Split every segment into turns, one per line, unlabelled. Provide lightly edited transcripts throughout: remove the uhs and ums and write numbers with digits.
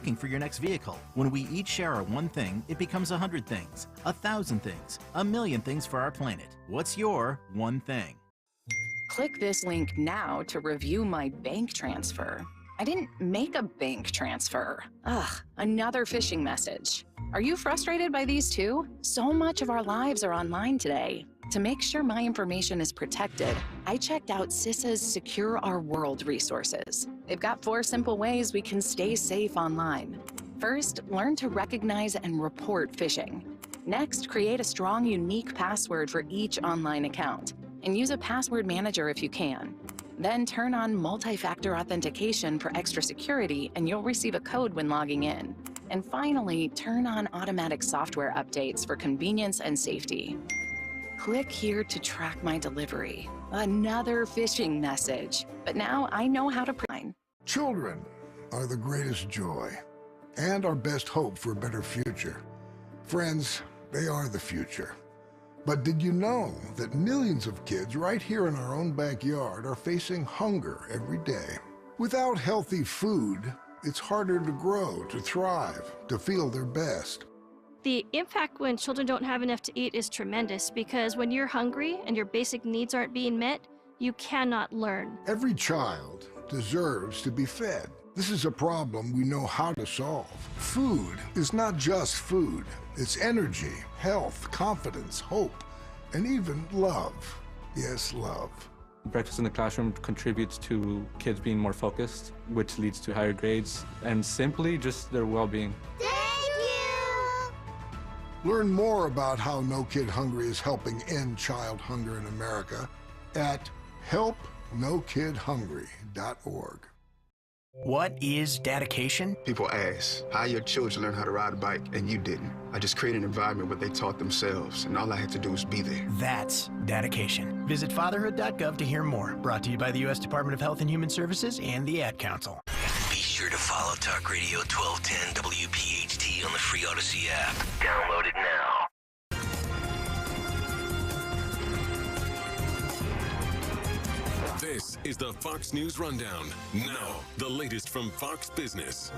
looking for your next vehicle. When we each share our one thing, it becomes 100 things, 1,000 things, 1,000,000 things for our planet. What's your one thing?
Click this link now to review my bank transfer. I didn't make a bank transfer. Ugh, another phishing message. Are you frustrated by these too? So much of our lives are online today. To make sure my information is protected, I checked out CISA's Secure Our World resources. They've got 4 simple ways we can stay safe online. First, learn to recognize and report phishing. Next, create a strong, unique password for each online account, and use a password manager if you can. Then turn on multi-factor authentication for extra security, and you'll receive a code when logging in. And finally, turn on automatic software updates for convenience and safety. Click here to track my delivery. Another phishing message. But now I know how to protect.
Children are the greatest joy and our best hope for a better future. Friends, they are the future. But did you know that millions of kids right here in our own backyard are facing hunger every day? Without healthy food, it's harder to grow, to thrive, to feel their best.
The impact when children don't have enough to eat is tremendous because when you're hungry and your basic needs aren't being met, you cannot learn.
Every child deserves to be fed. This is a problem we know how to solve. Food is not just food. It's energy, health, confidence, hope, and even love. Yes, love.
Breakfast in the classroom contributes to kids being more focused, which leads to higher grades, and simply just their well-being.
Learn more about how No Kid Hungry is helping end child hunger in America at helpnokidhungry.org.
What is dedication?
People ask, how your children learn how to ride a bike and you didn't? I just created an environment where they taught themselves, and all I had to do was be there.
That's dedication. Visit fatherhood.gov to hear more. Brought to you by the U.S. Department of Health and Human Services and the Ad Council.
Be sure to follow Talk Radio 1210 WPHT on the free Odyssey app. Download it now.
This is the Fox News Rundown. Now, the latest from Fox Business.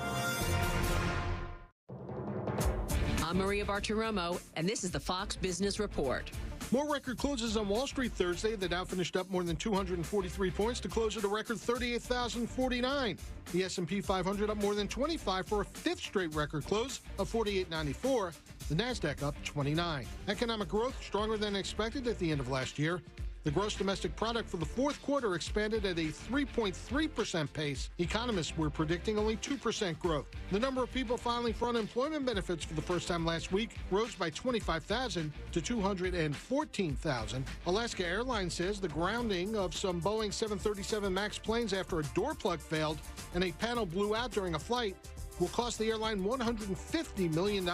I'm Maria Bartiromo, and this is the Fox Business Report.
More record closes on Wall Street Thursday. The Dow finished up more than 243 points to close at a record 38,049. The S&P 500 up more than 25 for a 5th straight record close of 4894. The Nasdaq up 29. Economic growth stronger than expected at the end of last year. The gross domestic product for the 4th quarter expanded at a 3.3% pace. Economists were predicting only 2% growth. The number of people filing for unemployment benefits for the first time last week rose by 25,000 to 214,000. Alaska Airlines says the grounding of some Boeing 737 MAX planes after a door plug failed and a panel blew out during a flight will cost the airline $150 million.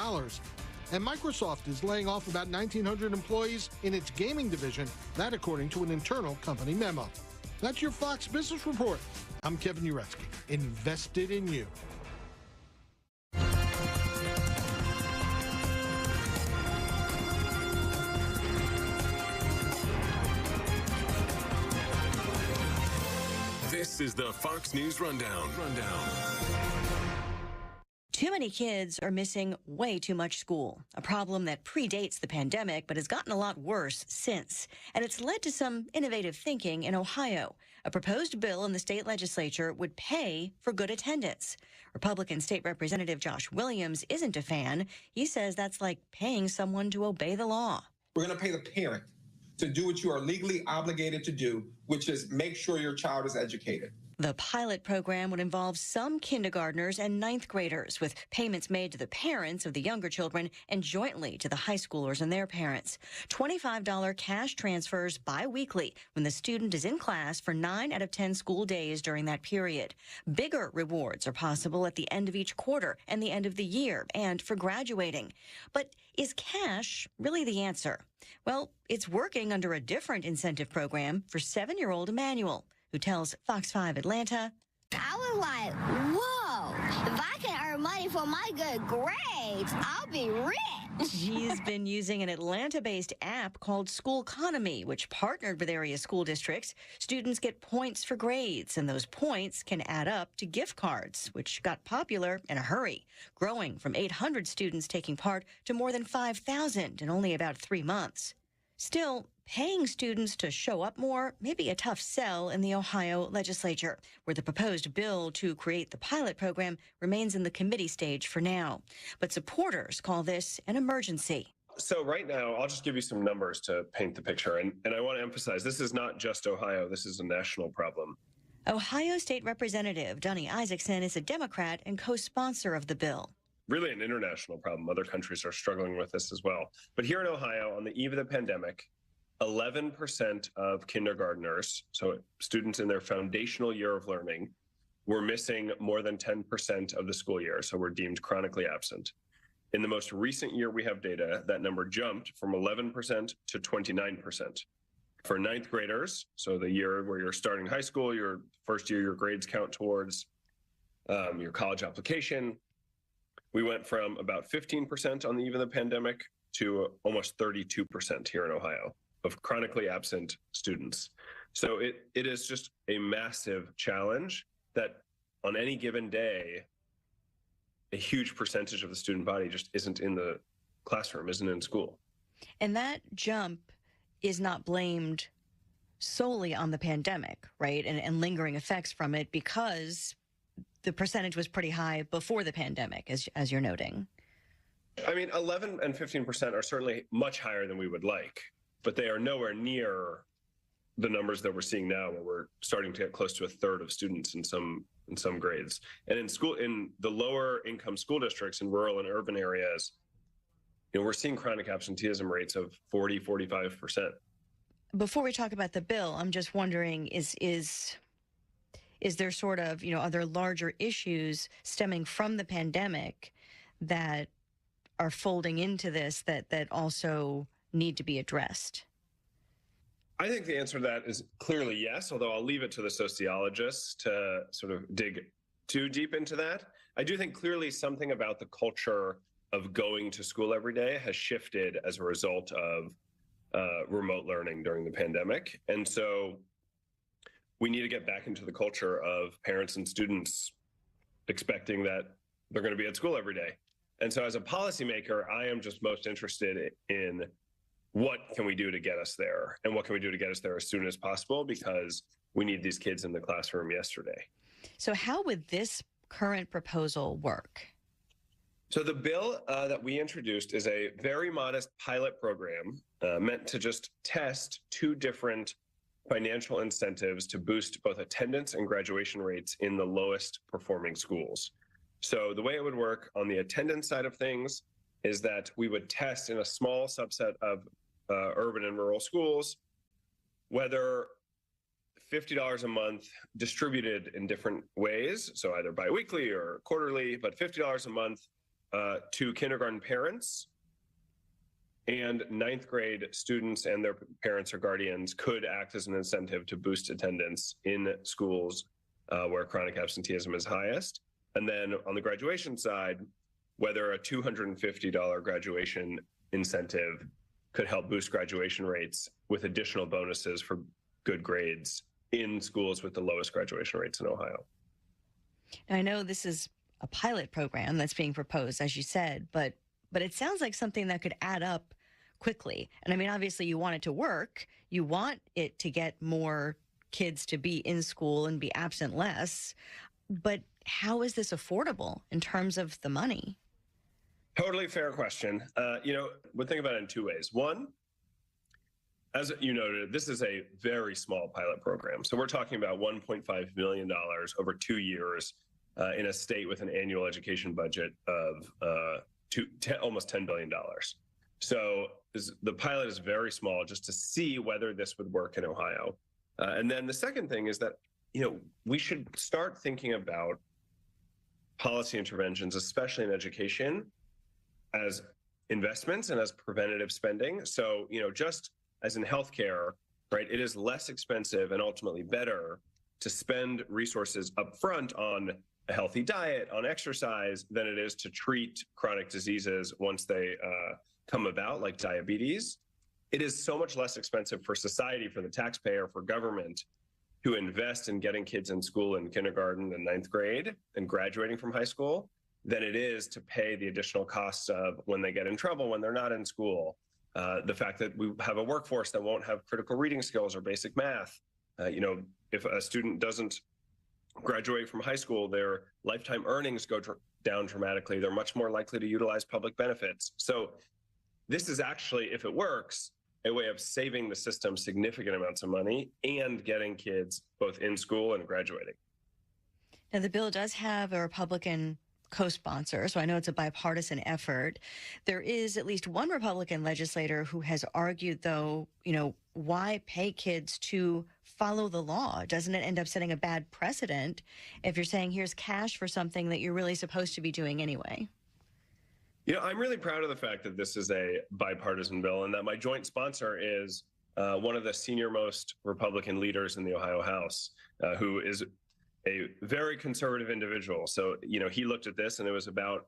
And Microsoft is laying off about 1,900 employees in its gaming division, that according to an internal company memo. That's your Fox Business Report. I'm Kevin Uretsky, invested in you.
This is the Fox News Rundown.
Too many kids are missing way too much school, a problem that predates the pandemic but has gotten a lot worse since. And it's led to some innovative thinking in Ohio. A proposed bill in the state legislature would pay for good attendance. Republican State Representative Josh Williams isn't a fan. He says that's like paying someone to obey the law.
We're going to pay the parent to do what you are legally obligated to do, which is make sure your child is educated.
The pilot program would involve some kindergartners and 9th graders, with payments made to the parents of the younger children and jointly to the high schoolers and their parents. $25 cash transfers biweekly when the student is in class for 9 out of 10 school days during that period. Bigger rewards are possible at the end of each quarter and the end of the year and for graduating. But is cash really the answer? Well, it's working under a different incentive program for 7-year-old Emmanuel, who tells Fox 5 Atlanta,
I was like, whoa, if I can earn money for my good grades, I'll be rich.
She's been using an Atlanta-based app called School Economy, which partnered with area school districts. Students get points for grades, and those points can add up to gift cards, which got popular in a hurry, growing from 800 students taking part to more than 5,000 in only about 3 months. Still, paying students to show up more may be a tough sell in the Ohio legislature, where the proposed bill to create the pilot program remains in the committee stage for now. But supporters call this an emergency.
So right now, I'll just give you some numbers to paint the picture. And I want to emphasize, this is not just Ohio. This is a national problem.
Ohio State Representative Donnie Isaacson is a Democrat and co-sponsor of the bill.
Really an international problem. Other countries are struggling with this as well. But here in Ohio, on the eve of the pandemic, 11% of kindergartners, so students in their foundational year of learning, were missing more than 10% of the school year, so were deemed chronically absent. In the most recent year we have data, that number jumped from 11% to 29%. For ninth graders, so the year where you're starting high school, your first year your grades count towards your college application, we went from about 15% on the eve of the pandemic to almost 32% here in Ohio of chronically absent students. So it is just a massive challenge that on any given day, a huge percentage of the student body just isn't in the classroom, isn't in school.
And that jump is not blamed solely on the pandemic, right? And lingering effects from it, because the percentage was pretty high before the pandemic, as you're noting.
I mean, 11 and 15% are certainly much higher than we would like, but they are nowhere near the numbers that we're seeing now, where we're starting to get close to a third of students in some grades. And in the lower income school districts in rural and urban areas, we're seeing chronic absenteeism rates of 40, 45%.
Before we talk about the bill, I'm just wondering, is there sort of, are there larger issues stemming from the pandemic that are folding into this that also need to be addressed?
I think the answer to that is clearly yes, although I'll leave it to the sociologists to sort of dig too deep into that. I do think clearly something about the culture of going to school every day has shifted as a result of remote learning during the pandemic. And so we need to get back into the culture of parents and students expecting that they're going to be at school every day. And so as a policymaker, I am just most interested in what can we do to get us there, and what can we do to get us there as soon as possible, because we need these kids in the classroom yesterday.
So how would this current proposal work?
So the bill that we introduced is a very modest pilot program meant to just test two different financial incentives to boost both attendance and graduation rates in the lowest performing schools. So the way it would work on the attendance side of things is that we would test in a small subset of urban and rural schools whether $50 a month distributed in different ways, so either biweekly or quarterly, but $50 a month to kindergarten parents and ninth grade students and their parents or guardians could act as an incentive to boost attendance in schools where chronic absenteeism is highest. And then on the graduation side, whether a $250 graduation incentive could help boost graduation rates with additional bonuses for good grades in schools with the lowest graduation rates in Ohio.
Now, I know this is a pilot program that's being proposed, as you said, but it sounds like something that could add up quickly. And I mean, obviously you want it to work. You want it to get more kids to be in school and be absent less. But how is this affordable in terms of the money?
Totally fair question. We'll think about it in two ways. One, as you noted, this is a very small pilot program. So we're talking about $1.5 million over 2 years in a state with an annual education budget of almost $10 billion. So the pilot is very small just to see whether this would work in Ohio. And then the second thing is that, we should start thinking about policy interventions, especially in education, as investments and as preventative spending. So, just as in healthcare, right, it is less expensive and ultimately better to spend resources up front on a healthy diet, on exercise, than it is to treat chronic diseases once they come about, like diabetes. It is so much less expensive for society, for the taxpayer, for government to invest in getting kids in school in kindergarten and ninth grade and graduating from high school than it is to pay the additional costs of when they get in trouble, when they're not in school. The fact that we have a workforce that won't have critical reading skills or basic math. If a student doesn't graduate from high school, their lifetime earnings go down dramatically. They're much more likely to utilize public benefits. So this is actually, if it works, a way of saving the system significant amounts of money and getting kids both in school and graduating.
Now, the bill does have a Republican co-sponsor, so I know it's a bipartisan effort. There is at least one Republican legislator who has argued, though, why pay kids to follow the law? Doesn't it end up setting a bad precedent if you're saying here's cash for something that you're really supposed to be doing anyway?
I'm really proud of the fact that this is a bipartisan bill and that my joint sponsor is one of the senior most Republican leaders in the Ohio House, who is a very conservative individual. So, he looked at this and it was about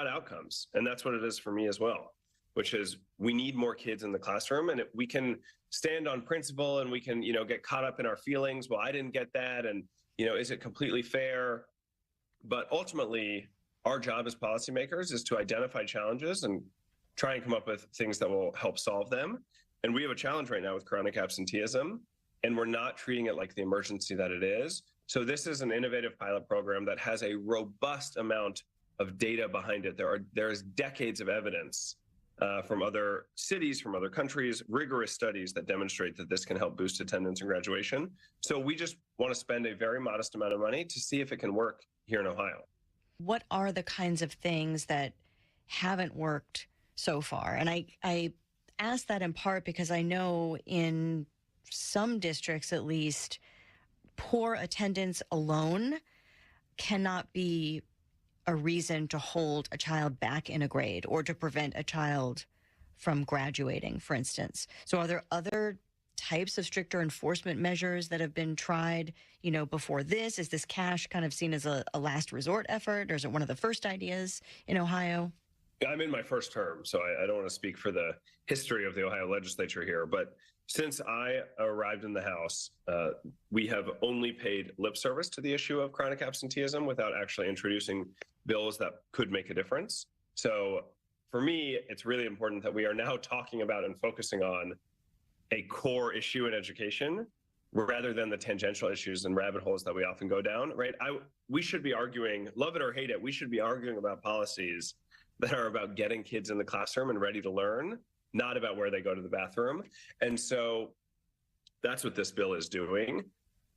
outcomes. And that's what it is for me as well, which is we need more kids in the classroom, and we can stand on principle and we can, get caught up in our feelings. Well, I didn't get that. And, is it completely fair? But ultimately, our job as policymakers is to identify challenges and try and come up with things that will help solve them. And we have a challenge right now with chronic absenteeism, and we're not treating it like the emergency that it is. So this is an innovative pilot program that has a robust amount of data behind it. There is decades of evidence from other cities, from other countries, rigorous studies that demonstrate that this can help boost attendance and graduation. So we just want to spend a very modest amount of money to see if it can work here in Ohio.
What are the kinds of things that haven't worked so far? And I ask that in part because I know in some districts, at least, poor attendance alone cannot be a reason to hold a child back in a grade or to prevent a child from graduating, for instance. So are there other types of stricter enforcement measures that have been tried, before this? Is this cash kind of seen as a last resort effort, or is it one of the first ideas in Ohio?
I'm in my first term, so I don't want to speak for the history of the Ohio legislature here, but since I arrived in the House, we have only paid lip service to the issue of chronic absenteeism without actually introducing bills that could make a difference. So for me, it's really important that we are now talking about and focusing on a core issue in education rather than the tangential issues and rabbit holes that we often go down, right? We should be arguing, love it or hate it, we should be arguing about policies that are about getting kids in the classroom and ready to learn, not about where they go to the bathroom. And so that's what this bill is doing.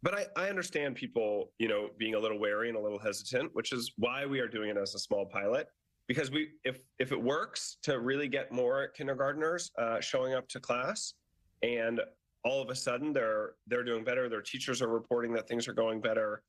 But I understand people, being a little wary and a little hesitant, which is why we are doing it as a small pilot. Because if it works to really get more kindergartners showing up to class, and all of a sudden they're doing better, their teachers are reporting that things are going better,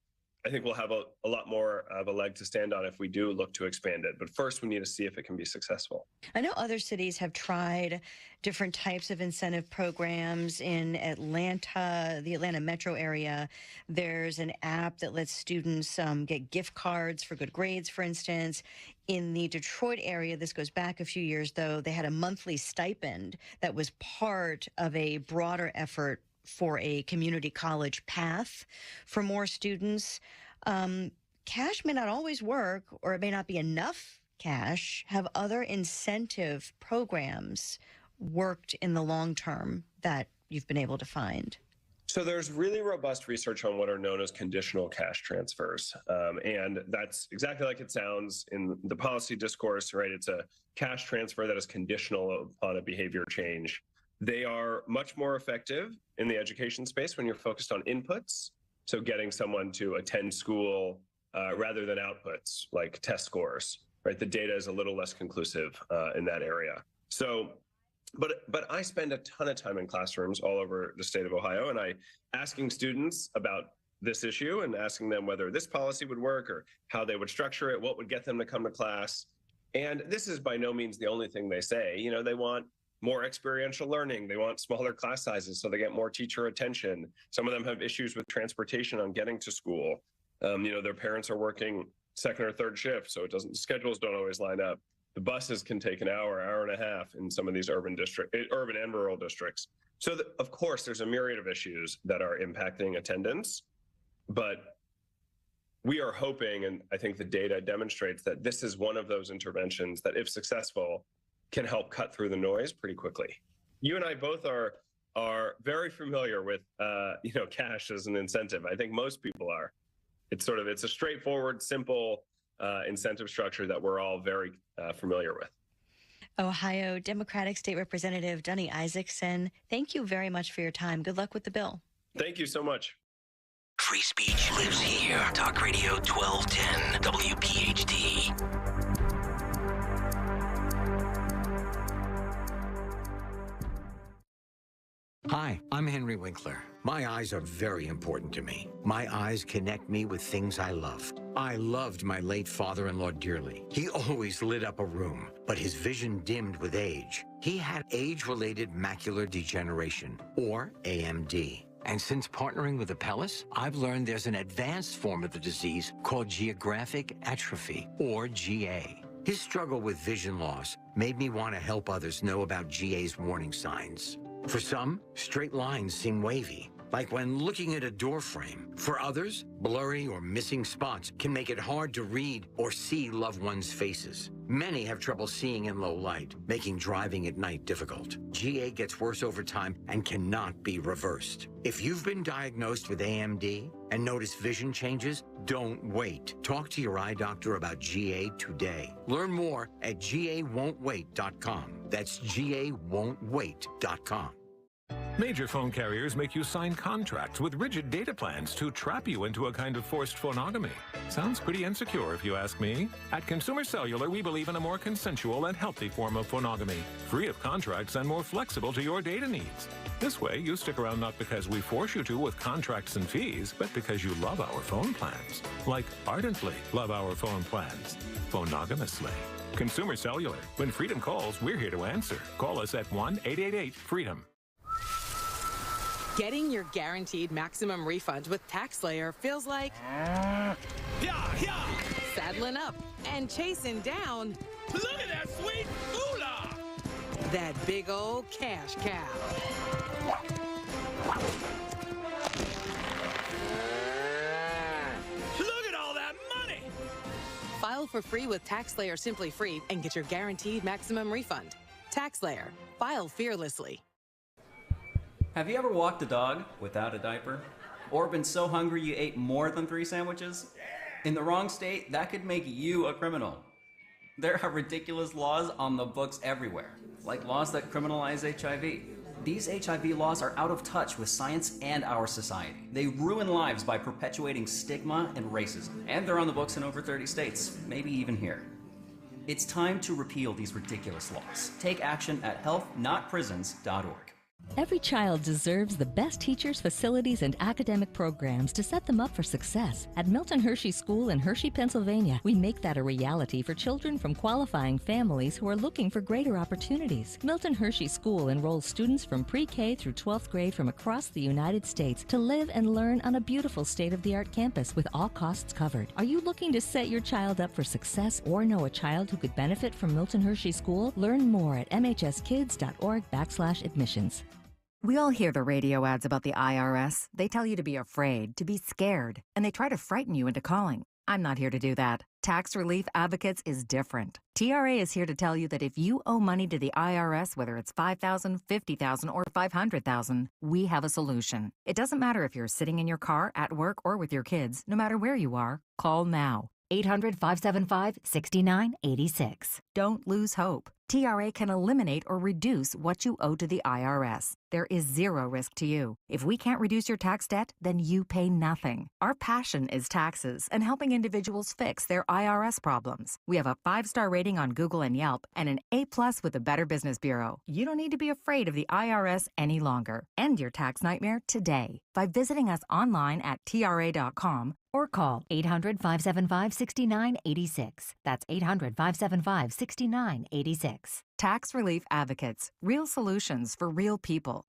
I think we'll have a lot more of a leg to stand on if we do look to expand it. But first, we need to see if it can be successful.
I know other cities have tried different types of incentive programs. In Atlanta, the Atlanta metro area, there's an app that lets students get gift cards for good grades, for instance. In the Detroit area, this goes back a few years, though, they had a monthly stipend that was part of a broader effort for a community college path for more students. Cash may not always work, or it may not be enough cash. Have other incentive programs worked in the long term that you've been able to find?
So there's really robust research on what are known as conditional cash transfers. And that's exactly like it sounds in the policy discourse, right? It's a cash transfer that is conditional upon a behavior change. They are much more effective in the education space when you're focused on inputs. So getting someone to attend school rather than outputs like test scores, right? The data is a little less conclusive in that area. So, but I spend a ton of time in classrooms all over the state of Ohio, and I asking students about this issue and asking them whether this policy would work or how they would structure it, what would get them to come to class. And this is by no means the only thing they say. They want more experiential learning. They want smaller class sizes so they get more teacher attention. Some of them have issues with transportation on getting to school. Their parents are working second or third shift, so schedules don't always line up. The buses can take an hour and a half in some of these urban and rural districts. So, of course, there's a myriad of issues that are impacting attendance, but we are hoping, and I think the data demonstrates that this is one of those interventions that, if successful, can help cut through the noise pretty quickly. You and I both are very familiar with, cash as an incentive. I think most people are. It's a straightforward, simple incentive structure that we're all very familiar with.
Ohio Democratic State Representative Dunny Isaacson, thank you very much for your time. Good luck with the bill.
Thank you so much.
Free speech lives here. Talk Radio 1210 WPHT.
Hi, I'm Henry Winkler. My eyes are very important to me. My eyes connect me with things I love. I loved my late father-in-law dearly. He always lit up a room, but his vision dimmed with age. He had age-related macular degeneration, or AMD. And since partnering with Apellis, I've learned there's an advanced form of the disease called geographic atrophy, or GA. His struggle with vision loss made me want to help others know about GA's warning signs. For some, straight lines seem wavy, like when looking at a door frame. For others, blurry or missing spots can make it hard to read or see loved ones' faces. Many have trouble seeing in low light, making driving at night difficult. GA gets worse over time and cannot be reversed. If you've been diagnosed with AMD and notice vision changes, don't wait. Talk to your eye doctor about GA today. Learn more at gawon'twait.com. That's gawon'twait.com.
Major phone carriers make you sign contracts with rigid data plans to trap you into a kind of forced phonogamy. Sounds pretty insecure if you ask me. At Consumer Cellular, we believe in a more consensual and healthy form of phonogamy, free of contracts and more flexible to your data needs. This way, you stick around not because we force you to with contracts and fees, but because you love our phone plans. Like ardently love our phone plans. Phonogamously. Consumer Cellular. When freedom calls, we're here to answer. Call us at 1-888-FREEDOM.
Getting your guaranteed maximum refund with TaxSlayer feels like saddling up and chasing down.
Look at that sweet moolah!
That big old cash cow.
Look at all that money!
File for free with TaxSlayer Simply Free and get your guaranteed maximum refund. TaxSlayer. File fearlessly.
Have you ever walked a dog without a diaper? Or been so hungry you ate more than 3 sandwiches? In the wrong state, that could make you a criminal. There are ridiculous laws on the books everywhere, like laws that criminalize HIV. These HIV laws are out of touch with science and our society. They ruin lives by perpetuating stigma and racism. And they're on the books in over 30 states, maybe even here. It's time to repeal these ridiculous laws. Take action at healthnotprisons.org.
Every child deserves the best teachers, facilities, and academic programs to set them up for success. At Milton Hershey School in Hershey, Pennsylvania, we make that a reality for children from qualifying families who are looking for greater opportunities. Milton Hershey School enrolls students from pre-K through 12th grade from across the United States to live and learn on a beautiful state-of-the-art campus with all costs covered. Are you looking to set your child up for success or know a child who could benefit from Milton Hershey School? Learn more at mhskids.org/admissions.
We all hear the radio ads about the IRS. They tell you to be afraid, to be scared, and they try to frighten you into calling. I'm not here to do that. Tax Relief Advocates is different. TRA is here to tell you that if you owe money to the IRS, whether it's $5,000, $50,000, or $500,000, we have a solution. It doesn't matter if you're sitting in your car, at work, or with your kids. No matter where you are, call now. 800-575-6986. Don't lose hope. TRA can eliminate or reduce what you owe to the IRS. There is zero risk to you. If we can't reduce your tax debt, then you pay nothing. Our passion is taxes and helping individuals fix their IRS problems. We have a 5-star rating on Google and Yelp and an A+ with the Better Business Bureau. You don't need to be afraid of the IRS any longer. End your tax nightmare today by visiting us online at TRA.com or call 800-575-6986. That's 800-575-6986. Tax Relief Advocates. Real solutions for real people.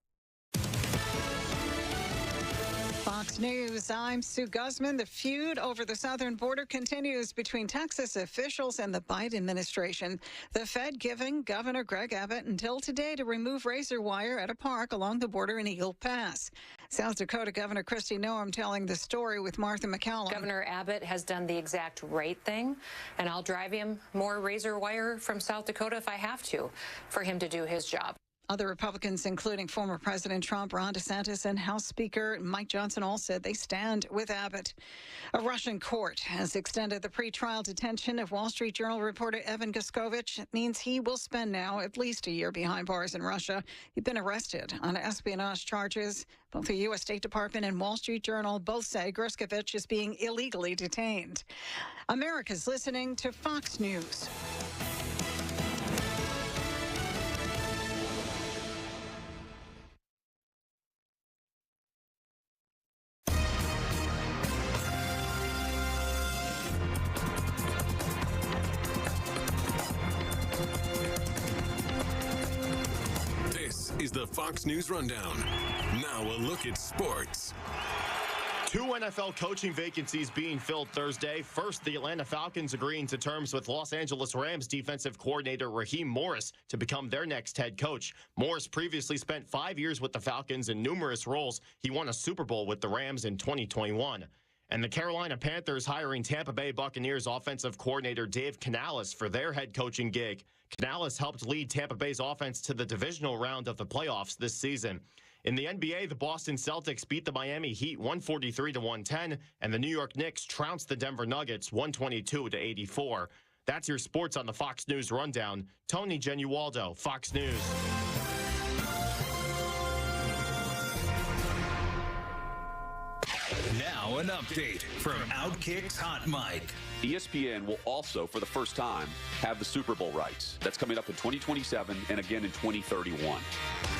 Fox News, I'm Sue Guzman. The feud over the southern border continues between Texas officials and the Biden administration. The Fed giving Governor Greg Abbott until today to remove razor wire at a park along the border in Eagle Pass. South Dakota Governor Kristi Noem telling the story with Martha McCallum.
Governor Abbott has done the exact right thing, and I'll drive him more razor wire from South Dakota if I have to for him to do his job.
Other Republicans, including former President Trump, Ron DeSantis, and House Speaker Mike Johnson, all said they stand with Abbott. A Russian court has extended the pretrial detention of Wall Street Journal reporter Evan Guskovich. It means he will spend now at least a year behind bars in Russia. He'd been arrested on espionage charges. Both the U.S. State Department and Wall Street Journal both say Guskovich is being illegally detained. America's listening to Fox News.
Is the Fox News Rundown. Now a look at sports.
2 NFL coaching vacancies being filled Thursday. First, the Atlanta Falcons agreeing to terms with Los Angeles Rams defensive coordinator Raheem Morris to become their next head coach. Morris previously spent 5 years with the Falcons in numerous roles. He won a Super Bowl with the Rams in 2021. And the Carolina Panthers hiring Tampa Bay Buccaneers offensive coordinator Dave Canales for their head coaching gig. Canales helped lead Tampa Bay's offense to the divisional round of the playoffs this season. In the NBA, the Boston Celtics beat the Miami Heat 143-110, and the New York Knicks trounced the Denver Nuggets 122-84. That's your sports on the Fox News Rundown. Tony Genualdo, Fox News.
Now an update from Outkick's Hot Mic.
ESPN will also, for the first time, have the Super Bowl rights. That's coming up in 2027 and again in 2031.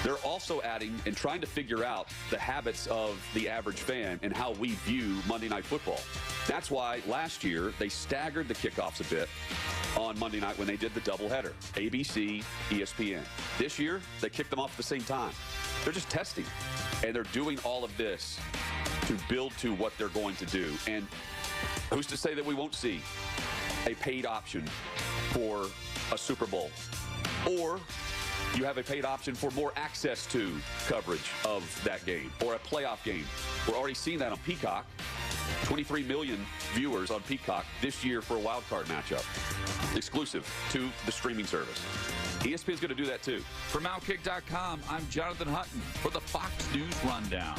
They're also adding and trying to figure out the habits of the average fan and how we view Monday Night Football. That's why last year they staggered the kickoffs a bit on Monday night when they did the doubleheader, ABC, ESPN. This year, they kicked them off at the same time. They're just testing, and they're doing all of this to build to what they're going to do. And who's to say that we won't see a paid option for a Super Bowl? Or you have a paid option for more access to coverage of that game or a playoff game. We're already seeing that on Peacock. 23 million viewers on Peacock this year for a wild card matchup, exclusive to the streaming service. ESPN's going to do that too.
From Outkick.com, I'm Jonathan Hutton for the Fox News Rundown.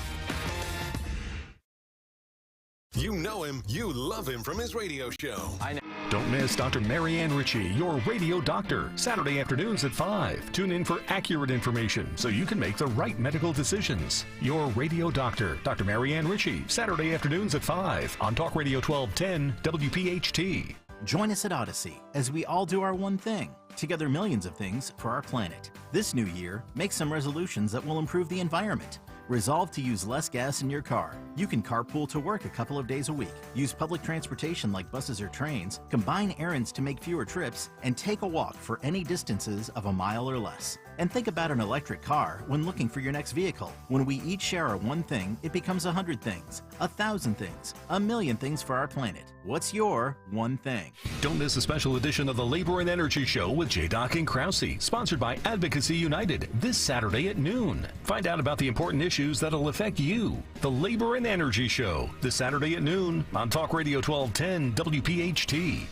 You know him, you love him from his radio show.
I know.
Don't miss Dr. Marianne Ritchie, your radio doctor, Saturday afternoons at 5. Tune in for accurate information so you can make the right medical decisions. Your radio doctor, Dr. Marianne Ritchie, Saturday afternoons at 5 on Talk Radio 1210 WPHT.
Join us at Odyssey as we all do our one thing. Together millions of things for our planet. This new year, make some resolutions that will improve the environment. Resolve to use less gas in your car. You can carpool to work a couple of days a week, use public transportation like buses or trains, combine errands to make fewer trips, and take a walk for any distances of a mile or less. And think about an electric car when looking for your next vehicle. When we each share our one thing, it becomes 100 things, 1,000 things, 1,000,000 things for our planet. What's your one thing?
Don't miss a special edition of the Labor and Energy Show with J-Doc and Krause, sponsored by Advocacy United, this Saturday at noon. Find out about the important issues that'll affect you. The Labor and Energy Show, this Saturday at noon on Talk Radio 1210 WPHT.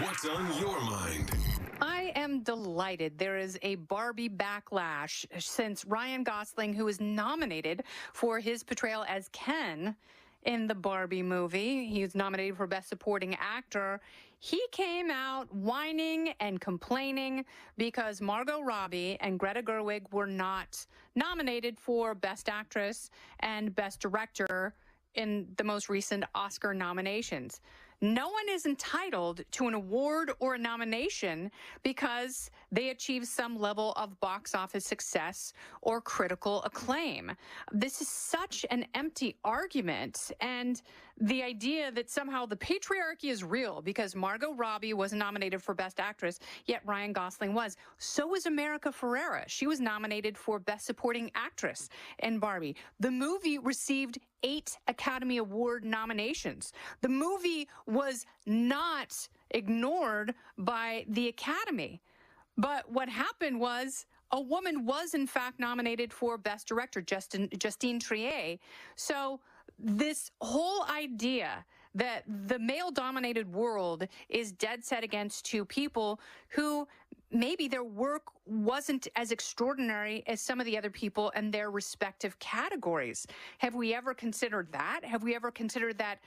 What's on your mind?
I am delighted there is a Barbie backlash since Ryan Gosling, who was nominated for his portrayal as Ken in the Barbie movie, he was nominated for Best Supporting Actor. He came out whining and complaining because Margot Robbie and Greta Gerwig were not nominated for Best Actress and Best Director in the most recent Oscar nominations. No one is entitled to an award or a nomination because they achieve some level of box office success or critical acclaim. This is such an empty argument, and the idea that somehow the patriarchy is real because Margot Robbie was nominated for Best Actress, yet Ryan Gosling was. So was America Ferrera. She was nominated for Best Supporting Actress in Barbie. The movie received 8 Academy Award nominations. The movie was not ignored by the Academy. But what happened was a woman was in fact nominated for Best Director, Justine Triet. So this whole idea that the male-dominated world is dead set against two people who maybe their work wasn't as extraordinary as some of the other people in their respective categories. Have we ever considered that? Have we ever considered that,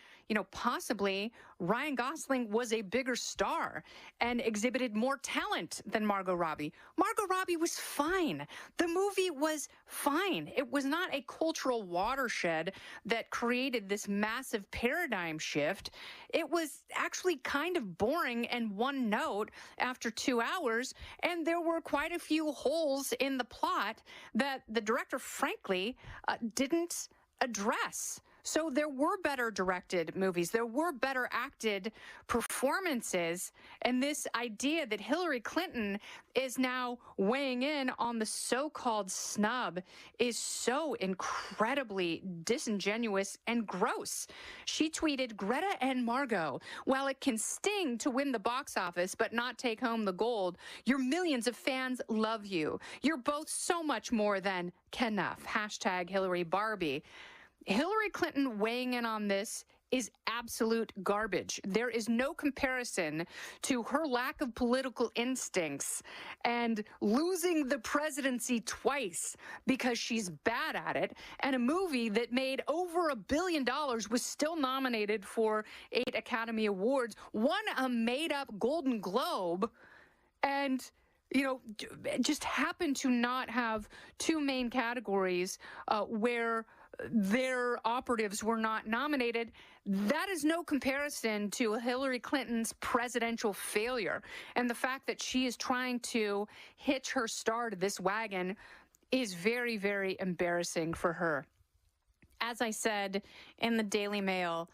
possibly Ryan Gosling was a bigger star and exhibited more talent than Margot Robbie? Margot Robbie was fine. The movie was fine. It was not a cultural watershed that created this massive paradigm shift. It was actually kind of boring and one note after 2 hours, and there were quite a few holes in the plot that the director, frankly, didn't address. So there were better directed movies. There were better acted performances. And this idea that Hillary Clinton is now weighing in on the so-called snub is so incredibly disingenuous and gross. She tweeted, "Greta and Margot, while it can sting to win the box office but not take home the gold, your millions of fans love you. You're both so much more than Kenough. Hashtag Hillary Barbie." Hillary Clinton weighing in on this is absolute garbage. There is no comparison to her lack of political instincts and losing the presidency twice because she's bad at it, and a movie that made over $1 billion was still nominated for 8 Academy Awards, won a made-up Golden Globe, and just happened to not have 2 main categories where their operatives were not nominated. That is no comparison to Hillary Clinton's presidential failure. And the fact that she is trying to hitch her star to this wagon is very, very embarrassing for her. As I said in the Daily Mail,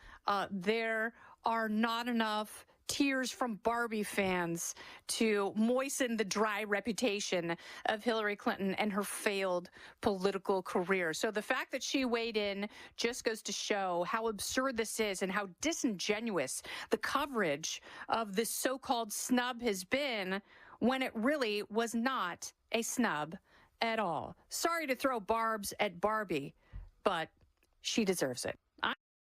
there are not enough tears from Barbie fans to moisten the dry reputation of Hillary Clinton and her failed political career. So the fact that she weighed in just goes to show how absurd this is and how disingenuous the coverage of this so-called snub has been when it really was not a snub at all. Sorry to throw barbs at Barbie, but she deserves it.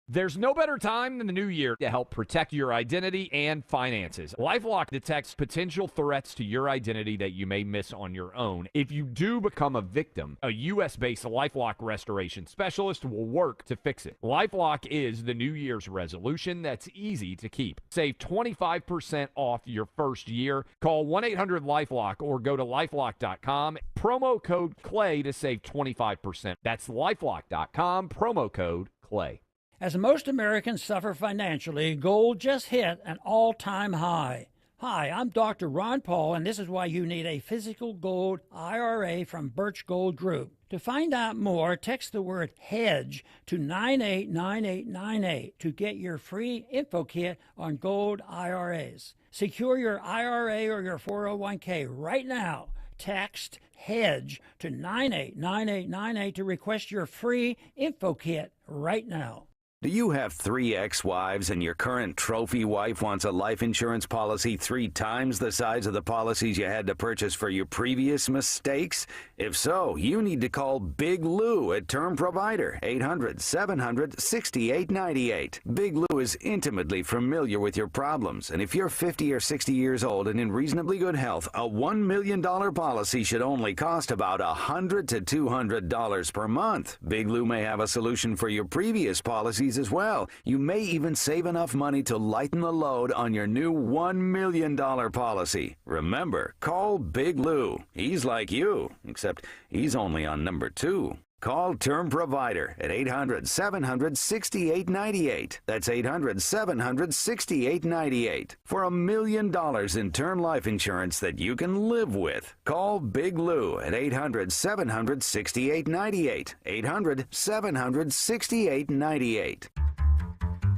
There's no better time than the new year to help protect your identity and finances. LifeLock detects potential threats to your identity that you may miss on your own. If you do become a victim, a U.S.-based LifeLock restoration specialist will work to fix it. LifeLock is the New Year's resolution that's easy to keep. Save 25% off your first year. Call 1-800-LifeLock or go to lifelock.com. Promo code CLAY to save 25%. That's lifelock.com, promo code CLAY.
As most Americans suffer financially, gold just hit an all-time high. Hi, I'm Dr. Ron Paul, and this is why you need a physical gold IRA from Birch Gold Group. To find out more, text the word HEDGE to 989898 to get your free info kit on gold IRAs. Secure your IRA or your 401k right now. Text HEDGE to 989898 to request your free info kit right now.
Do you have 3 ex-wives and your current trophy wife wants a life insurance policy 3 times the size of the policies you had to purchase for your previous mistakes? If so, you need to call Big Lou at Term Provider, 800-700-6898. Big Lou is intimately familiar with your problems, and if you're 50 or 60 years old and in reasonably good health, a $1 million policy should only cost about $100 to $200 per month. Big Lou may have a solution for your previous policies as well. You may even save enough money to lighten the load on your new $1 million policy. Remember, call Big Lou. He's like you, except he's only on number 2. Call Term Provider at 800-700-6898. That's 800-700-6898 for $1 million in term life insurance that you can live with. Call Big Lou at 800-700-6898. 800-700-6898.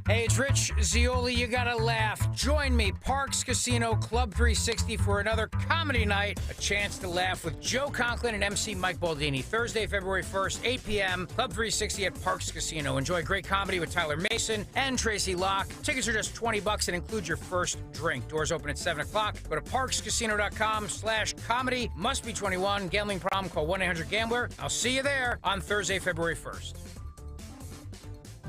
Hey, it's Rich Zioli. You gotta laugh. Join me, Parks Casino Club 360, for another comedy night. A chance to laugh with Joe Conklin and MC Mike Baldini. Thursday, February 1st, 8 p.m., Club 360 at Parks Casino. Enjoy great comedy with Tyler Mason and Tracy Locke. Tickets are just $20 and include your first drink. Doors open at 7 o'clock. Go to parkscasino.com/comedy. Must be 21. Gambling problem? Call 1-800-GAMBLER. I'll see you there on Thursday, February 1st.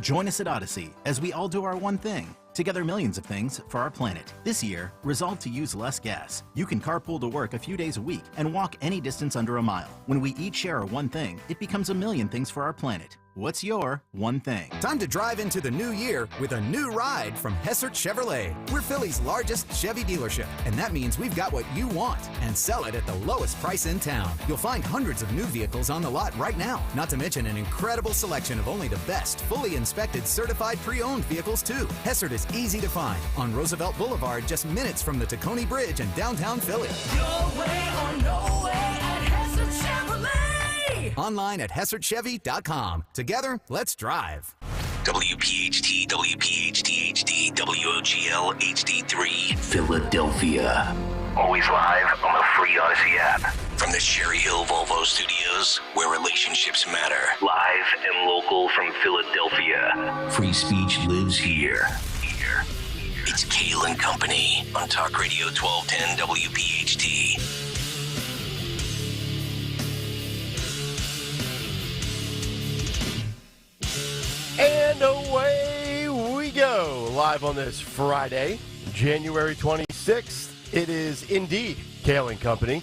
Join us at Odyssey as we all do our one thing. Together millions of things for our planet. This year, resolve to use less gas. You can carpool to work a few days a week and walk any distance under a mile. When we each share our one thing, it becomes a million things for our planet. What's your one thing?
Time to drive into the new year with a new ride from Hessert Chevrolet. We're Philly's largest Chevy dealership, and that means we've got what you want and sell it at the lowest price in town. You'll find hundreds of new vehicles on the lot right now, not to mention an incredible selection of only the best, fully inspected, certified pre-owned vehicles too. Hessert is easy to find on Roosevelt Boulevard, just minutes from the Tacony Bridge in downtown Philly.
Your way or no way at Hessert Chevrolet.
Online at HessertChevy.com. Together, let's drive.
WPHT, WPHT HD, WOGL HD3, Philadelphia. Always live on the free Odyssey app. From the Cherry Hill Volvo Studios, where relationships matter. Live and local from Philadelphia. Free speech lives here. It's Kayal and Company on Talk Radio 1210 WPHT.
And away we go, live on this Friday, January 26th. It is indeed Kayal and Company,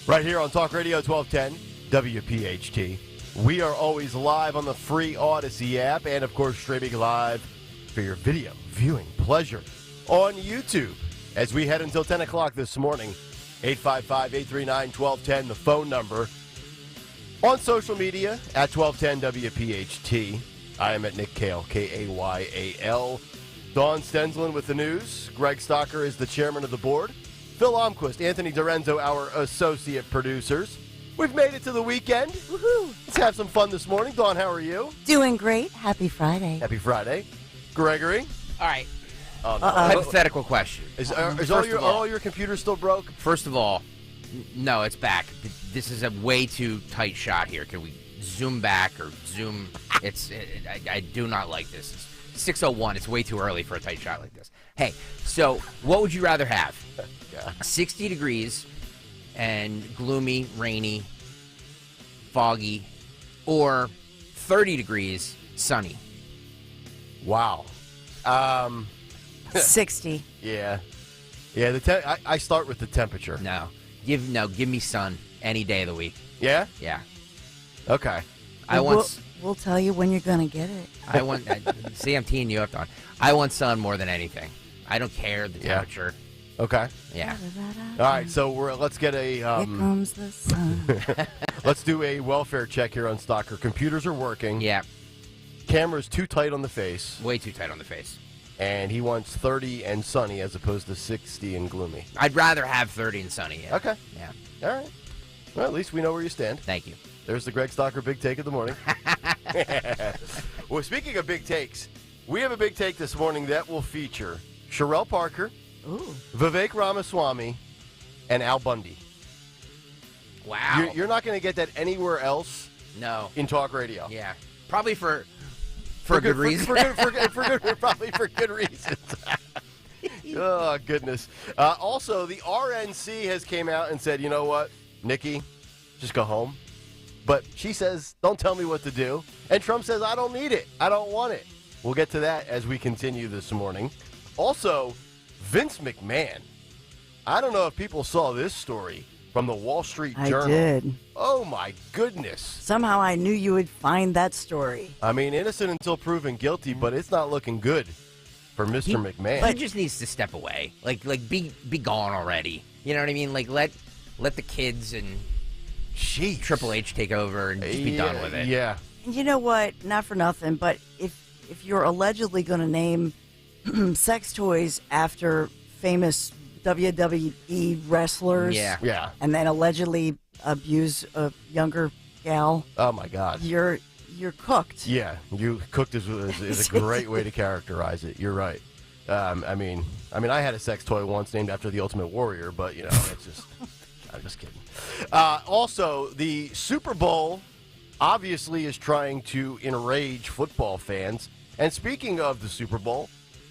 right here on Talk Radio 1210 WPHT. We are always live on the free Odyssey app and, of course, streaming live for your video viewing pleasure on YouTube as we head until 10 o'clock this morning. 855-839-1210, the phone number. On social media, at 1210 WPHT. I am at Nick Kayal, Kayal. Dawn Stensland with the news. Greg Stocker is the chairman of the board. Phil Almquist, Anthony Dorenzo, our associate producers. We've made it to the weekend. Woohoo! Let's have some fun this morning. Dawn, how are you?
Doing great. Happy Friday.
Happy Friday. Gregory?
All right.
No.
Hypothetical question.
Is all your computers still broke?
First of all, no, it's back. This is a way too tight shot here. Can we zoom back or zoom? I do not like this. It's 6:01. It's way too early for a tight shot like this. Hey, so what would you rather have? 60 degrees and gloomy, rainy, foggy, or 30 degrees, sunny?
Wow.
60.
Yeah. I start with the temperature.
No, give me sun any day of the week.
Yeah.
Yeah.
Okay.
We'll tell you when you're gonna get it.
I want. See, I'm teeing you up, Don. I want sun more than anything. I don't care the temperature.
Okay.
Yeah.
All right. So let's get a.
Here comes the sun.
Let's do a welfare check here on Stocker. Computers are working.
Yeah.
Camera's too tight on the face.
Way too tight on the face.
And he wants 30 and sunny as opposed to 60 and gloomy.
I'd rather have 30 and sunny. Yeah.
Okay.
Yeah.
All right. Well, at least we know where you stand.
Thank you.
There's the Greg Stocker Big Take of the morning. Well, speaking of big takes, we have a big take this morning that will feature Sherelle Parker, Vivek Ramaswamy, and Al Bundy.
Wow.
You're not going to get that anywhere else.
No.
In talk radio.
Yeah. Probably for good reason.
Probably for good reasons. Oh, goodness. Also, the RNC has came out and said, you know what, Nikki, just go home. But she says, don't tell me what to do. And Trump says, I don't need it. I don't want it. We'll get to that as we continue this morning. Also, Vince McMahon. I don't know if people saw this story from the Wall Street Journal.
I did.
Oh, my goodness.
Somehow I knew you would find that story.
I mean, innocent until proven guilty, but it's not looking good for Mr. McMahon.
He just needs to step away. Like be gone already. You know what I mean? Like let the kids and Triple H take over and just be done with it.
Yeah.
And you know what? Not for nothing, but if you're allegedly going to name sex toys after famous WWE wrestlers,
yeah,
and then allegedly abuse a younger gal,
oh my God,
you're you're cooked.
Yeah, you cooked is a great way to characterize it. You're right. I mean, I had a sex toy once named after the Ultimate Warrior, but it's just. I'm just kidding. Also, the Super Bowl obviously is trying to enrage football fans. And speaking of the Super Bowl,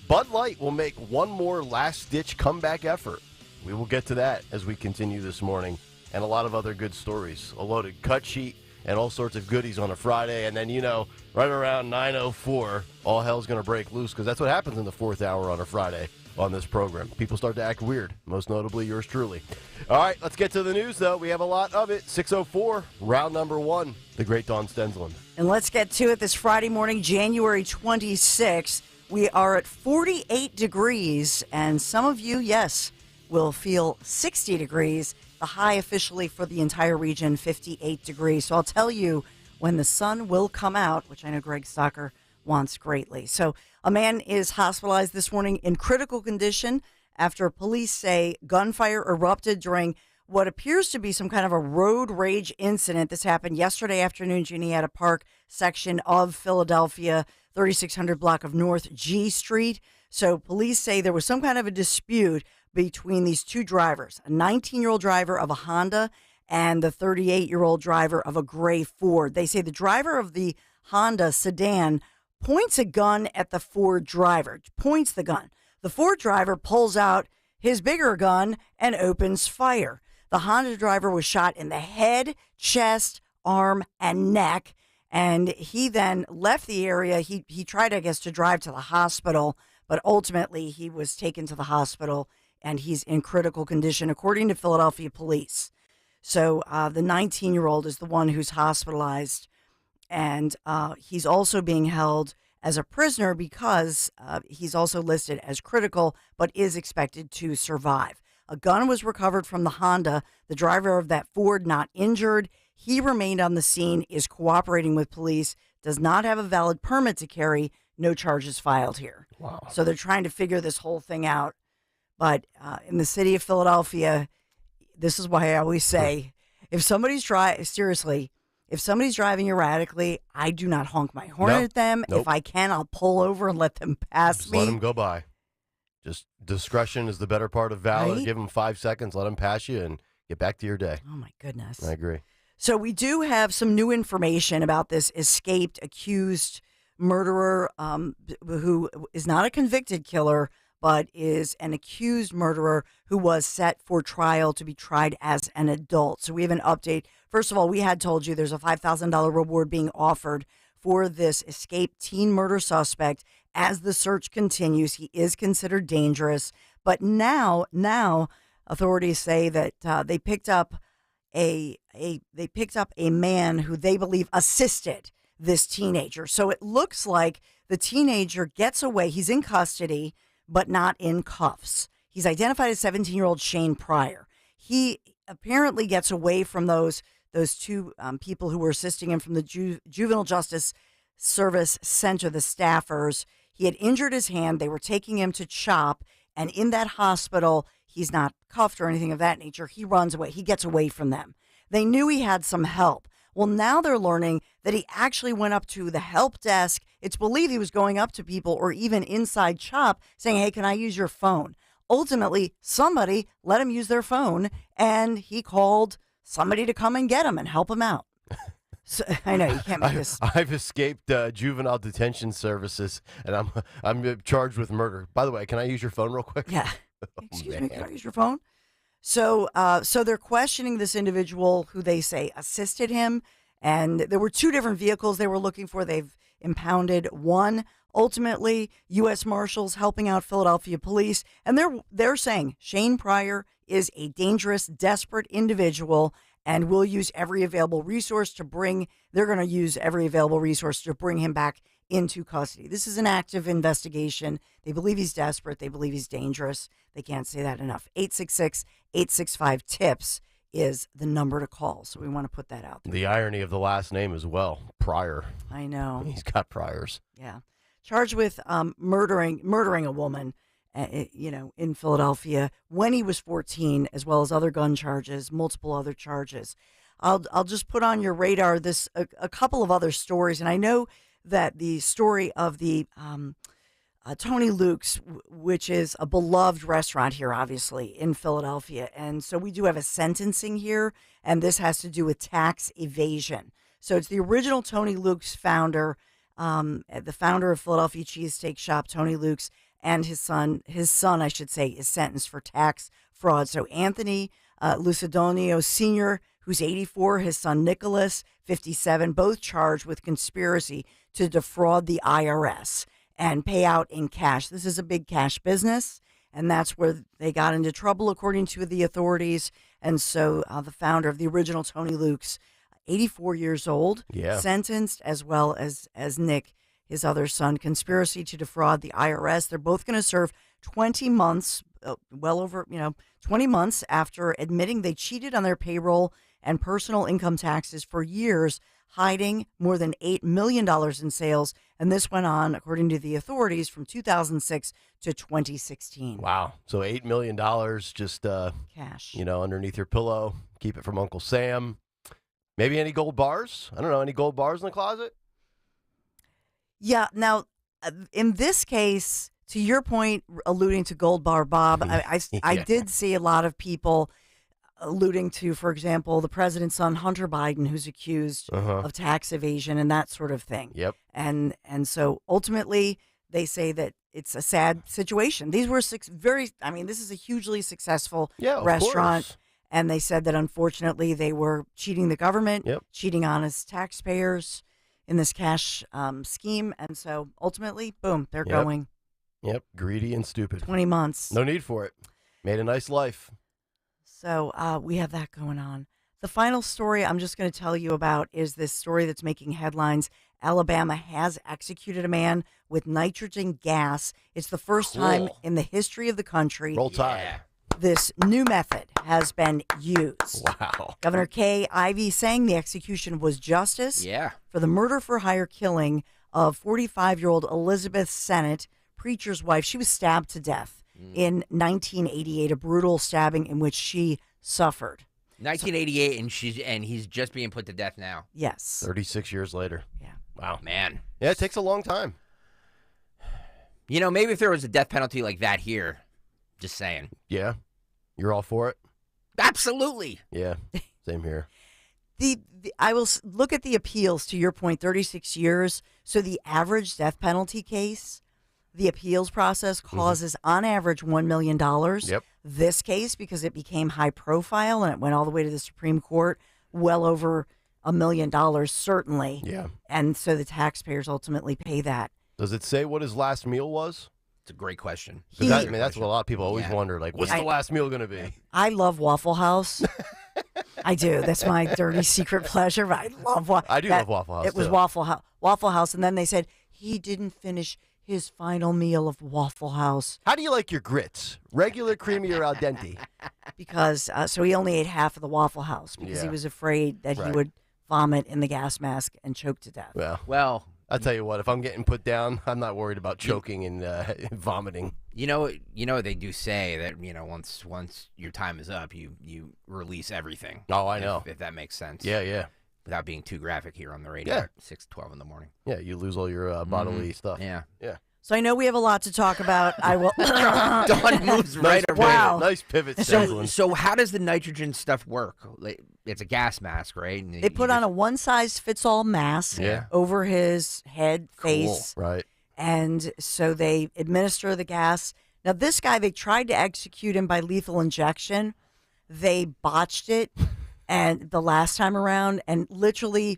Bud Light will make one more last-ditch comeback effort. We will get to that as we continue this morning, and a lot of other good stories. A loaded cut sheet and all sorts of goodies on a Friday. And then, right around 9:04, all hell's going to break loose, because that's what happens in the fourth hour on a Friday on this program. People start to act weird, most notably yours truly. All right, let's get to the news, though. We have a lot of it. 6:04, round number one, the great Dawn Stensland.
And let's get to it this Friday morning, January 26th. We are at 48 degrees, and some of you, yes, will feel 60 degrees. The high officially for the entire region, 58 degrees. So I'll tell you when the sun will come out, which I know Greg Stocker wants greatly. So a man is hospitalized this morning in critical condition after police say gunfire erupted during what appears to be some kind of a road rage incident. This happened yesterday afternoon, Juniata Park section of Philadelphia, 3600 block of North G Street. So police say there was some kind of a dispute between these two drivers, a 19-year-old driver of a Honda and the 38-year-old driver of a gray Ford. They say the driver of the Honda sedan points a gun at the Ford driver, points the gun. The Ford driver pulls out his bigger gun and opens fire. The Honda driver was shot in the head, chest, arm, and neck, and he then left the area. He tried, I guess, to drive to the hospital, but ultimately he was taken to the hospital, and he's in critical condition, according to Philadelphia police. So the 19-year-old is the one who's hospitalized, and he's also being held as a prisoner because he's also listed as critical, but is expected to survive. A gun was recovered from the Honda. The driver of that Ford not injured. He remained on the scene, is cooperating with police, does not have a valid permit to carry, no charges filed here.
Wow.
So they're trying to figure this whole thing out. But in the city of Philadelphia, this is why I always say, if somebody's driving erratically, I do not honk my horn at them.
Nope.
If I can, I'll pull over and let them pass
Just
me.
let them go by. Just discretion is the better part of valor.
Right?
Give them 5 seconds, let them pass you, and get back to your day.
Oh, my goodness.
I agree.
So we do have some new information about this escaped accused murderer who is not a convicted killer, but is an accused murderer who was set for trial to be tried as an adult. So we have an update. First of all, we had told you there's a $5,000 reward being offered for this escaped teen murder suspect. As the search continues, he is considered dangerous. But now authorities say that they picked up a man who they believe assisted this teenager. So it looks like the teenager gets away. He's in custody, but not in cuffs. He's identified as 17-year-old Shane Pryor. He apparently gets away from those two people who were assisting him from the Juvenile Justice Service Center, the staffers. He had injured his hand. They were taking him to CHOP, and in that hospital, he's not cuffed or anything of that nature. He runs away. He gets away from them. They knew he had some help. Well, now they're learning that he actually went up to the help desk. It's believed he was going up to people or even inside CHOP saying, hey, can I use your phone? Ultimately, somebody let him use their phone, and he called somebody to come and get him and help him out. So, I know you can't make this.
I've escaped juvenile detention services, and I'm charged with murder. By the way, can I use your phone real quick?
Yeah. Excuse me, can I use your phone? So they're questioning this individual who they say assisted him, and there were two different vehicles they were looking for. They've impounded one. Ultimately, U.S. Marshals helping out Philadelphia police, and they're saying Shane Pryor is a dangerous, desperate individual, and will use every available resource to bring. They're going to use every available resource to bring him back into custody. This is an active investigation. They believe he's desperate. They believe he's dangerous. They can't say that enough. 866-865-TIPS is the number to call. So we want to put that out there.
The irony of the last name as well, Pryor.
I know.
He's got priors.
Yeah. Charged with murdering a woman, in Philadelphia when he was 14, as well as other gun charges, multiple other charges. I'll just put on your radar this a couple of other stories, and I know that the story of the Tony Luke's, which is a beloved restaurant here, obviously, in Philadelphia. And so we do have a sentencing here, and this has to do with tax evasion. So it's the original Tony Luke's founder, the founder of Philadelphia Cheesesteak Shop, Tony Luke's, and his son, I should say, is sentenced for tax fraud. So Anthony Lucidonio Sr., who's 84, his son Nicholas, 57, both charged with conspiracy to defraud the IRS and pay out in cash. This is a big cash business, and that's where they got into trouble, according to the authorities. And so the founder of the original Tony Luke's, 84 years old, sentenced, as well as Nick, his other son, conspiracy to defraud the IRS. They're both going to serve 20 months, well over, 20 months after admitting they cheated on their payroll and personal income taxes for years, hiding more than $8 million in sales. And this went on, according to the authorities, from 2006 to 2016.
Wow. So $8 million just
cash,
underneath your pillow. Keep it from Uncle Sam. Maybe any gold bars? I don't know. Any gold bars in the closet?
Yeah. Now, in this case, to your point, alluding to Gold Bar Bob, I did see a lot of people alluding to, for example, the president's son, Hunter Biden, who's accused of tax evasion and that sort of thing.
Yep.
And so ultimately, they say that it's a sad situation. These were this is a hugely successful restaurant. And they said that, unfortunately, they were cheating the government, cheating honest taxpayers in this cash scheme. And so, ultimately, boom, they're going.
Yep, greedy and stupid.
20 months.
No need for it. Made a nice life.
So, we have that going on. The final story I'm just going to tell you about is this story that's making headlines. Alabama has executed a man with nitrogen gas. It's the first time in the history of the country.
Roll Tide.
This new method has been used.
Wow.
Governor Kay Ivey saying the execution was justice for the murder-for-hire killing of 45-year-old Elizabeth Sennett, preacher's wife. She was stabbed to death in 1988, a brutal stabbing in which she suffered.
1988, and he's just being put to death now.
Yes.
36 years later.
Yeah.
Wow.
Man.
Yeah, it takes a long time.
Maybe if there was a death penalty like that here, just saying.
Yeah. You're all for it?
Absolutely.
Yeah, same here.
I will look at the appeals, to your point, 36 years. So the average death penalty case, the appeals process causes on average $1 million.
Yep.
This case, because it became high profile and it went all the way to the Supreme Court, well over $1 million, certainly.
Yeah.
And so the taxpayers ultimately pay that.
Does it say what his last meal was?
It's a great question.
That's what a lot of people always wonder. Like, what's the last meal going to be?
I love Waffle House. I do. That's my dirty secret pleasure. But I love love
Waffle House.
It was Waffle House, and then they said he didn't finish his final meal of Waffle House.
How do you like your grits? Regular, creamy, or al dente?
Because so he only ate half of the Waffle House because he was afraid that he would vomit in the gas mask and choke to death.
Well, I'll tell you what, if I'm getting put down, I'm not worried about choking and vomiting.
You know, they do say that, once your time is up, you release everything.
Oh, I know.
If that makes sense.
Yeah.
Without being too graphic here on the radio at 6:12 in the morning.
Yeah, you lose all your bodily stuff.
Yeah.
So I know we have a lot to talk about. I will.
Dawn moves right away.
Wow.
Nice pivot.
So how does the nitrogen stuff work? It's a gas mask, right? And
they put on a one-size-fits-all mask over his head, face.
Right.
And so they administer the gas. Now, this guy, they tried to execute him by lethal injection. They botched it and the last time around and literally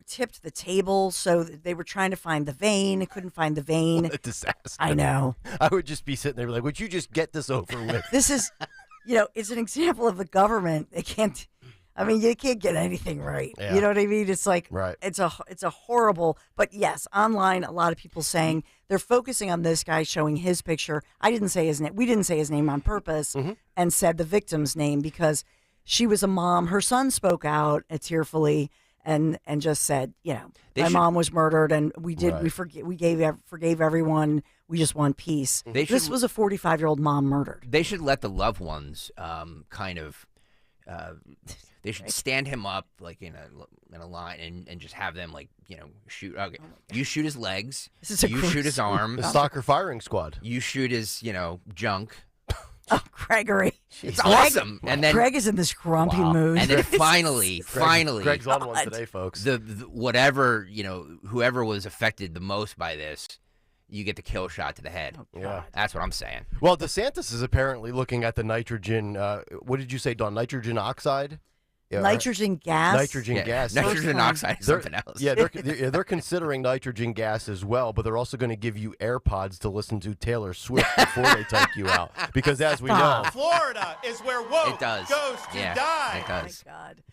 tipped the table. So they were trying to find the vein. Couldn't find the vein.
What a disaster.
I know.
I would just be sitting there like, would you just get this over with?
This is, it's an example of the government. They can't. I mean, you can't get anything right.
Yeah.
You know what I mean? It's like,
right.
It's a horrible, but yes, online, a lot of people saying they're focusing on this guy showing his picture. I didn't say his name. We didn't say his name on purpose and said the victim's name because she was a mom. Her son spoke out tearfully and just said, my mom was murdered and we forgave everyone. We just want peace. This was a 45-year-old mom murdered.
They should let the loved ones kind of They should stand him up like in a line and just have them shoot. Okay, you shoot his legs. You shoot his arm.
The soccer firing squad.
You shoot his junk.
Oh, Gregory.
It's awesome. And then
Greg is in this grumpy mood.
And then finally,
Greg's on one today, folks.
The whatever, whoever was affected the most by this, you get the kill shot to the head.
Yeah.
That's what I'm saying.
Well, DeSantis is apparently looking at the nitrogen, what did you say, Don? Nitrogen oxide? Yeah,
nitrogen gas?
Nitrogen gas.
Nitrogen oxide is something else.
Yeah, they're considering nitrogen gas as well, but they're also going to give you AirPods to listen to Taylor Swift before they take you out. Because as we know,
Florida is where woke
goes
to die.
It does.
Oh, my God.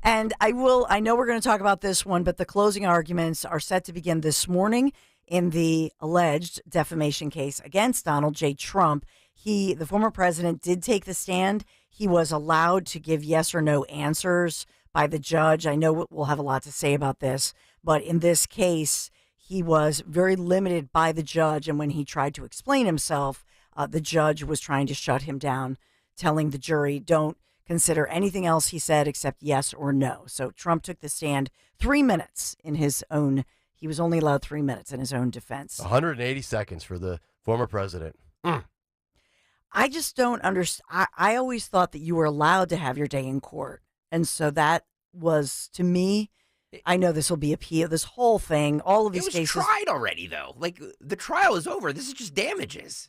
And I know we're going to talk about this one, but the closing arguments are set to begin this morning in the alleged defamation case against Donald J. Trump. The former president, did take the stand. He was allowed to give yes or no answers by the judge. I know we'll have a lot to say about this, but in this case, he was very limited by the judge. And when he tried to explain himself, the judge was trying to shut him down, telling the jury, don't consider anything else he said except yes or no. So Trump took the stand 3 minutes in his own. He was only allowed 3 minutes in his own defense.
180 seconds for the former president.
I just don't understand. I always thought that you were allowed to have your day in court. And so that was, to me, I know this will be appealed. This whole thing, all of these cases.
It was tried already, though. Like, the trial is over. This is just damages.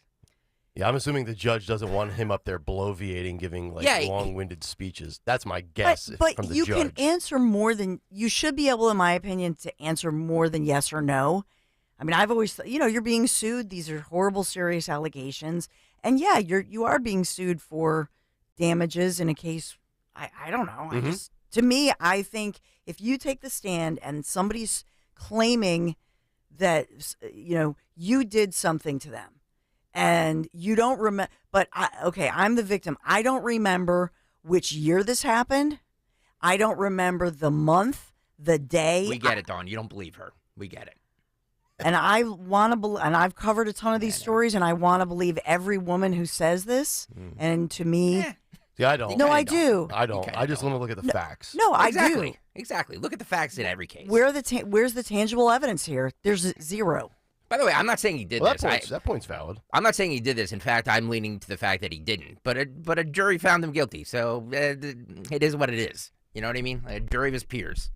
Yeah, I'm assuming the judge doesn't want him up there bloviating, giving long-winded speeches. That's my guess
but
from the
you
judge.
can answer more than, you should be able, in my opinion, to answer more than yes or no. I mean, I've always thought, you're being sued. These are horrible, serious allegations. And yeah, you are being sued for damages in a case. I don't know.
Mm-hmm.
To me, I think if you take the stand and somebody's claiming that you did something to them, and you don't remember, but I'm the victim. I don't remember which year this happened. I don't remember the month, the day.
We get it, Dawn. You don't believe her. We get it.
And I want to believe, and I've covered a ton of these stories, and I want to believe every woman who says this. And to me,
See, I don't.
No, I do.
I don't. I just want to look at the facts.
No, I
exactly.
do.
Exactly. Look at the facts in every case.
Where's the tangible evidence here? There's zero.
By the way, I'm not saying he did this.
That point's valid.
I'm not saying he did this. In fact, I'm leaning to the fact that he didn't. But a jury found him guilty, so it is what it is. You know what I mean? A jury of his peers.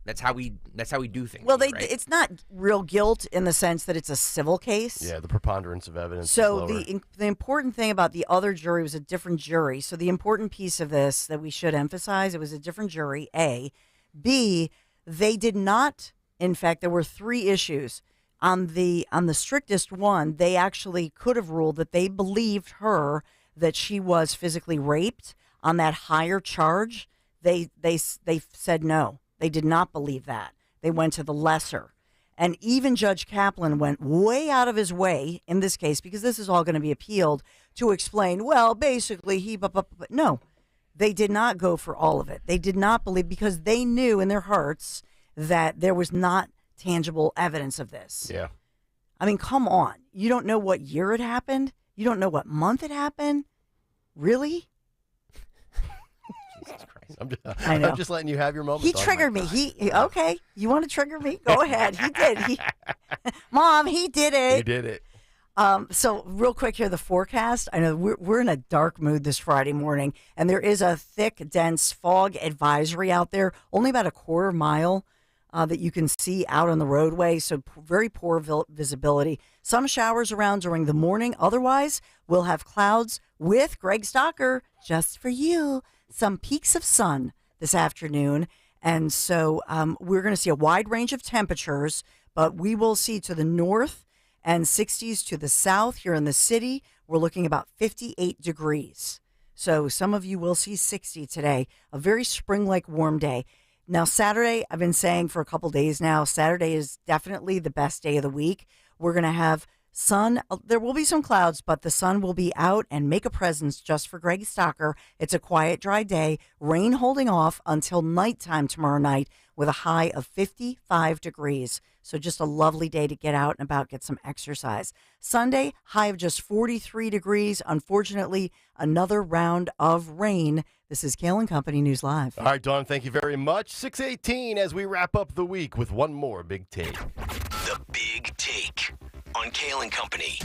That's how we do things.
Well,
here, right?
it's not real guilt in the sense that it's a civil case.
Yeah, the preponderance of evidence.
So
is lower.
the important thing about the other jury was a different jury. So the important piece of this that we should emphasize, it was a different jury. A, B, they did not. In fact, there were 3 issues. On the strictest one, they actually could have ruled that they believed her that she was physically raped. On that higher charge, they said no. They did not believe that. They went to the lesser. And even Judge Kaplan went way out of his way in this case, because this is all going to be appealed, to explain, well, basically, no, they did not go for all of it. They did not believe, because they knew in their hearts that there was not tangible evidence of this.
Yeah.
I mean, come on. You don't know what year it happened? You don't know what month it happened? Really?
Jesus Christ. I'm just letting you have your moment.
He triggered me. Okay. You want to trigger me? Go ahead. He did. Mom, he did it.
He did it.
So real quick here, the forecast. I know we're in a dark mood this Friday morning, and there is a thick, dense fog advisory out there, only about a quarter mile that you can see out on the roadway. So very poor visibility. Some showers around during the morning. Otherwise, we'll have clouds with Greg Stalker just for you. Some peaks of sun this afternoon. And so we're going to see a wide range of temperatures, but we will see to the north and 60s to the south here in the city. We're looking about 58 degrees. So some of you will see 60 today, a very spring-like warm day. Now, Saturday, I've been saying for a couple days now, Saturday is definitely the best day of the week. We're going to have Sun, there will be some clouds, but the sun will be out and make a presence just for Greg Stocker. It's a quiet, dry day. Rain holding off until nighttime tomorrow night with a high of 55 degrees. So just a lovely day to get out and about, get some exercise. Sunday, high of just 43 degrees. Unfortunately, another round of rain. This is Kayal and Company News Live.
All right, Dawn, thank you very much. 6:18 as we wrap up the week with one more Big Take.
The Big Take on Kayal and Company.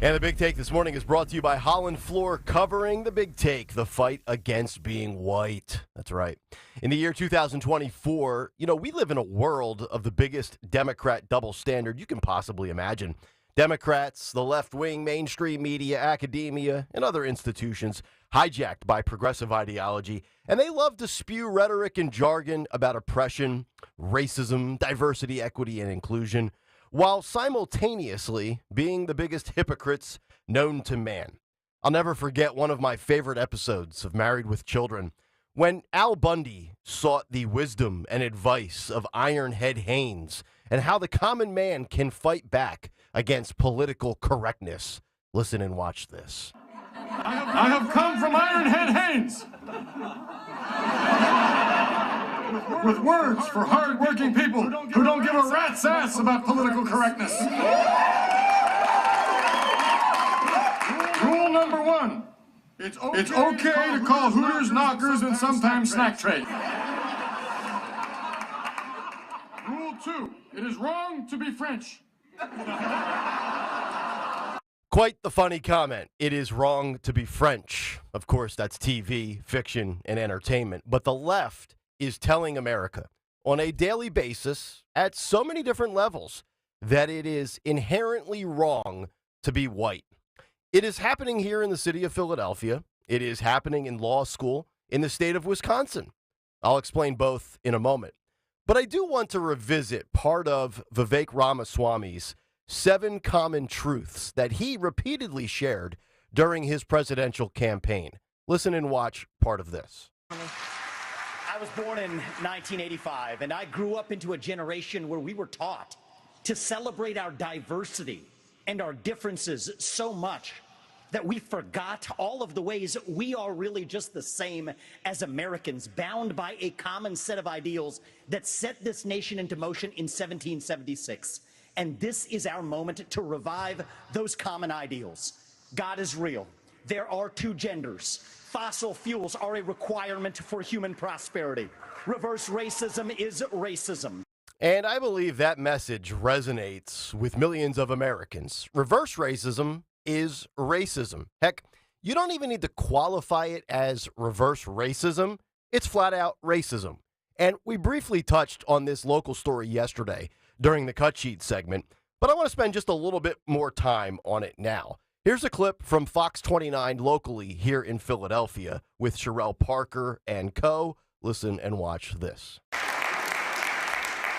And the Big Take this morning is brought to you by Holland Floor Covering. The Big Take, the fight against being white. That's right. In the year 2024, we live in a world of the biggest Democrat double standard you can possibly imagine. Democrats, the left-wing, mainstream media, academia, and other institutions hijacked by progressive ideology, and they love to spew rhetoric and jargon about oppression, racism, diversity, equity, and inclusion, while simultaneously being the biggest hypocrites known to man. I'll never forget one of my favorite episodes of Married with Children, when Al Bundy sought the wisdom and advice of Ironhead Haynes and how the common man can fight back against political correctness. Listen and watch this.
I have come from Ironhead Haynes with words for hard-working people who don't give a rat's ass about political correctness. Rule number 1, it's okay to call Hooters knockers and sometimes snack tray. Rule 2, it is wrong to be French.
Quite the funny comment. It is wrong to be French. Of course, that's TV, fiction, and entertainment. But the left is telling America on a daily basis at so many different levels that it is inherently wrong to be white. It is happening here in the city of Philadelphia. It is happening in law school in the state of Wisconsin. I'll explain both in a moment. But I do want to revisit part of Vivek Ramaswamy's 7 common truths that he repeatedly shared during his presidential campaign. Listen and watch part of this.
I was born in 1985, and I grew up into a generation where we were taught to celebrate our diversity and our differences so much that we forgot all of the ways we are really just the same as Americans, bound by a common set of ideals that set this nation into motion in 1776. And this is our moment to revive those common ideals. God is real. There are 2 genders. Fossil fuels are a requirement for human prosperity. Reverse racism is racism.
And I believe that message resonates with millions of Americans. Reverse racism is racism. Heck, you don't even need to qualify it as reverse racism. It's flat out racism. And we briefly touched on this local story yesterday during the Cut Sheet segment, but I want to spend just a little bit more time on it now. Here's a clip from Fox 29 locally here in Philadelphia with Sherelle Parker and co. Listen and watch this.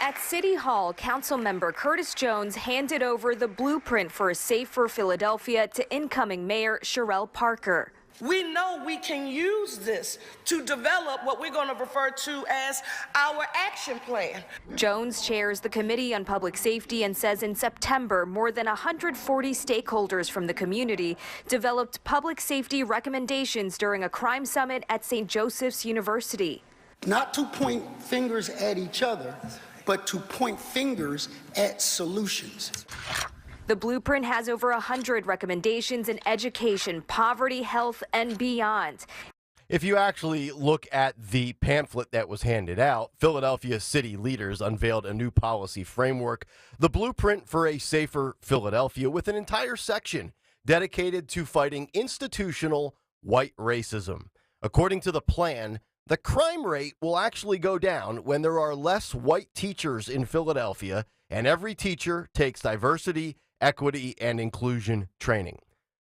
At City Hall, Councilmember Curtis Jones handed over the blueprint for a safer Philadelphia to incoming Mayor Sherelle Parker.
We know we can use this to develop what we're going to refer to as our action plan.
Jones chairs the Committee on Public Safety and says in September, more than 140 stakeholders from the community developed public safety recommendations during a crime summit at St. Joseph's University.
Not to point fingers at each other, but to point fingers at solutions.
The blueprint has over 100 recommendations in education, poverty, health, and beyond.
If you actually look at the pamphlet that was handed out, Philadelphia city leaders unveiled a new policy framework, the Blueprint for a Safer Philadelphia, with an entire section dedicated to fighting institutional white racism. According to the plan, the crime rate will actually go down when there are less white teachers in Philadelphia and every teacher takes diversity, equity, and inclusion training.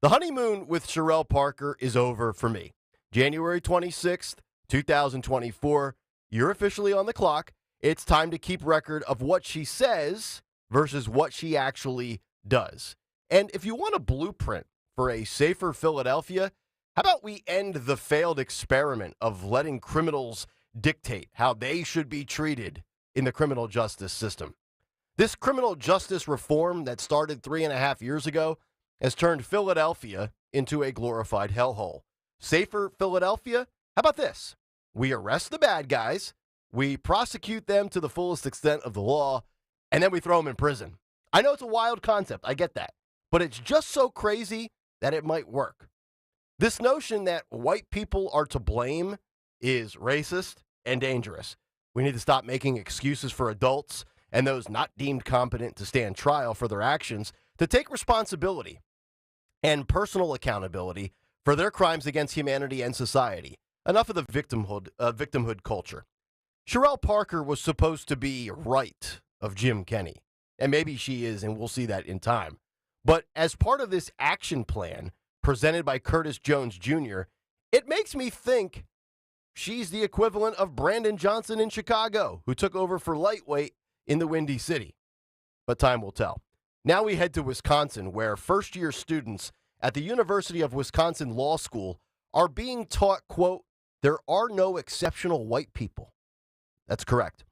The honeymoon with Sherelle Parker is over for me. January 26th, 2024, you're officially on the clock. It's time to keep record of what she says versus what she actually does. And if you want a blueprint for a safer Philadelphia, how about we end the failed experiment of letting criminals dictate how they should be treated in the criminal justice system? This criminal justice reform that started 3.5 years ago has turned Philadelphia into a glorified hellhole. Safer Philadelphia? How about this? We arrest the bad guys, we prosecute them to the fullest extent of the law, and then we throw them in prison. I know it's a wild concept, I get that, but it's just so crazy that it might work. This notion that white people are to blame is racist and dangerous. We need to stop making excuses for adults and those not deemed competent to stand trial for their actions to take responsibility and personal accountability for their crimes against humanity and society. Enough of the victimhood culture. Sherelle Parker was supposed to be right of Jim Kenney, and maybe she is, and we'll see that in time. But as part of this action plan presented by Curtis Jones Jr., it makes me think she's the equivalent of Brandon Johnson in Chicago, who took over for lightweight in the Windy City. But time will tell. Now we head to Wisconsin, where first-year students at the University of Wisconsin Law School are being taught, quote, there are no exceptional white people. That's correct.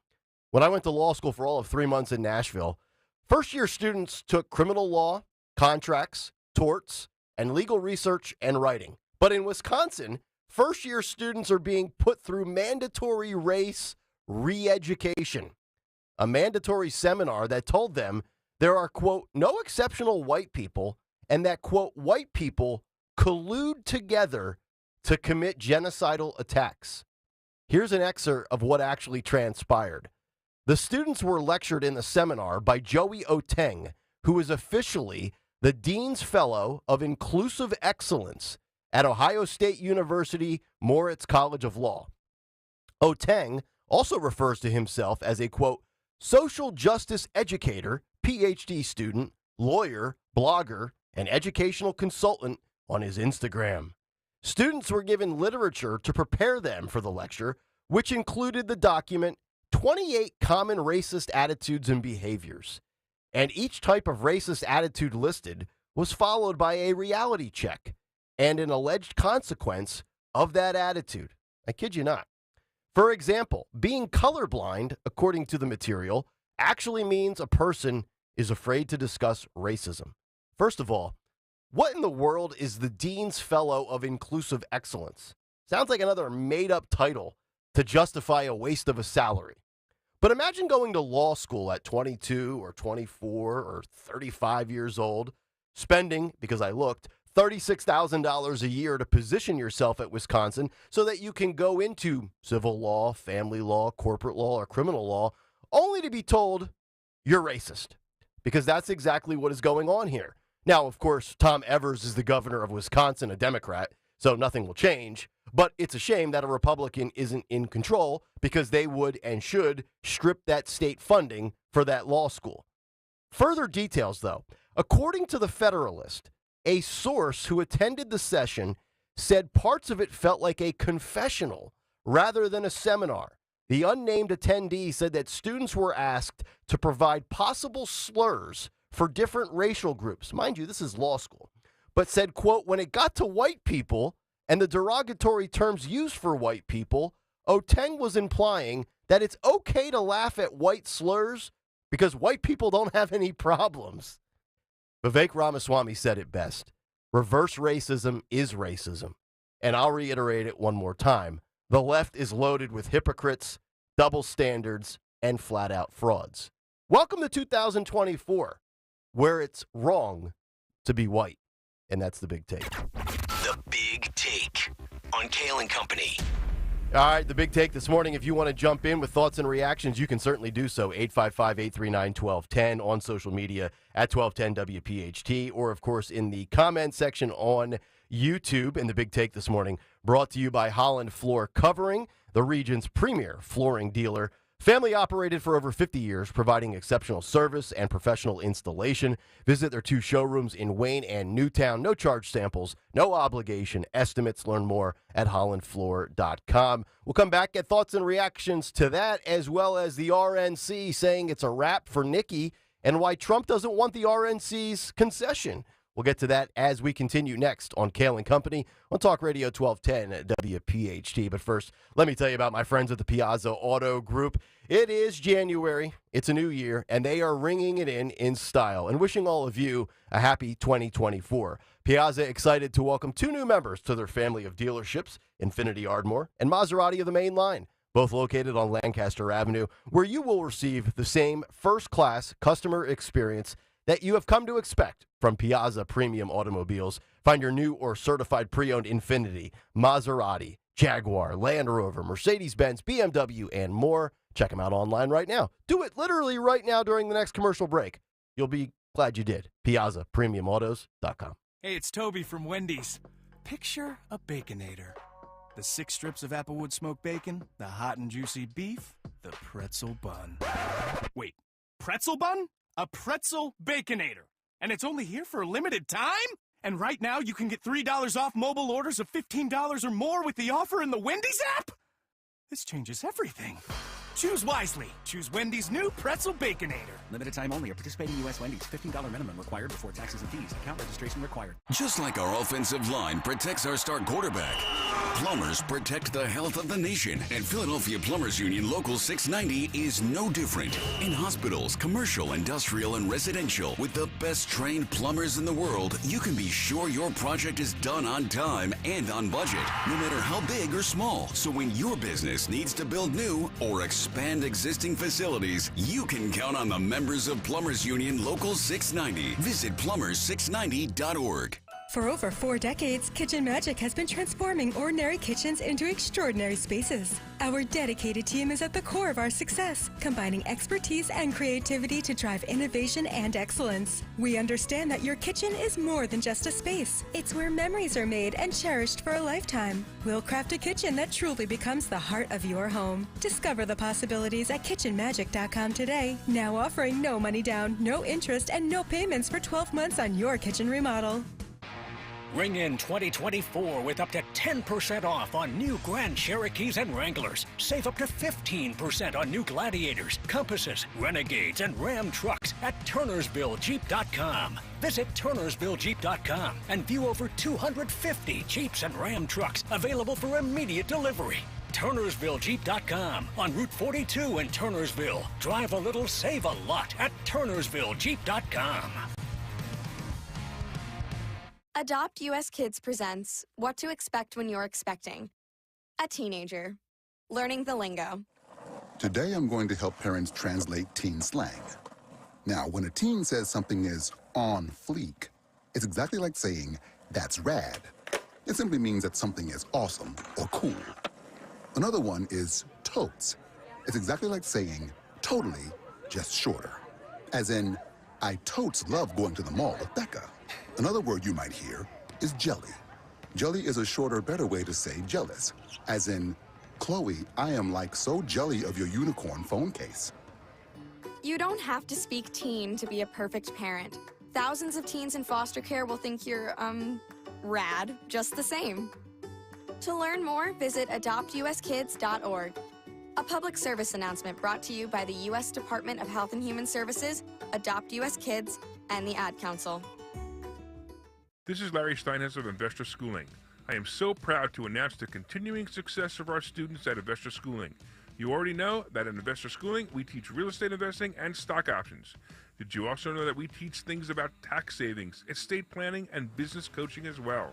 When I went to law school for all of 3 months in Nashville, first-year students took criminal law, contracts, torts, and legal research and writing. But in Wisconsin, first-year students are being put through mandatory race re-education, a mandatory seminar that told them there are, quote, no exceptional white people, and that, quote, white people collude together to commit genocidal attacks. Here's an excerpt of what actually transpired. The students were lectured in the seminar by Joey Oteng, who is officially the Dean's Fellow of Inclusive Excellence at Ohio State University Moritz College of Law. Oteng also refers to himself as a, quote, social justice educator, PhD student, lawyer, blogger, and educational consultant on his Instagram. Students were given literature to prepare them for the lecture, which included the document 28 Common Racist Attitudes and Behaviors. And each type of racist attitude listed was followed by a reality check and an alleged consequence of that attitude. I kid you not. For example, being colorblind, according to the material, actually means a person is afraid to discuss racism. First of all, what in the world is the Dean's Fellow of Inclusive Excellence? Sounds like another made-up title to justify a waste of a salary. But imagine going to law school at 22 or 24 or 35 years old, spending, because I looked, $36,000 a year to position yourself at Wisconsin so that you can go into civil law, family law, corporate law, or criminal law, only to be told you're racist. Because that's exactly what is going on here. Now, of course, Tom Evers is the governor of Wisconsin, a Democrat, so nothing will change. But it's a shame that a Republican isn't in control because they would and should strip that state funding for that law school. Further details, though. According to the Federalist, a source who attended the session said parts of it felt like a confessional rather than a seminar. The unnamed attendee said that students were asked to provide possible slurs for different racial groups. Mind you, this is law school. But said, quote, when it got to white people and the derogatory terms used for white people, Oteng was implying that it's okay to laugh at white slurs because white people don't have any problems. Vivek Ramaswamy said it best. Reverse racism is racism. And I'll reiterate it one more time. The left is loaded with hypocrites, double standards, and flat-out frauds. Welcome to 2024, where it's wrong to be white. And that's the big take.
The Big Take on Kayal and Company.
All right, the big take this morning. If you want to jump in with thoughts and reactions, you can certainly do so. 855-839-1210 on social media at 1210 WPHT, or, of course, in the comment section on YouTube. And the big take this morning brought to you by Holland Floor Covering, the region's premier flooring dealer. Family operated for over 50 years, providing exceptional service and professional installation. Visit their 2 showrooms in Wayne and Newtown. No charge samples, no obligation estimates. Learn more at hollandfloor.com. We'll come back, get thoughts and reactions to that, as well as the RNC saying it's a wrap for Nikki and why Trump doesn't want the RNC's concession. We'll get to that as we continue next on Kayal and Company on Talk Radio 1210 at WPHT. But first, let me tell you about my friends at the Piazza Auto Group. It is January, it's a new year, and they are ringing it in style and wishing all of you a happy 2024. Piazza excited to welcome 2 new members to their family of dealerships, Infiniti Ardmore and Maserati of the Main Line, both located on Lancaster Avenue, where you will receive the same first-class customer experience that you have come to expect from Piazza Premium Automobiles. Find your new or certified pre-owned Infiniti, Maserati, Jaguar, Land Rover, Mercedes-Benz, BMW, and more. Check them out online right now. Do it literally right now during the next commercial break. You'll be glad you did. PiazzaPremiumAutos.com.
Hey, it's Toby from Wendy's. Picture a Baconator. The 6 strips of Applewood smoked bacon, the hot and juicy beef, the pretzel bun. Wait, pretzel bun? A pretzel Baconator. And it's only here for a limited time? And right now you can get $3 off mobile orders of $15 or more with the offer in the Wendy's app? This changes everything. Choose wisely. Choose Wendy's new Pretzel Baconator.
Limited time only. At participating U.S. Wendy's. $15 minimum required before taxes and fees. Account registration required.
Just like our offensive line protects our star quarterback, plumbers protect the health of the nation. And Philadelphia Plumbers Union Local 690 is no different. In hospitals, commercial, industrial, and residential, with the best trained plumbers in the world, you can be sure your project is done on time and on budget, no matter how big or small. So when your business needs to build new or expand existing facilities, you can count on the members of Plumbers Union Local 690. Visit plumbers690.org.
For over 4 decades, Kitchen Magic has been transforming ordinary kitchens into extraordinary spaces. Our dedicated team is at the core of our success, combining expertise and creativity to drive innovation and excellence. We understand that your kitchen is more than just a space. It's where memories are made and cherished for a lifetime. We'll craft a kitchen that truly becomes the heart of your home. Discover the possibilities at kitchenmagic.com today. Now offering no money down, no interest, and no payments for 12 months on your kitchen remodel.
Ring in 2024 with up to 10% off on new Grand Cherokees and Wranglers. Save up to 15% on new Gladiators, Compasses, Renegades, and Ram trucks at TurnersvilleJeep.com. Visit TurnersvilleJeep.com and view over 250 Jeeps and Ram trucks available for immediate delivery. TurnersvilleJeep.com on Route 42 in Turnersville. Drive a little, save a lot at TurnersvilleJeep.com.
Adopt US Kids presents What to Expect When You're Expecting. A teenager. Learning the lingo.
Today I'm going to help parents translate teen slang. Now, when a teen says something is on fleek, it's exactly like saying, that's rad. It simply means that something is awesome or cool. Another one is totes. It's exactly like saying, totally, just shorter. As in, I totes love going to the mall with Becca. Another word you might hear is jelly. Jelly is a shorter, better way to say jealous. As in, Chloe, I am like so jelly of your unicorn phone case.
You don't have to speak teen to be a perfect parent. Thousands of teens in foster care will think you're, rad, just the same. To learn more, visit adoptuskids.org. A public service announcement brought to you by the U.S. Department of Health and Human Services, Adopt U.S. Kids, and the Ad Council.
This is Larry Steinhess of Investor Schooling. I am so proud to announce the continuing success of our students at Investor Schooling. You already know that at Investor Schooling, we teach real estate investing and stock options. Did you also know that we teach things about tax savings, estate planning, and business coaching as well?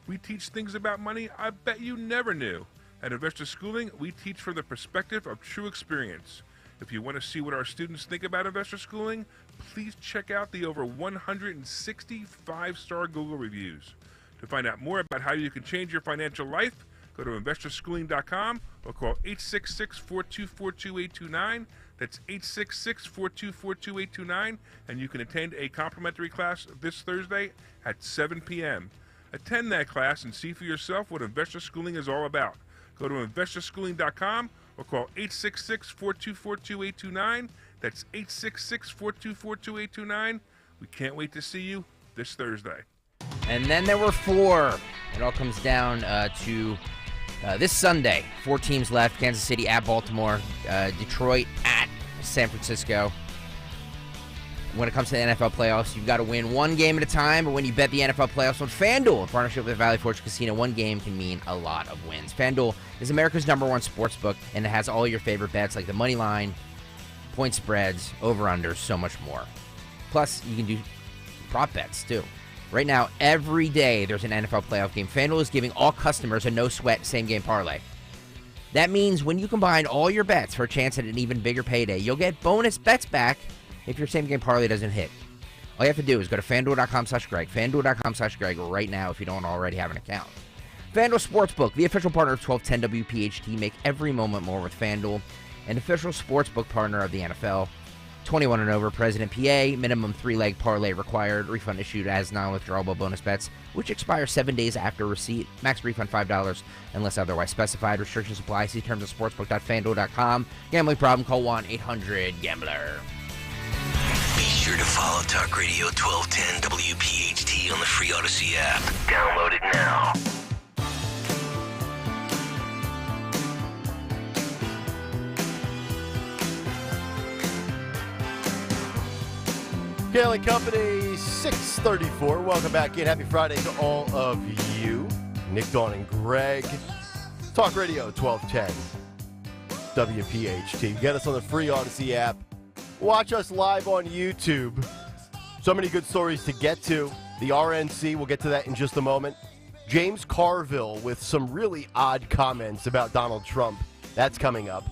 We teach things about money I bet you never knew. At Investor Schooling, we teach from the perspective of true experience. If you want to see what our students think about Investor Schooling, please check out the over 160 5-star Google reviews. To find out more about how you can change your financial life, go to investorschooling.com or call 866-424-2829. That's 866-424-2829, and you can attend a complimentary class this Thursday at 7 p.m. Attend that class and see for yourself what Investor Schooling is all about. Go to investorschooling.com or call 866-424-2829. That's 866-424-2829. We can't wait to see you this Thursday.
And then there were 4. It all comes down to this Sunday. 4 teams left. Kansas City at Baltimore. Detroit at San Francisco. when it comes to the NFL playoffs, you've got to win one game at a time. But when you bet the NFL playoffs on FanDuel, in partnership with Valley Forge Casino, one game can mean a lot of wins. FanDuel is America's #1 sports book, and it has all your favorite bets like the money line, point spreads, over-unders, so much more. Plus, you can do prop bets, too. Right now, every day there's an NFL playoff game. FanDuel is giving all customers a no-sweat same-game parlay. That means when you combine all your bets for a chance at an even bigger payday, you'll get bonus bets back if your same-game parlay doesn't hit. All you have to do is go to FanDuel.com/Greg, FanDuel.com/Greg right now if you don't already have an account. FanDuel Sportsbook, the official partner of 1210 WPHT. Make every moment more with FanDuel, an official sportsbook partner of the NFL. 21 and over, President PA, minimum 3-leg parlay required, refund issued as non-withdrawable bonus bets, which expire 7 days after receipt, max refund $5 unless otherwise specified. Restrictions apply. See terms at sportsbook.fanduel.com. Gambling problem, call 1-800-GAMBLER.
Be sure to follow Talk Radio 1210 WPHT on the free Odyssey app. Download it now.
Kayal and Company, 634. Welcome back in. Happy Friday to all of you. Nick, Dawn, and Greg. Talk Radio 1210 WPHT. Get us on the free Odyssey app. Watch us live on YouTube. So many good stories to get to. The RNC, we'll get to that in just a moment. James Carville with some really odd comments about Donald Trump. That's coming up.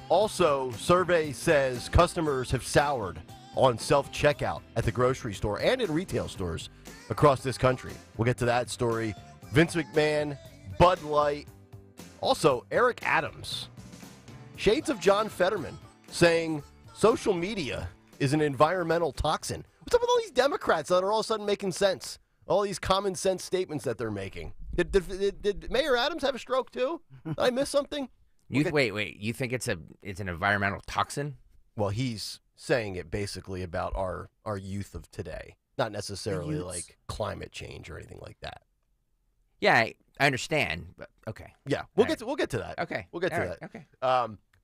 Also, survey says customers have soured on self-checkout at the grocery store and in retail stores across this country. We'll get to that story. Vince McMahon, Bud Light, also Eric Adams. Shades of John Fetterman saying social media is an environmental toxin. What's up with all these Democrats that are all of a sudden making sense? All these common sense statements that they're making. Did Mayor Adams have a stroke too? Did I miss something?
Wait. You think it's an environmental toxin?
Well, he's saying it basically about our youth of today, not necessarily like climate change or anything like that.
Yeah, I understand, but okay.
Yeah, we'll get to that.
Okay,
we'll get to that.
Okay.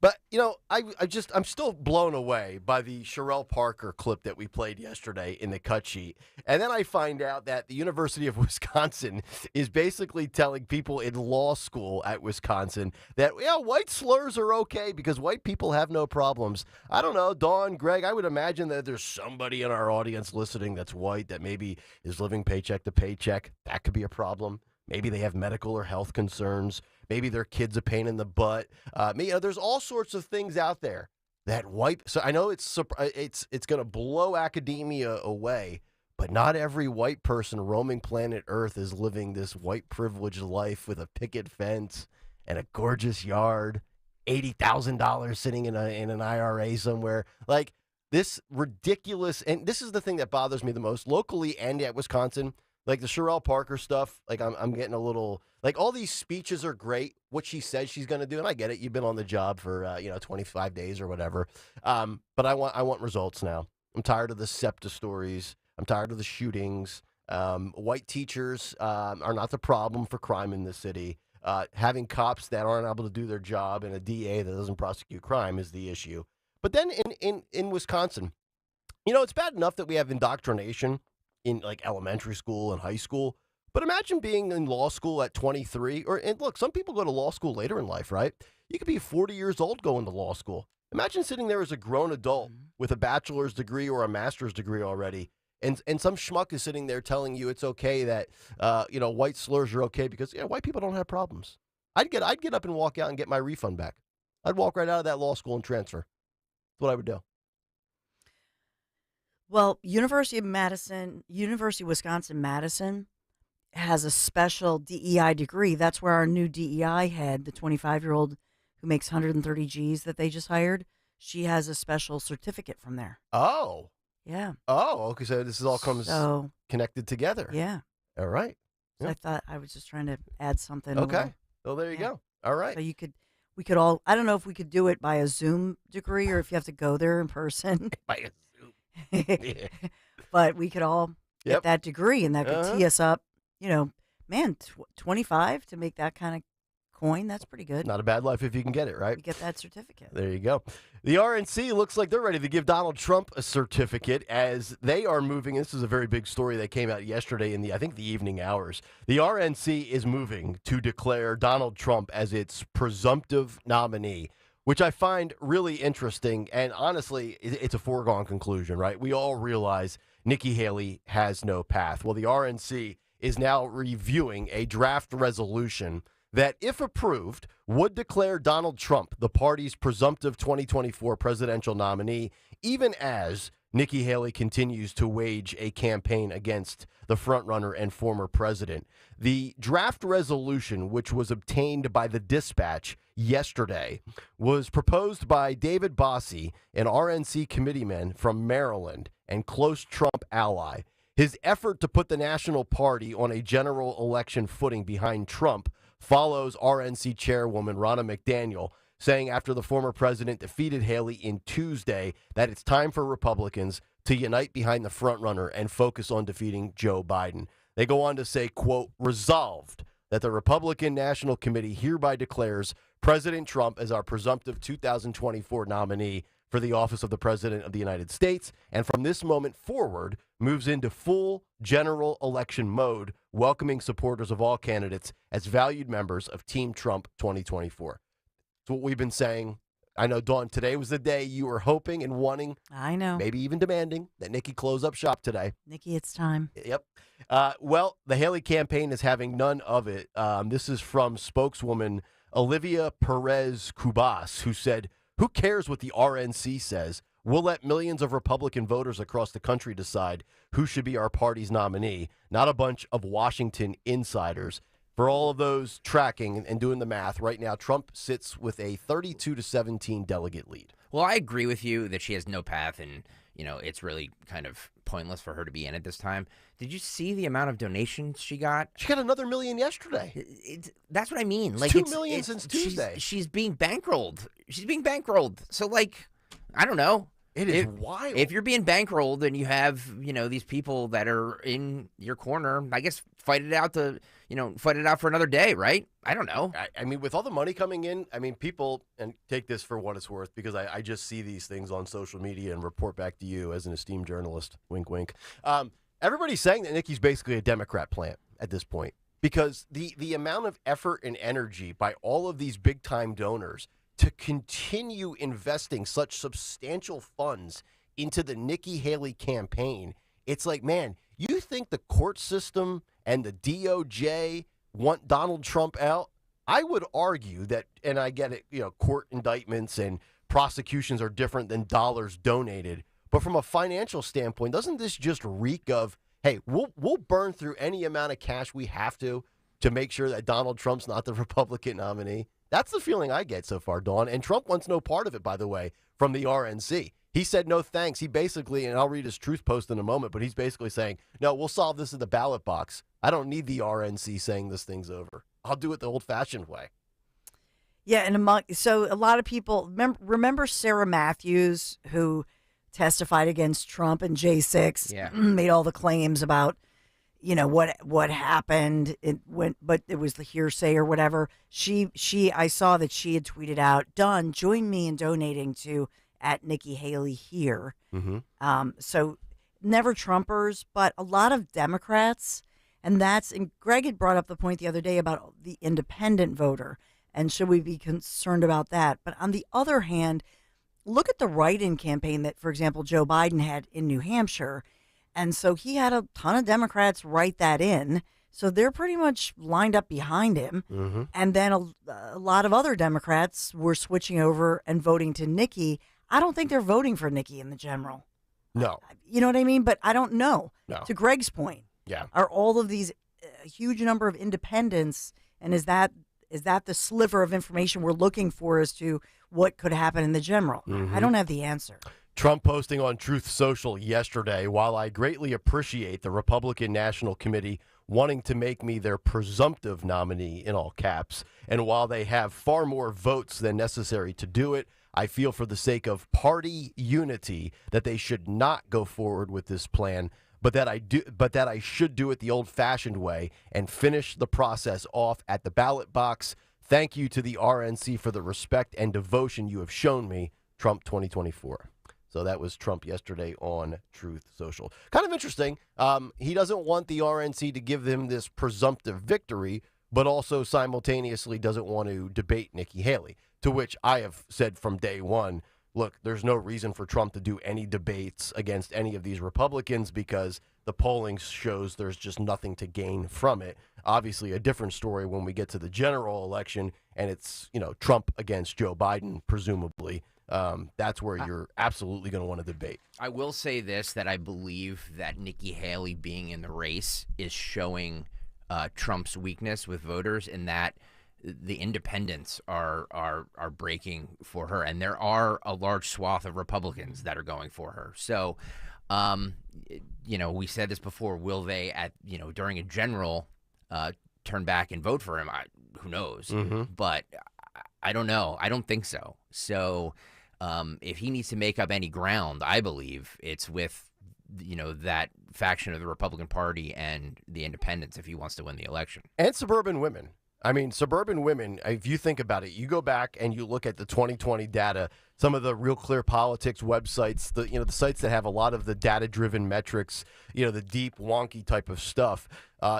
But you know, I'm still blown away by the Sherelle Parker clip that we played yesterday in the cut sheet, and then I find out that the University of Wisconsin is basically telling people in law school at Wisconsin that white slurs are okay because white people have no problems. I don't know, Dawn, Greg, I would imagine that there's somebody in our audience listening that's white that maybe is living paycheck to paycheck. That could be a problem. Maybe they have medical or health concerns. Maybe their kid's a pain in the butt. There's all sorts of things out there that white. So I know it's going to blow academia away, but not every white person roaming planet Earth is living this white privileged life with a picket fence and a gorgeous yard, $80,000 sitting in an IRA somewhere. Like this ridiculous, and this is the thing that bothers me the most locally and at Wisconsin. Like the Sherelle Parker stuff, like I'm getting a little, like all these speeches are great, what she says she's going to do, and I get it. You've been on the job for, 25 days or whatever. But I want results now. I'm tired of the SEPTA stories. I'm tired of the shootings. White teachers are not the problem for crime in the city. Having cops that aren't able to do their job and a DA that doesn't prosecute crime is the issue. But then in Wisconsin, it's bad enough that we have indoctrination in like elementary school and high school. But imagine being in law school at 23 and look, some people go to law school later in life, right? You could be 40 years old going to law school. Imagine sitting there as a grown adult with a bachelor's degree or a master's degree already. And some schmuck is sitting there telling you it's okay that, white slurs are okay because white people don't have problems. I'd get up and walk out and get my refund back. I'd walk right out of that law school and transfer. That's what I would do.
Well, University of Wisconsin-Madison has a special DEI degree. That's where our new DEI head, the 25-year-old who makes 130 G's that they just hired, she has a special certificate from there.
Oh.
Yeah.
Oh, okay. So this is all comes connected together.
Yeah.
All right.
So I thought I was just trying to add something.
Okay. Well, there you go. All right.
So we could all, I don't know if we could do it by a Zoom degree or if you have to go there in person.
By a Zoom.
Yeah. But we could all get that degree and that could tee us up, 25 to make that kind of coin. That's pretty good.
Not a bad life if you can get it, right?
You get that certificate.
There you go. The RNC looks like they're ready to give Donald Trump a certificate as they are moving. This is a very big story that came out yesterday in I think the evening hours. The RNC is moving to declare Donald Trump as its presumptive nominee, which I find really interesting. And honestly, it's a foregone conclusion, right? We all realize Nikki Haley has no path. Well, the RNC is now reviewing a draft resolution that, if approved, would declare Donald Trump the party's presumptive 2024 presidential nominee, even as Nikki Haley continues to wage a campaign against the frontrunner and former president. The draft resolution, which was obtained by the Dispatch yesterday, was proposed by David Bossie, an RNC committeeman from Maryland and close Trump ally. His effort to put the national party on a general election footing behind Trump follows RNC chairwoman Ronna McDaniel saying after the former president defeated Haley in Tuesday that it's time for Republicans to unite behind the frontrunner and focus on defeating Joe Biden. They go on to say, quote, resolved that the Republican National Committee hereby declares President Trump as our presumptive 2024 nominee for the office of the President of the United States, and from this moment forward moves into full general election mode, welcoming supporters of all candidates as valued members of Team Trump 2024. That's what we've been saying. I know, Dawn, today was the day you were hoping and wanting,
I know,
maybe even demanding, that Nikki close up shop today.
Nikki, it's time.
Yep. Well, the Haley campaign is having none of it. This is from spokeswoman Olivia Perez Cubas, who said, who cares what the RNC says? We'll let millions of Republican voters across the country decide who should be our party's nominee, not a bunch of Washington insiders. For all of those tracking and doing the math, right now Trump sits with a 32-17 delegate lead.
Well, I agree with you that she has no path, and it's really kind of pointless for her to be in at this time. Did you see the amount of donations she got?
She got another $1 million yesterday.
That's what I mean. Like
$2 million since Tuesday.
She's being bankrolled. She's being bankrolled. So, I don't know.
It is wild.
If you're being bankrolled and you have, these people that are in your corner, I guess fight it out for another day, right? I don't know.
I mean, with all the money coming in, people, and take this for what it's worth, because I just see these things on social media and report back to you as an esteemed journalist. Wink, wink. Everybody's saying that Nikki's basically a Democrat plant at this point, because the amount of effort and energy by all of these big-time donors to continue investing such substantial funds into the Nikki Haley campaign, it's like, man, you think the court system and the DOJ want Donald Trump out? I would argue that, and I get it, court indictments and prosecutions are different than dollars donated, but from a financial standpoint, doesn't this just reek of, hey, we'll burn through any amount of cash we have to make sure that Donald Trump's not the Republican nominee? That's the feeling I get so far, Dawn. And Trump wants no part of it, by the way, from the RNC. He said no thanks. He basically, and I'll read his truth post in a moment, but he's basically saying, no, we'll solve this at the ballot box. I don't need the RNC saying this thing's over. I'll do it the old-fashioned way.
Yeah, and so a lot of people, remember Sarah Matthews, who testified against Trump in J6, made all the claims about, what happened, but it was the hearsay or whatever. I saw that she had tweeted out, "Done. Join me in donating to @Nikki Haley here."
Mm-hmm.
So never Trumpers, but a lot of Democrats, and Greg had brought up the point the other day about the independent voter, and should we be concerned about that? But on the other hand, look at the write-in campaign that, for example, Joe Biden had in New Hampshire. And so he had a ton of Democrats write that in. So they're pretty much lined up behind him.
Mm-hmm.
And then a lot of other Democrats were switching over and voting to Nikki. I don't think they're voting for Nikki in the general.
No.
You know what I mean? But I don't know.
No.
To Greg's point.
Yeah.
Are all of these huge number of independents, and is that the sliver of information we're looking for as to what could happen in the general?
Mm-hmm.
I don't have the answer.
Trump posting on Truth Social yesterday, while I greatly appreciate the Republican National Committee wanting to make me their presumptive nominee, in all caps, and while they have far more votes than necessary to do it, I feel for the sake of party unity that they should not go forward with this plan, but that I should do it the old-fashioned way and finish the process off at the ballot box. Thank you to the RNC for the respect and devotion you have shown me, Trump 2024. So that was Trump yesterday on Truth Social. Kind of interesting. He doesn't want the RNC to give him this presumptive victory, but also simultaneously doesn't want to debate Nikki Haley, to which I have said from day one, look, there's no reason for Trump to do any debates against any of these Republicans because the polling shows there's just nothing to gain from it. Obviously, a different story when we get to the general election and it's, Trump against Joe Biden, presumably. That's where you're absolutely going to want to debate.
I will say this, that I believe that Nikki Haley being in the race is showing Trump's weakness with voters in that the independents are breaking for her, and there are a large swath of Republicans that are going for her. So, we said this before, will they during a general turn back and vote for him? Who knows? But I don't know. I don't think so. So if he needs to make up any ground, I believe it's with, that faction of the Republican Party and the independents if he wants to win the election.
And suburban women. I mean, suburban women, if you think about it, you go back and you look at the 2020 data, some of the Real Clear Politics websites, the sites that have a lot of the data-driven metrics, the deep, wonky type of stuff.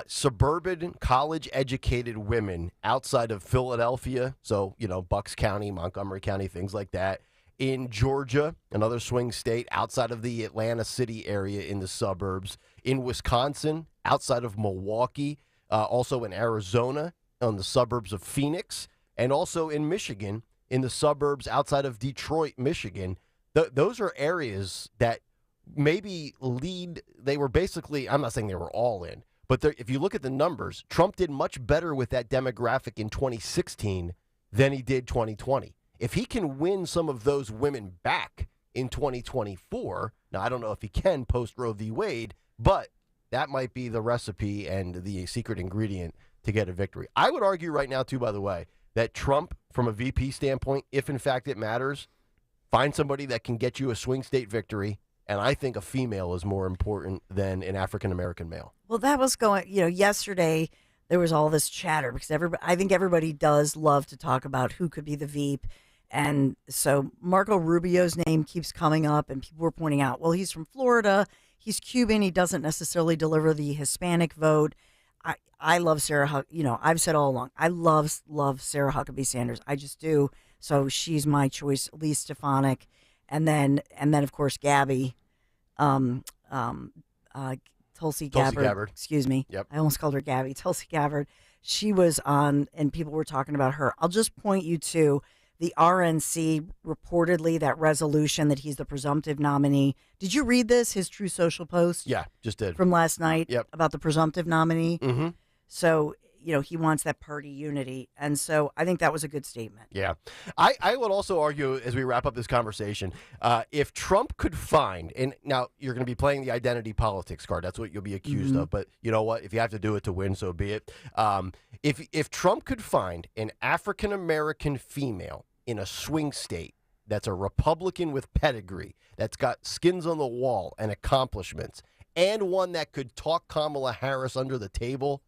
Suburban, college-educated women outside of Philadelphia, so, Bucks County, Montgomery County, things like that. In Georgia, another swing state, outside of the Atlanta City area in the suburbs. In Wisconsin, outside of Milwaukee, also in Arizona, on the suburbs of Phoenix, and also in Michigan, in the suburbs outside of Detroit, Michigan. Those are areas that maybe lead. They were basically, I'm not saying they were all in, but if you look at the numbers, Trump did much better with that demographic in 2016 than he did 2020. If he can win some of those women back in 2024, now I don't know if he can post Roe v. Wade, but that might be the recipe and the secret ingredient to get a victory. I would argue right now, too, by the way, that Trump, from a VP standpoint, if in fact it matters, find somebody that can get you a swing state victory, and I think a female is more important than an African-American male.
Well, that was going, yesterday there was all this chatter because I think everybody does love to talk about who could be the Veep. And so Marco Rubio's name keeps coming up, and people were pointing out, well, he's from Florida, he's Cuban, he doesn't necessarily deliver the Hispanic vote. I love Sarah, I've said all along, I love Sarah Huckabee Sanders. I just do. So she's my choice, Lee Stefanik. And then of course, Gabby, Tulsi Gabbard. Excuse me.
Yep.
I almost called her Gabby. Tulsi Gabbard. She was on, and people were talking about her. I'll just point you to the RNC, reportedly, that resolution that he's the presumptive nominee. Did you read this, his True Social post?
Yeah, just did.
From last night?
Yep.
About the presumptive nominee?
Mm-hmm.
So, he wants that party unity. And so I think that was a good statement.
Yeah. I would also argue, as we wrap up this conversation, if Trump could find, and now you're going to be playing the identity politics card. That's what you'll be accused of. But you know what? If you have to do it to win, so be it. If Trump could find an African-American female in a swing state that's a Republican with pedigree, that's got skins on the wall and accomplishments, and one that could talk Kamala Harris under the table,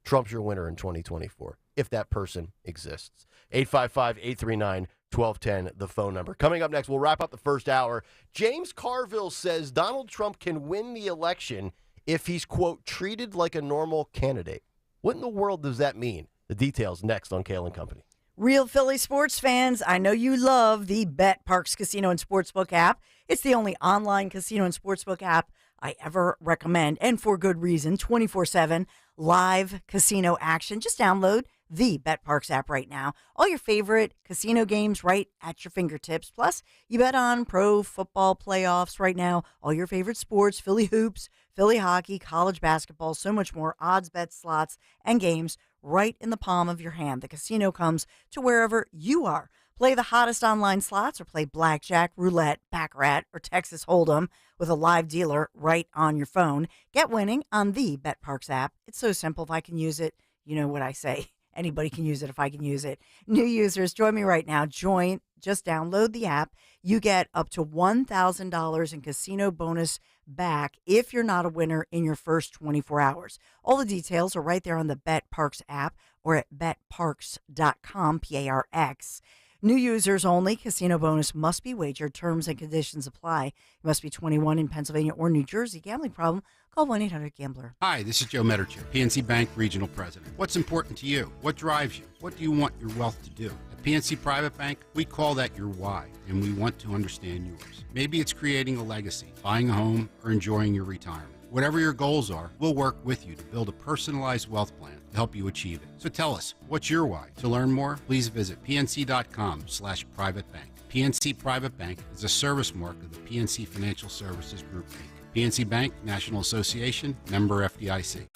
Trump's your winner in 2024, if that person exists. 855-839-1210, the phone number. Coming up next, we'll wrap up the first hour. James Carville says Donald Trump can win the election if he's, quote, treated like a normal candidate. What in the world does that mean? The details next on Kayal and Company.
Real Philly sports fans, I know you love the Bet Parks Casino and Sportsbook app. It's the only online casino and sportsbook app I ever recommend, and for good reason. 24/7 live casino action. Just download the Bet Parks app right now. All your favorite casino games right at your fingertips. Plus, you bet on pro football playoffs right now. All your favorite sports, Philly hoops, Philly hockey, college basketball, so much more. Odds, bets, slots, and games right in the palm of your hand. The casino comes to wherever you are. Play the hottest online slots or play blackjack, roulette, baccarat, or Texas Hold'em with a live dealer right on your phone. Get winning on the Bet Parks app. It's so simple. If I can use it, you know what I say. Anybody can use it if I can use it. New users, join me right now. Just download the app. You get up to $1,000 in casino bonus back if you're not a winner in your first 24 hours. All the details are right there on the Bet Parks app or at betparks.com, P-A-R-X. New users only. Casino bonus must be wagered. Terms and conditions apply. You must be 21 in Pennsylvania or New Jersey. Gambling problem? Call 1-800-GAMBLER.
Hi, this is Joe Medercher, PNC Bank Regional President. What's important to you? What drives you? What do you want your wealth to do? At PNC Private Bank, we call that your why, and we want to understand yours. Maybe it's creating a legacy, buying a home, or enjoying your retirement. Whatever your goals are, we'll work with you to build a personalized wealth plan to help you achieve it. So tell us, what's your why? To learn more, please visit pnc.com/privatebank. PNC Private Bank is a service mark of the PNC Financial Services Group, Inc. PNC Bank, National Association, member FDIC.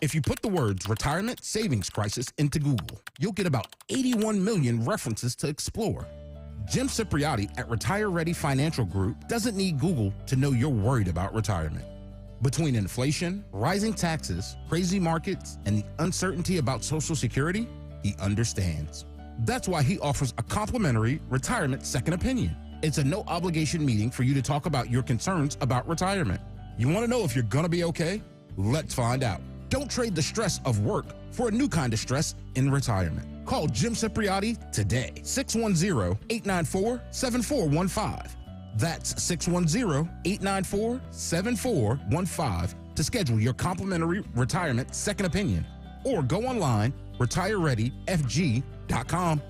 If you put the words retirement savings crisis into Google, you'll get about 81 million references to explore. Jim Cipriotti at Retire Ready Financial Group doesn't need Google to know you're worried about retirement. Between inflation, rising taxes, crazy markets, and the uncertainty about Social Security, he understands. That's why he offers a complimentary retirement second opinion. It's a no-obligation meeting for you to talk about your concerns about retirement. You want to know if you're going to be okay? Let's find out. Don't trade the stress of work for a new kind of stress in retirement. Call Jim Cipriotti today, 610-894-7415. That's 610-894-7415 to schedule your complimentary retirement second opinion. Or go online, retirereadyfg.com.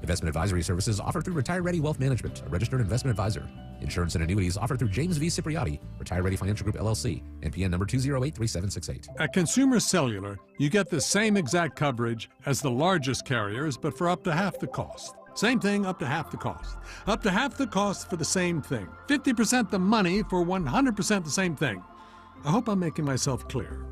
Investment advisory services offered through Retire Ready Wealth Management, a registered investment advisor. Insurance and annuities offered through James V. Cipriotti, Retire Ready Financial Group, LLC, NPN number 2083768.
At Consumer Cellular, you get the same exact coverage as the largest carriers, but for up to half the cost. Same thing, up to half the cost. Up to half the cost for the same thing. 50% the money for 100% the same thing. I hope I'm making myself clear.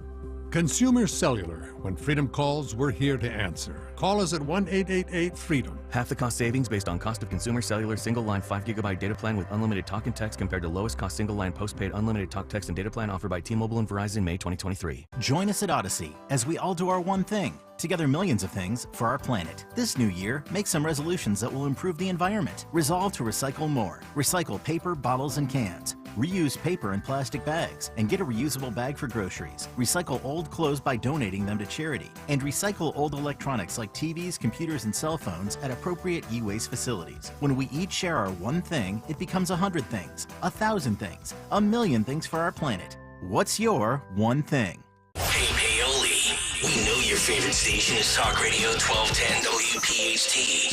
Consumer Cellular. When freedom calls, we're here to answer. Call us at 1-888-FREEDOM.
Half the cost savings based on cost of Consumer Cellular single-line 5GB data plan with unlimited talk and text compared to lowest cost single-line postpaid unlimited talk, text, and data plan offered by T-Mobile and Verizon May 2023.
Join us at Odyssey as we all do our one thing. Together millions of things for our planet. This new year, make some resolutions that will improve the environment. Resolve to recycle more. Recycle paper, bottles, and cans. Reuse paper and plastic bags and get a reusable bag for groceries. Recycle old clothes by donating them to charity. And recycle old electronics like TVs, computers, and cell phones at appropriate e-waste facilities. When we each share our one thing, it becomes 100 things, 1,000 things, 1,000,000 things for our planet. What's your one thing?
Hey, Paoli, we know your favorite station is Talk Radio 1210 WPHT.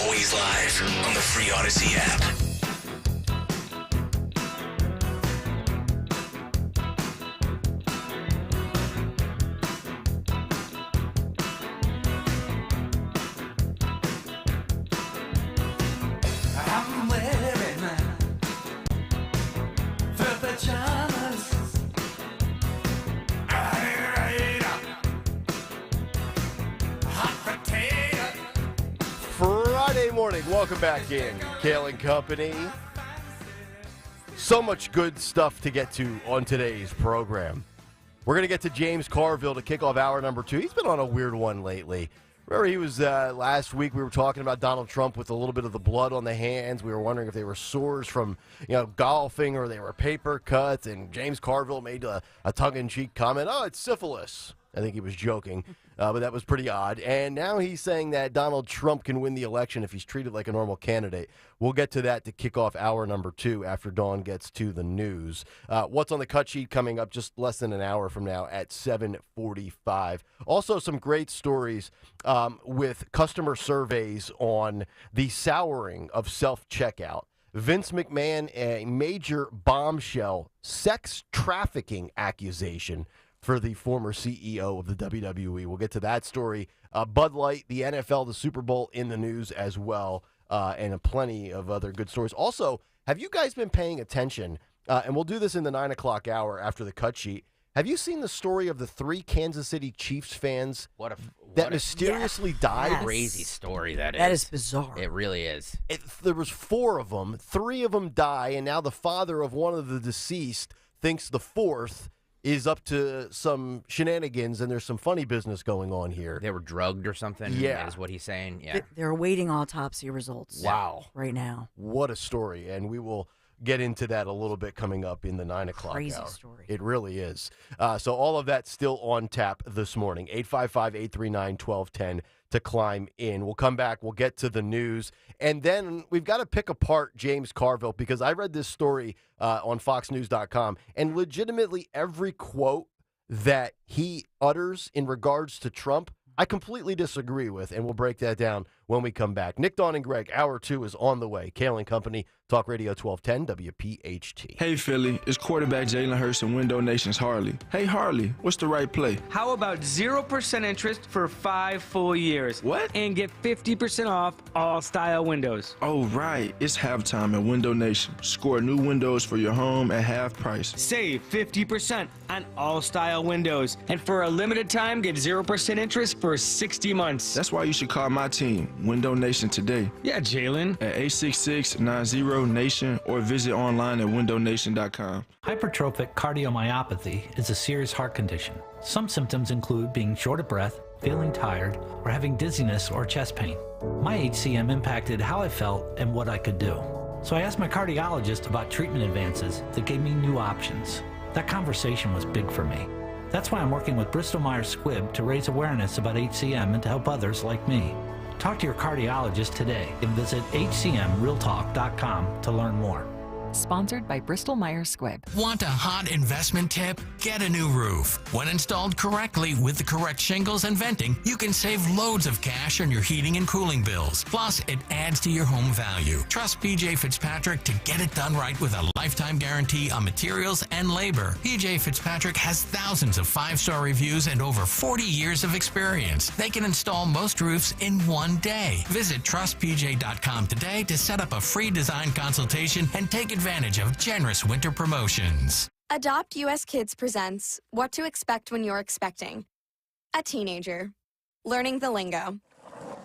Always live on the free Odyssey app.
Morning. Welcome back in, Kayal and Company. So much good stuff to get to on today's program. We're going to get to James Carville to kick off hour number 2. He's been on a weird one lately. Remember, he was last week. We were talking about Donald Trump with a little bit of the blood on the hands. We were wondering if they were sores from golfing or they were paper cuts. And James Carville made a tongue-in-cheek comment. Oh, it's syphilis. I think he was joking. But that was pretty odd. And now he's saying that Donald Trump can win the election if he's treated like a normal candidate. We'll get to that to kick off hour number 2 after Dawn gets to the news. What's on the cut sheet coming up just less than an hour from now at 7:45. Also, some great stories with customer surveys on the souring of self-checkout. Vince McMahon, a major bombshell sex trafficking accusation for the former CEO of the WWE. We'll get to that story. Bud Light, the NFL, the Super Bowl in the news as well, and plenty of other good stories. Also, have you guys been paying attention? And we'll do this in the 9 o'clock hour after the cut sheet. Have you seen the story of the 3 Kansas City Chiefs fans that mysteriously died?
Crazy story that is.
That is bizarre.
It really is.
There was 4 of them. 3 of them die, and now the father of one of the deceased thinks the 4th is up to some shenanigans, and there's some funny business going on here.
They were drugged or something, is what he's saying. Yeah.
They're awaiting autopsy results.
Wow.
Right now.
What a story. And we will get into that a little bit coming up in the 9 o'clock
Crazy
hour.
story.
It really is. So all of that's still on tap this morning. 855-839-1210 to climb in. We'll come back. We'll get to the news. And then we've got to pick apart James Carville because I read this story on FoxNews.com, and legitimately every quote that he utters in regards to Trump, I completely disagree with, and we'll break that down when we come back. Nick, Dawn, and Greg, Hour 2 is on the way. Kayal and Company, Talk Radio 1210, WPHT.
Hey, Philly, it's quarterback Jalen Hurts and Window Nation's Harley. Hey, Harley, what's the right play?
How about 0% interest for 5 full years?
What?
And get 50% off all style windows.
Oh, right. It's halftime at Window Nation. Score new windows for your home at half price.
Save 50% on all style windows. And for a limited time, get 0% interest for 60 months.
That's why you should call my team, Window Nation, today.
Yeah, Jalen.
At 866-90-NATION or visit online at windownation.com.
Hypertrophic cardiomyopathy is a serious heart condition. Some symptoms include being short of breath, feeling tired, or having dizziness or chest pain. My HCM impacted how I felt and what I could do. So I asked my cardiologist about treatment advances that gave me new options. That conversation was big for me. That's why I'm working with Bristol Myers Squibb to raise awareness about HCM and to help others like me. Talk to your cardiologist today and visit hcmrealtalk.com to learn more.
Sponsored by Bristol Myers Squibb.
Want a hot investment tip? Get a new roof. When installed correctly with the correct shingles and venting, you can save loads of cash on your heating and cooling bills. Plus, it adds to your home value. Trust PJ Fitzpatrick to get it done right with a lifetime guarantee on materials and labor. PJ Fitzpatrick has thousands of 5-star reviews and over 40 years of experience. They can install most roofs in one day. Visit trustpj.com today to set up a free design consultation and take advantage of generous winter promotions.
Adopt US Kids presents What to Expect When You're Expecting. A teenager. Learning the lingo.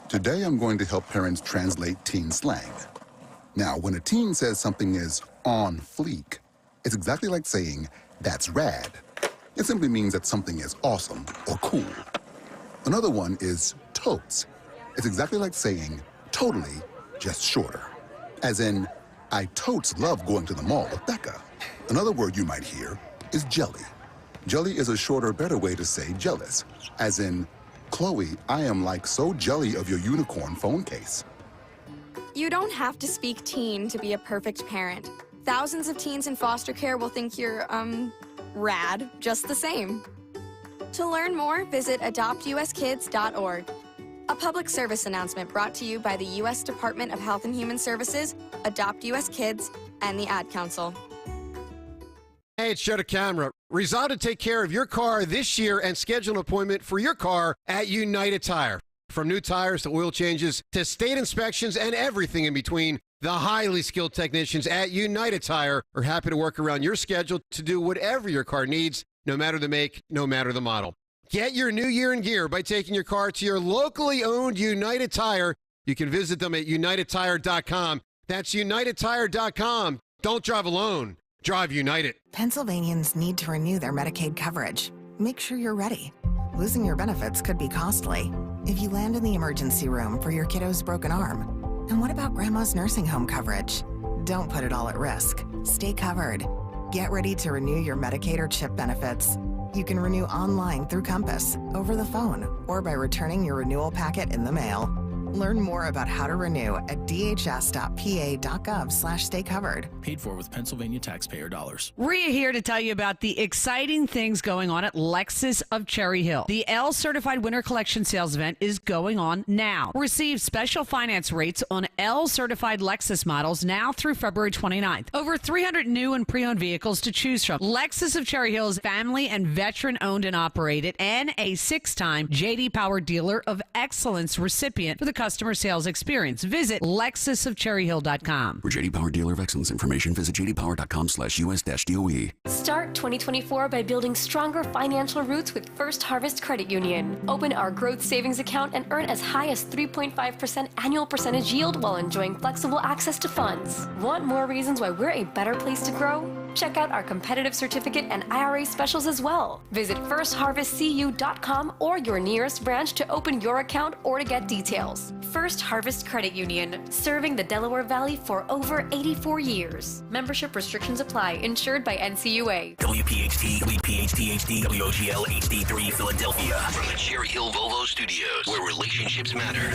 Today I'm going to help parents translate teen slang. Now, when a teen says something is on fleek, it's exactly like saying, that's rad. It simply means that something is awesome or cool. Another one is totes. It's exactly like saying, totally, just shorter. As in, I totes love going to the mall with Becca. Another word you might hear is jelly. Jelly is a shorter, better way to say jealous. As in, Chloe, I am like so jelly of your unicorn phone case.
You don't have to speak teen to be a perfect parent. Thousands of teens in foster care will think you're, rad, just the same. To learn more, visit adoptuskids.org. A public service announcement brought to you by the U.S. Department of Health and Human Services, Adopt U.S. Kids, and the Ad Council.
Hey, it's Joe DeCamera. Resolve to take care of your car this year and schedule an appointment for your car at United Tire. From new tires to oil changes to state inspections and everything in between, the highly skilled technicians at United Tire are happy to work around your schedule to do whatever your car needs, no matter the make, no matter the model. Get your new year in gear by taking your car to your locally owned United Tire. You can visit them at unitedtire.com. That's unitedtire.com. Don't drive alone. Drive United.
Pennsylvanians need to renew their Medicaid coverage. Make sure you're ready. Losing your benefits could be costly. If you land in the emergency room for your kiddo's broken arm. And what about grandma's nursing home coverage? Don't put it all at risk. Stay covered. Get ready to renew your Medicaid or CHIP benefits. You can renew online through Compass, over the phone, or by returning your renewal packet in the mail. Learn more about how to renew at dhs.pa.gov/staycovered.
Paid for with Pennsylvania taxpayer dollars.
Rhea here to tell you about the exciting things going on at Lexus of Cherry Hill. The L Certified Winter Collection Sales Event is going on now. Receive special finance rates on L Certified Lexus models now through February 29th. Over 300 new and pre-owned vehicles to choose from. Lexus of Cherry Hill is family and veteran owned and operated and a 6-time J.D. Power Dealer of Excellence recipient for the customer sales experience. Visit lexusofcherryhill.com.
For J.D. Power Dealer of Excellence information, visit jdpower.com/US-DOE.
Start 2024 by building stronger financial roots with First Harvest Credit Union. Open our growth savings account and earn as high as 3.5% annual percentage yield while enjoying flexible access to funds. Want more reasons why we're a better place to grow? Check out our competitive certificate and IRA specials as well. Visit firstharvestcu.com or your nearest branch to open your account or to get details. First Harvest Credit Union, serving the Delaware Valley for over 84 years. Membership restrictions apply. Insured by NCUA.
WPHT, WPHT HD, WOGL HD3 Philadelphia. From the Cherry Hill Volvo Studios, where relationships matter.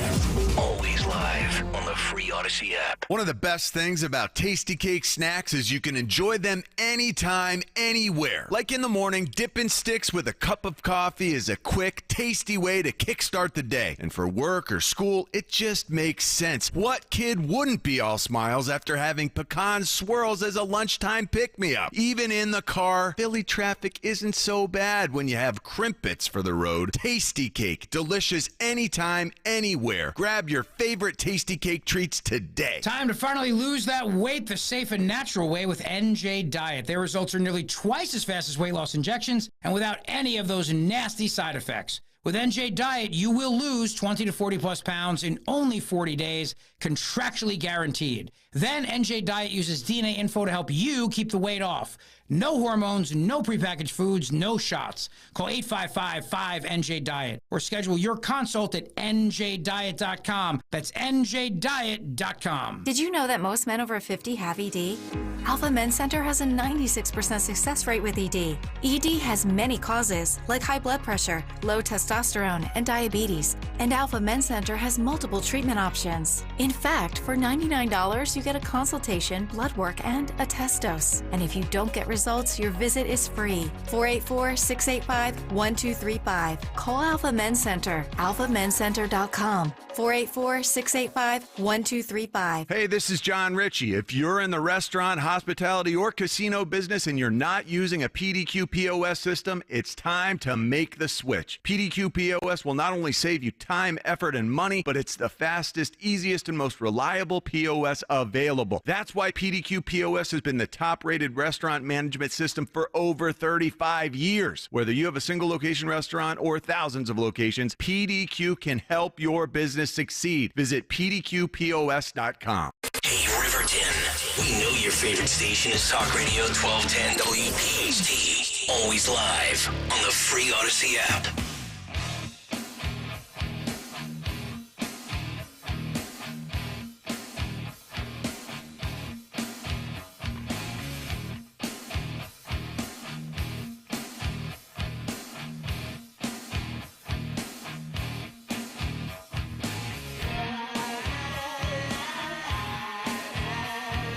Always live on the free Odyssey app.
One of the best things about Tasty Cake snacks is you can enjoy them anytime, anywhere. Like in the morning, dipping sticks with a cup of coffee is a quick, tasty way to kickstart the day. And for work or school, it just makes sense. What kid wouldn't be all smiles after having pecan swirls as a lunchtime pick-me-up? Even in the car, Philly traffic isn't so bad when you have crimpets for the road. Tasty Cake, delicious anytime, anywhere. Grab your favorite Tasty Cake treats today.
Time to finally lose that weight the safe and natural way with NJ Diet. Their results are nearly twice as fast as weight loss injections and without any of those nasty side effects. With NJ Diet, you will lose 20 to 40 plus pounds in only 40 days, contractually guaranteed. Then NJ Diet uses DNA info to help you keep the weight off. No hormones, no prepackaged foods, no shots. Call 855-5NJ-DIET or schedule your consult at njdiet.com. That's njdiet.com.
Did you know that most men over 50 have ED? Alpha Men Center has a 96% success rate with ED. ED has many causes, like high blood pressure, low testosterone, and diabetes. And Alpha Men Center has multiple treatment options. In fact, for $99, you get a consultation, blood work, and a test dose. And if you don't get results, your visit is free. 484-685-1235. Call Alpha Men Center, alphamencenter.com. 484-685-1235.
Hey, this is John Ritchie. If you're in the restaurant, hospitality, or casino business and you're not using a PDQ POS system, it's time to make the switch. PDQ POS will not only save you time, effort, and money, but it's the fastest, easiest, and most reliable POS available. That's why PDQ POS has been the top-rated restaurant management system for over 35 years. Whether you have a single location restaurant or thousands of locations, PDQ can help your business succeed. Visit pdqpos.com.
Hey, Riverton. We know your favorite station is Talk Radio 1210 WPHT. Always live on the free Odyssey app.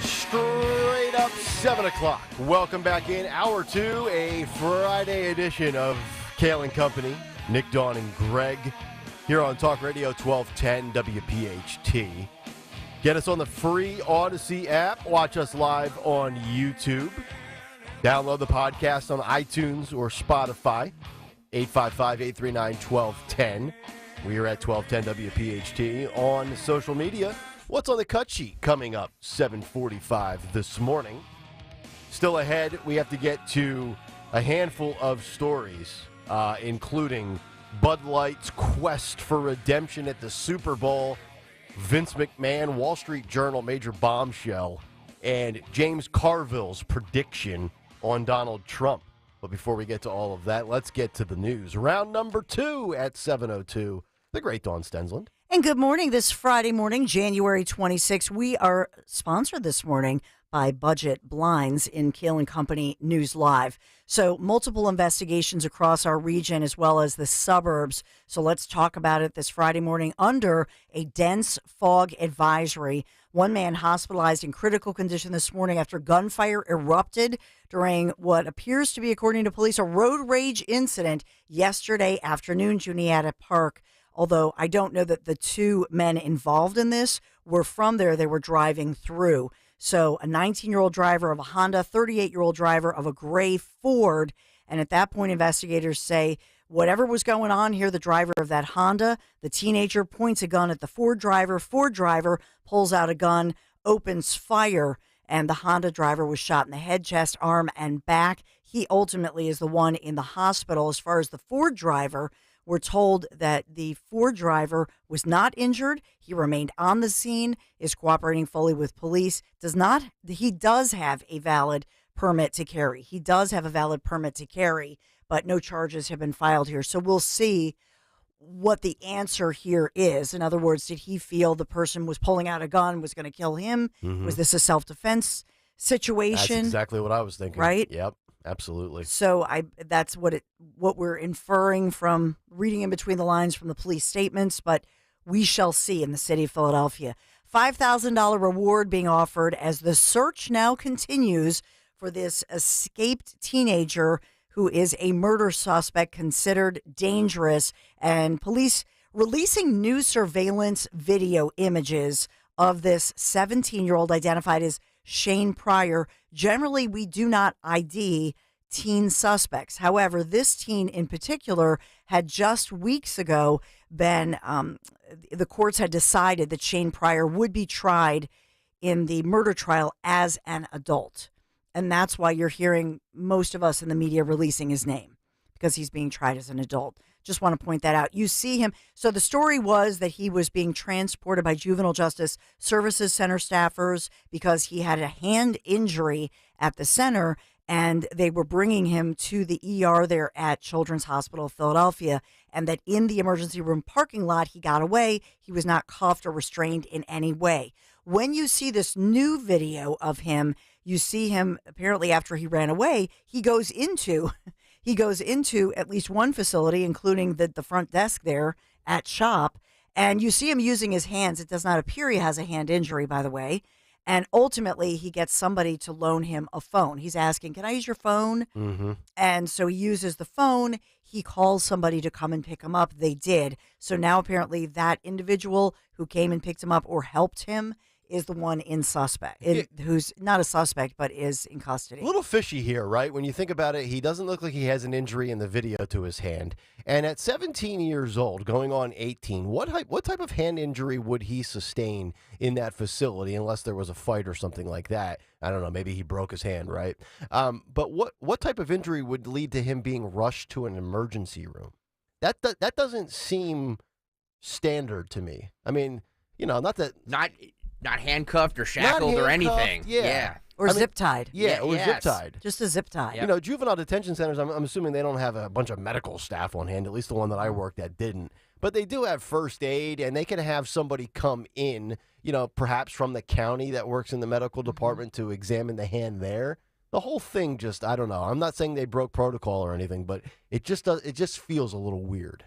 Straight up 7 o'clock. Welcome back in. Hour 2, a Friday edition of Kayal and Company. Nick, Dawn, and Greg here on Talk Radio 1210 WPHT. Get us on the free Odyssey app. Watch us live on YouTube. Download the podcast on iTunes or Spotify. 855-839-1210. We are at 1210 WPHT on social media. What's on the cut sheet coming up 7:45 this morning? Still ahead, we have to get to a handful of stories, including Bud Light's quest for redemption at the Super Bowl, Vince McMahon, Wall Street Journal major bombshell, and James Carville's prediction on Donald Trump. But before we get to all of that, let's get to the news. Round number 2 at 7:02. The great Dawn Stensland.
And good morning. This Friday morning, January 26th, we are sponsored this morning by Budget Blinds in Kayal and Company News Live. So multiple investigations across our region as well as the suburbs. So let's talk about it this Friday morning under a dense fog advisory. One man hospitalized in critical condition this morning after gunfire erupted during what appears to be, according to police, a road rage incident yesterday afternoon, Juniata Park. Although I don't know that the two men involved in this were from there. They were driving through. So a 19-year-old driver of a Honda, 38-year-old driver of a gray Ford. And at that point, investigators say whatever was going on here, the driver of that Honda, the teenager points a gun at the Ford driver pulls out a gun, opens fire, and the Honda driver was shot in the head, chest, arm, and back. He ultimately is the one in the hospital. As far as the Ford driver, we're told that the Ford driver was not injured. He remained on the scene, is cooperating fully with police. He does have a valid permit to carry. He does have a valid permit to carry, but no charges have been filed here. So we'll see what the answer here is. In other words, did he feel the person was pulling out a gun, was going to kill him?
Mhm.
Was this a self-defense situation?
That's exactly what I was thinking.
Right?
Yep. Absolutely.
So that's what we're inferring from reading in between the lines from the police statements, but we shall see in the city of Philadelphia. $5,000 reward being offered as the search now continues for this escaped teenager who is a murder suspect considered dangerous, and police releasing new surveillance video images of this 17-year-old identified as Shane Pryor. Generally, we do not ID teen suspects. However, this teen in particular had just weeks ago been, the courts had decided that Shane Pryor would be tried in the murder trial as an adult. And that's why you're hearing most of us in the media releasing his name, because he's being tried as an adult. Just want to point that out. You see him. So the story was that he was being transported by Juvenile Justice Services Center staffers because he had a hand injury at the center, and they were bringing him to the ER there at Children's Hospital of Philadelphia, and that in the emergency room parking lot, he got away. He was not cuffed or restrained in any way. When you see this new video of him, you see him apparently after he ran away, he goes into at least one facility, including the front desk there at SHOP, and you see him using his hands. It does not appear he has a hand injury, by the way. And ultimately, he gets somebody to loan him a phone. He's asking, can I use your phone?
Mm-hmm.
And so he uses the phone. He calls somebody to come and pick him up. They did. So now apparently that individual who came and picked him up or helped him is the one who's not a suspect, but is in custody.
A little fishy here, right? When you think about it, he doesn't look like he has an injury in the video to his hand. And at 17 years old, going on 18, what type of hand injury would he sustain in that facility unless there was a fight or something like that? I don't know. Maybe he broke his hand, right? But what type of injury would lead to him being rushed to an emergency room? That doesn't seem standard to me. I mean,
Not handcuffed or shackled or anything.
Yeah.
Or zip-tied.
Zip-tied.
Just a zip-tie.
You know, juvenile detention centers, I'm assuming they don't have a bunch of medical staff on hand. At least the one that I worked at didn't. But they do have first aid, and they can have somebody come in, perhaps from the county that works in the medical department to examine the hand there. The whole thing just, I don't know. I'm not saying they broke protocol or anything, but it just feels a little weird.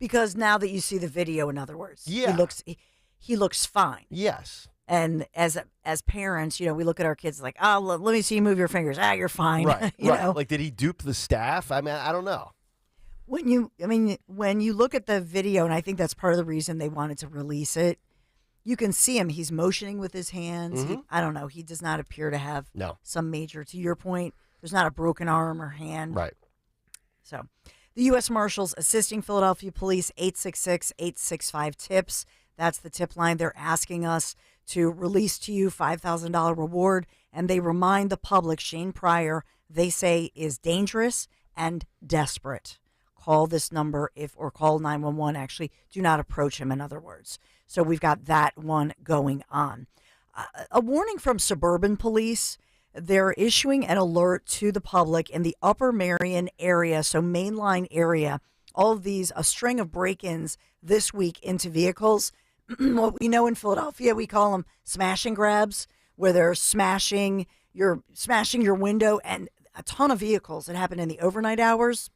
Because now that you see the video, in other words,
yeah.
He looks fine.
Yes.
And as parents, we look at our kids like, oh, let me see you move your fingers. You're fine.
Right.
you know?
Like, did he dupe the staff? I mean, I don't know.
When you look at the video, and I think that's part of the reason they wanted to release it, you can see him. He's motioning with his hands.
Mhm.
I don't know. He does not appear to have
No.
some major, to your point, there's not a broken arm or hand.
Right.
So the U.S. Marshals assisting Philadelphia police, 866-865-TIPS. That's the tip line. They're asking us to release to you $5,000 reward, and they remind the public Shane Pryor, they say, is dangerous and desperate. Call this number or call 911. Actually, do not approach him, in other words. So we've got that one going on. A warning from suburban police. They're issuing an alert to the public in the Upper Marion area, so mainline area. All of these, a string of break-ins this week into vehicles. What we know in Philadelphia, we call them smash and grabs, where they're smashing your window, and a ton of vehicles that happen in the overnight hours.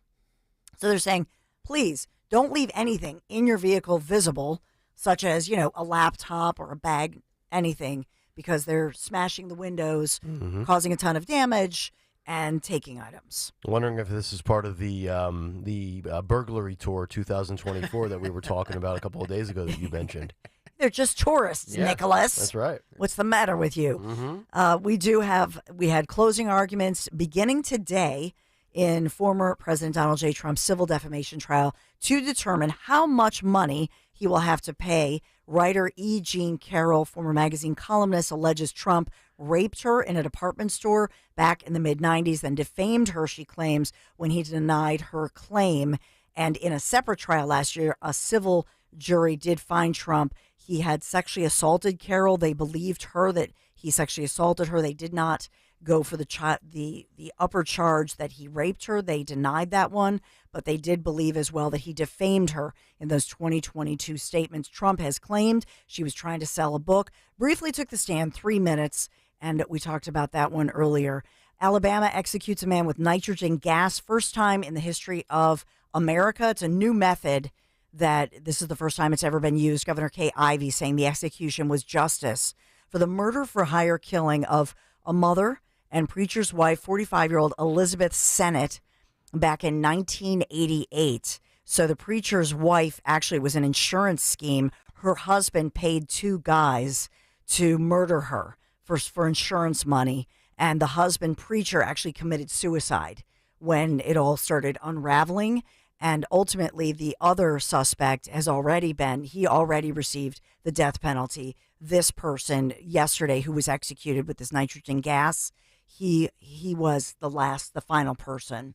So they're saying, please don't leave anything in your vehicle visible, such as, a laptop or a bag, anything, because they're smashing the windows, causing a ton of damage, and taking items.
Wondering if this is part of the burglary tour 2024 that we were talking about a couple of days ago that you mentioned.
They're just tourists,
Yeah,
Nicholas.
that's right.
What's the matter with you? We had closing arguments beginning today in former President Donald J. Trump's civil defamation trial to determine how much money he will have to pay. Writer E. Jean Carroll, former magazine columnist, alleges Trump raped her in a department store back in the mid-'90s, then defamed her, she claims, when he denied her claim. And in a separate trial last year, a civil jury did find Trump. He had sexually assaulted Carroll. They believed her that he sexually assaulted her. They did not go for the upper charge that he raped her. They denied that one, but they did believe as well that he defamed her in those 2022 statements. Trump has claimed she was trying to sell a book. Briefly took the stand, 3 minutes, and we talked about that one earlier. Alabama executes a man with nitrogen gas, first time in the history of America. It's a new method that this is the first time it's ever been used. Governor Kay Ivey saying the execution was justice for the murder for hire killing of a mother and preacher's wife, 45-year-old Elizabeth Sennett, back in 1988. So the preacher's wife actually was an insurance scheme. Her husband paid 2 guys to murder her for insurance money. And the husband, preacher, actually committed suicide when it all started unraveling. And ultimately, the other suspect he already received the death penalty. This person yesterday who was executed with this nitrogen gas, he was the final person.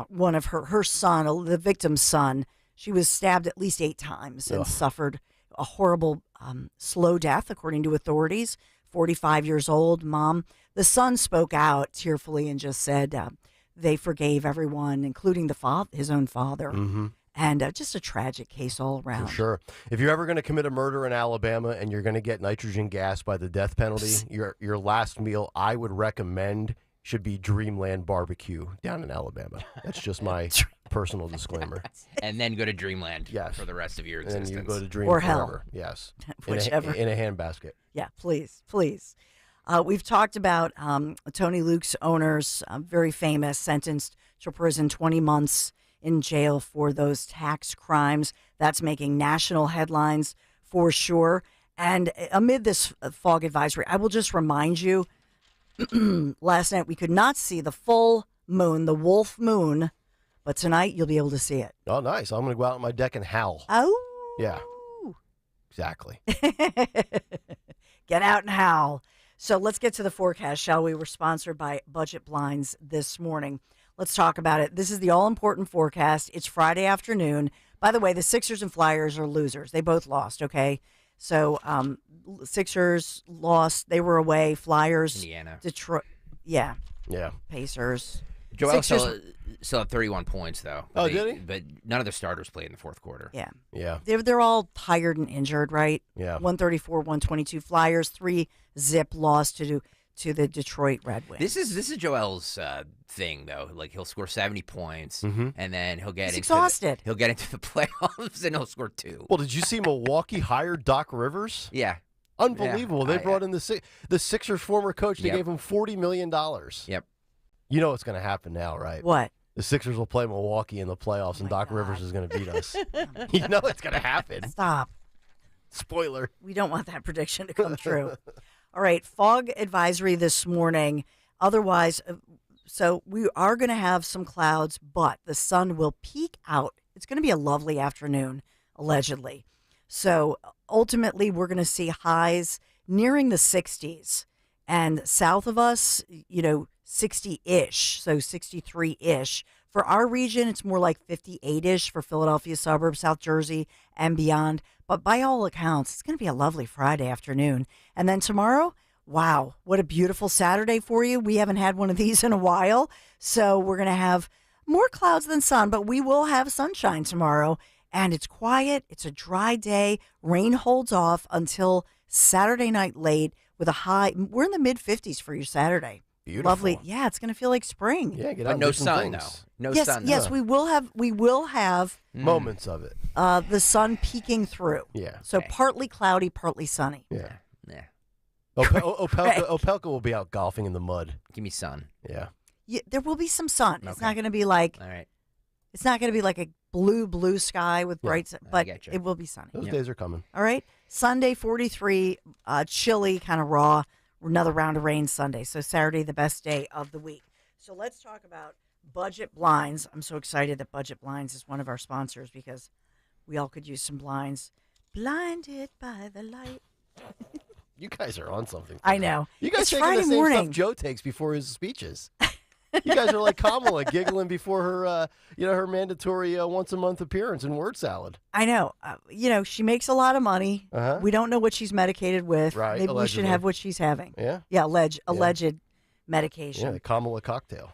One of her son, the victim's son, she was stabbed at least 8 times and suffered a horrible slow death, according to authorities. 45 years old, mom. The son spoke out tearfully and just said they forgave everyone, including his own father.
Mm-hmm.
And just a tragic case all around.
For sure. If you're ever going to commit a murder in Alabama and you're going to get nitrogen gas by the death penalty, your last meal I would recommend should be Dreamland Barbecue down in Alabama. That's just my personal disclaimer.
And then go to Dreamland for the rest of your existence.
And you go to Dream
or
forever.
hell.
Yes.
Whichever.
In a handbasket.
Yeah, please. We've talked about Tony Luke's owners, very famous, sentenced to prison 20 months in jail for those tax crimes. That's making national headlines for sure. And amid this fog advisory, I will just remind you, last night we could not see the full moon, the wolf moon, but tonight you'll be able to see it.
Oh, nice. I'm going to go out on my deck and howl.
Oh.
Yeah. Exactly.
Get out and howl. So let's get to the forecast, shall we? We're sponsored by Budget Blinds this morning. Let's talk about it. This is the all-important forecast. It's Friday afternoon. By the way, the Sixers and Flyers are losers. They both lost, okay? So Sixers lost. They were away. Flyers.
Indiana.
Detroit. Yeah.
Yeah.
Pacers.
Joel still had 31 points, though.
Oh, did he?
But none of the starters played in the fourth quarter.
Yeah.
Yeah.
They're all tired and injured, right?
Yeah.
134, 122 Flyers, 3-0 loss to the Detroit Red Wings.
This is Joel's thing, though. Like, he'll score 70 points, and then he'll get
exhausted.
He'll get into the playoffs, and he'll score 2.
Well, did you see Milwaukee hired Doc Rivers?
Yeah.
Unbelievable.
Yeah.
They brought in the Sixers' former coach. They gave him $40 million.
Yep.
You know what's going to happen now, right?
What?
The Sixers will play Milwaukee in the playoffs, and Doc Rivers is going to beat us. You know it's going to happen.
Stop.
Spoiler.
We don't want that prediction to come true. All right, fog advisory this morning. Otherwise, so we are going to have some clouds, but the sun will peek out. It's going to be a lovely afternoon, allegedly. So ultimately, we're going to see highs nearing the 60s. And south of us, 60-ish, so 63-ish. For our region, it's more like 58-ish for Philadelphia suburbs, South Jersey, and beyond. But by all accounts, it's going to be a lovely Friday afternoon. And then tomorrow, wow, what a beautiful Saturday for you. We haven't had one of these in a while. So we're going to have more clouds than sun, but we will have sunshine tomorrow. And it's quiet. It's a dry day. Rain holds off until Saturday night late with a high. We're in the mid-50s for your Saturday.
Beautiful.
Lovely. Yeah, it's going to feel like spring.
Yeah, get
But
out
no
and do some
sun,
things.
though. No
yes,
sun.
yes, we will have
Moments of it.
the sun peeking through.
Yeah.
So partly cloudy, partly sunny.
Yeah.
Yeah.
Opelka will be out golfing in the mud.
Give me sun.
Yeah.
There will be some sun. It's
Okay.
not going to be like
All right.
it's not going to be like a blue sky with bright sun, but
get you.
it will be sunny.
Those days are coming.
All right. Sunday 43, chilly, kind of raw. Another round of rain Sunday. So Saturday, the best day of the week. So let's talk about Budget Blinds. I'm so excited that Budget Blinds is one of our sponsors because we all could use some blinds. Blinded by the light.
You guys are on something.
I know.
You guys
It's
taking
Friday
the same
morning.
stuff Joe takes before his speeches. You guys are like Kamala giggling before her, her mandatory once a month appearance in Word Salad.
I know. She makes a lot of money.
Uh-huh.
We don't know what she's medicated with.
Right,
Maybe we should
allegedly.
have what she's having.
Yeah?
Yeah, alleged medication.
Yeah, the Kamala cocktail.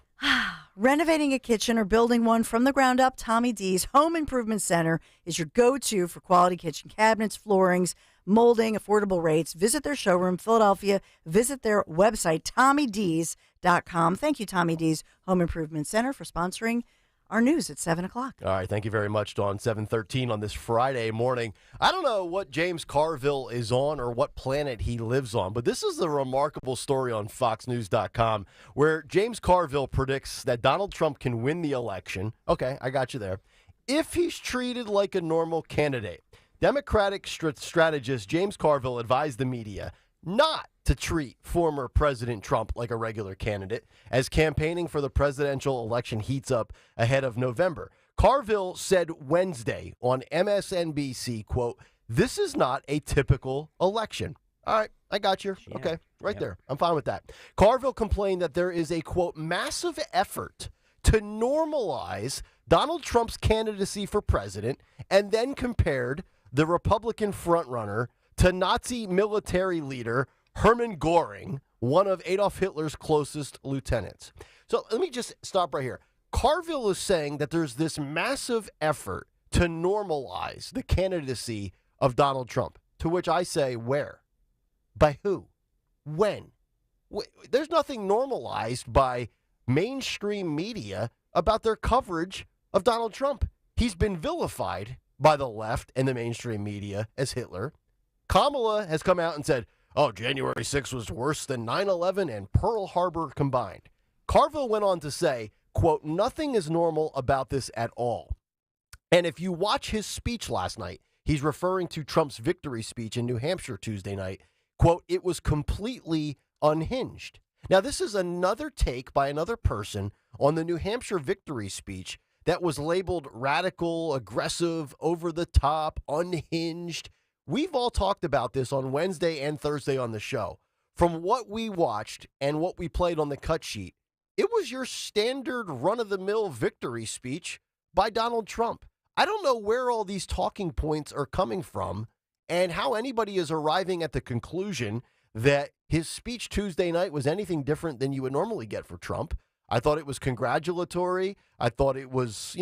Renovating a kitchen or building one from the ground up, Tommy D's Home Improvement Center is your go-to for quality kitchen cabinets, floorings, molding, affordable rates. Visit their showroom, Philadelphia. Visit their website, TommyD's.com. Thank you, Tommy D's Home Improvement Center, for sponsoring our news at 7 o'clock.
All right, thank you very much, Dawn. 7:13 on this Friday morning. I don't know what James Carville is on or what planet he lives on, but this is a remarkable story on FoxNews.com where James Carville predicts that Donald Trump can win the election. Okay, I got you there. If he's treated like a normal candidate. Democratic strategist James Carville advised the media not to treat former President Trump like a regular candidate as campaigning for the presidential election heats up ahead of November. Carville said Wednesday on MSNBC, quote, "This is not a typical election." All right, I got you.
Yeah.
Okay, right there. I'm fine with that. Carville complained that there is a, quote, "massive effort to normalize Donald Trump's candidacy for president," and then compared the Republican frontrunner to Nazi military leader Hermann Göring, one of Adolf Hitler's closest lieutenants. So let me just stop right here. Carville is saying that there's this massive effort to normalize the candidacy of Donald Trump, to which I say, where? By who? When? There's nothing normalized by mainstream media about their coverage of Donald Trump. He's been vilified by the left and the mainstream media as Hitler. Kamala has come out and said, oh, January 6th was worse than 9/11 and Pearl Harbor combined. Carville went on to say, quote, "Nothing is normal about this at all." And if you watch his speech last night, he's referring to Trump's victory speech in New Hampshire Tuesday night, quote, "It was completely unhinged." Now, this is another take by another person on the New Hampshire victory speech that was labeled radical, aggressive, over the top, unhinged. We've all talked about this on Wednesday and Thursday on the show. From what we watched and what we played on the cut sheet, it was your standard run-of-the-mill victory speech by Donald Trump. I don't know where all these talking points are coming from and how anybody is arriving at the conclusion that his speech Tuesday night was anything different than you would normally get for Trump. I thought it was congratulatory. I thought it was,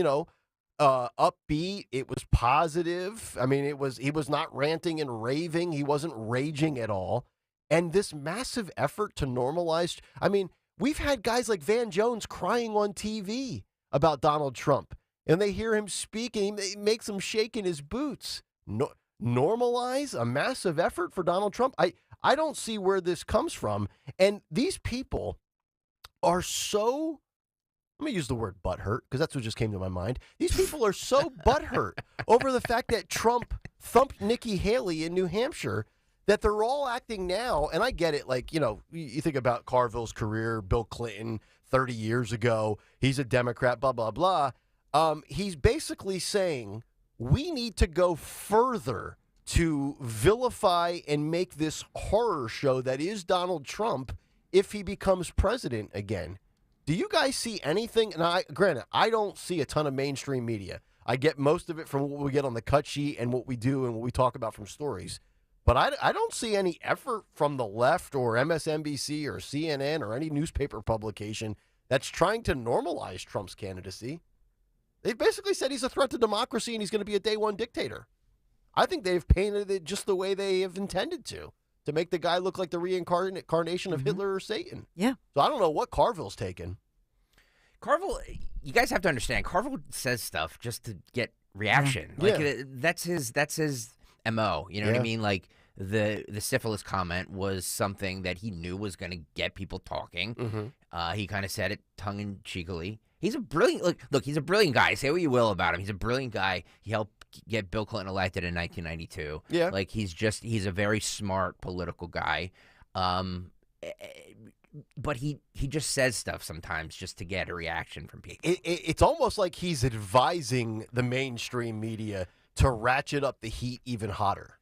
upbeat. It was positive. I mean, he was not ranting and raving. He wasn't raging at all. And this massive effort to normalize, I mean, we've had guys like Van Jones crying on TV about Donald Trump, and they hear him speak, and he makes him shake in his boots. Normalize a massive effort for Donald Trump? I don't see where this comes from. And these people are so, let me use the word butthurt, because that's what just came to my mind. These people are so butthurt over the fact that Trump thumped Nikki Haley in New Hampshire that they're all acting now, and I get it, like, you think about Carville's career, Bill Clinton, 30 years ago, he's a Democrat, blah, blah, blah. He's basically saying we need to go further to vilify and make this horror show that is Donald Trump if he becomes president again. Do you guys see anything? And granted, I don't see a ton of mainstream media. I get most of it from what we get on the cut sheet and what we do and what we talk about from stories. But I don't see any effort from the left or MSNBC or CNN or any newspaper publication that's trying to normalize Trump's candidacy. They've basically said he's a threat to democracy and he's going to be a day one dictator. I think they've painted it just the way they have intended to make the guy look like the reincarnation of Hitler or Satan.
Yeah.
So I don't know what Carville's taken.
Carville, you guys have to understand, Carville says stuff just to get reaction. That's his MO. You know what I mean? Like the syphilis comment was something that he knew was going to get people talking. Mm-hmm. He kind of said it tongue in cheekily. He's a brilliant look. He's a brilliant guy. Say what you will about him. He's a brilliant guy. He helped get Bill Clinton elected in 1992. Yeah, like he's a very smart political guy. But he just says stuff sometimes just to get a reaction from people.
It's almost like he's advising the mainstream media to ratchet up the heat even hotter,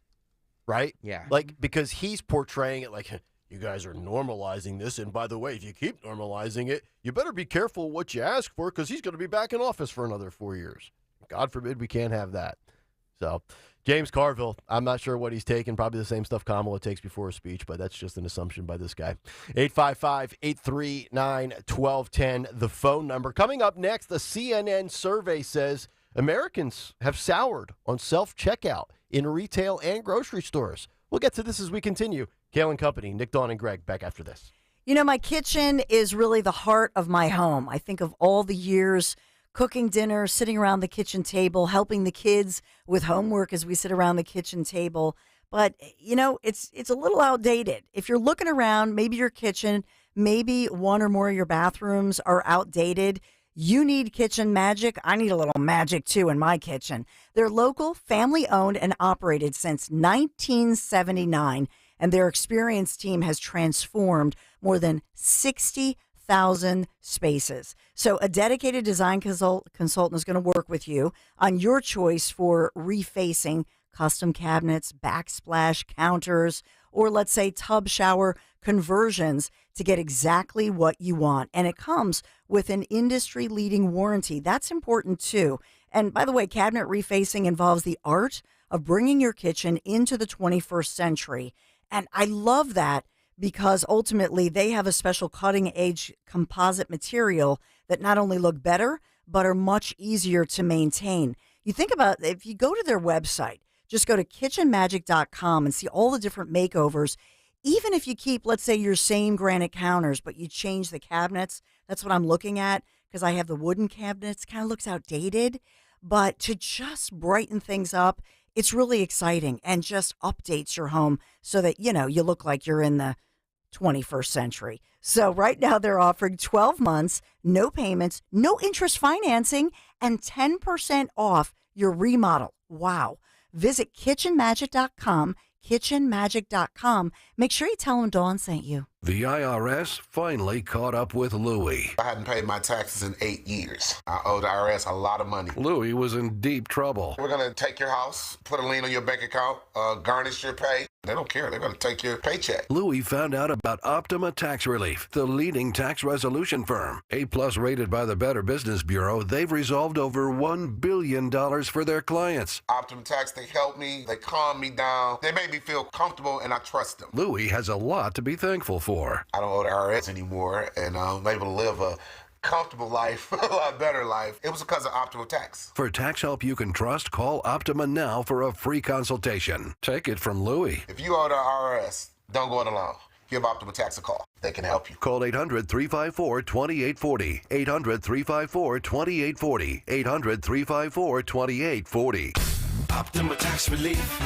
right?
Yeah.
Like, because he's portraying it like, you guys are normalizing this, and by the way, if you keep normalizing it, you better be careful what you ask for, because he's going to be back in office for another 4 years. God forbid we can't have that. So James Carville, I'm not sure what he's taking. Probably the same stuff Kamala takes before a speech, but that's just an assumption by this guy. 855-839-1210, the phone number. Coming up next, the CNN survey says Americans have soured on self-checkout in retail and grocery stores. We'll get to this as we continue. Kayal and Company, Nick, Dawn, and Greg, back after this.
You know, my kitchen is really the heart of my home. I think of all the years cooking dinner, sitting around the kitchen table, helping the kids with homework as we sit around the kitchen table. But, you know, it's a little outdated. If you're looking around, maybe your kitchen, maybe one or more of your bathrooms are outdated. You need kitchen magic. I need a little magic, too, in my kitchen. They're local, family-owned, and operated since 1979, and their experienced team has transformed more than 60,000 spaces. So a dedicated design consultant is going to work with you on your choice for refacing custom cabinets, backsplash counters, or let's say tub shower conversions to get exactly what you want. And it comes with an industry-leading warranty. That's important too. And by the way, cabinet refacing involves the art of bringing your kitchen into the 21st century. And I love that because ultimately they have a special cutting-edge composite material that not only look better, but are much easier to maintain. You think about, if you go to their website, just go to kitchenmagic.com and see all the different makeovers. Even if you keep, let's say, your same granite counters, but you change the cabinets, that's what I'm looking at, because I have the wooden cabinets, kind of looks outdated. But to just brighten things up, it's really exciting and just updates your home so that, you know, you look like you're in the 21st century. So right now they're offering 12 months, no payments, no interest financing, and 10% off your remodel. Wow. Visit kitchenmagic.com, kitchenmagic.com. Make sure you tell them Dawn sent you.
The IRS finally caught up with Louie.
I hadn't paid my taxes in 8 years. I owe the IRS a lot of money.
Louie was in deep trouble.
We're going to take your house, put a lien on your bank account, garnish your pay. They don't care. They're going to take your paycheck.
Louie found out about Optima Tax Relief, the leading tax resolution firm. A-plus rated by the Better Business Bureau, they've resolved over $1 billion for their clients.
Optima Tax, they help me. They calm me down. They make me feel comfortable, and I trust them.
Louie has a lot to be thankful for.
I don't owe the IRS anymore, and I'm able to live a comfortable life, a lot better life. It was because of Optima Tax.
For tax help you can trust, call Optima now for a free consultation. Take it from Louie.
If you owe the IRS, don't go it alone. Give Optima Tax a call. They can help you.
Call 800-354-2840. 800-354-2840. 800-354-2840.
Optima Tax Relief.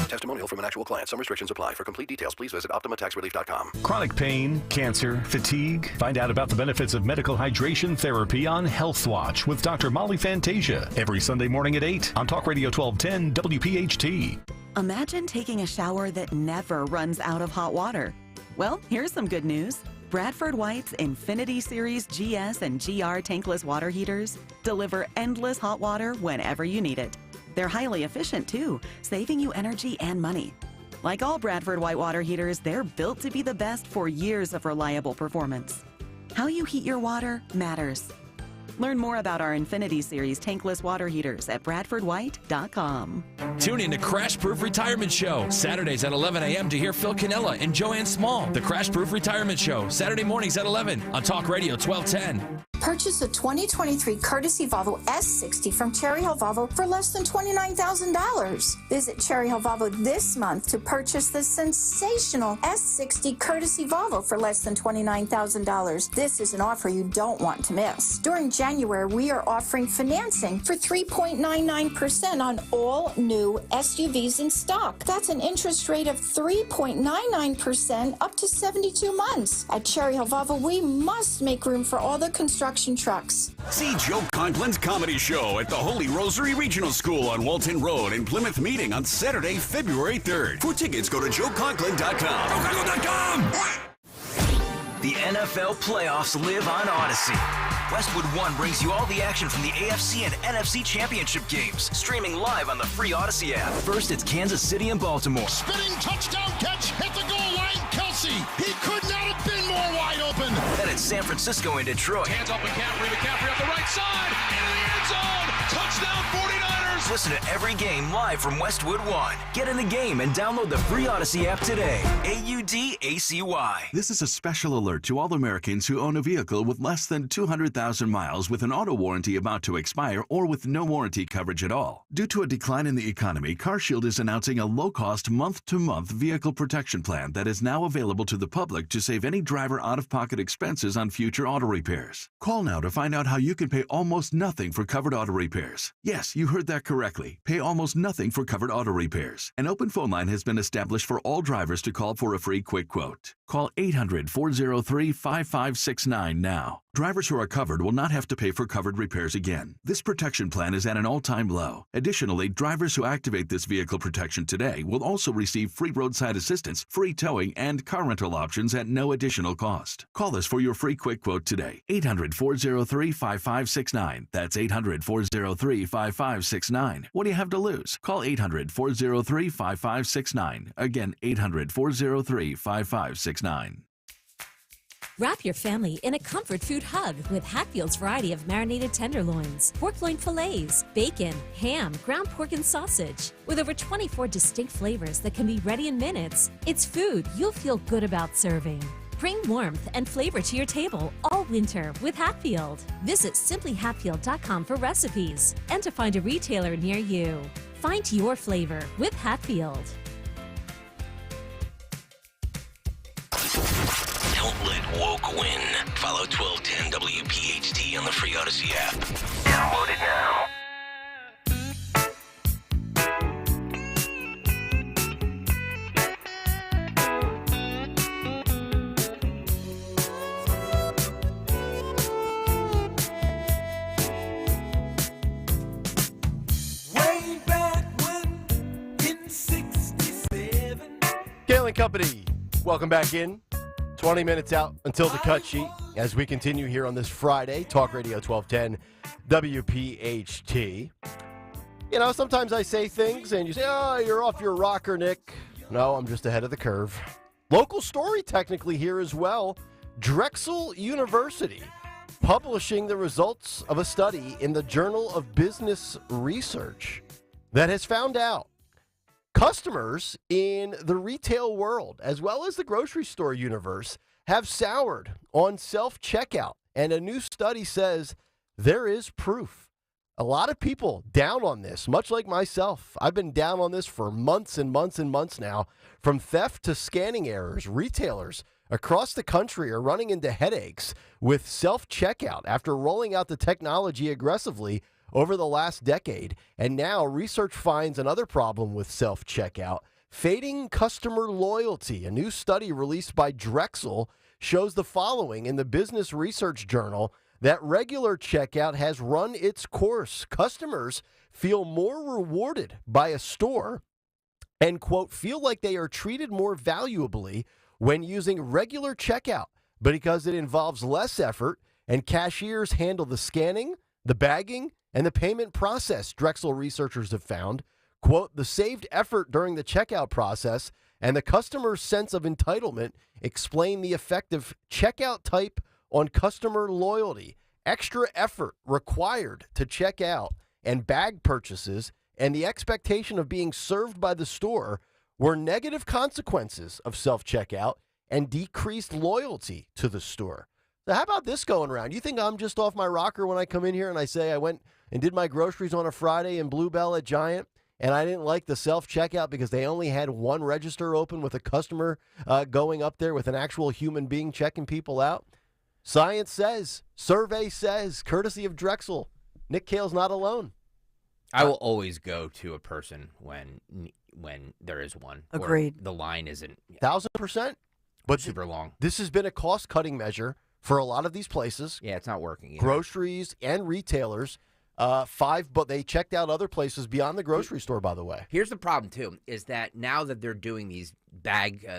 Testimonial from an actual client. Some restrictions apply. For complete details, please visit OptimaTaxRelief.com.
Chronic pain, cancer, fatigue. Find out about the benefits of medical hydration therapy on Health Watch with Dr. Molly Fantasia every Sunday morning at 8 on Talk Radio 1210 WPHT.
Imagine taking a shower that never runs out of hot water. Well, here's some good news. Bradford White's Infinity Series GS and GR tankless water heaters deliver endless hot water whenever you need it. They're highly efficient, too, saving you energy and money. Like all Bradford White water heaters, they're built to be the best for years of reliable performance. How you heat your water matters. Learn more about our Infinity Series tankless water heaters at BradfordWhite.com.
Tune in to Crash Proof Retirement Show, Saturdays at 11 a.m. to hear Phil Cannella and Joanne Small. The Crash Proof Retirement Show, Saturday mornings at 11 on Talk Radio 1210.
Purchase a 2023 courtesy Volvo S60 from Cherry Hill Volvo for less than $29,000. Visit Cherry Hill Volvo this month to purchase the sensational S60 courtesy Volvo for less than $29,000. This is an offer you don't want to miss. During January, we are offering financing for 3.99% on all new SUVs in stock. That's an interest rate of 3.99% up to 72 months. At Cherry Hill Volvo, we must make room for all the construction trucks.
See Joe Conklin's comedy show at the Holy Rosary Regional School on Walton Road in Plymouth Meeting on Saturday, February 3rd. For tickets, go to joeconklin.com. joeconklin.com!
The NFL playoffs live on Odyssey. Westwood One brings you all the action from the AFC and NFC championship games, streaming live on the free Odyssey app. First, it's Kansas City and Baltimore.
Spinning touchdown catch at the goal line, Kelsey. He could not have been more wide open.
Then it's
San Francisco and Detroit.
Hands off McCaffrey up the right side, into the end zone. Touchdown 49ers.
Listen to every game live from Westwood One. Get in the game and download the free Odyssey app today. AUDACY.
This is a special alert to all Americans who own a vehicle with less than 200,000 miles with an auto warranty about to expire or with no warranty coverage at all. Due to a decline in the economy, CarShield is announcing a low-cost month-to-month vehicle protection plan that is now available to the public to save any driver out-of-pocket expenses on future auto repairs. Call now to find out how you can pay almost nothing for covered auto repairs. Yes, you heard that correctly. Pay almost nothing for covered auto repairs. An open phone line has been established for all drivers to call for a free quick quote. Call 800-403-5569 now. Drivers who are covered will not have to pay for covered repairs again. This protection plan is at an all-time low. Additionally, drivers who activate this vehicle protection today will also receive free roadside assistance, free towing, and car rental options at no additional cost. Call us for your free quick quote today. 800-403-5569. That's 800-403-5569. What do you have to lose? Call 800-403-5569. Again, 800-403-5569.
Wrap your family in a comfort food hug with Hatfield's variety of marinated tenderloins, pork loin fillets, bacon, ham, ground pork, and sausage. With over 24 distinct flavors that can be ready in minutes, it's food you'll feel good about serving. Bring warmth and flavor to your table all winter with Hatfield. Visit simplyhatfield.com for recipes and to find a retailer near you. Find your flavor with Hatfield.
Don't let woke win. Follow 1210 WPHT on the free Odyssey app. Download it now.
Way back when in 67.
Kayal and Company, welcome back in. 20 minutes out until the cut sheet as we continue here on this Friday. Talk Radio 1210 WPHT. You know, sometimes I say things and you say, oh, you're off your rocker, Nick. No, I'm just ahead of the curve. Local story technically here as well. Drexel University publishing the results of a study in the Journal of Business Research that has found out customers in the retail world, as well as the grocery store universe, have soured on self-checkout. And a new study says there is proof. A lot of people down on this, much like myself. I've been down on this for months and months and months now. From theft to scanning errors, retailers across the country are running into headaches with self-checkout after rolling out the technology aggressively over the last decade. And now research finds another problem with self-checkout: fading customer loyalty. A new study released by Drexel shows the following in the Business Research Journal, that regular checkout has run its course. Customers feel more rewarded by a store and, quote, feel like they are treated more valuably when using regular checkout, but because it involves less effort and cashiers handle the scanning, the bagging, and the payment process. Drexel researchers have found, quote, the saved effort during the checkout process and the customer's sense of entitlement explain the effective checkout type on customer loyalty. Extra effort required to check out and bag purchases and the expectation of being served by the store were negative consequences of self-checkout and decreased loyalty to the store. So how about this going around? You think I'm just off my rocker when I come in here and I say I went and did my groceries on a Friday in Bluebell at Giant and I didn't like the self-checkout because they only had one register open with a customer going up there with an actual human being checking people out? Science says, survey says, courtesy of Drexel, Nick Kayal's not alone.
I will always go to a person when there is one.
Agreed.
Or the line isn't
1,000%. But
super long.
This has been a cost-cutting measure for a lot of these places.
Yeah, it's not working either.
Groceries and retailers. But they checked out other places beyond the grocery store, by the way.
Here's the problem, too, is that now that they're doing these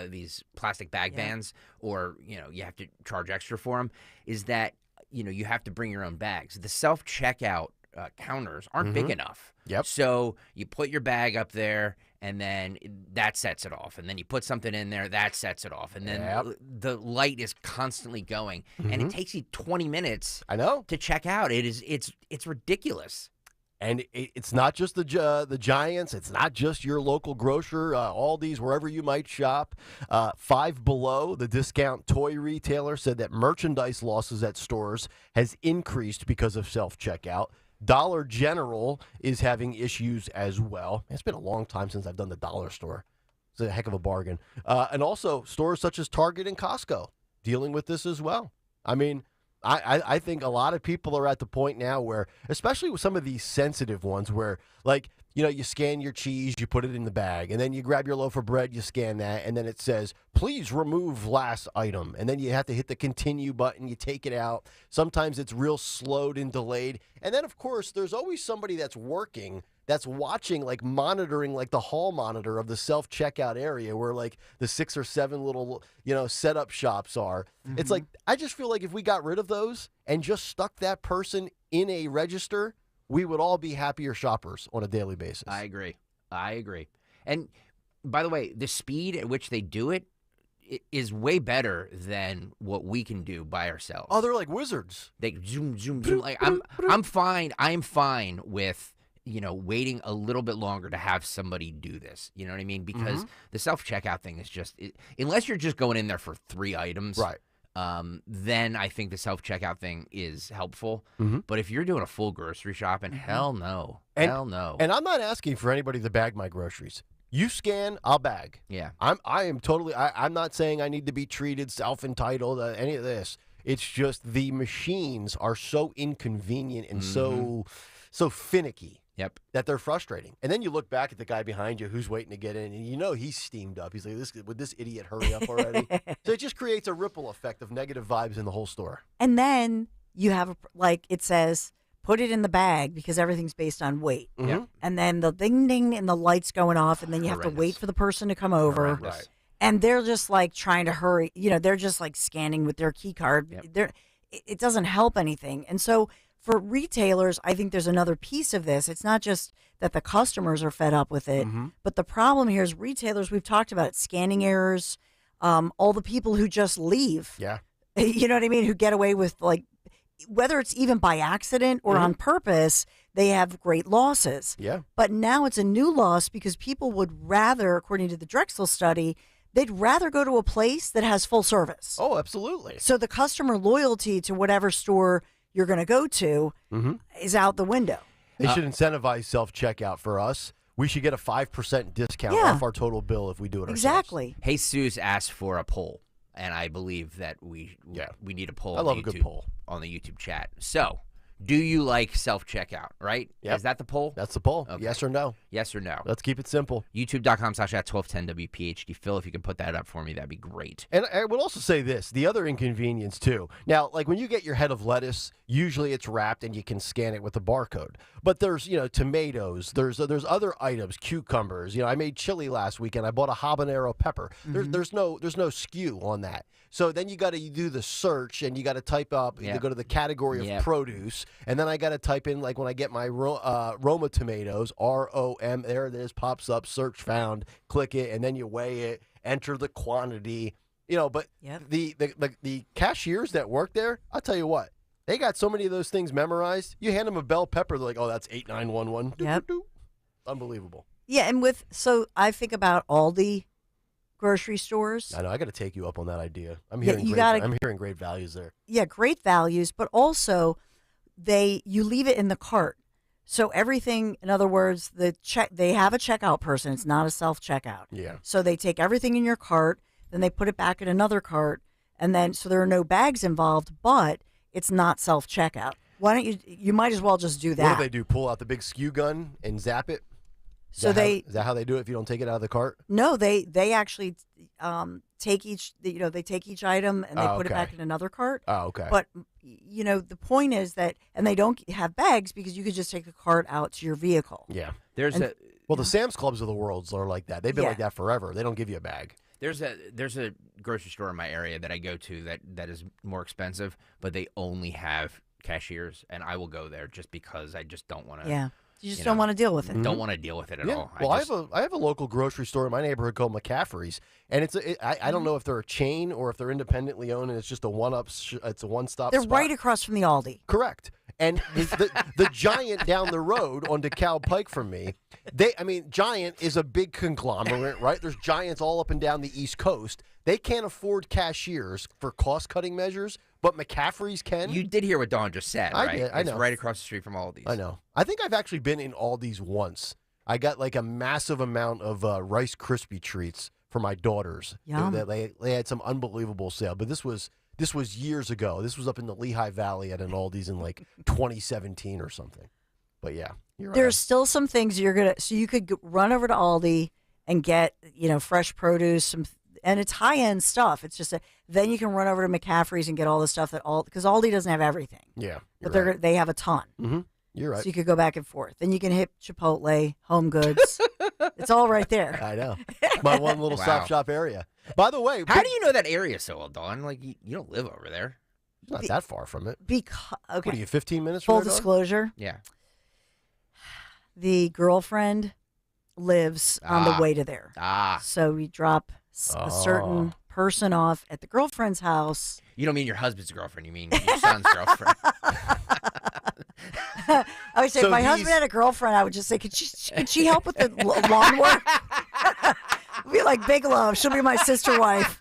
these plastic bag bans, or, you have to charge extra for them, is that, you have to bring your own bags. The self-checkout counters aren't big enough.
Yep.
So you put your bag up there, and then that sets it off. And then you put something in there, that sets it off. And then the light is constantly going. And it takes you 20 minutes to check out. It's ridiculous.
And it's not just the Giants. It's not just your local grocer, Aldi's, wherever you might shop. Five Below, the discount toy retailer, said that merchandise losses at stores has increased because of self-checkout. Dollar General is having issues as well. It's been a long time since I've done the dollar store. It's a heck of a bargain. And also stores such as Target and Costco dealing with this as well. I mean, I think a lot of people are at the point now where, especially with some of these sensitive ones where, like, you know, you scan your cheese, you put it in the bag, and then you grab your loaf of bread, you scan that, and then it says, please remove last item. And then you have to hit the continue button, you take it out. Sometimes it's real slowed and delayed. And then, of course, there's always somebody that's working, that's watching, like monitoring, like the hall monitor of the self-checkout area where like the 6 or 7 little, you know, setup shops are. It's like, I just feel like if we got rid of those and just stuck that person in a register, we would all be happier shoppers on a daily basis.
I agree. And by the way, the speed at which they do it is way better than what we can do by ourselves.
Oh, they're like wizards.
They zoom. Like I'm fine. I am fine with, you know, waiting a little bit longer to have somebody do this. You know what I mean? Because the self-checkout thing is just, unless you're just going in there for 3 items,
right?
Then I think the self-checkout thing is helpful. But if you're doing a full grocery shopping, hell no. Hell no.
And I'm not asking for anybody to bag my groceries. You scan, I'll bag.
Yeah.
I'm not saying I need to be treated self-entitled, any of this. It's just the machines are so inconvenient and so finicky.
Yep.
That they're frustrating. And then you look back at the guy behind you who's waiting to get in, and you know he's steamed up. He's like, would this idiot hurry up already? So it just creates a ripple effect of negative vibes in the whole store.
And then you have, like it says, put it in the bag because everything's based on weight.
Yep.
And then the ding ding and the lights going off, and then you have to wait for the person to come over.
Right.
And they're just like trying to hurry. You know, they're just like scanning with their key card. It doesn't help anything. And so for retailers, I think there's another piece of this. It's not just that the customers are fed up with it, but the problem here is retailers, we've talked about it, scanning errors, all the people who just leave.
Yeah.
You know what I mean? Who get away with, like, whether it's even by accident or on purpose, they have great losses.
Yeah.
But now it's a new loss because people would rather, according to the Drexel study, they'd rather go to a place that has full service.
Oh, absolutely.
So the customer loyalty to whatever store you're going to go to is out the window.
They should incentivize self-checkout for us. We should get a 5% discount off our total bill if we do it ourselves.
Exactly.
Jesus asked for a poll, and I believe that we need a poll.
I love a good poll
on the YouTube chat. So, do you like self-checkout, right?
Yep.
Is that the poll?
That's the poll.
Okay.
Yes or no?
Yes or no?
Let's keep it simple.
YouTube.com/@1210WPHT. Phil, if you can put that up for me, that'd be great.
And I would also say this, the other inconvenience too. Now, like when you get your head of lettuce, usually it's wrapped and you can scan it with a barcode. But there's, you know, tomatoes, there's other items, cucumbers. You know, I made chili last weekend. I bought a habanero pepper. There's no SKU on that. So then you got to do the search and you got to type up, you go to the category of produce, and then I got to type in, like when I get my Roma tomatoes, ROM, there it is, pops up, search found, click it, and then you weigh it, enter the quantity, you know. But the cashiers that work there, I'll tell you what, they got so many of those things memorized. You hand them a bell pepper, they're like, oh, that's 8911.
Yep.
Unbelievable.
Yeah, and so I think about Aldi grocery stores.
I know. I got to take you up on that idea. I'm
Yeah,
hearing I'm hearing great values there.
Yeah, great values, but also you leave it in the cart. So everything, in other words, they have a checkout person. It's not a self-checkout.
Yeah.
So they take everything in your cart, then they put it back in another cart, and then so there are no bags involved, but it's not self-checkout. Why don't you might as well just do that.
What do they do? Pull out the big SKU gun and zap it? Is that how they do it if you don't take it out of the cart?
No, they actually take each item and they put it back in another cart.
Oh, okay.
But you know, the point is that, and they don't have bags because you could just take the cart out to your vehicle.
Yeah.
Well,
the Sam's Clubs of the world are like that. They've been like that forever. They don't give you a bag.
There's a grocery store in my area that I go to that is more expensive, but they only have cashiers, and I will go there just because I just don't want to.
Yeah. You just don't want to deal with it.
Don't want to deal with it at all.
Well, I have a local grocery store in my neighborhood called McCaffrey's, and I don't know if they're a chain or if they're independently owned, and it's just a it's a one-stop
They're
spot.
right across from the Aldi.
Correct. And the Giant down the road on DeKalb Pike from me, Giant is a big conglomerate, right? There's Giants all up and down the East Coast. They can't afford cashiers for cost-cutting measures, but McCaffrey's can.
You did hear what Dawn just said,
I
right?
did, I
It's
know.
right across the street from Aldi's.
I know. I think I've actually been in Aldi's once. I got like a massive amount of Rice Krispie treats for my daughters.
Yum.
They had some unbelievable sale, but this was years ago. This was up in the Lehigh Valley at an Aldi's in like 2017 or something. But yeah, you're right.
There's still some things so you could run over to Aldi and get, fresh produce, and it's high-end stuff. It's just then you can run over to McCaffrey's and get all the stuff because Aldi doesn't have everything.
Yeah.
But they have a ton.
Mm-hmm. You're right.
So you could go back and forth. Then you can hit Chipotle, Home Goods. It's all right there.
I know. My one little stop shop area. By the way,
how do you know that area so well, Dawn? Like you don't live over there.
It's not that far from it.
Okay.
What are you, 15 minutes
Full
from there, Dawn?
disclosure.
Yeah.
The girlfriend lives on the way to there.
Ah.
So we drop a certain person off at the girlfriend's house.
You don't mean your husband's girlfriend. You mean your son's girlfriend.
I would say if my husband had a girlfriend, I would just say, could she help with the lawn work? It'd be like Bigelow. She'll be my sister wife.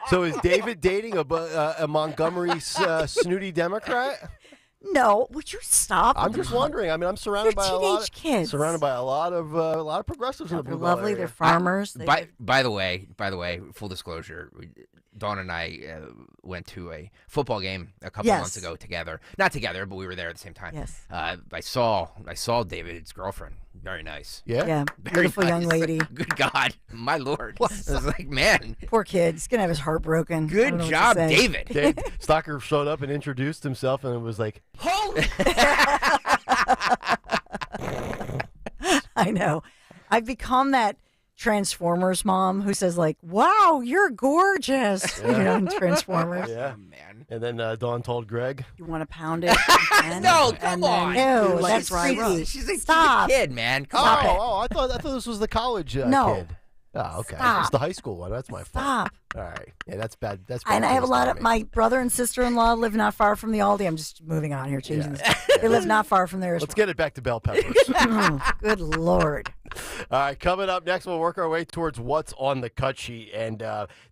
So is David dating a Montgomery snooty Democrat?
No, would you stop?
I'm just wondering. I mean, I'm surrounded by
kids.
Surrounded by a lot of progressives in the
They're
Blue Belt
lovely.
area.
They're farmers.
By the way, full disclosure, Dawn and I went to a football game a couple months ago together. Not together, but we were there at the same time.
Yes.
I saw David's girlfriend. Very nice.
Yeah.
Yeah.
Very
Beautiful young
nice.
lady.
Good God, my Lord. I was like, man.
Poor kid. He's gonna have his heart broken.
Good job, David.
Stalker showed up and introduced himself, and it was like,
holy.
I know. I've become that Transformers mom who says like, "Wow, you're gorgeous."
Yeah.
In Transformers.
yeah,
man.
And then Dawn told Greg,
"You want to pound it?"
No, come on.
No,
Dude,
that's right.
She's a
Stop.
kid, man. Come
Stop
on.
it.
I thought this was the college
No.
kid. Oh, okay.
Stop.
It's the high school one. That's my fault.
Stop.
All right. Yeah, that's bad. That's bad.
And I have a
taste
lot
on
of
me.
my brother and sister-in-law live not far from the Aldi. I'm just moving on here, changing this. They live not far from there as
Let's get it back to bell peppers.
well. Good Lord.
All right, coming up next, we'll work our way towards what's on the cut sheet. And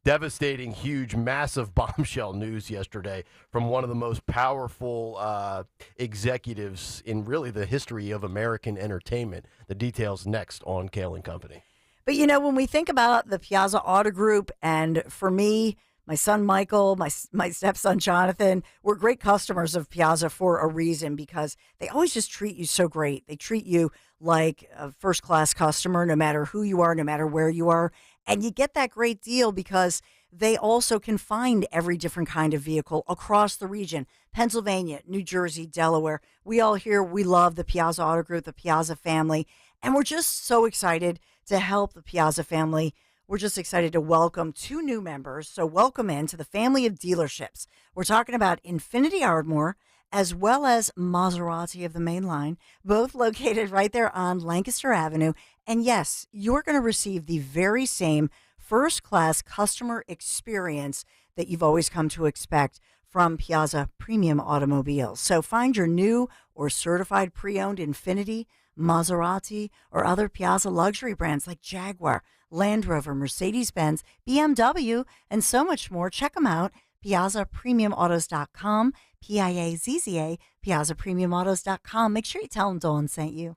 devastating, huge, massive bombshell news yesterday from one of the most powerful executives in really the history of American entertainment. The details next on Kayal and Company.
But, when we think about the Piazza Auto Group, and for me, my son Michael, my stepson Jonathan, we're great customers of Piazza for a reason, because they always just treat you so great. They treat you like a first-class customer, no matter who you are, no matter where you are. And you get that great deal because they also can find every different kind of vehicle across the region. Pennsylvania, New Jersey, Delaware. We all here, we love the Piazza Auto Group, the Piazza family. And we're just so excited to help the Piazza family. We're just excited to welcome 2 new members. So welcome into the family of dealerships. We're talking about Infinity Ardmore as well as Maserati of the Main Line, both located right there on Lancaster Avenue. And yes, you're going to receive the very same first-class customer experience that you've always come to expect from Piazza Premium Automobiles. So find your new or certified pre-owned Infiniti, Maserati, or other Piazza luxury brands like Jaguar, Land Rover, Mercedes-Benz, BMW, and so much more. Check them out, PiazzaPremiumAutos.com, Piazza, PiazzaPremiumAutos.com. Make sure you tell them Dawn sent you.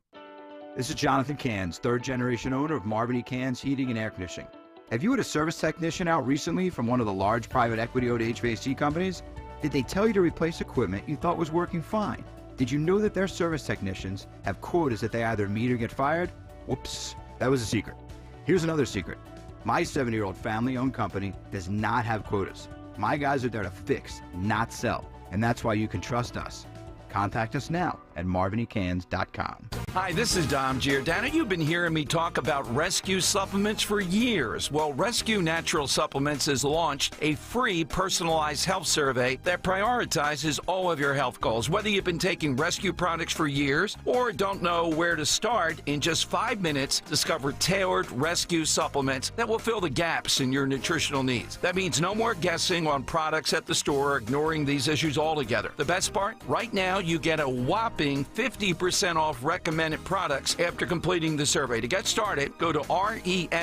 This is Jonathan Cans, third-generation owner of Barbie Cans Heating and Air Conditioning. Have you had a service technician out recently from one of the large private equity-owned HVAC companies? Did they tell you to replace equipment you thought was working fine? Did you know that their service technicians have quotas that they either meet or get fired? Whoops, that was a secret. Here's another secret. My 70-year-old family-owned company does not have quotas. My guys are there to fix, not sell, and that's why you can trust us. Contact us now at marvinycans.com.
Hi, this is Dom Giordano. You've been hearing me talk about Rescue Supplements for years. Well, Rescue Natural Supplements has launched a free personalized health survey that prioritizes all of your health goals. Whether you've been taking Rescue products for years or don't know where to start, in just 5 minutes, discover tailored Rescue supplements that will fill the gaps in your nutritional needs. That means no more guessing on products at the store or ignoring these issues altogether. The best part? Right now, you get a whopping 50% off recommended products after completing the survey. To get started, go to res-q.life.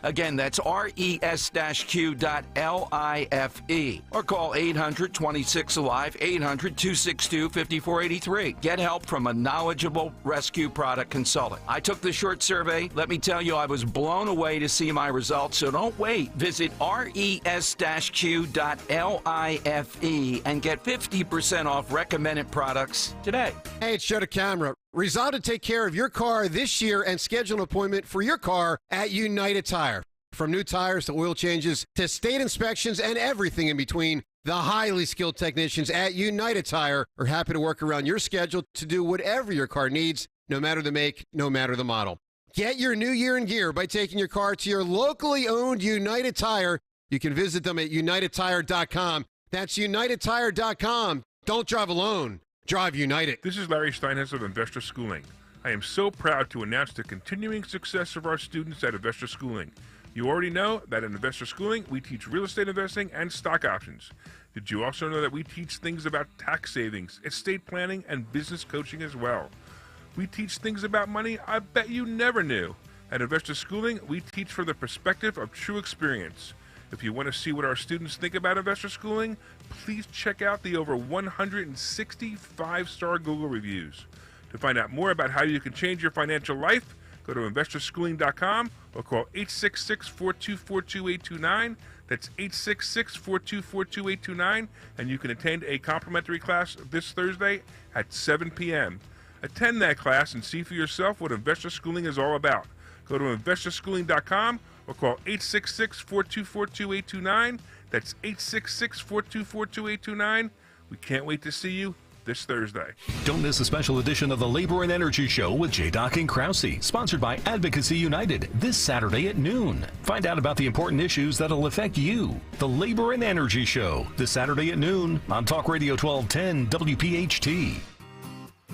Again, that's res-q.life. Or call 800-26-ALIVE, 800-262-5483. Get help from a knowledgeable Rescue product consultant. I took the short survey. Let me tell you, I was blown away to see my results, so don't wait. Visit res-q.life and get 50% off recommended products today.
Hey, it's Joe to Camera. Resolve to take care of your car this year and schedule an appointment for your car at United Tire. From new tires to oil changes to state inspections and everything in between, the highly skilled technicians at United Tire are happy to work around your schedule to do whatever your car needs, no matter the make, no matter the model. Get your new year in gear by taking your car to your locally owned United Tire. You can visit them at UnitedTire.com. That's UnitedTire.com. Don't drive alone. Drive United.
This is Larry Steinhess of Investor Schooling. I am so proud to announce the continuing success of our students at Investor Schooling. You already know that at Investor Schooling, we teach real estate investing and stock options. Did you also know that we teach things about tax savings, estate planning, and business coaching as well? We teach things about money I bet you never knew. At Investor Schooling, we teach from the perspective of true experience. If you want to see what our students think about Investor Schooling, please check out the over 160 5-star Google reviews. To find out more about how you can change your financial life, go to investorschooling.com or call 866-424-2829. That's 866-424-2829, and you can attend a complimentary class this Thursday at 7 p.m. Attend that class and see for yourself what Investor Schooling is all about. Go to investorschooling.com or call 866-424-2829. That's 866-424-2829. We can't wait to see you this Thursday.
Don't miss a special edition of the Labor and Energy Show with J-Doc and Krause, sponsored by Advocacy United, this Saturday at noon. Find out about the important issues that'll affect you. The Labor and Energy Show, this Saturday at noon on Talk Radio 1210 WPHT.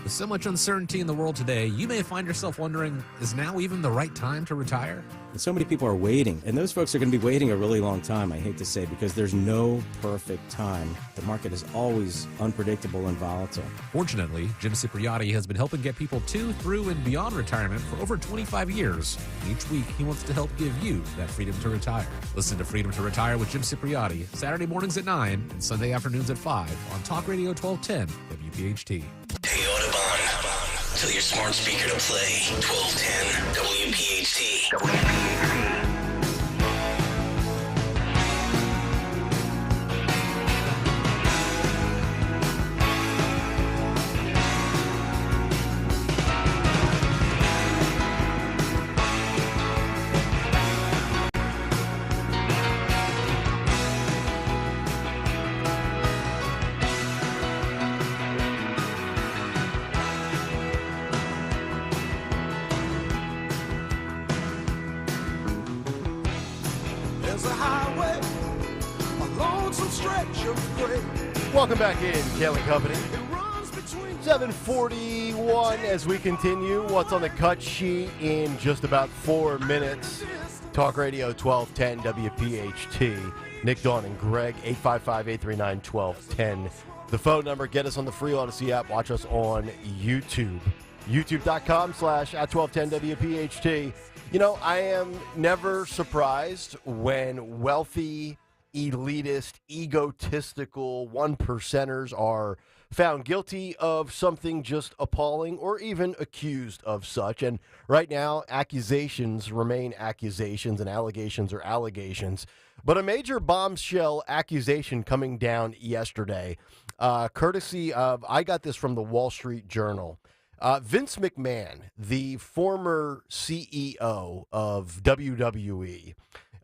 With so much uncertainty in the world today, you may find yourself wondering, is now even the right time to retire?
And so many people are waiting, and those folks are going to be waiting a really long time, I hate to say, because there's no perfect time. The market is always unpredictable and volatile.
Fortunately, Jim Cipriotti has been helping get people to, through, and beyond retirement for over 25 years. Each week, he wants to help give you that freedom to retire. Listen to Freedom to Retire with Jim Cipriotti, Saturday mornings at 9 and Sunday afternoons at 5 on Talk Radio 1210 WPHT.
Hey, Audubon. Tell your smart speaker to play 1210 WPHT.
Welcome back in, Kayal and Company. 7:41 as we continue. What's on the cut sheet in just about 4 minutes. Talk Radio 1210 WPHT. Nick, Dawn, and Greg, 855-839-1210. The phone number, get us on the free Odyssey app. Watch us on YouTube. YouTube.com/@1210WPHT. You know, I am never surprised when wealthy, elitist, egotistical one-percenters are found guilty of something just appalling or even accused of such. And right now, accusations remain accusations and allegations are allegations. But a major bombshell accusation coming down yesterday, courtesy of, I got this from the Wall Street Journal. Vince McMahon, the former CEO of WWE,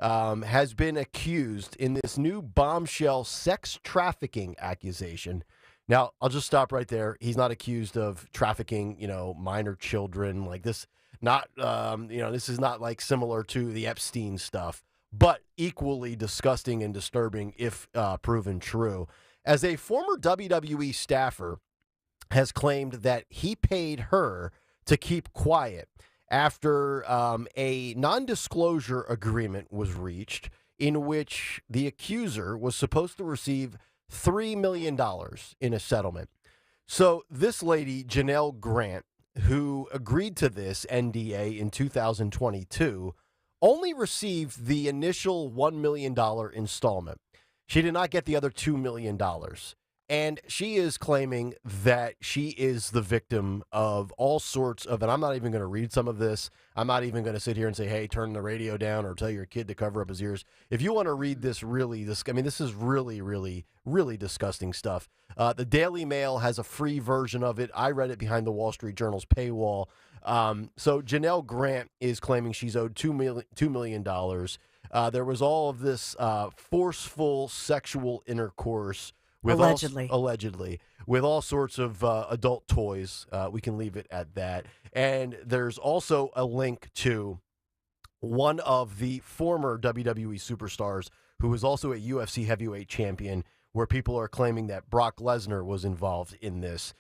has been accused in this new bombshell sex trafficking accusation. Now, I'll just stop right there. He's not accused of trafficking, minor children like this. Not, this is not like similar to the Epstein stuff, but equally disgusting and disturbing if proven true. As a former WWE staffer has claimed that he paid her to keep quiet after a non-disclosure agreement was reached in which the accuser was supposed to receive $3 million in a settlement. So this lady, Janelle Grant, who agreed to this NDA in 2022, only received the initial $1 million installment. She did not get the other $2 million. And she is claiming that she is the victim of all sorts of, and I'm not even going to read some of this. I'm not even going to sit here and say, hey, turn the radio down or tell your kid to cover up his ears. If you want to read this this is really, really, really disgusting stuff. The Daily Mail has a free version of it. I read it behind the Wall Street Journal's paywall. So Janelle Grant is claiming she's owed $2 million. There was all of this forceful sexual intercourse with allegedly, with all sorts of adult toys. We can leave it at that. And there's also a link to one of the former WWE superstars who was also a UFC heavyweight champion, where people are claiming that Brock Lesnar was involved in this.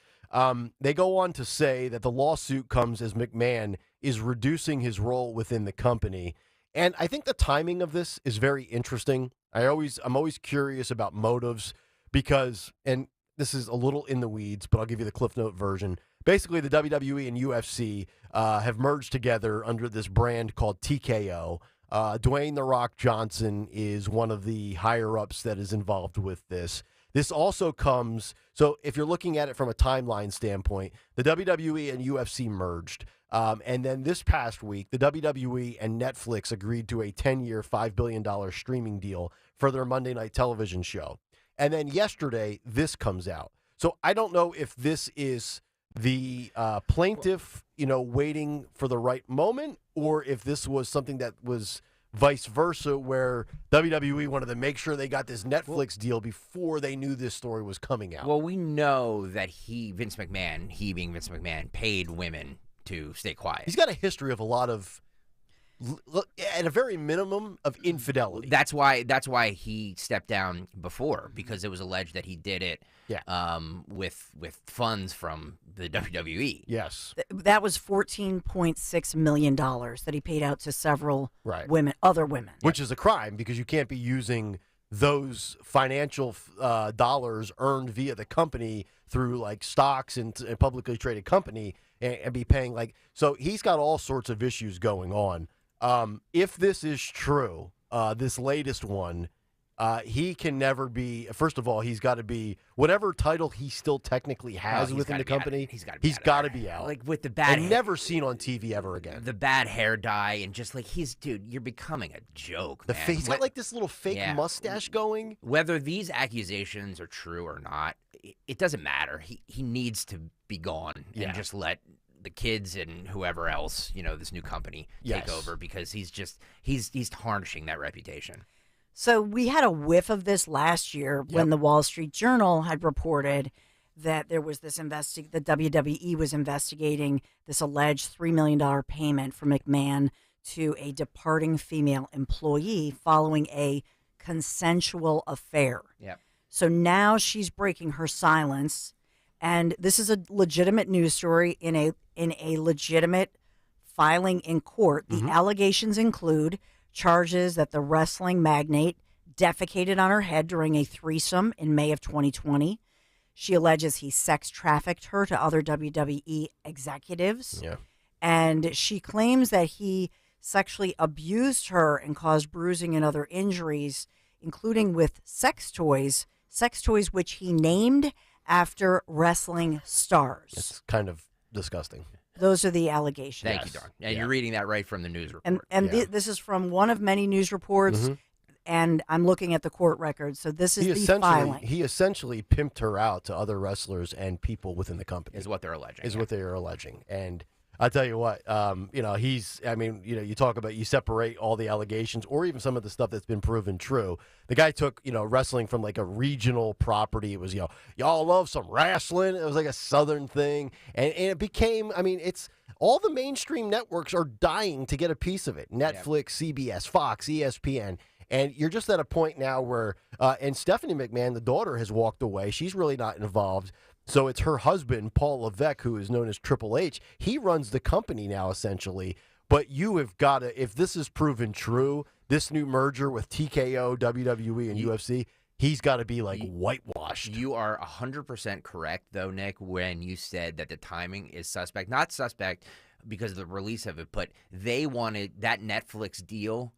They go on to say that the lawsuit comes as McMahon is reducing his role within the company. And I think the timing of this is very interesting. I'm always curious about motives. Because, and this is a little in the weeds, but I'll give you the Cliff Note version. Basically, the WWE and UFC have merged together under this brand called TKO. Dwayne "The Rock" Johnson is one of the higher-ups that is involved with this. This also comes, so if you're looking at it from a timeline standpoint, the WWE and UFC merged. And then this past week, the WWE and Netflix agreed to a 10-year, $5 billion streaming deal for their Monday Night Television show. And then yesterday, this comes out. So I don't know if this is the plaintiff, waiting for the right moment, or if this was something that was vice versa, where WWE wanted to make sure they got this Netflix deal before they knew this story was coming out.
Well, we know that Vince McMahon, paid women to stay quiet.
He's got a history of a lot of, at a very minimum, of infidelity.
That's why he stepped down before, because it was alleged that he did it with funds from the WWE.
Yes.
That was $14.6 million that he paid out to several other women.
Which is a crime, because you can't be using those financial dollars earned via the company through like stocks and a publicly traded company and be paying so he's got all sorts of issues going on. If this is true, this latest one, he can never be, first of all, he's got to be, whatever title he still technically has within the company, he's got to be out.
Like with the bad
and never seen on TV ever again.
The bad hair dye and just dude, you're becoming a joke, man.
He's got this little fake mustache going.
Whether these accusations are true or not, it doesn't matter. He needs to be gone and just let the kids and whoever else, this new company take over, because he's tarnishing that reputation.
So we had a whiff of this last year when the Wall Street Journal had reported that there was this the WWE was investigating this alleged $3 million payment from McMahon to a departing female employee following a consensual affair.
Yep.
So now she's breaking her silence, and this is a legitimate news story in a legitimate filing in court. The allegations include charges that the wrestling magnate defecated on her head during a threesome in May of 2020. She alleges he sex trafficked her to other WWE executives.
Yeah.
And she claims that he sexually abused her and caused bruising and other injuries, including with sex toys which he named after wrestling stars.
It's kind of disgusting.
Those are the allegations.
Thank you, Don. And you're reading that right from the news report.
And this is from one of many news reports, and I'm looking at the court record. So this is the filing.
He essentially pimped her out to other wrestlers and people within the company.
Is what they're alleging.
What they are alleging. And I'll tell you what, you talk about, you separate all the allegations or even some of the stuff that's been proven true. The guy took, wrestling from like a regional property. It was, y'all love some wrestling. It was like a Southern thing. And it became, it's all the mainstream networks are dying to get a piece of it. Netflix, CBS, Fox, ESPN. And you're just at a point now where, and Stephanie McMahon, the daughter, has walked away. She's really not involved. So it's her husband, Paul Levesque, who is known as Triple H. He runs the company now, essentially. But you have got to, if this is proven true, this new merger with TKO, WWE, and UFC, he's got to be like whitewashed.
You are 100% correct, though, Nick, when you said that the timing is suspect. Not suspect because of the release of it, but they wanted that Netflix deal.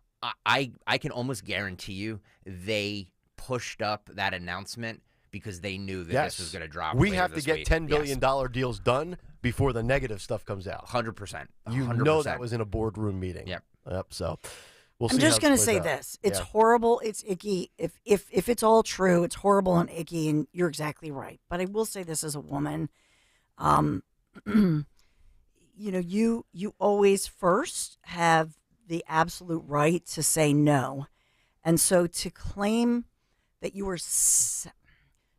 I can almost guarantee you they pushed up that announcement because they knew that this was going to drop.
We have to get $10 billion deals done before the negative stuff comes out.
100%.
You know that was in a boardroom meeting.
Yep.
So we'll see.
I'm just going to say this. It's horrible. It's icky. If it's all true, it's horrible and icky, and you're exactly right. But I will say this as a woman. You always first have the absolute right to say no. And so to claim that you were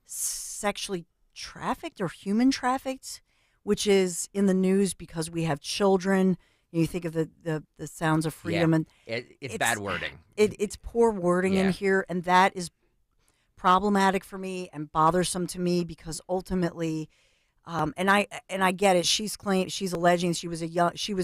sexually trafficked or human trafficked, which is in the news because we have children. You think of the sounds of freedom, and
it's bad wording.
It's poor wording in here, and that is problematic for me and bothersome to me because ultimately, and I get it. She's alleging she was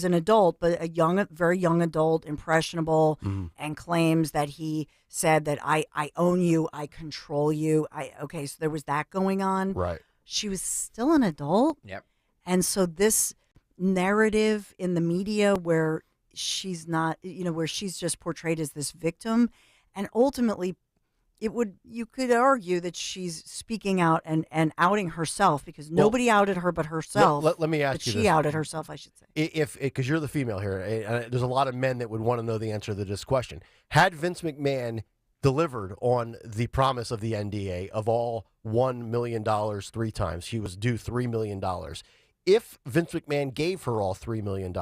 an adult, but a very young adult, impressionable, and claims that he said that I own you, I control you. So there was that going on.
Right.
She was still an adult.
Yep.
And so this narrative in the media where she's not, where she's just portrayed as this victim, and ultimately you could argue that she's speaking out and outing herself because nobody outed her but herself.
Let me ask you this.
She outed herself, I should say.
Because you're the female here, there's a lot of men that would want to know the answer to this question. Had Vince McMahon delivered on the promise of the NDA of all $1 million 3 times, she was due $3 million. If Vince McMahon gave her all $3 million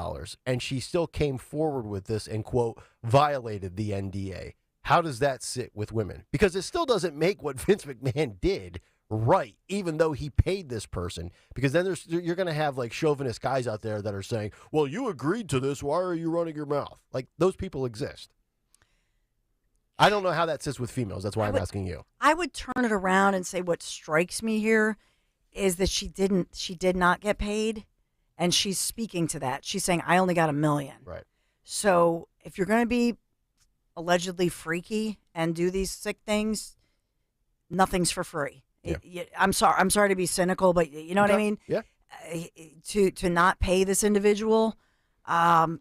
and she still came forward with this and, quote, violated the NDA, how does that sit with women? Because it still doesn't make what Vince McMahon did right, even though he paid this person. Because then you're going to have like chauvinist guys out there that are saying, well, you agreed to this. Why are you running your mouth? Like, those people exist. I don't know how that sits with females. That's why I'm asking you.
I would turn it around and say what strikes me here is that she did not get paid, and she's speaking to that. She's saying, I only got $1 million.
Right.
So if you're going to be allegedly freaky and do these sick things, nothing's for free.
Yeah.
I'm sorry to be cynical, but you know what I mean?
Yeah.
To not pay this individual, the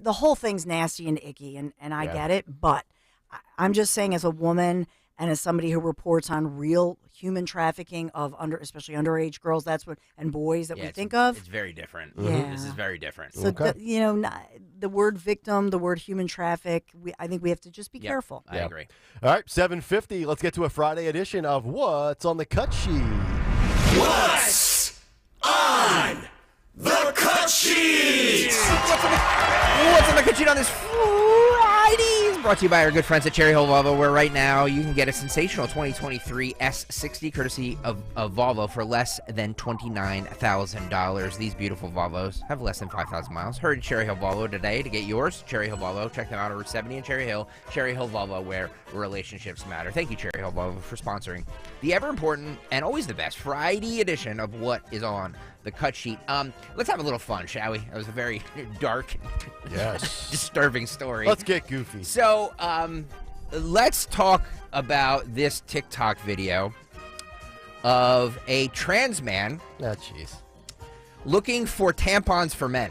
whole thing's nasty and icky, and I get it, but I'm just saying as a woman and as somebody who reports on real human trafficking of especially underage girls, and boys that we think of.
It's very different.
Yeah.
This is very different.
So, the word victim, the word human traffic, I think we have to just be careful.
I agree.
All right, 7:50. Let's get to a Friday edition of What's on the Cut Sheet.
What's on the Cut Sheet?
What's on the Cut Sheet on this Friday? Brought to you by our good friends at Cherry Hill Volvo, where right now you can get a sensational 2023 S60 courtesy of Volvo for less than $29,000. These beautiful Volvos have less than 5,000 miles. Hurry to Cherry Hill Volvo today to get yours. Cherry Hill Volvo. Check them out on Route 70 in Cherry Hill. Cherry Hill Volvo, where relationships matter. Thank you, Cherry Hill Volvo, for sponsoring the ever-important and always the best Friday edition of What is on the Cut Sheet. Let's have a little fun, shall we? That was a very dark, disturbing story.
Let's get goofy.
So, let's talk about this TikTok video of a trans man looking for tampons for men.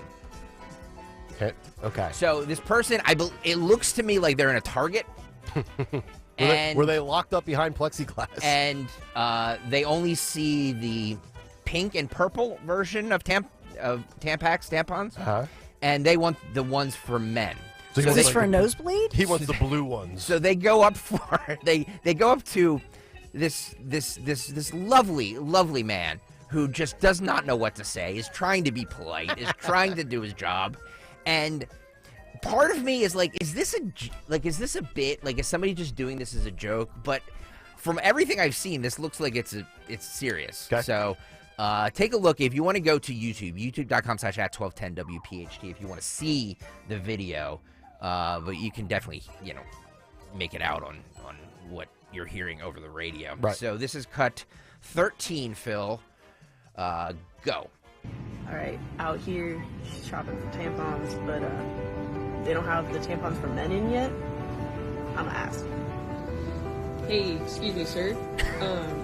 Okay.
So this person, it looks to me like they're in a Target.
Were they locked up behind plexiglass?
And they only see the pink and purple version of tampons.
Uh-huh.
And they want the ones for men.
So is this for a nosebleed?
He wants the blue ones.
So they go up they go up to this lovely man who just does not know what to say, is trying to be polite, is trying to do his job, and part of me is like, is this a bit? Like, is somebody just doing this as a joke? But from everything I've seen, this looks like it's serious. Okay. So take a look. If you want to go to YouTube, youtube.com/@1210WPHT if you want to see the video. But you can definitely, make it out on what you're hearing over the radio.
Right.
So this is cut 13, Phil. Go.
All right, out here shopping for tampons, but they don't have the tampons for men in yet. I'm gonna ask. Hey, excuse me, sir.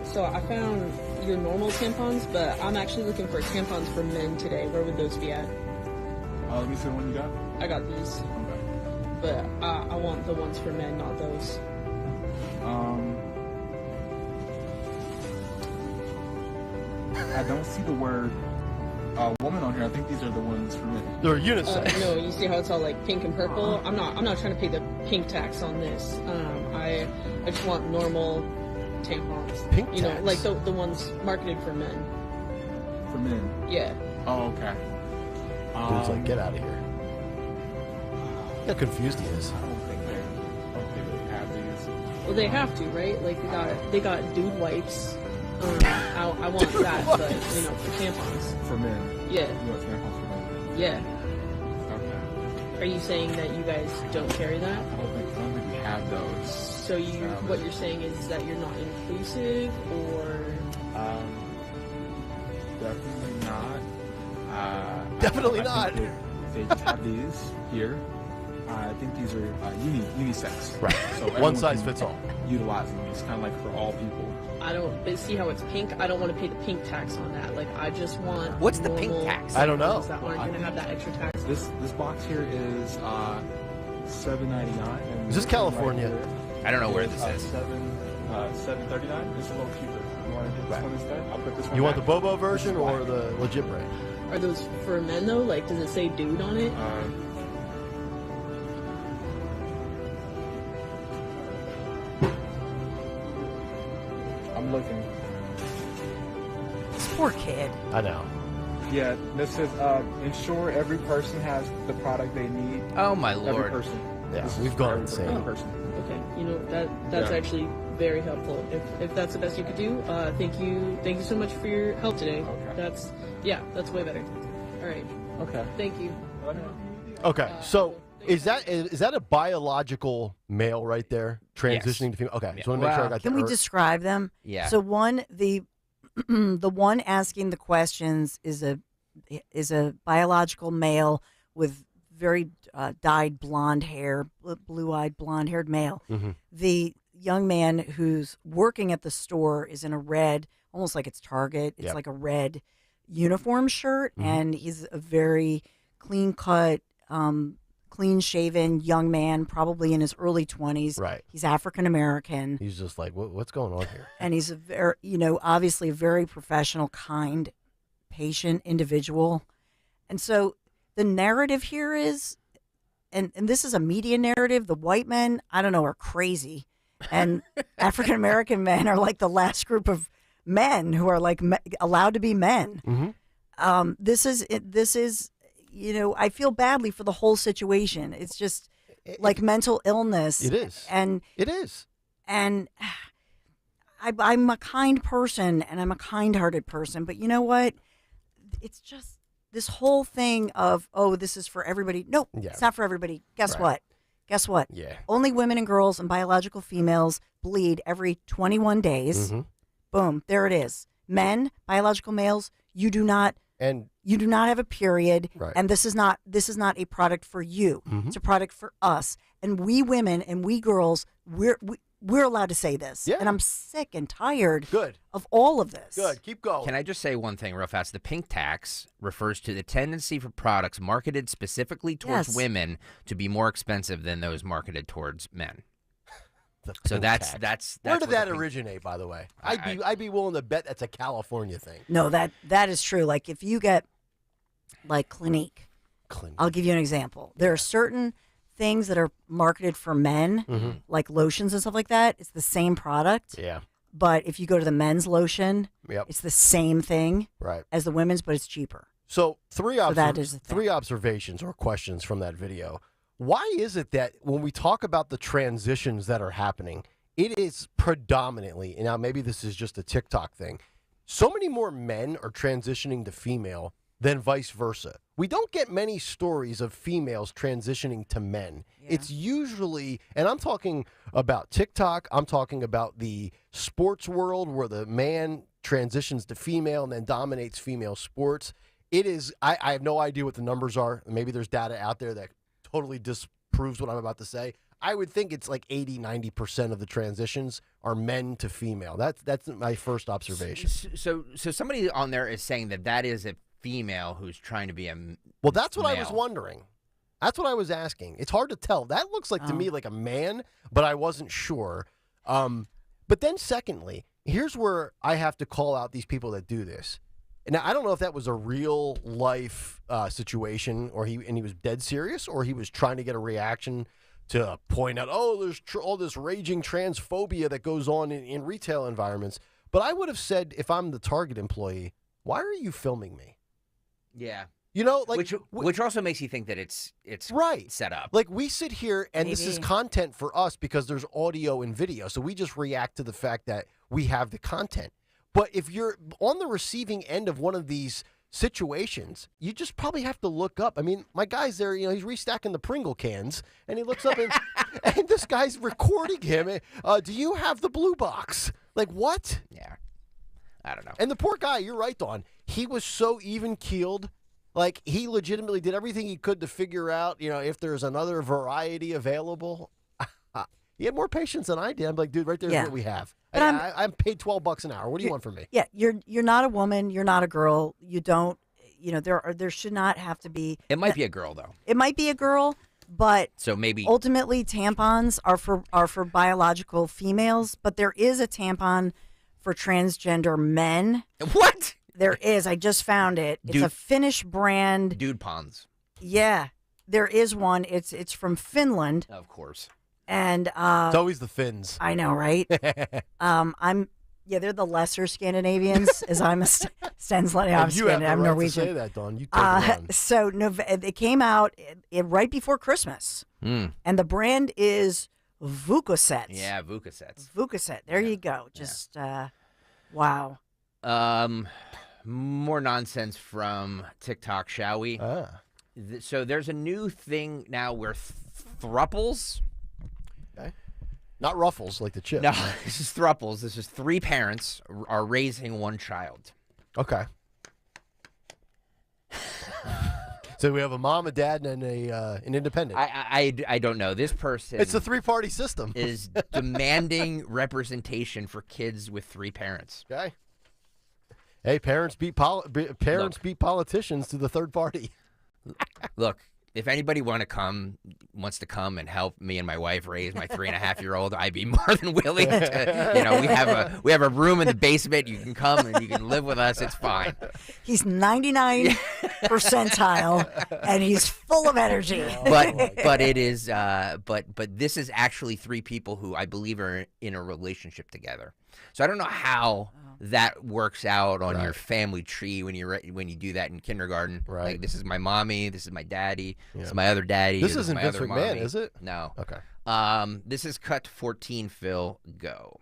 So I found your normal tampons, but I'm actually looking for tampons for men today. Where would those be at?
Let me see the one you got.
I got these.
Okay.
But I want the ones for men, not those.
I don't see the word woman on here. I think these are the ones for men.
They're unisex.
No, you see how it's all like pink and purple? I'm not trying to pay the pink tax on this. I just want normal tampons.
Pink
You know,
tax?
like the ones marketed for men.
For men?
Yeah.
Oh, okay.
Dude's like, get out of here. Look how confused he is.
I don't think they have these.
Well, they have to, right? Like they got dude wipes. I want that, but for tampons.
For men?
Yeah.
You want tampons for men?
Yeah.
Okay.
Are you saying that you guys don't carry that?
I don't think we have those.
So what you're saying is that you're not inclusive, or?
Definitely not.
Definitely
I
not.
think they just have these here. I think these are unisex.
Right.
So
One size
everyone
fits
can
all.
Utilize them. It's kind of like for all people.
But see how it's pink? I don't want to pay the pink tax on that. Like, I just want.
What's the pink
normal
tax?
I don't know.
tampons that aren't going to have that extra tax.
This box here is $7.99.
Is this California?
I don't know where this is.
$7.39. It's a little cheaper. You want to do this one instead? I'll put this one.
You want the
back.
Bobo version or the legit brand?
Are those for men though? Like, does it say dude on it?
I'm looking.
This poor kid.
I know.
Yeah, this is ensure every person has the product they need.
Oh my
Every
lord.
person.
Yeah,
This is
we've
for
gone
every
insane.
person.
Okay, that's
Yeah.
actually very helpful. If that's the best you could do, thank you so much for your help today.
Okay.
That's way better. All right.
Okay.
Thank you.
Okay, so is that a biological male right there transitioning to female? Okay,
Yeah.
so I want to make sure I got
Can
the
we describe them?
Yeah.
So the one asking the questions is a biological male with very dyed blonde hair, blue-eyed blonde-haired male.
Mm-hmm.
The young man who's working at the store is in a red, almost like it's Target. It's
Yep.
like a red uniform shirt, and he's a very clean-cut, clean-shaven young man, probably in his early 20s.
Right.
He's African-American.
He's just like, what's going on here?
And he's a very, obviously a very professional, kind, patient individual. And so the narrative here is, and this is a media narrative, the white men, I don't know, are crazy. And African-American men are like the last group of men who are like allowed to be men.
Mm-hmm.
This is, I feel badly for the whole situation. It's just like mental illness.
It is.
And
it is.
And I'm a kind person and I'm a kind-hearted person, but you know what? It's just this whole thing of, oh, this is for everybody. No, It's not for everybody. Guess what? Guess what?
Yeah.
Only women and girls and biological females bleed every 21 days.
Mm-hmm.
Boom, there it is. Men, biological males, you do not have a period,
Right.
and this is not a product for you.
Mm-hmm.
It's a product for us. And we women and we girls, we're allowed to say this.
Yeah.
And I'm sick and tired
Good.
of all of this.
Good. Keep going.
Can I just say one thing real fast? The pink tax refers to the tendency for products marketed specifically towards
Yes.
women to be more expensive than those marketed towards men. So
Pink
that's
tax.
that's
Where did
what the
that
pink-
originate, by the way? I'd be willing to bet that's a California thing.
No, that is true. Like if you get like Clinique, I'll give you an example. There are certain things that are marketed for men,
Mm-hmm.
like lotions and stuff like that. It's the same product.
Yeah.
But if you go to the men's lotion,
Yep.
it's the same thing
Right.
as the women's, but it's cheaper.
So three
that is the thing.
three observations or questions from that video. Why is it that when we talk about the transitions that are happening, it is predominantly, and now maybe this is just a TikTok thing, so many more men are transitioning to female than vice versa. We don't get many stories of females transitioning to men. It's usually, and I'm talking about TikTok, I'm talking about the sports world where the man transitions to female and then dominates female sports. It is, I have no idea what the numbers are. Maybe there's data out there that totally disproves what I'm about to say. I would think it's like 80-90% of the transitions are men to female. That's my first observation.
So somebody on there is saying that is a female who's trying to be a
Well, that's what I was
male.
wondering. That's what I was asking. It's hard to tell. That looks like to me like a man, but I wasn't sure. But then secondly, here's where I have to call out these people that do this. Now, I don't know if that was a real life situation or he was dead serious or he was trying to get a reaction to point out, there's all this raging transphobia that goes on in retail environments. But I would have said, if I'm the Target employee, why are you filming me?
Yeah.
You know, like
which also makes you think that it's
right
set up.
Like we sit here and this is content for us because there's audio and video. So we just react to the fact that we have the content. But if you're on the receiving end of one of these situations, you just probably have to look up. I mean, my guy's there, he's restacking the Pringle cans and he looks up and, and this guy's recording him. Do you have the blue box? Like what?
Yeah. I don't know.
And the poor guy, you're right, Dawn. He was so even-keeled. Like, he legitimately did everything he could to figure out, if there's another variety available. He had more patience than I did. I'm like, dude, right there's what we have. I'm paid $12 an hour. What do you want from me?
Yeah, you're not a woman. You're not a girl. You don't, there should not have to be.
It might be a girl, though.
It might be a girl, but
so maybe
ultimately tampons are for biological females, but there is a tampon for transgender men.
What?
There is. I just found it. It's a Finnish brand.
Dude Pons.
Yeah, there is one. It's from Finland.
Of course.
And
it's always the Finns.
I know, right? They're the lesser Scandinavians, as I'm I'm Norwegian.
To say that, Dawn. You take it on.
So it came out right before Christmas, and the brand is Vukoset.
Yeah, Vukoset.
Vukoset. There you go. Just wow.
More nonsense from TikTok, shall we? So there's a new thing now where thruples.
Okay. Not ruffles like the chip.
No, this is thruples. This is three parents are raising one child.
Okay. So we have a mom, a dad, and an independent.
I don't know. This person.
It's a three-party system.
Is demanding representation for kids with three parents.
Okay. Hey, parents beat politicians to the third party.
Look, if anybody wants to come and help me and my wife raise my 3.5-year-old, I'd be more than willing to. We have a room in the basement. You can come and you can live with us. It's fine.
He's 99 percentile and he's full of energy.
But it is. But this is actually three people who I believe are in a relationship together. So I don't know how that works out on your family tree when you do that in kindergarten.
Right.
Like, this is my mommy, this is my daddy, this is my other daddy.
This isn't
my
Vince
other
McMahon,
mommy.
is it?
No.
Okay.
This is cut 14. Phil, go.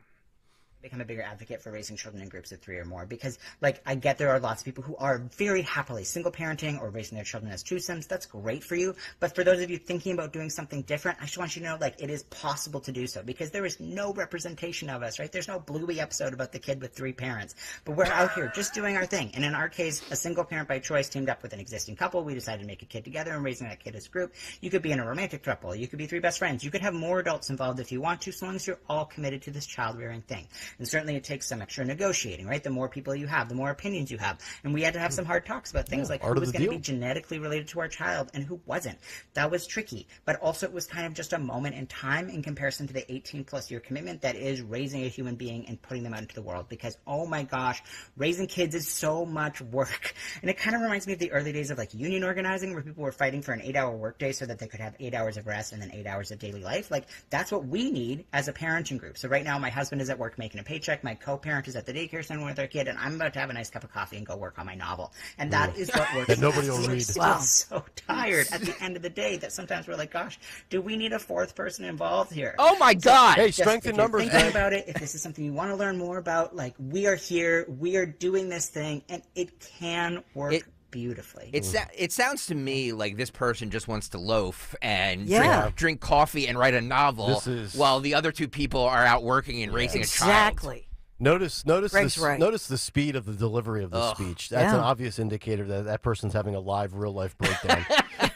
Become a bigger advocate for raising children in groups of 3 or more, because I get there are lots of people who are very happily single parenting or raising their children as twosomes. That's great for you, but for those of you thinking about doing something different, I just want you to know it is possible to do so, because there is no representation of us, right? There's no Bluey episode about the kid with 3 parents, but we're out here just doing our thing. And in our case, a single parent by choice teamed up with an existing couple. We decided to make a kid together and raising that kid as a group. You could be in a romantic throuple. You could be 3 best friends. You could have more adults involved if you want to, so long as you're all committed to this child rearing thing. And certainly it takes some extra negotiating, right? The more people you have, the more opinions you have. And we had to have some hard talks about things like who was going to be genetically related to our child and who wasn't. That was tricky. But also it was kind of just a moment in time in comparison to the 18-plus year commitment that is raising a human being and putting them out into the world. Because, oh my gosh, raising kids is so much work. And it kind of reminds me of the early days of union organizing, where people were fighting for an 8-hour workday so that they could have 8 hours of rest and then 8 hours of daily life. That's what we need as a parenting group. So right now my husband is at work making collecting a paycheck. My co-parent is at the daycare center with their kid, and I'm about to have a nice cup of coffee and go work on my novel. And that is what works.
That nobody will
We're
read.
still so tired at the end of the day that sometimes we're like, gosh, do we need a fourth person involved here?
Oh my God!
Hey,
Just
strength in
if you're
numbers,
thinking
man.
about it, if this is something you want to learn more about, like, we are here, we are doing this thing, and it can work beautifully.
It sounds to me like this person just wants to loaf and drink coffee and write a novel while the other two people are out working and raising a child.
Exactly.
Notice
right.
notice the speed of the delivery of the speech. That's an obvious indicator that that person's having a live, real-life breakdown.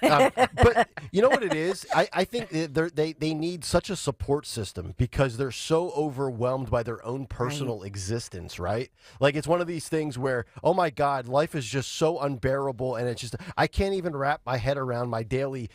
But you know what it is? I think they need such a support system because they're so overwhelmed by their own personal existence, right? Like, it's one of these things where, oh my God, life is just so unbearable, and it's just, I can't even wrap my head around my daily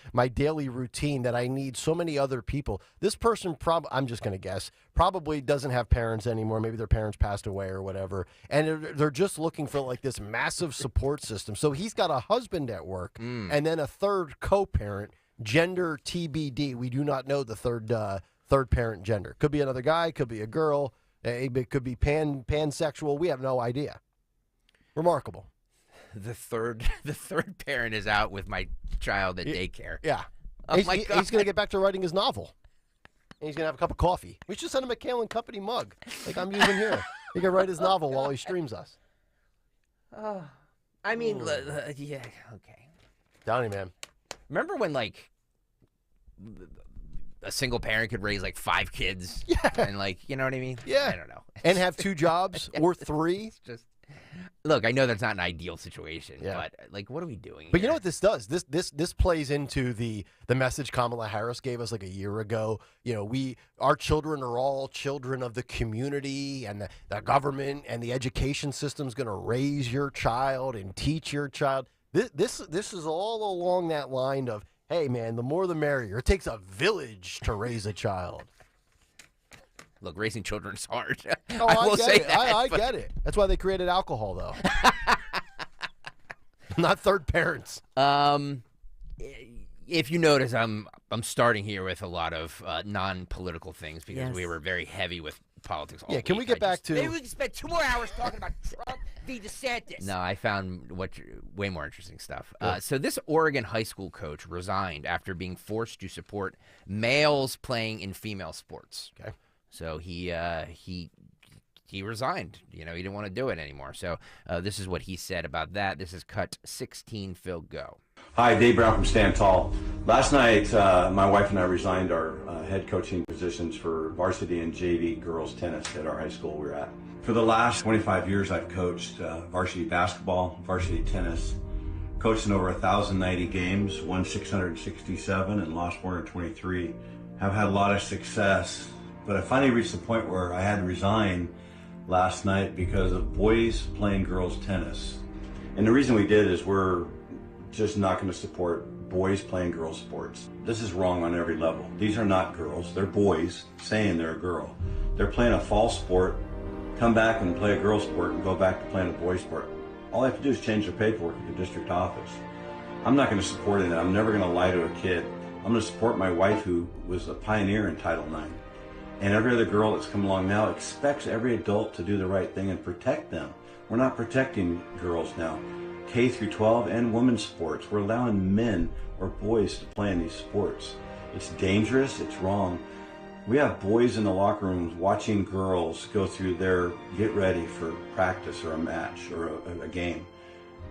routine that I need so many other people. This person, I'm just going to guess, probably doesn't have parents anymore. Maybe their parents passed away or whatever. And they're just looking for like this massive support system. So he's got a husband at work and then a third co-parent, gender TBD. We do not know the third parent gender. Could be another guy, could be a girl, it could be pansexual. We have no idea. Remarkable.
The third parent is out with my child at daycare.
Yeah.
Oh my God.
He's going to get back to writing his novel. And he's going to have a cup of coffee. We should send him a Kayal and Company mug, like I'm using here. He can write his novel while he streams us.
Oh, I mean, yeah, okay.
Downey, man.
Remember when, like, a single parent could raise, like, 5 kids?
Yeah.
And, like, you know what I mean?
Yeah.
I don't know.
And have 2 jobs or 3?
It's just... Look, I know that's not an ideal situation, but like, what are we doing?
But you know what this does? This plays into the message Kamala Harris gave us like a year ago. You know, our children are all children of the community, and the government and the education system is going to raise your child and teach your child. This is all along that line of, hey man, the more the merrier. It takes a village to raise a child.
Look, raising children is hard.
Oh,
I will say
that.
that.
I get it. That's why they created alcohol, though. Not third parents.
If you notice, I'm starting here with a lot of non-political things because we were very heavy with politics all
can
week.
we get back to...
Maybe we can spend 2 more hours talking about Trump v. DeSantis. No, I found way more interesting stuff. So this Oregon high school coach resigned after being forced to support males playing in female sports.
Okay.
So he resigned. You know, he didn't want to do it anymore. So this is what he said about that. This is cut 16. Phil, go.
Hi, Dave Brown from Stand Tall. Last night, my wife and I resigned our head coaching positions for varsity and JV girls tennis at our high school we're at. For the last 25 years, I've coached varsity basketball, varsity tennis, coached in over 1,090 games, won 667 and lost 423. Have had a lot of success. But I finally reached the point where I had to resign last night because of boys playing girls tennis. And the reason we did is we're just not going to support boys playing girls sports. This is wrong on every level. These are not girls. They're boys saying they're a girl. They're playing a false sport, come back and play a girl sport and go back to playing a boy sport. All I have to do is change their paperwork at the district office. I'm not going to support it. I'm never going to lie to a kid. I'm going to support my wife, who was a pioneer in Title IX. And every other girl that's come along now expects every adult to do the right thing and protect them. We're not protecting girls now. K through 12 and women's sports. We're allowing men or boys to play in these sports. It's dangerous, it's wrong. We have boys in the locker rooms watching girls go through their get ready for practice or a match or a game.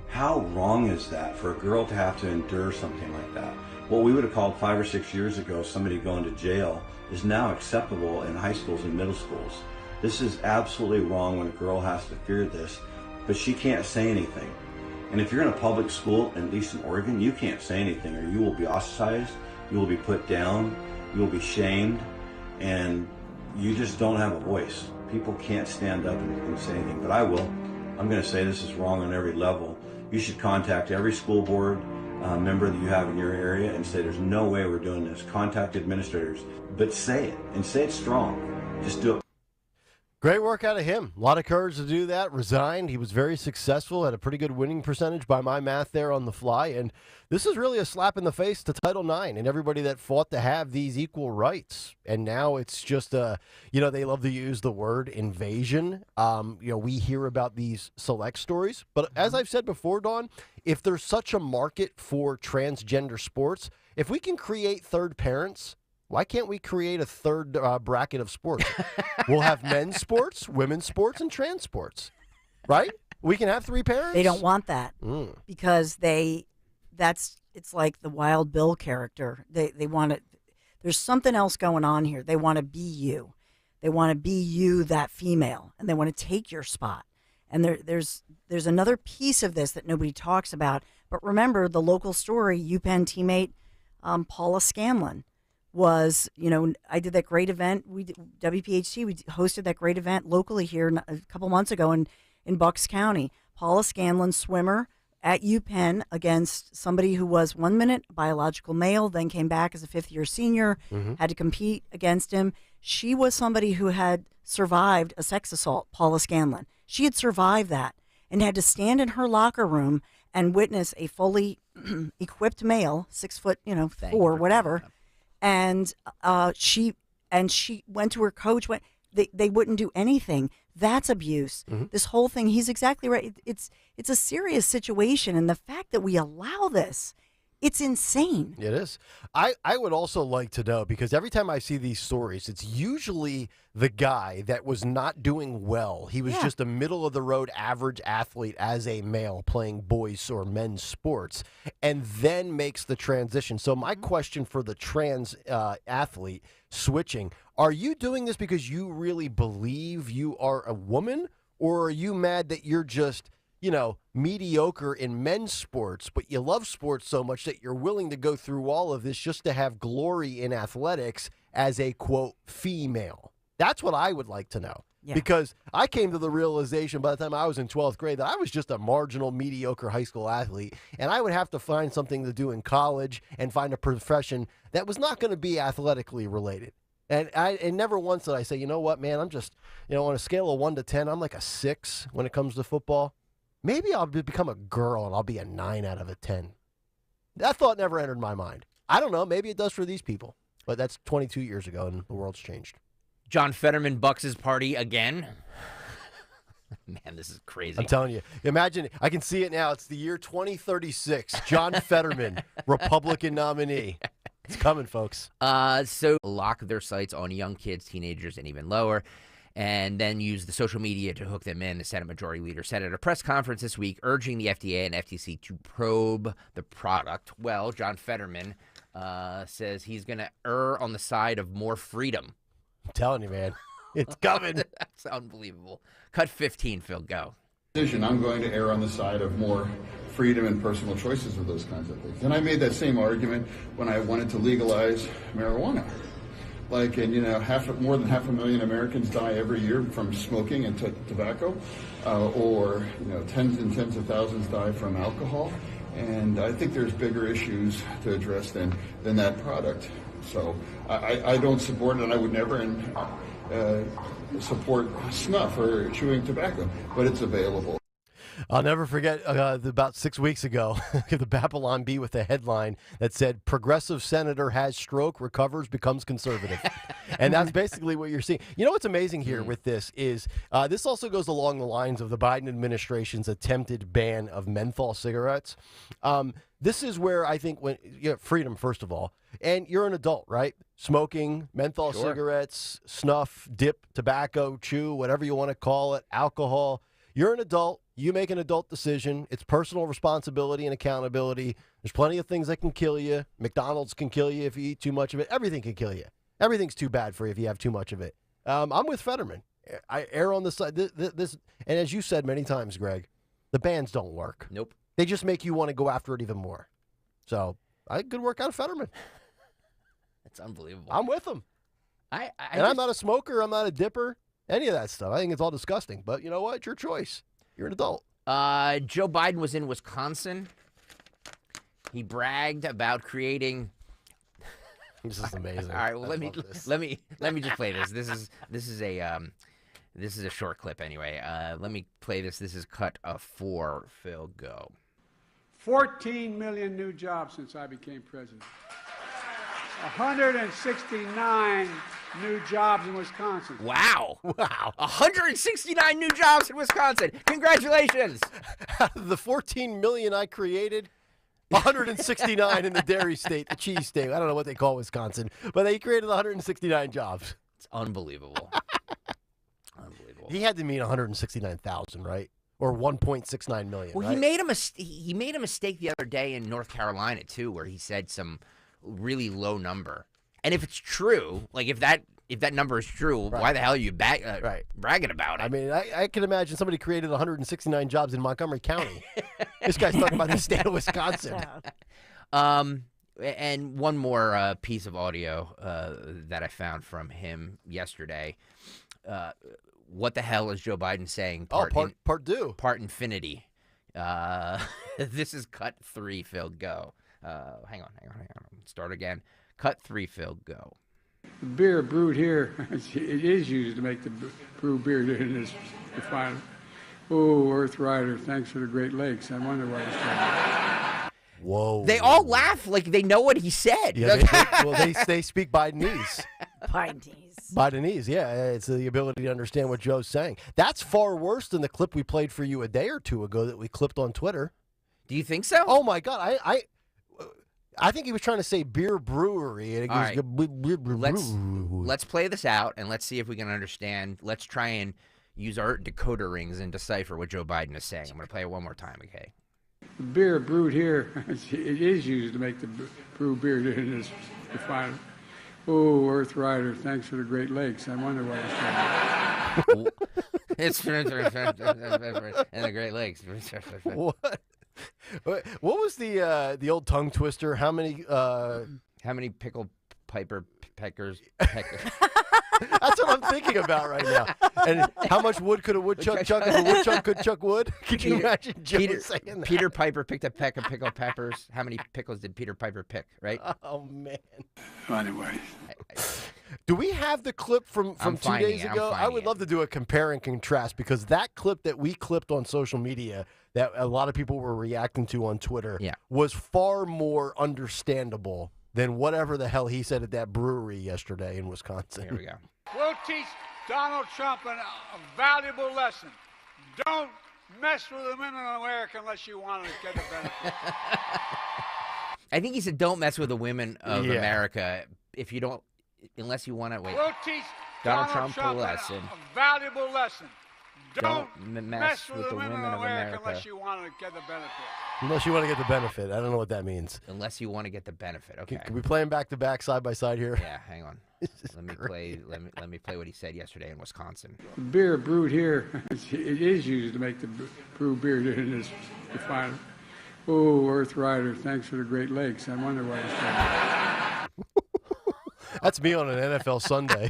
How wrong is that for a girl to have to endure something like that? What we would have called 5 or 6 years ago somebody going to jail is now acceptable in high schools and middle schools. This is absolutely wrong when a girl has to fear this, but she can't say anything. And if you're in a public school, at least in Oregon, you can't say anything or you will be ostracized, you will be put down, you will be shamed, and you just don't have a voice. People can't stand up and say anything, but I will. I'm going to say this is wrong on every level. You should contact every school board member that you have in your area and say there's no way we're doing this. Contact administrators, but say it, and say it strong. Just do it.
Great work out of him. A lot of courage to do that. Resigned. He was very successful, had a pretty good winning percentage by my math there on the fly. And this is really a slap in the face to Title IX and everybody that fought to have these equal rights. And now it's just, they love to use the word invasion. We hear about these select stories. But as I've said before, Dawn, if there's such a market for transgender sports, if we can create third parents, why can't we create a third bracket of sports? We'll have men's sports, women's sports, and trans sports, right? We can have 3 parents.
They don't want that because it's like the Wild Bill character. They want it. There's something else going on here. They want to be you. They want to be you, that female, and they want to take your spot. And there's another piece of this that nobody talks about. But remember, the local story, UPenn teammate Paula Scanlon was, I did that great event. WPHT, we hosted that great event locally here a couple months ago in Bucks County. Paula Scanlon, swimmer at UPenn against somebody who was 1 minute biological male, then came back as a 5th-year senior, had to compete against him. She was somebody who had survived a sex assault, Paula Scanlon. She had survived that and had to stand in her locker room and witness a fully equipped male, 6 foot, 4, whatever. And she went to her coach. They wouldn't do anything. That's abuse. This whole thing. He's exactly right. It's a serious situation, and the fact that we allow this, it's insane.
It is. I would also like to know, because every time I see these stories, it's usually the guy that was not doing well. He was just a middle-of-the-road average athlete as a male playing boys or men's sports, and then makes the transition. So my question for the trans athlete switching, are you doing this because you really believe you are a woman, or are you mad that you're just mediocre in men's sports, but you love sports so much that you're willing to go through all of this just to have glory in athletics as a, quote, female? That's what I would like to know. Yeah. Because I came to the realization by the time I was in 12th grade that I was just a marginal, mediocre high school athlete, and I would have to find something to do in college and find a profession that was not going to be athletically related. And never once did I say, you know what, man, I'm just, on a scale of 1 to 10, I'm like a 6 when it comes to football. Maybe I'll become a girl and I'll be a 9 out of a 10. That thought never entered my mind. I don't know. Maybe it does for these people. But that's 22 years ago and the world's changed.
John Fetterman bucks his party again. Man, this is crazy.
I'm telling you. Imagine, I can see it now. It's the year 2036. John Fetterman, Republican nominee. It's coming, folks.
So lock their sights on young kids, teenagers, and even lower, and then use the social media to hook them in. The Senate Majority Leader said at a press conference this week, urging the FDA and FTC to probe the product. Well, John Fetterman says he's going to err on the side of more freedom.
I'm telling you, man. It's coming.
That's unbelievable. Cut 15, Phil. Go.
I'm going to err on the side of more freedom and personal choices of those kinds of things. And I made that same argument when I wanted to legalize marijuana. More than 500,000 Americans die every year from smoking and tobacco, or tens and tens of thousands die from alcohol. And I think there's bigger issues to address than that product. So I don't support it, and I would never support snuff or chewing tobacco, but it's available.
I'll never forget about 6 weeks ago, the Babylon Bee with a headline that said, "Progressive senator has stroke, recovers, becomes conservative." And that's basically what you're seeing. You know what's amazing here with this is this also goes along the lines of the Biden administration's attempted ban of menthol cigarettes. This is where I think freedom, first of all, and you're an adult, right? Smoking, menthol cigarettes, snuff, dip, tobacco, chew, whatever you want to call it, alcohol. You're an adult. You make an adult decision. It's personal responsibility and accountability. There's plenty of things that can kill you. McDonald's can kill you if you eat too much of it. Everything can kill you. Everything's too bad for you if you have too much of it. I'm with Fetterman. I err on the side. This, and as you said many times, Greg, the bans don't work.
Nope.
They just make you want to go after it even more. So, good work out of Fetterman.
It's unbelievable.
I'm with him. I'm not a smoker. I'm not a dipper. Any of that stuff. I think it's all disgusting. But you know what? It's your choice. You're an adult.
Joe Biden was in Wisconsin. He bragged about creating.
This is amazing.
All right. Well, let me just play this. This is a This is a short clip anyway. Let me play this. This is cut 4. Phil, go.
14 million new jobs since I became president. 169 new jobs in Wisconsin.
Wow. 169 new jobs in Wisconsin. Congratulations.
The 14 million I created, 169 in the dairy state, the cheese state. I don't know what they call Wisconsin, but they created 169 jobs.
It's unbelievable.
He had to mean 169,000, right? Or 1.69 million.
Well,
right?
he made a mistake the other day in North Carolina too, where he said some really low number. And if it's true, like if that number is true, why the hell are you bragging about it?
I mean, I can imagine somebody created 169 jobs in Montgomery County. This guy's talking about the state of Wisconsin.
And one more piece of audio that I found from him yesterday. What the hell is Joe Biden saying?
Part two.
Part infinity. This is cut 3, Phil, go. Hang on. Start again. Cut 3, Phil, go.
The beer brewed here, it is used to make the brew beer in this refinery. Oh, Earth Rider, thanks for the Great Lakes. I wonder why he's trying.
Whoa.
They all laugh like they know what he said.
Yeah, they speak Bidenese. Bidenese, yeah. It's the ability to understand what Joe's saying. That's far worse than the clip we played for you a day or two ago that we clipped on Twitter.
Do you think so?
Oh, my God. I think he was trying to say beer brewery. And it
All
goes,
right. Let's play this out, and let's see if we can understand. Let's try and use our decoder rings and decipher what Joe Biden is saying. I'm going to play it one more time, okay?
The beer brewed here, it is used to make the brew beer in this refinery. Oh, Earth Rider, thanks for the Great Lakes. I wonder why he's trying.
It's in the Great Lakes.
What was the old tongue twister? How many
pickle piper peckers?
That's what I'm thinking about right now. And how much wood could a woodchuck chuck if a woodchuck could chuck wood? Could you imagine Joe saying that?
Peter Piper picked a peck of pickled peppers. How many pickles did Peter Piper pick, right?
Oh, man.
Anyway.
Do we have the clip from 2 days ago? I would love to do a compare and contrast, because that clip that we clipped on social media that a lot of people were reacting to on Twitter was far more understandable than whatever the hell he said at that brewery yesterday in Wisconsin.
Here we go.
We'll teach Donald Trump a valuable lesson. Don't mess with the women in America unless you want to get the benefit.
I think he said, "Don't mess with the women of America if you don't, unless you want to wait."
We'll teach
Donald Trump a lesson.
A valuable lesson.
Don't mess with the women of America
unless you want to get the benefit.
Unless you want to get the benefit. I don't know what that means.
Unless you want to get the benefit. Okay.
Can we play them back to back, side by side here?
Yeah, hang on. Let me play what he said yesterday in Wisconsin.
The beer brewed here, it is used to make the brew beer in this refinery. Oh, Earth Rider, thanks for the Great Lakes. I wonder why he's trying.
That's me on an NFL Sunday.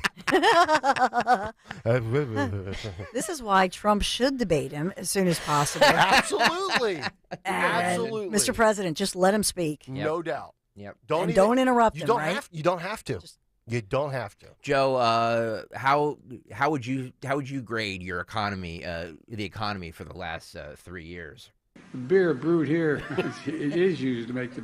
This is why Trump should debate him as soon as possible.
Absolutely.
Absolutely. Mr. President, just let him speak.
No doubt.
Yep.
Don't interrupt him, right?
You don't have to. You don't have to.
Joe, how would you grade your economy, the economy for the last 3 years?
The beer brewed here, it is used to make the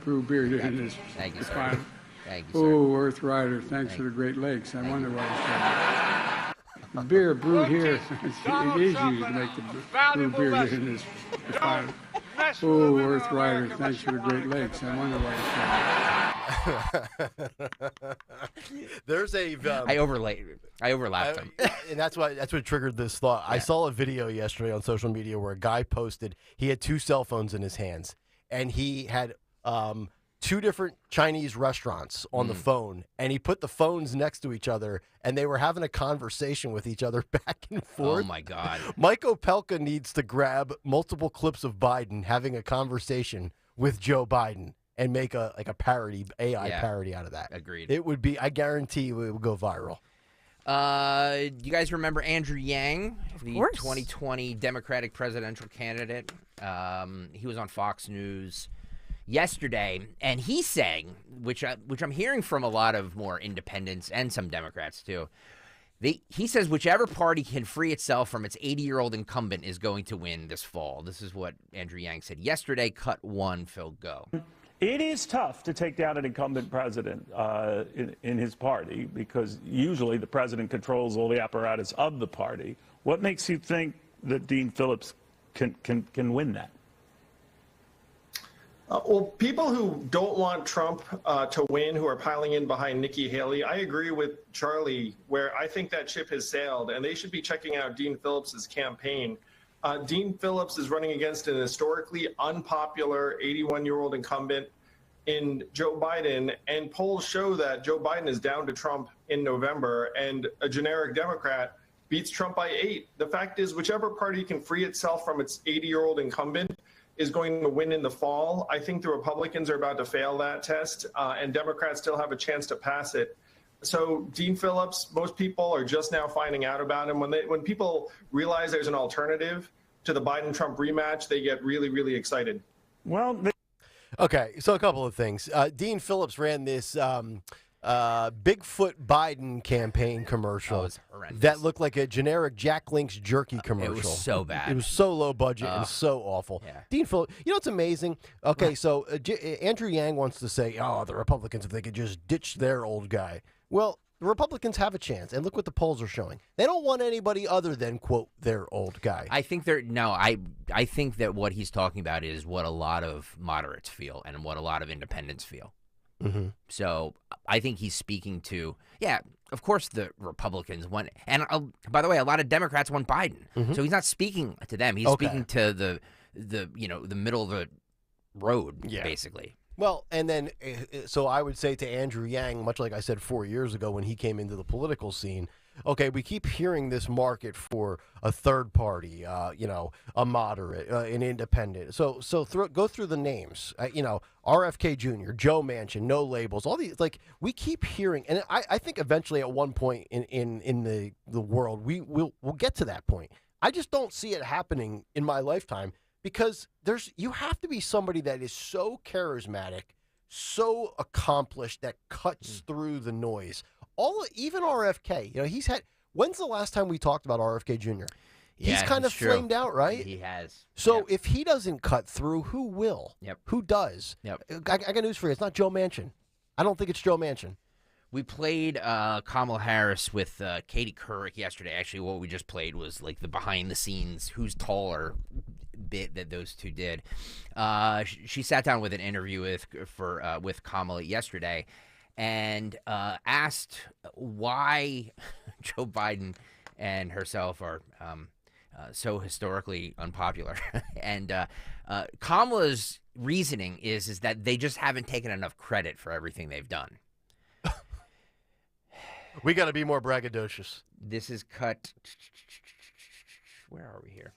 brew beer in this
Thank you, sir.
refinery.
Thank you, sir.
Oh, Earth Rider, thanks for the Great Lakes. I wonder why he's trying. The beer brewed here, it is used to make the brew beer in this refinery. Oh, Earth Rider, thanks for the Great Lakes. I wonder why he's trying.
There's a
I overlapped him.
And that's what triggered this thought. I saw a video yesterday on social media where a guy posted he had 2 cell phones in his hands, and he had 2 different Chinese restaurants on the phone, and he put the phones next to each other, and they were having a conversation with each other back and forth.
Oh, my God.
Mike Opelka needs to grab multiple clips of Biden having a conversation with Joe Biden and make a parody, AI parody out of that.
Agreed.
It would be, I guarantee you, it would go viral.
You guys remember Andrew Yang, the 2020 Democratic presidential candidate? He was on Fox News yesterday, and he's saying, which I'm hearing from a lot of more independents and some Democrats too, He says whichever party can free itself from its 80-year-old incumbent is going to win this fall. This is what Andrew Yang said yesterday. Cut one, Phil, go.
It is tough to take down an incumbent president in his party because usually the president controls all the apparatus of the party. What makes you think that Dean Phillips can win that?
Well, people who don't want Trump to win, who are piling in behind Nikki Haley, I agree with Charlie, where I think that ship has sailed, and they should be checking out Dean Phillips's campaign. Dean Phillips is running against an historically unpopular 81-year-old incumbent in Joe Biden, and polls show that Joe Biden is down to Trump in November, and a generic Democrat beats Trump by 8. The fact is, whichever party can free itself from its 80-year-old incumbent is going to win in the fall. I think the Republicans are about to fail that test, and Democrats still have a chance to pass it. So Dean Phillips, most people are just now finding out about him. When people realize there's an alternative to the Biden-Trump rematch, they get really, really excited.
Well,
okay, so a couple of things. Dean Phillips ran this Bigfoot Biden campaign commercial that looked like a generic Jack Link's jerky commercial.
It was so bad.
It was so low budget and so awful.
Yeah.
Dean Phillips, you know what's amazing? Okay, so Andrew Yang wants to say, oh, the Republicans, if they could just ditch their old guy. Well, the Republicans have a chance, and look what the polls are showing. They don't want anybody other than, quote, their old guy.
I think I think that what he's talking about is what a lot of moderates feel and what a lot of independents feel.
Mm-hmm.
So I think he's speaking to, of course the Republicans want, and by the way, a lot of Democrats want Biden.
Mm-hmm.
So he's not speaking to them. He's speaking to the the middle of the road, basically.
Well, and then, so I would say to Andrew Yang, much like I said 4 years ago when he came into the political scene, okay, we keep hearing this market for a third party, a moderate, an independent. So go through the names, RFK Jr., Joe Manchin, no labels, all these, like, we keep hearing, and I think eventually at one point in the world, we'll get to that point. I just don't see it happening in my lifetime. Because you have to be somebody that is so charismatic, so accomplished that cuts through the noise. Even RFK, when's the last time we talked about RFK Jr.? He's kind of flamed out, right?
He has.
So if he doesn't cut through, who will?
Yep.
Who does?
Yep.
I got news for you. It's not Joe Manchin. I don't think it's Joe Manchin.
We played Kamala Harris with Katie Couric yesterday. Actually, what we just played was like the behind-the-scenes, who's taller bit that those two did. She sat down with an interview with Kamala yesterday and asked why Joe Biden and herself are so historically unpopular. And Kamala's reasoning is that they just haven't taken enough credit for everything they've done.
We got to be more braggadocious.
This is cut. Where are we here?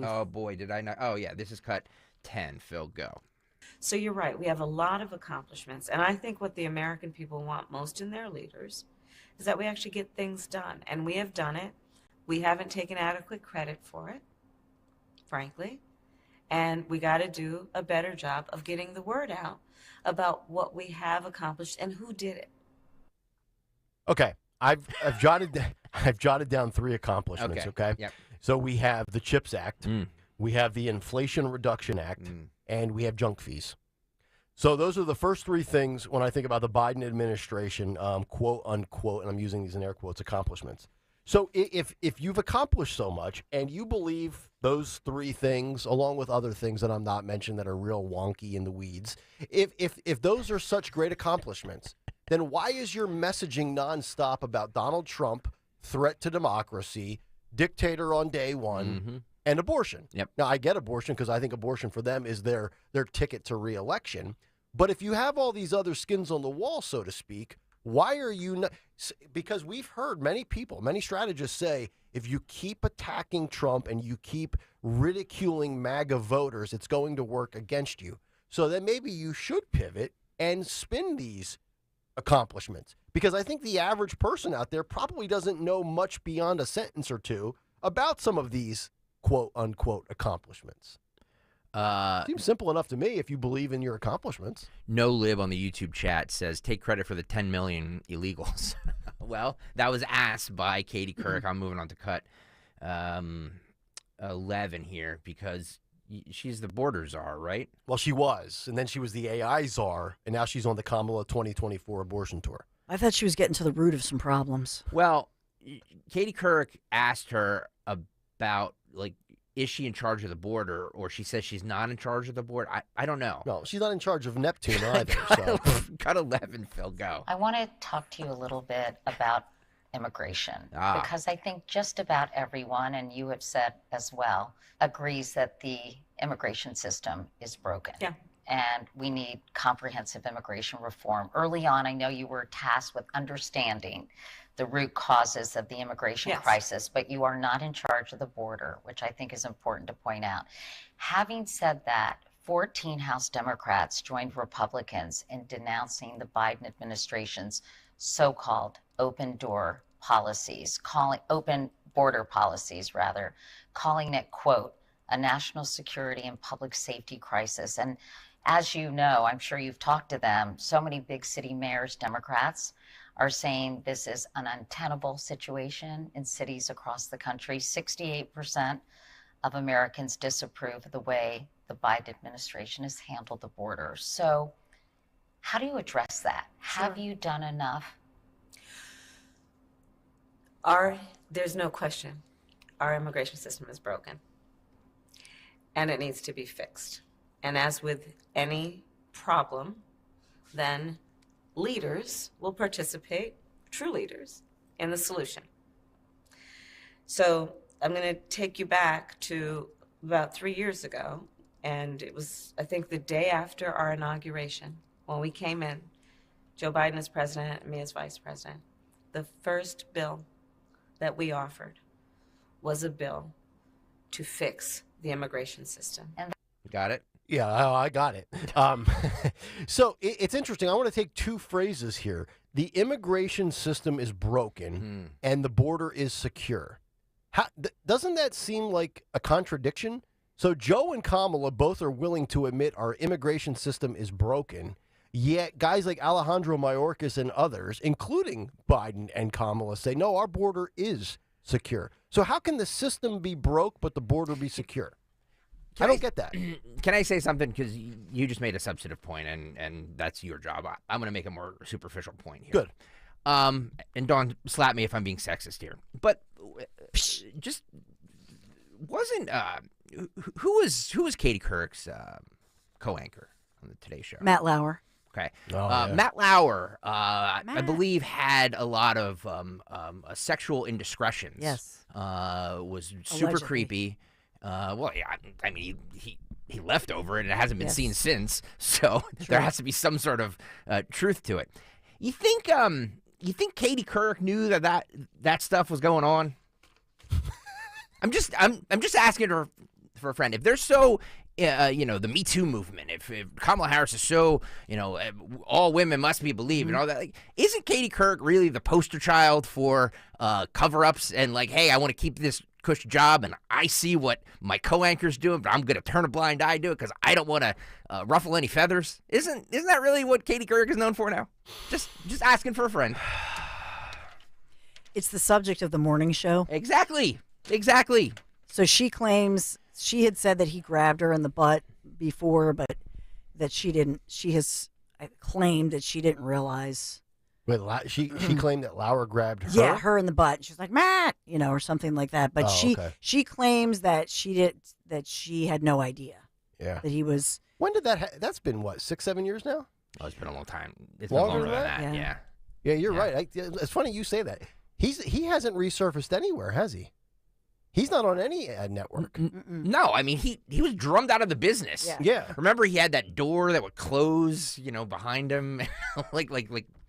Oh, boy, did I not? Oh, yeah, this is cut 10. Phil, go.
So you're right. We have a lot of accomplishments. And I think what the American people want most in their leaders is that we actually get things done. And we have done it. We haven't taken adequate credit for it, frankly. And we got to do a better job of getting the word out about what we have accomplished and who did it.
Okay, I've jotted down 3 accomplishments. Okay.
Yep.
So we have the CHIPS Act, we have the Inflation Reduction Act, and we have junk fees. So those are the first 3 things when I think about the Biden administration, quote unquote, and I'm using these in air quotes, accomplishments. So if you've accomplished so much and you believe those 3 things, along with other things that I'm not mentioning that are real wonky in the weeds, if those are such great accomplishments, then why is your messaging nonstop about Donald Trump, threat to democracy, dictator on day one, and abortion?
Yep.
Now, I get abortion because I think abortion for them is their ticket to reelection. But if you have all these other skins on the wall, so to speak, why are you not? Because we've heard many people, many strategists say, if you keep attacking Trump and you keep ridiculing MAGA voters, it's going to work against you. So then maybe you should pivot and spin these accomplishments, because I think the average person out there probably doesn't know much beyond a sentence or two about some of these quote unquote accomplishments. Seems simple enough to me if you believe in your accomplishments.
No Lib on the YouTube chat says, take credit for the 10 million illegals. Well, that was asked by Katie Couric. I'm moving on to cut 11 here because she's the border czar, right?
Well, she was, and then she was the AI czar, and now she's on the Kamala 2024 abortion tour.
I thought she was getting to the root of some problems.
Well, Katie Couric asked her about, like, is she in charge of the border, or she says she's not in charge of the border. I don't know.
No, she's not in charge of Neptune either. So.
Cut 11, Phil, go.
I want to talk to you a little bit about immigration because I think just about everyone, and you have said as well, agrees that the immigration system is broken.
Yeah.
And we need comprehensive immigration reform. Early on, I know you were tasked with understanding the root causes of the immigration crisis, but you are not in charge of the border, which I think is important to point out. Having said that, 14 House Democrats joined Republicans in denouncing the Biden administration's so-called open border policies, calling it, quote, a national security and public safety crisis. And as you know, I'm sure you've talked to them, so many big city mayors, Democrats, are saying this is an untenable situation in cities across the country. 68% of Americans disapprove of the way the Biden administration has handled the border. So how do you address that?
Sure.
Have you done enough?
There's no question, our immigration system is broken, and it needs to be fixed. And as with any problem, then leaders will participate, true leaders, in the solution. So I'm going to take you back to about 3 years ago, and it was, I think, the day after our inauguration, when we came in, Joe Biden as president and me as vice president. The first bill that we offered was a bill to fix the immigration system.
Got it?
Yeah, I got it. So it's interesting. I want to take two phrases here. The immigration system is broken and the border is secure. Doesn't that seem like a contradiction? So Joe and Kamala both are willing to admit our immigration system is broken, yet guys like Alejandro Mayorkas and others, including Biden and Kamala, say, no, our border is secure. So how can the system be broke but the border be secure? I don't get that.
Can I say something? Because you just made a substantive point, and that's your job. I'm going to make a more superficial point here.
Good.
And Dawn, slap me if I'm being sexist here. But just wasn't who was Katie Couric's co-anchor on the Today Show?
Matt Lauer.
Okay.
Yeah.
Matt Lauer, I believe, had a lot of sexual indiscretions.
Yes.
Was super
Allegedly.
creepy. Well, yeah, I mean, he left over it, and it hasn't been
Yes.
seen since. So there has to be some sort of truth to it. You think Katie Couric knew that stuff was going on? I'm just asking her for a friend. If they're so, the Me Too movement, if Kamala Harris is so, all women must be believed and all that, like, isn't Katie Couric really the poster child for cover-ups and like, hey, I want to keep this cush job and I see what my co-anchor's doing, but I'm going to turn a blind eye to it because I don't want to ruffle any feathers? Isn't that really what Katie Couric is known for now? Just asking for a friend.
It's the subject of the morning show.
Exactly.
So she claims she had said that he grabbed her in the butt before, but that she didn't. She has claimed that she didn't realize.
Wait, she claimed that Lauer grabbed her?
Yeah, her in the butt. She's like, Matt, or something like that. But she claims that she had no idea.
Yeah.
That he was.
When did that that's been, what, 6-7 years now?
Oh, it's been a long time. It's
Longer
been longer than that.
Yeah.
Yeah, you're right. It's funny you say that. He hasn't resurfaced anywhere, has he? He's not on any network.
No, I mean, he was drummed out of the business.
Yeah.
Remember, he had that door that would close, behind him, like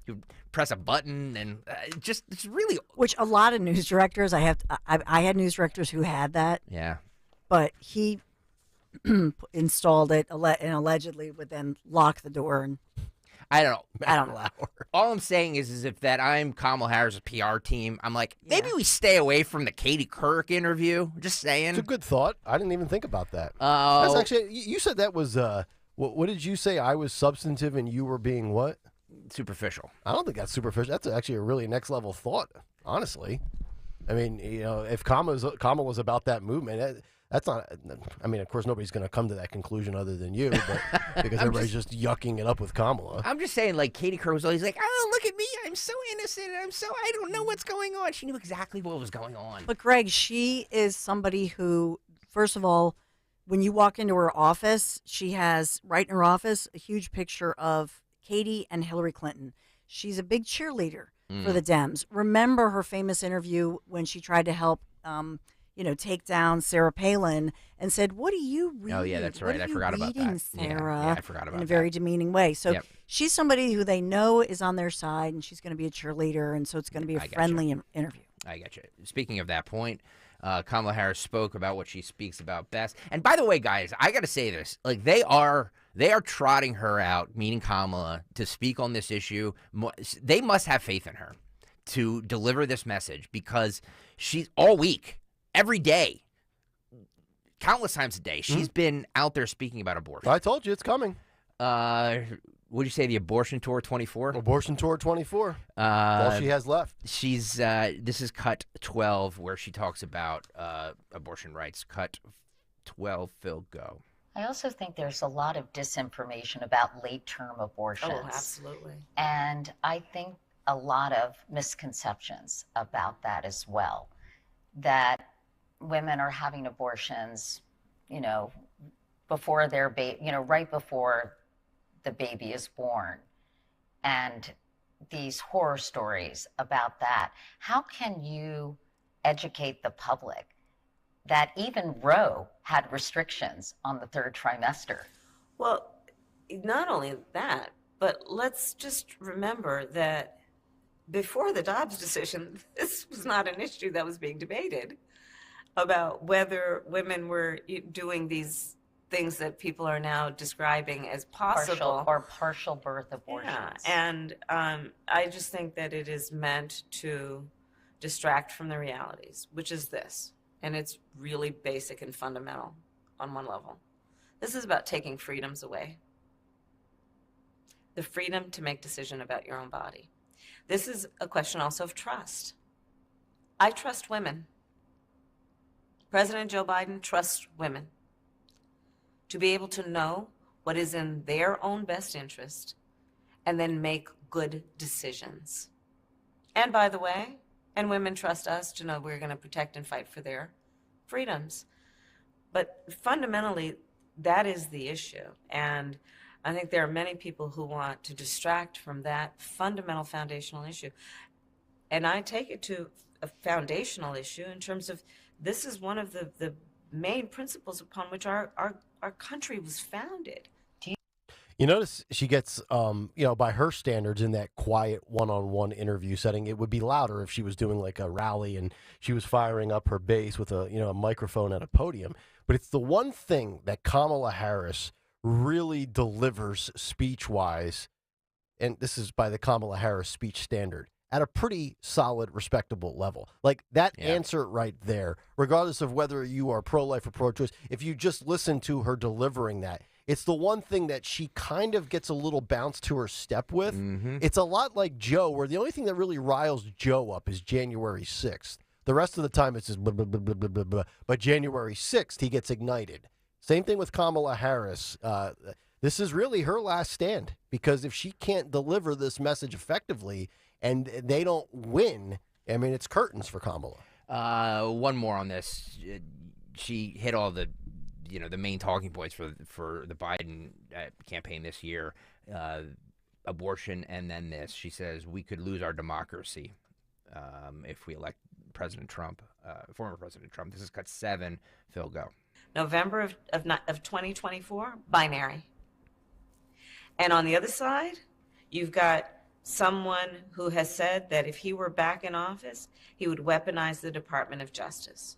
you press a button, and it's really.
Which a lot of news directors, I had news directors who had that.
Yeah.
But he installed it and allegedly would then lock the door and.
I don't
know.
All I'm saying is if that I'm Kamala Harris' PR team, I'm like, maybe we stay away from the Katie Couric interview. Just saying.
It's a good thought. I didn't even think about that.
Oh.
That's actually, you said that was, what did you say? I was substantive and you were being what?
superficial.
I don't think that's superficial. That's actually a really next level thought, honestly. I mean, if Kamala's about that movement, that's not. I mean, of course, nobody's going to come to that conclusion other than you, but because everybody's just yucking it up with Kamala.
I'm just saying, like, Katie Kerr was always like, "Oh, look at me! I'm so innocent. I don't know what's going on." She knew exactly what was going on.
But Greg, she is somebody who, first of all, when you walk into her office, she has right in her office a huge picture of Katie and Hillary Clinton. She's a big cheerleader for the Dems. Remember her famous interview when she tried to help, take down Sarah Palin and said, "What do you read?
Oh yeah, that's right. I forgot about that.
Sarah."
Yeah, I forgot about that.
In a very demeaning way. So she's somebody who they know is on their side, and she's going to be a cheerleader, and so it's going to be a friendly interview.
I get you. Speaking of that point, Kamala Harris spoke about what she speaks about best. And by the way, guys, I got to say this: like they are trotting her out, meaning Kamala, to speak on this issue. They must have faith in her to deliver this message because she's all week, every day, countless times a day. She's been out there speaking about abortion.
I told you it's coming.
What did you say? The Abortion Tour 24?
Abortion Tour 24. All she has left.
She's this is cut 12 where she talks about abortion rights. Cut 12, Phil, go.
I also think there's a lot of disinformation about late-term abortions.
Oh, absolutely.
And I think a lot of misconceptions about that as well. That women are having abortions, before their right before the baby is born. And these horror stories about that. How can you educate the public that even Roe had restrictions on the third trimester?
Well, not only that, but let's just remember that before the Dobbs decision, this was not an issue that was being debated about whether women were doing these things that people are now describing as possible.
Partial birth abortions.
Yeah, and I just think that it is meant to distract from the realities, which is this. And it's really basic and fundamental on one level. This is about taking freedoms away. The freedom to make decision about your own body. This is a question also of trust. I trust women. President Joe Biden trusts women to be able to know what is in their own best interest and then make good decisions. And by the way, and women trust us to know we're going to protect and fight for their freedoms. But fundamentally, that is the issue. And I think there are many people who want to distract from that fundamental foundational issue. And I take it to a foundational issue in terms of this is one of the main principles upon which our country was founded.
You notice she gets, by her standards, in that quiet one-on-one interview setting, it would be louder if she was doing like a rally and she was firing up her base with a microphone at a podium. But it's the one thing that Kamala Harris really delivers speech-wise, and this is by the Kamala Harris speech standard, at a pretty solid, respectable level. Like that answer right there, regardless of whether you are pro-life or pro-choice, if you just listen to her delivering that, it's the one thing that she kind of gets a little bounce to her step with. It's a lot like Joe, where the only thing that really riles Joe up is January 6th. The rest of the time it's just blah, blah, blah, blah, blah, blah, blah. But January 6th, he gets ignited. Same thing with Kamala Harris. This is really her last stand, because if she can't deliver this message effectively and they don't win, I mean, it's curtains for Kamala.
One more on this. She hit all the main talking points for the Biden campaign this year, abortion, and then this. She says we could lose our democracy if we elect President Trump, former President Trump. This is cut 7. Phil, go.
November of 2024, binary. And on the other side, you've got someone who has said that if he were back in office, he would weaponize the Department of Justice.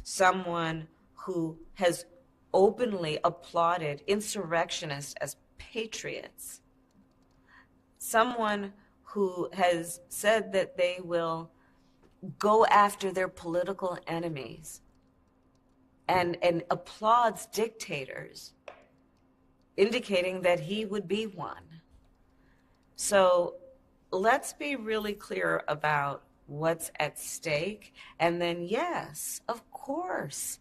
Someone who has openly applauded insurrectionists as patriots. Someone who has said that they will go after their political enemies and applauds dictators, indicating that he would be one. So let's be really clear about what's at stake. And then, yes, of course,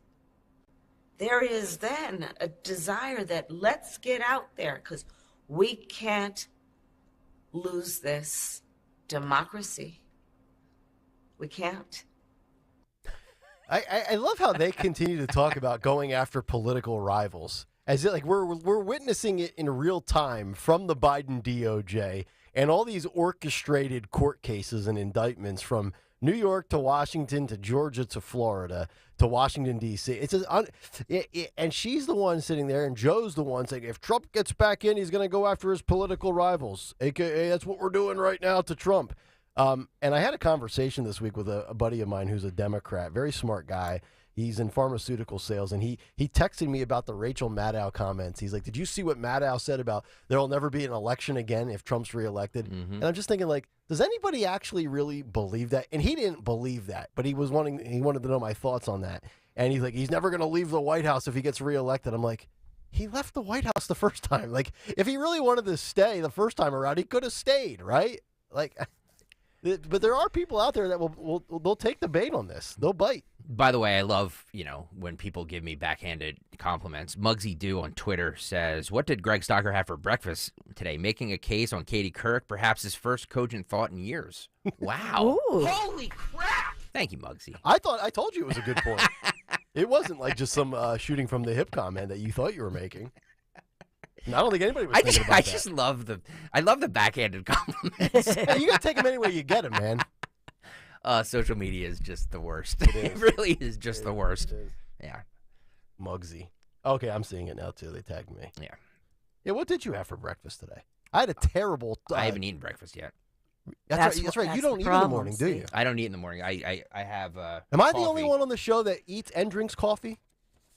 there is then a desire that let's get out there because we can't lose this democracy. We can't.
I love how they continue to talk about going after political rivals. As if, like we're witnessing it in real time from the Biden DOJ and all these orchestrated court cases and indictments from New York to Washington to Georgia to Florida to Washington, D.C. It's and she's the one sitting there, and Joe's the one saying, if Trump gets back in, he's going to go after his political rivals, a.k.a. that's what we're doing right now to Trump. And I had a conversation this week with a buddy of mine who's a Democrat, very smart guy. He's in pharmaceutical sales, and he texted me about the Rachel Maddow comments. He's like, did you see what Maddow said about there'll never be an election again if Trump's reelected? Mm-hmm. And I'm just thinking, like, does anybody actually really believe that? And he didn't believe that, but he wanted to know my thoughts on that. And he's like, he's never going to leave the White House if he gets reelected. I'm like, he left the White House the first time. Like, if he really wanted to stay the first time around, he could have stayed, right? Like, but there are people out there that they'll take the bait on this. They'll bite.
By the way, I love, when people give me backhanded compliments. Muggsy Dew on Twitter says, what did Greg Stocker have for breakfast today? Making a case on Katie Couric, perhaps his first cogent thought in years. Wow.
Holy crap!
Thank you, Muggsy.
I told you it was a good point. It wasn't like just some shooting from the hip comment that you thought you were making. And I don't think anybody was thinking about that.
I just love the backhanded compliments.
You got to take them any way you get them, man.
Social media is just the worst. It really is just the worst. Yeah.
Muggsy. Okay, I'm seeing it now, too. They tagged me.
Yeah.
Yeah, what did you have for breakfast today? I had a terrible...
I haven't eaten breakfast yet.
That's right. You don't eat in the morning, do you?
I don't eat in the morning. I have
Am I the only one on the show that eats and drinks coffee?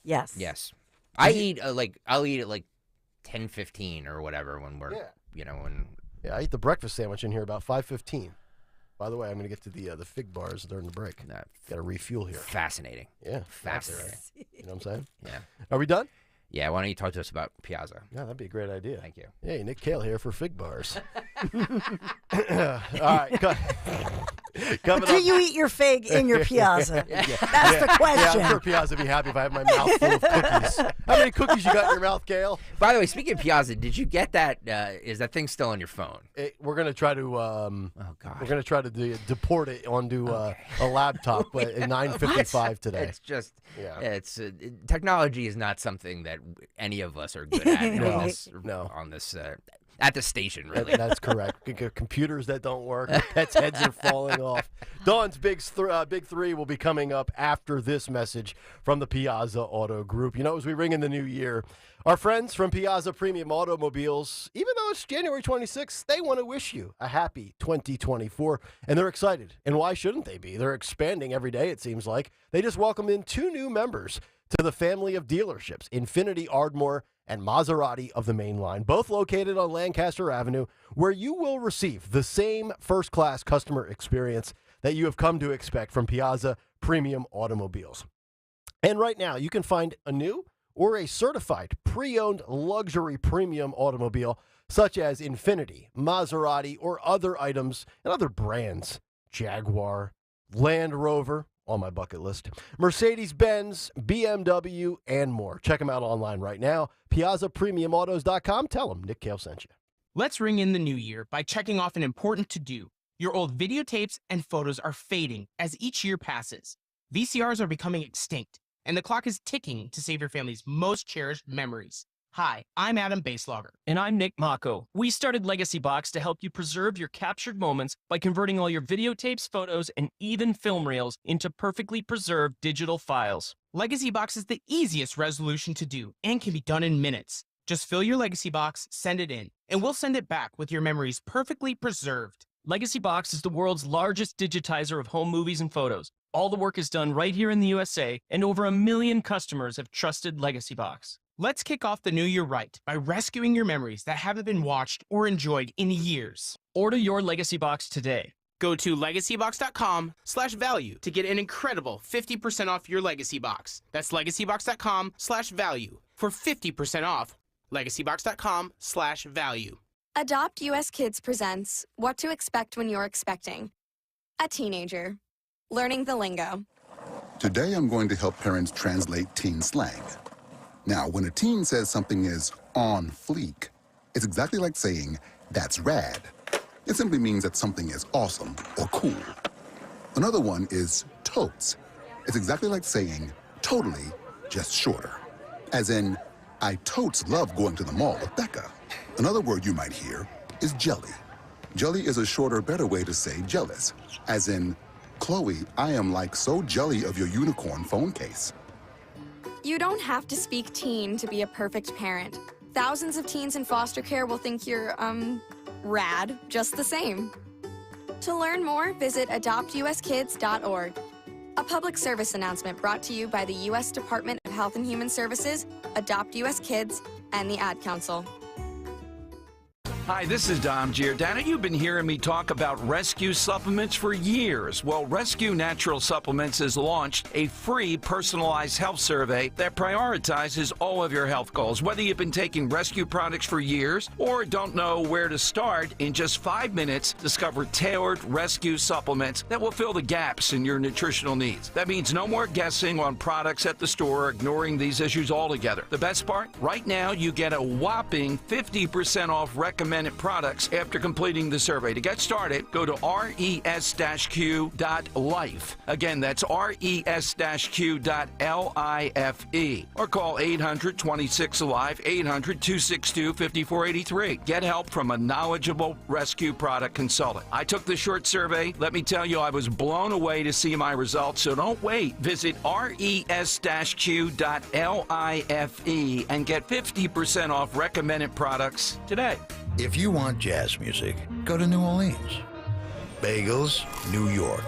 Yes.
Yes. I'll eat at like 10:15 or whatever when we're, when...
Yeah, I eat the breakfast sandwich in here about 5:15. By the way, I'm going to get to the fig bars during the break. Got to refuel here.
Fascinating.
Yeah.
Fascinating.
You know what I'm saying?
Yeah.
Are we done?
Yeah, why don't you talk to us about Piazza?
Yeah, that'd be a great idea.
Thank you.
Hey, Nick Kayal here for fig bars. All right.
But do you eat your fig in your Piazza? That's the question.
Yeah, I'm sure Piazza would be happy if I have my mouth full of cookies. How many cookies you got in your mouth, Kayal?
By the way, speaking of Piazza, did you get that? Is that thing still on your phone?
We're gonna try to. We're gonna try to deport it onto a laptop at 9:55 today.
It's just, technology is not something that any of us are good at. On this. At the station, really.
That's correct. Computers that don't work, pets' heads are falling off. Dawn's big three will be coming up after this message from the Piazza Auto Group. As we ring in the new year, our friends from Piazza Premium Automobiles, even though it's January 26th, they want to wish you a happy 2024, and they're excited. And why shouldn't they be? They're expanding every day, it seems like. They just welcomed in 2 new members to the family of dealerships, Infiniti Ardmore and Maserati of the Main Line, both located on Lancaster Avenue, where you will receive the same first-class customer experience that you have come to expect from Piazza Premium Automobiles. And right now, you can find a new or a certified pre-owned luxury premium automobile, such as Infiniti, Maserati, or other items and other brands, Jaguar, Land Rover, on my bucket list, Mercedes-Benz, BMW, and more. Check them out online right now. PiazzaPremiumAutos.com. Tell them Nick Kayal sent you.
Let's ring in the new year by checking off an important to-do. Your old videotapes and photos are fading as each year passes. VCRs are becoming extinct, and the clock is ticking to save your family's most cherished memories. Hi, I'm Adam Baselogger.
And I'm Nick Mako. We started Legacy Box to help you preserve your captured moments by converting all your videotapes, photos, and even film reels into perfectly preserved digital files.
Legacy Box is the easiest resolution to do and can be done in minutes. Just fill your Legacy Box, send it in, and we'll send it back with your memories perfectly preserved.
Legacy Box is the world's largest digitizer of home movies and photos. All the work is done right here in the USA, and over 1 million customers have trusted Legacy Box.
Let's kick off the new year right by rescuing your memories that haven't been watched or enjoyed in years.
Order your Legacy Box today.
Go to legacybox.com/value to get an incredible 50% off your Legacy Box. That's legacybox.com/value for 50% off. legacybox.com/value.
Adopt US Kids presents What to Expect When You're Expecting. A teenager. Learning the lingo.
Today I'm going to help parents translate teen slang. Now, when a teen says something is on fleek, it's exactly like saying, that's rad. It simply means that something is awesome or cool. Another one is totes. It's exactly like saying, totally, just shorter. As in, I totes love going to the mall with Becca. Another word you might hear is jelly. Jelly is a shorter, better way to say jealous. As in, Chloe, I am like so jelly of your unicorn phone case.
You don't have to speak teen to be a perfect parent. Thousands of teens in foster care will think you're, rad just the same. To learn more, visit adoptuskids.org. A public service announcement brought to you by the U.S. Department of Health and Human Services, Adopt U.S. Kids, and the Ad Council.
Hi, this is Dom Giordano. You've been hearing me talk about Rescue Supplements for years. Well, Rescue Natural Supplements has launched a free personalized health survey that prioritizes all of your health goals. Whether you've been taking Rescue products for years or don't know where to start, in just 5 minutes, discover tailored Rescue supplements that will fill the gaps in your nutritional needs. That means no more guessing on products at the store or ignoring these issues altogether. The best part? Right now, you get a whopping 50% off recommended products after completing the survey. To get started, go to res-q.life. Again, that's res-q.life. Or call 800-26-ALIVE, 800-262-5483. Get help from a knowledgeable Rescue product consultant. I took the short survey. Let me tell you, I was blown away to see my results, so don't wait. Visit res-q.life and get 50% off recommended products today.
If you want jazz music, go to New Orleans. Bagels, New York.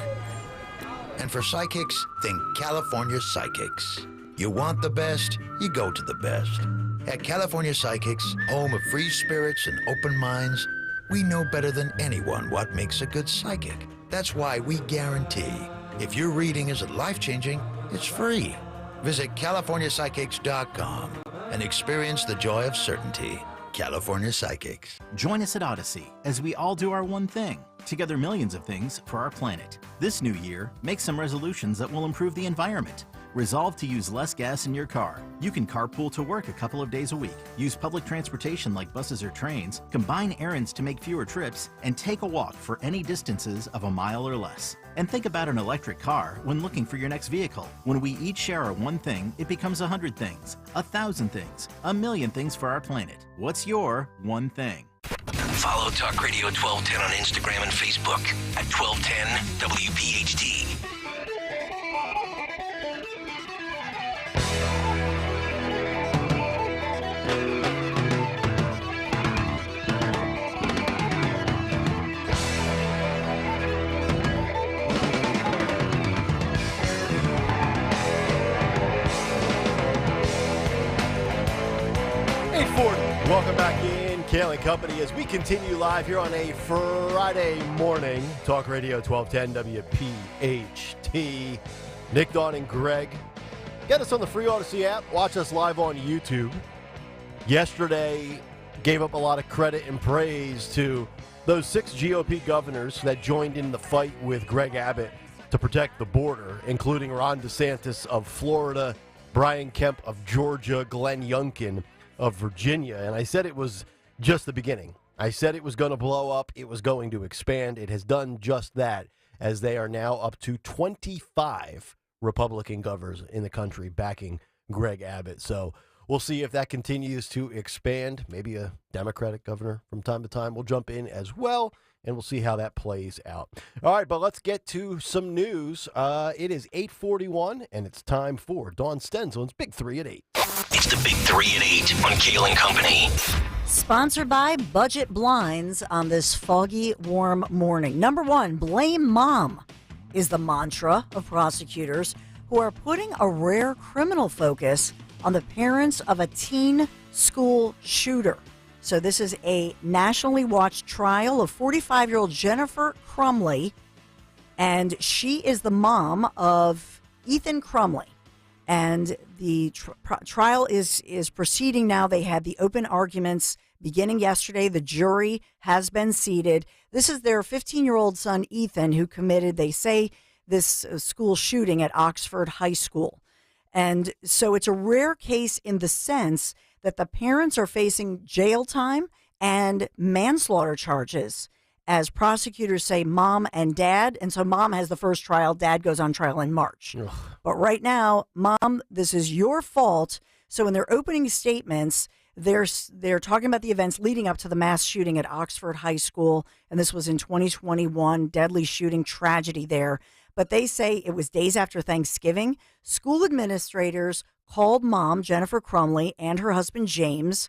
And for psychics, think California Psychics. You want the best, you go to the best. At California Psychics, home of free spirits and open minds, we know better than anyone what makes a good psychic. That's why we guarantee, if your reading isn't life-changing, it's free. Visit CaliforniaPsychics.com and experience the joy of certainty. California Psychics.
Join us at Odyssey as we all do our one thing, together millions of things for our planet. This new year, make some resolutions that will improve the environment. Resolve to use less gas in your car. You can carpool to work a couple of days a week, use public transportation like buses or trains, combine errands to make fewer trips, and take a walk for any distances of a mile or less. And think about an electric car when looking for your next vehicle. When we each share our one thing, it becomes 100 things, 1,000 things, 1,000,000 things for our planet. What's your one thing?
Follow Talk Radio 1210 on Instagram and Facebook at 1210 WPHT.
Welcome back in, Kayal and Company, as we continue live here on a Friday morning. Talk Radio 1210 WPHT. Nick, Dawn, and Greg. Get us on the free Odyssey app. Watch us live on YouTube. Yesterday, gave up a lot of credit and praise to those 6 GOP governors that joined in the fight with Greg Abbott to protect the border, including Ron DeSantis of Florida, Brian Kemp of Georgia, Glenn Youngkin of Virginia. And I said it was just the beginning. I said it was going to blow up. It was going to expand. It has done just that, as they are now up to 25 Republican governors in the country backing Greg Abbott. So we'll see if that continues to expand. Maybe a Democratic governor from time to time will jump in as well, and we'll see how that plays out. All right, but let's get to some news. It is 8:41, and it's time for Dawn Stensland's Big 3 at 8.
It's the Big 3 at 8 on Kayal and Company.
Sponsored by Budget Blinds on this foggy, warm morning. Number 1, blame mom is the mantra of prosecutors who are putting a rare criminal focus on the parents of a teen school shooter. So this is a nationally watched trial of 45-year-old Jennifer Crumley, and she is the mom of Ethan Crumley. And the trial is proceeding now. They had the open arguments beginning yesterday. The jury has been seated. This is their 15-year-old son, Ethan, who committed, they say, this school shooting at Oxford High School. And so it's a rare case in the sense that the parents are facing jail time and manslaughter charges, as prosecutors say, mom and dad. And so mom has the first trial, dad goes on trial in March.
Ugh.
But right now, mom, this is your fault. So in their opening statements, they're talking about the events leading up to the mass shooting at Oxford High School. And this was in 2021, deadly shooting tragedy there. But they say it was days after Thanksgiving. School administrators called mom, Jennifer Crumley, and her husband, James,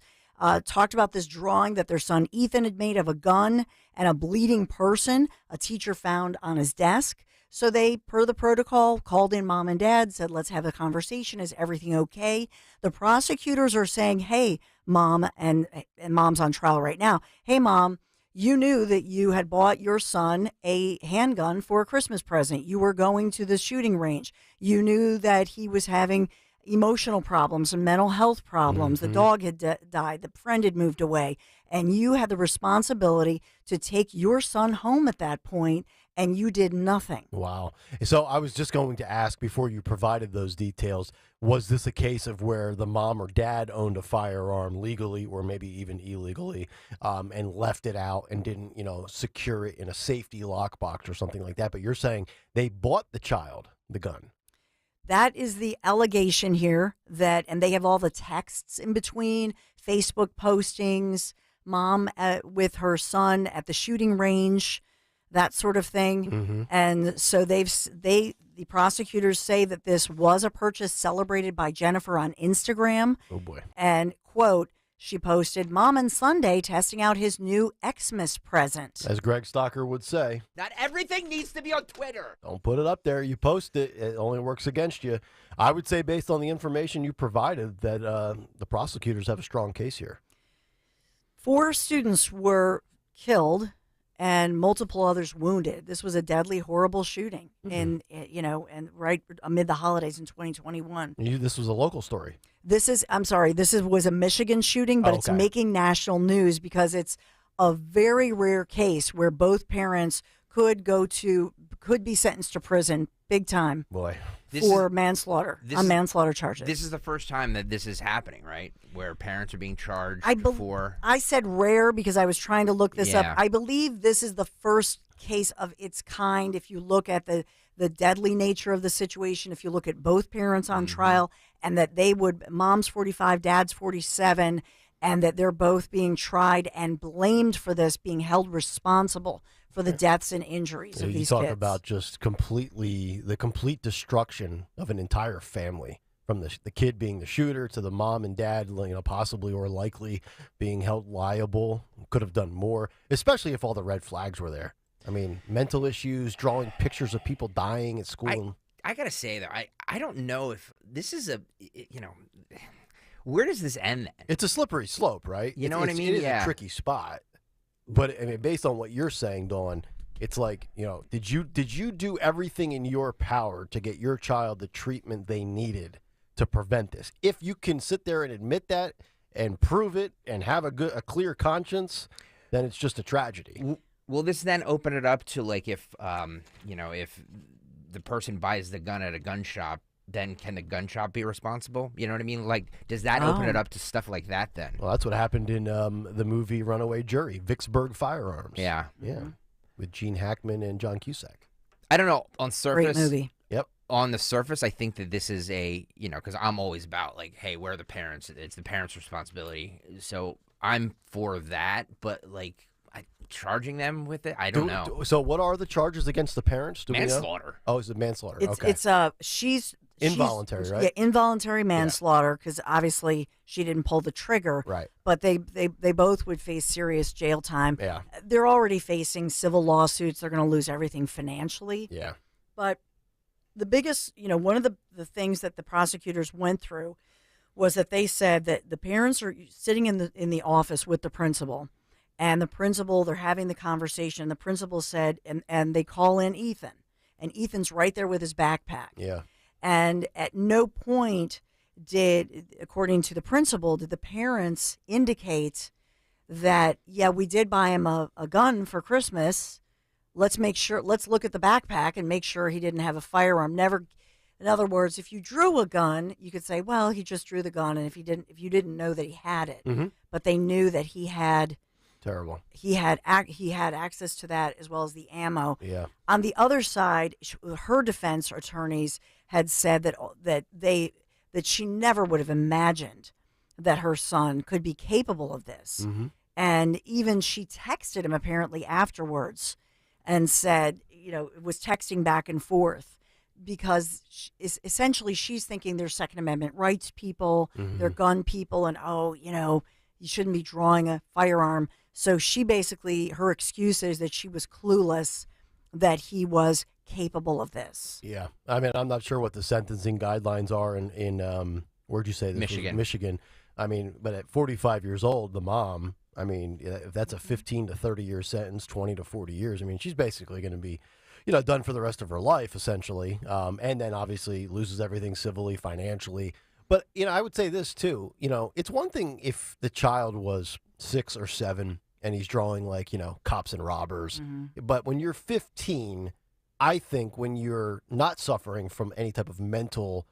talked about this drawing that their son Ethan had made of a gun and a bleeding person a teacher found on his desk. So they, per the protocol, called in mom and dad, said, let's have a conversation. Is everything okay? The prosecutors are saying, hey, mom, and mom's on trial right now. Hey, mom, you knew that you had bought your son a handgun for a Christmas present. You were going to the shooting range. You knew that he was having emotional problems and mental health problems. The dog had died. The friend had moved away. And you had the responsibility to take your son home at that point, and you did nothing.
Wow. So I was just going to ask, before you provided those details, was this a case of where the mom or dad owned a firearm legally or maybe even illegally, and left it out and didn't, secure it in a safety lockbox or something like that? But you're saying they bought the child the gun.
That is the allegation here, and they have all the texts in between, Facebook postings, mom with her son at the shooting range, that sort of thing.
Mm-hmm.
And so the prosecutors say that this was a purchase celebrated by Jennifer on Instagram.
Oh boy.
And quote, she posted, Mom and Sunday testing out his new Xmas present.
As Greg Stocker would say,
not everything needs to be on Twitter.
Don't put it up there. You post it, it only works against you. I would say, based on the information you provided, that the prosecutors have a strong case here.
4 students were killed and multiple others wounded. This was a deadly, horrible shooting, and right amid the holidays in 2021.
This was a local story.
This was a Michigan shooting, but it's making national news because it's a very rare case where both parents could be sentenced to prison big time.
Boy.
For manslaughter, on manslaughter charges.
This is the first time that this is happening, right? Where parents are being charged for...
I said rare because I was trying to look this up. I believe this is the first case of its kind. If you look at the deadly nature of the situation, if you look at both parents on trial, and that mom's 45, dad's 47, and that they're both being tried and blamed for this, being held responsible for the deaths and injuries of these kids.
You talk about just the complete destruction of an entire family, from the kid being the shooter to the mom and dad, possibly or likely being held liable. Could have done more, especially if all the red flags were there. I mean, mental issues, drawing pictures of people dying at school.
I gotta say though, I don't know if this is where does this end then?
It's a slippery slope, right?
You know what I mean?
It is a tricky spot. But I mean, based on what you're saying, Dawn, it's like, did you do everything in your power to get your child the treatment they needed to prevent this? If you can sit there and admit that and prove it and have a clear conscience, then it's just a tragedy.
Will this then open it up to if the person buys the gun at a gun shop, then can the gun shop be responsible? You know what I mean? Does that open it up to stuff like that then?
Well, that's what happened in the movie Runaway Jury, Vicksburg Firearms.
Yeah.
With Gene Hackman and John Cusack.
I don't know. On surface,
great movie.
Yep.
On the surface, I think that this is because I'm always about hey, where are the parents? It's the parents' responsibility. So I'm for that, but charging them with it, I don't know.
So what are the charges against the parents?
Manslaughter.
Oh, is it manslaughter?
She's
involuntary, right?
Yeah, involuntary manslaughter, because obviously she didn't pull the trigger.
Right.
But they both would face serious jail time.
Yeah.
They're already facing civil lawsuits. They're going to lose everything financially.
Yeah.
But the biggest, one of the things that the prosecutors went through was that they said that the parents are sitting in the office with the principal, and the principal, they're having the conversation. The principal said, and they call in Ethan, and Ethan's right there with his backpack.
Yeah.
And at no point according to the principal, did the parents indicate that, yeah, we did buy him a gun for Christmas. Let's look at the backpack and make sure he didn't have a firearm. Never. In other words, if you drew a gun, you could say, well, he just drew the gun. And if you didn't know that he had it, but they knew that he had,
terrible.
He had access to that as well as the ammo.
Yeah.
On the other side, her defense attorneys had said that she never would have imagined that her son could be capable of this. And even she texted him apparently afterwards and said, was texting back and forth because essentially she's thinking they're Second Amendment rights people, they're gun people, and you shouldn't be drawing a firearm. So she basically, her excuse is that she was clueless that he was capable of this.
Yeah. I mean, I'm not sure what the sentencing guidelines are in where'd you say this?
Michigan.
Michigan. I mean, but at 45 years old, the mom, I mean, if that's a 15 to 30 year sentence, 20 to 40 years, I mean, she's basically going to be, done for the rest of her life, essentially. And then obviously loses everything civilly, financially. But, I would say this too, it's one thing if the child was 6 or 7 and he's drawing like, cops and robbers. But when you're 15, I think when you're not suffering from any type of mental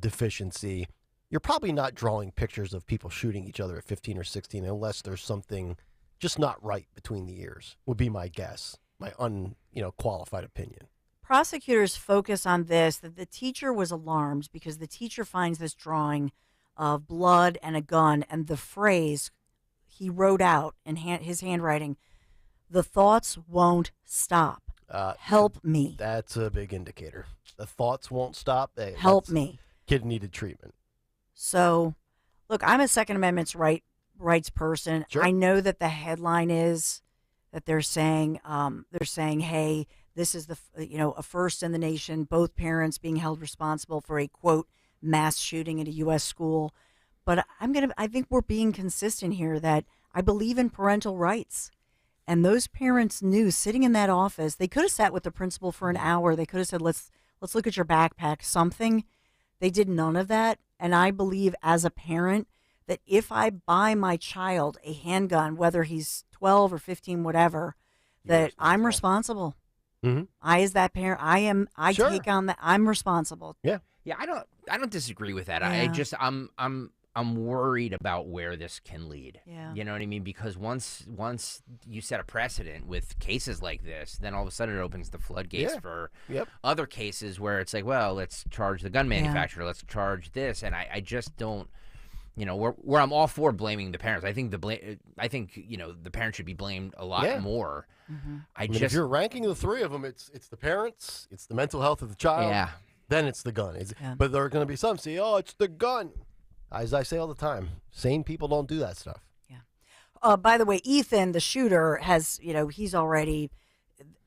deficiency, you're probably not drawing pictures of people shooting each other at 15 or 16 unless there's something just not right between the ears, would be my guess, my qualified opinion.
Prosecutors focus on this, that the teacher was alarmed because the teacher finds this drawing of blood and a gun, and the phrase he wrote out in his handwriting, "The thoughts won't stop. Help me."
That's a big indicator. The thoughts won't stop. Hey,
help me.
Kid needed treatment.
So, look, I'm a Second Amendment rights person.
Sure.
I know that the headline is that they're saying, hey, this is a first in the nation, both parents being held responsible for a, quote, mass shooting at a U.S. school. But I think we're being consistent here that I believe in parental rights. And those parents knew, sitting in that office, they could have sat with the principal for an hour. They could have said, let's look at your backpack, something. They did none of that. And I believe as a parent that if I buy my child a handgun, whether he's 12 or 15, whatever, that I'm responsible. I, as that parent, I
Sure.
take on that. I'm responsible.
Yeah.
Yeah, I don't disagree with that.
Yeah.
I'm worried about where this can lead.
Yeah.
You know what I mean? Because once you set a precedent with cases like this, then all of a sudden it opens the floodgates for other cases where it's like, well, let's charge the gun manufacturer, let's charge this, and I just don't. Where I'm all for blaming the parents. I think the parents should be blamed a lot more.
I mean, if you're ranking the three of them, it's the parents, it's the mental health of the child, then it's the gun. But there are going to be some say, oh, it's the gun. As I say all the time, sane people don't do that stuff.
By the way, Ethan, the shooter, has,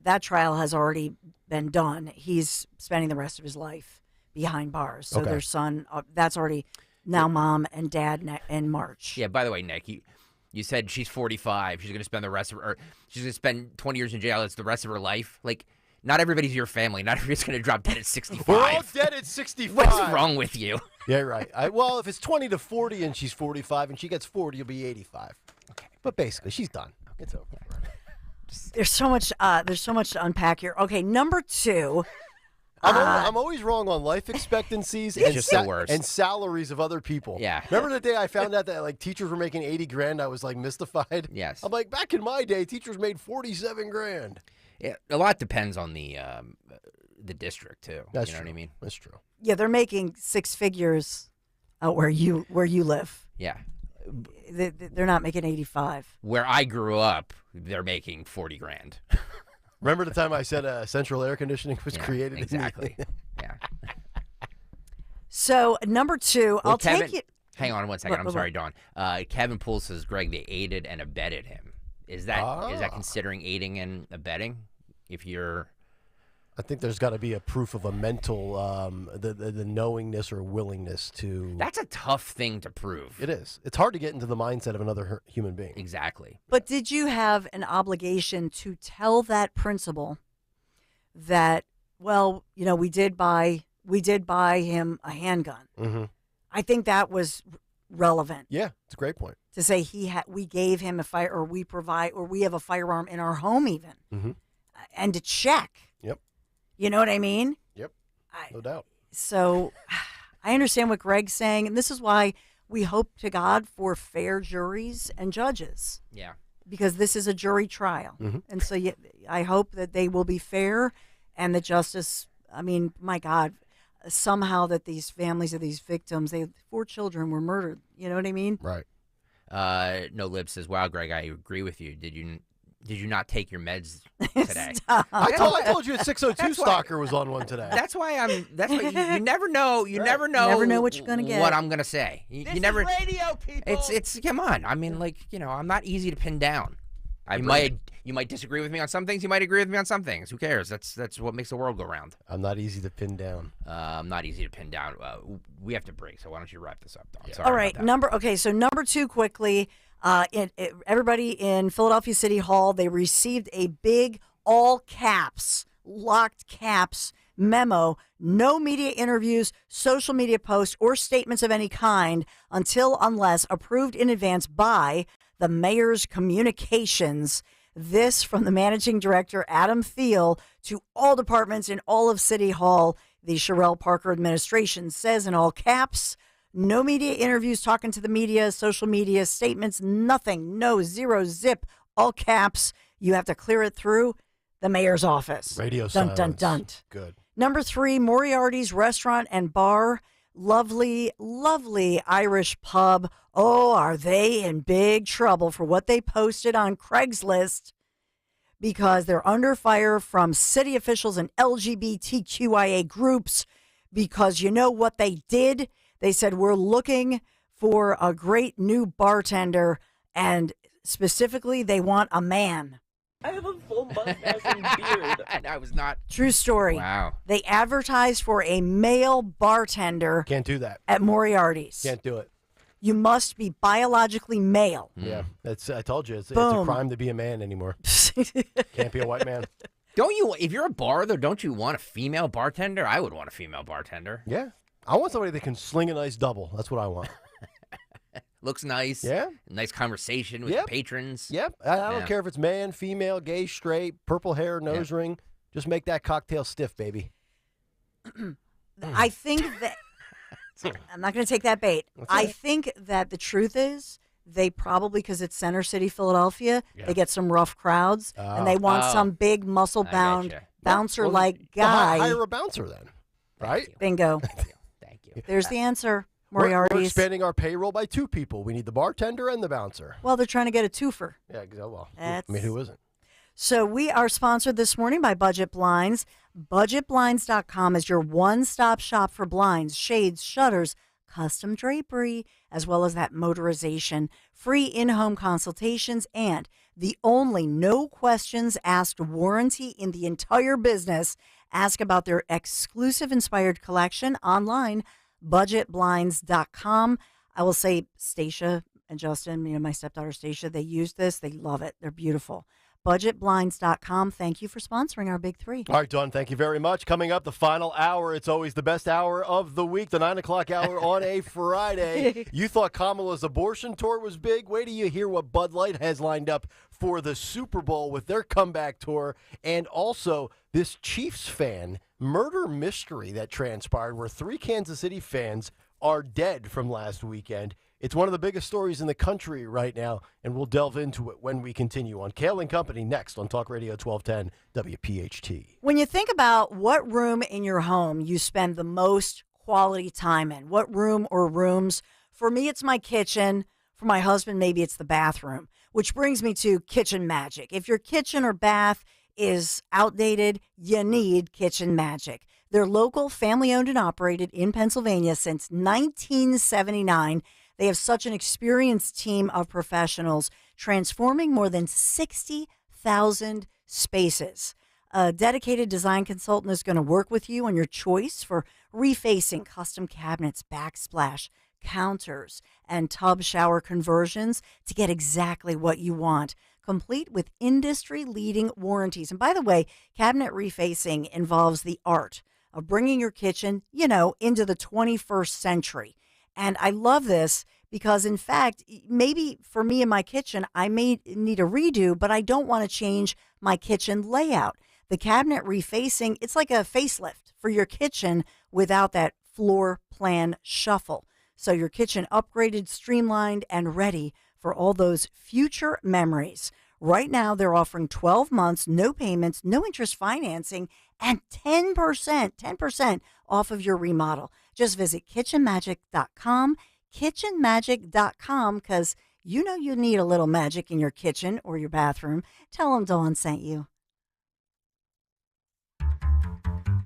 that trial has already been done. He's spending the rest of his life behind bars. So their son, that's already now mom and dad in March.
Yeah, by the way, Nick, you said she's 45. She's going to spend she's going to spend 20 years in jail. It's the rest of her life. Like, not everybody's your family. Not everybody's going to drop dead at 65.
We're all dead at 65.
What's wrong with you?
Yeah, right. Well, if it's 20 to 40 and she's 45 and she gets 40, you'll be 85. Okay. But basically, she's done. It's over.
There's so much to unpack here. Okay, number 2.
I'm always wrong on life expectancies and salaries of other people.
Yeah.
Remember the day I found out that like teachers were making $80,000? I was like mystified.
Yes.
I'm like, back in my day, teachers made $47,000.
Yeah, a lot depends on the district too.
That's
you know
true.
what I mean?
That's true.
Yeah, they're making 6 figures out where you live.
Yeah.
They're not making 85.
Where I grew up, they're making $40,000.
Remember the time I said central air conditioning was created?
Exactly. Yeah.
So number 2, I'll take it.
Hang on one second. I'm sorry, Dawn. Kevin Poole says, Greg, they aided and abetted him. Is that considering aiding and abetting?
I think there's got to be a proof of a mental, the knowingness or willingness to.
That's a tough thing to prove.
It is. It's hard to get into the mindset of another human being.
Exactly.
But did you have an obligation to tell that principal that, well, we did buy we did buy him a handgun.
Mm-hmm.
I think that was relevant.
Yeah, it's a great point.
To say we gave him a fire, or we have a firearm in our home even,
Mm-hmm.
and to check.
Yep.
You know what I mean?
Yep. No doubt.
So I understand what Greg's saying, and this is why we hope to God for fair juries and judges.
Yeah.
Because this is a jury trial.
Mm-hmm.
And so I hope that they will be fair and the justice, I mean, my God, somehow that these families of these victims, 4 children were murdered. You know what I mean?
Right.
No Lib says, "Wow, Greg, I agree with you. Did you not take your meds today?"
I told you a 602 stalker was on one today.
That's why you never know. You never know.
Never know what you're gonna get.
What I'm gonna say. You
This
never.
is radio, people.
It's come on. I mean, like, I'm not easy to pin down. You might disagree with me on some things. You might agree with me on some things. Who cares? That's what makes the world go round.
I'm not easy to pin down.
I'm not easy to pin down. We have to break. So why don't you wrap this up, Dawn?
Yeah.
Sorry
All right, so number 2 quickly. Everybody in Philadelphia City Hall, they received a big all caps, locked caps memo. No media interviews, social media posts, or statements of any kind unless approved in advance by the mayor's communications. This from the managing director, Adam Thiel, to all departments in all of City Hall. The Sherelle Parker administration says in all caps, no media interviews, talking to the media, social media statements, nothing, no, 0, zip, all caps. You have to clear it through the mayor's office.
Radio
dun,
silence.
dun, dun.
Good.
Number 3, Moriarty's Restaurant and Bar. Lovely, lovely Irish pub. Oh, are they in big trouble for what they posted on Craigslist? Because they're under fire from city officials and LGBTQIA groups. Because you know what they did? They said, we're looking for a great new bartender, and specifically, they want a man.
I have a full mustache and beard.
And I was not.
True story.
Wow.
They advertised for a male bartender.
Can't do that.
At Moriarty's.
Can't do it.
You must be biologically male.
Yeah, I told you, it's a
Boom.
crime to be a man anymore. Can't be a white man.
If you're a bar, though, don't you want a female bartender? I would want a female bartender.
Yeah. I want somebody that can sling a nice double. That's what I want.
Looks nice.
Yeah.
Nice conversation with the patrons.
Yep. I don't care if it's man, female, gay, straight, purple hair, nose ring. Just make that cocktail stiff, baby.
I think that I'm not going to take that bait. I think that the truth is they probably, because it's Center City, Philadelphia, they get some rough crowds, and they want some big muscle-bound bouncer-like guy.
Hire a bouncer then, right?
Bingo.
Thank you.
There's the answer,
We're
Moriarty's.
expanding our payroll by 2 people. We need the bartender and the bouncer.
Well, they're trying to get a twofer.
Yeah, well,
That's-
I mean, who isn't?
So we are sponsored this morning by Budget Blinds. BudgetBlinds.com is your one-stop shop for blinds, shades, shutters, custom drapery, as well as that motorization, free in-home consultations, and the only no questions asked warranty in the entire business. Ask about their exclusive inspired collection online, budgetblinds.com. I will say Stacia and Justin, my stepdaughter Stacia, they use this. They love it. They're beautiful. budgetblinds.com. Thank you for sponsoring our Big Three.
All right, Dawn, thank you very much. Coming up, the final hour. It's always the best hour of the week, the 9 o'clock hour on a Friday. You thought Kamala's abortion tour was big? Wait till you hear what Bud Light has lined up for the Super Bowl with their comeback tour, and also this Chiefs fan murder mystery that transpired where 3 Kansas City fans are dead from last weekend. It's one of the biggest stories in the country right now, and we'll delve into it when we continue on Kayal and Company next on Talk Radio 1210 WPHT.
When you think about what room in your home you spend the most quality time in, what room or rooms, for me it's my kitchen. For my husband, maybe it's the bathroom, which brings me to kitchen magic. If your kitchen or bath is outdated, you need Kitchen Magic. They're local, family-owned and operated in Pennsylvania since 1979. They have such an experienced team of professionals transforming more than 60,000 spaces. A dedicated design consultant is going to work with you on your choice for refacing, custom cabinets, backsplash, counters, and tub shower conversions to get exactly what you want, complete with industry-leading warranties. And by the way, cabinet refacing involves the art of bringing your kitchen, into the 21st century. And I love this because, in fact, maybe for me in my kitchen, I may need a redo, but I don't want to change my kitchen layout. The cabinet refacing, it's like a facelift for your kitchen without that floor plan shuffle. So your kitchen upgraded, streamlined, and ready for all those future memories. Right now, they're offering 12 months, no payments, no interest financing, and 10% off of your remodel. Just visit kitchenmagic.com, kitchenmagic.com, because you need a little magic in your kitchen or your bathroom. Tell them Dawn sent you.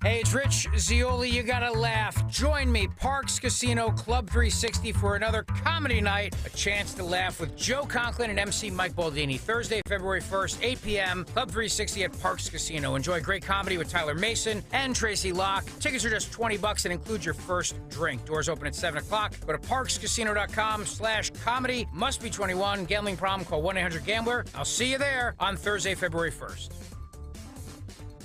Hey, it's Rich Zioli. You gotta laugh. Join me, Parks Casino Club 360, for another comedy night. A chance to laugh with Joe Conklin and MC Mike Baldini. Thursday, February 1st, 8 p.m., Club 360 at Parks Casino. Enjoy great comedy with Tyler Mason and Tracy Locke. Tickets are just $20 and include your first drink. Doors open at 7 o'clock. Go to parkscasino.com/comedy. Must be 21. Gambling problem? Call 1-800-GAMBLER. I'll see you there on Thursday, February 1st.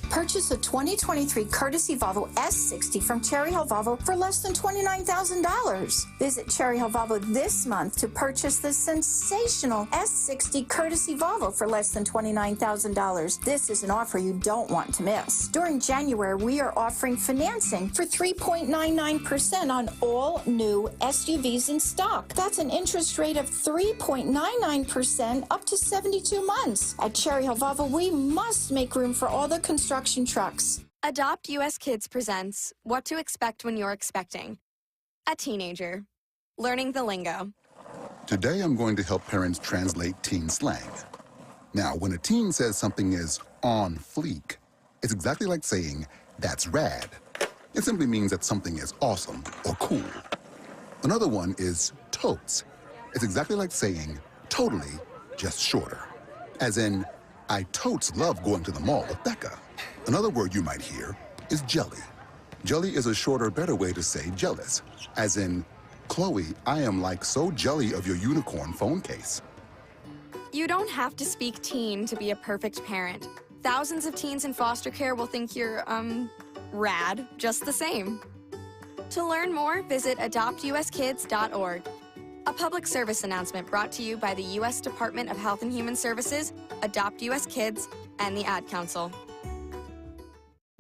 Purchase a 2023 courtesy Volvo S60 from Cherry Hill Volvo for less than $29,000. Visit Cherry Hill Volvo this month to purchase the sensational S60 courtesy Volvo for less than $29,000. This is an offer you don't want to miss. During January, we are offering financing for 3.99% on all new SUVs in stock. That's an interest rate of 3.99% up to 72 months. At Cherry Hill Volvo, we must make room for all the construction trucks.
Adopt US Kids presents What to Expect When You're Expecting. A teenager. Learning the lingo.
Today I'm going to help parents translate teen slang. Now, when a teen says something is on fleek, it's exactly like saying, that's rad. It simply means that something is awesome or cool. Another one is totes. It's exactly like saying, totally, just shorter. As in, I totes love going to the mall with Becca. Another word you might hear is jelly. Jelly is a shorter, better way to say jealous. As in, Chloe, I am like so jelly of your unicorn phone case.
You don't have to speak teen to be a perfect parent. Thousands of teens in foster care will think you're, rad just the same. To learn more, visit adoptuskids.org. A public service announcement brought to you by the U.S. Department of Health and Human Services, Adopt U.S. Kids, and the Ad Council.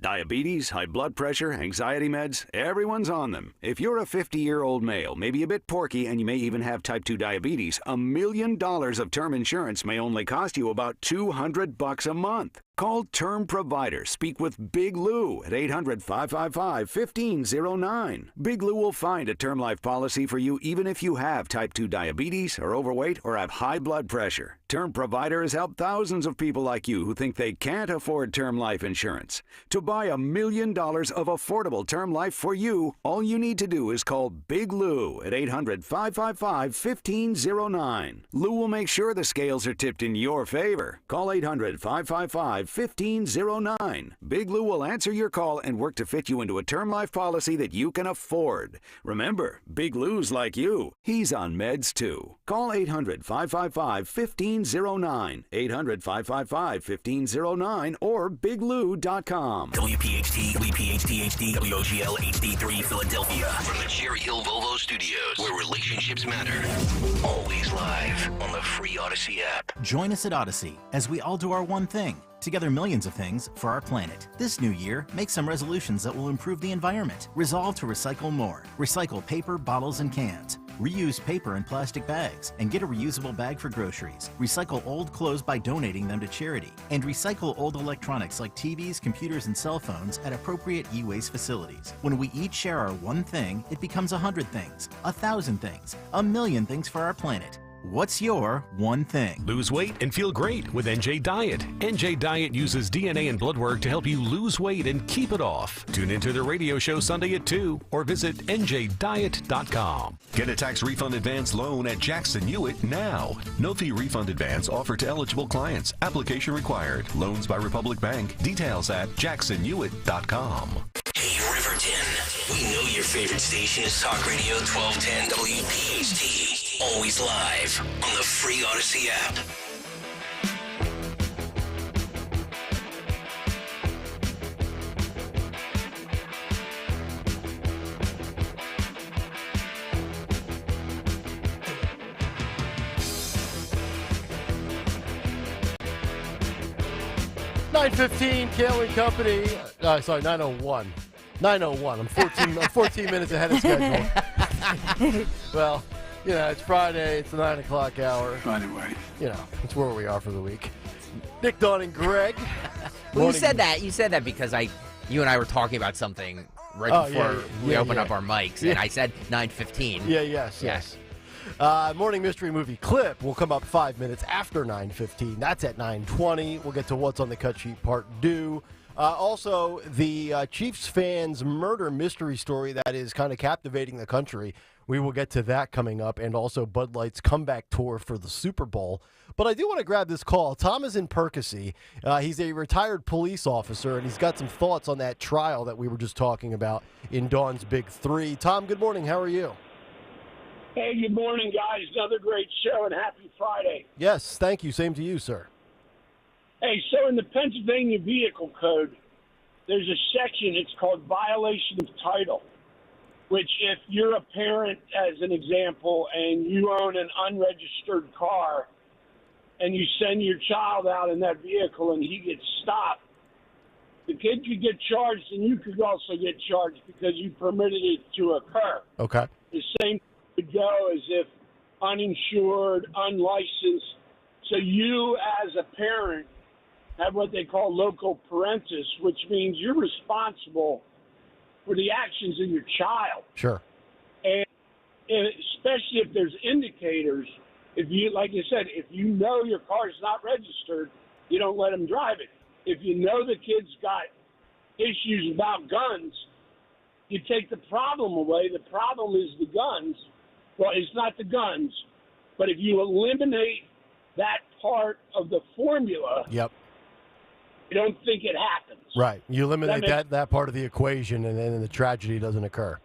Diabetes, high blood pressure, anxiety meds, everyone's on them. If you're a 50-year-old male, maybe a bit porky, and you may even have type 2 diabetes, $1 million of term insurance may only cost you about $200 a month. Call Term Provider. Speak with Big Lou at 800-555-1509. Big Lou will find a term life policy for you even if you have type 2 diabetes, are overweight, or have high blood pressure. Term Provider has helped thousands of people like you who think they can't afford term life insurance. To buy $1 million of affordable term life for you, all you need to do is call Big Lou at 800-555-1509. Lou will make sure the scales are tipped in your favor. Call 800-555-1509. Big Lou will answer your call and work to fit you into a term life policy that you can afford. Remember, Big Lou's like you. He's on meds too. Call 800-555-1509. 800-555-1509 or biglou.com.
WPHT, WPHT HD, WOGL HD3 Philadelphia. From the Cherry Hill Volvo Studios, where relationships matter. Always live on the free Odyssey app.
Join us at Odyssey as we all do our one thing. Together millions of things for our planet. This new year, make some resolutions that will improve the environment. Resolve to recycle more. Recycle paper, bottles, and cans. Reuse paper and plastic bags and get a reusable bag for groceries. Recycle old clothes by donating them to charity. And recycle old electronics like TVs, computers, and cell phones at appropriate e-waste facilities. When we each share our one thing, it becomes 100 things, 1,000 things, 1,000,000 things for our planet. What's your one thing?
Lose weight and feel great with NJ Diet. NJ Diet uses DNA and blood work to help you lose weight and keep it off. Tune into the radio show Sunday at 2 or visit njdiet.com.
Get a tax refund advance loan at Jackson Hewitt now. No fee refund advance offered to eligible clients. Application required. Loans by Republic Bank. Details at jacksonhewitt.com.
Hey, Riverton. We know your favorite station is Talk Radio 1210 WPHT. Always live on the free Odyssey app.
9:15, Kayal and Company. Sorry, 9:01. 9:01. I'm 14 minutes ahead of schedule. Well, it's Friday. It's the 9 o'clock hour.
Anyway.
It's where we are for the week. Nick, Dawn, and Greg.
Well, you said that. You said that because you and I were talking about something right before we opened up our mics, and I said 9:15.
Yes. Morning Mystery Movie clip will come up 5 minutes after 9:15. That's at 9:20. We'll get to What's on the Cut Sheet Part 2. Also, the Chiefs fans' murder mystery story that is kind of captivating the country. We will get to that coming up, and also Bud Light's comeback tour for the Super Bowl. But I do want to grab this call. Tom is in Percy. He's a retired police officer, and he's got some thoughts on that trial that we were just talking about in Dawn's Big Three. Tom, good morning. How are you?
Hey, good morning, guys. Another great show, and happy Friday.
Yes, thank you. Same to you, sir.
Hey, so in the Pennsylvania Vehicle Code, there's a section, it's called Violation of Title, which if you're a parent, as an example, and you own an unregistered car, and you send your child out in that vehicle and he gets stopped, the kid could get charged, and you could also get charged because you permitted it to occur.
Okay.
The same would go as if uninsured, unlicensed. So you, as a parent, have what they call local parentis, which means you're responsible for the actions of your child.
Sure.
And especially if there's indicators, if you, like you said, if you know your car is not registered, you don't let them drive it. If you know the kid's got issues about guns, you take the problem away. The problem is the guns. Well, it's not the guns, but if you eliminate that part of the formula,
Yep.
you don't think it happens.
Right. You eliminate that part of the equation, and then the tragedy doesn't occur.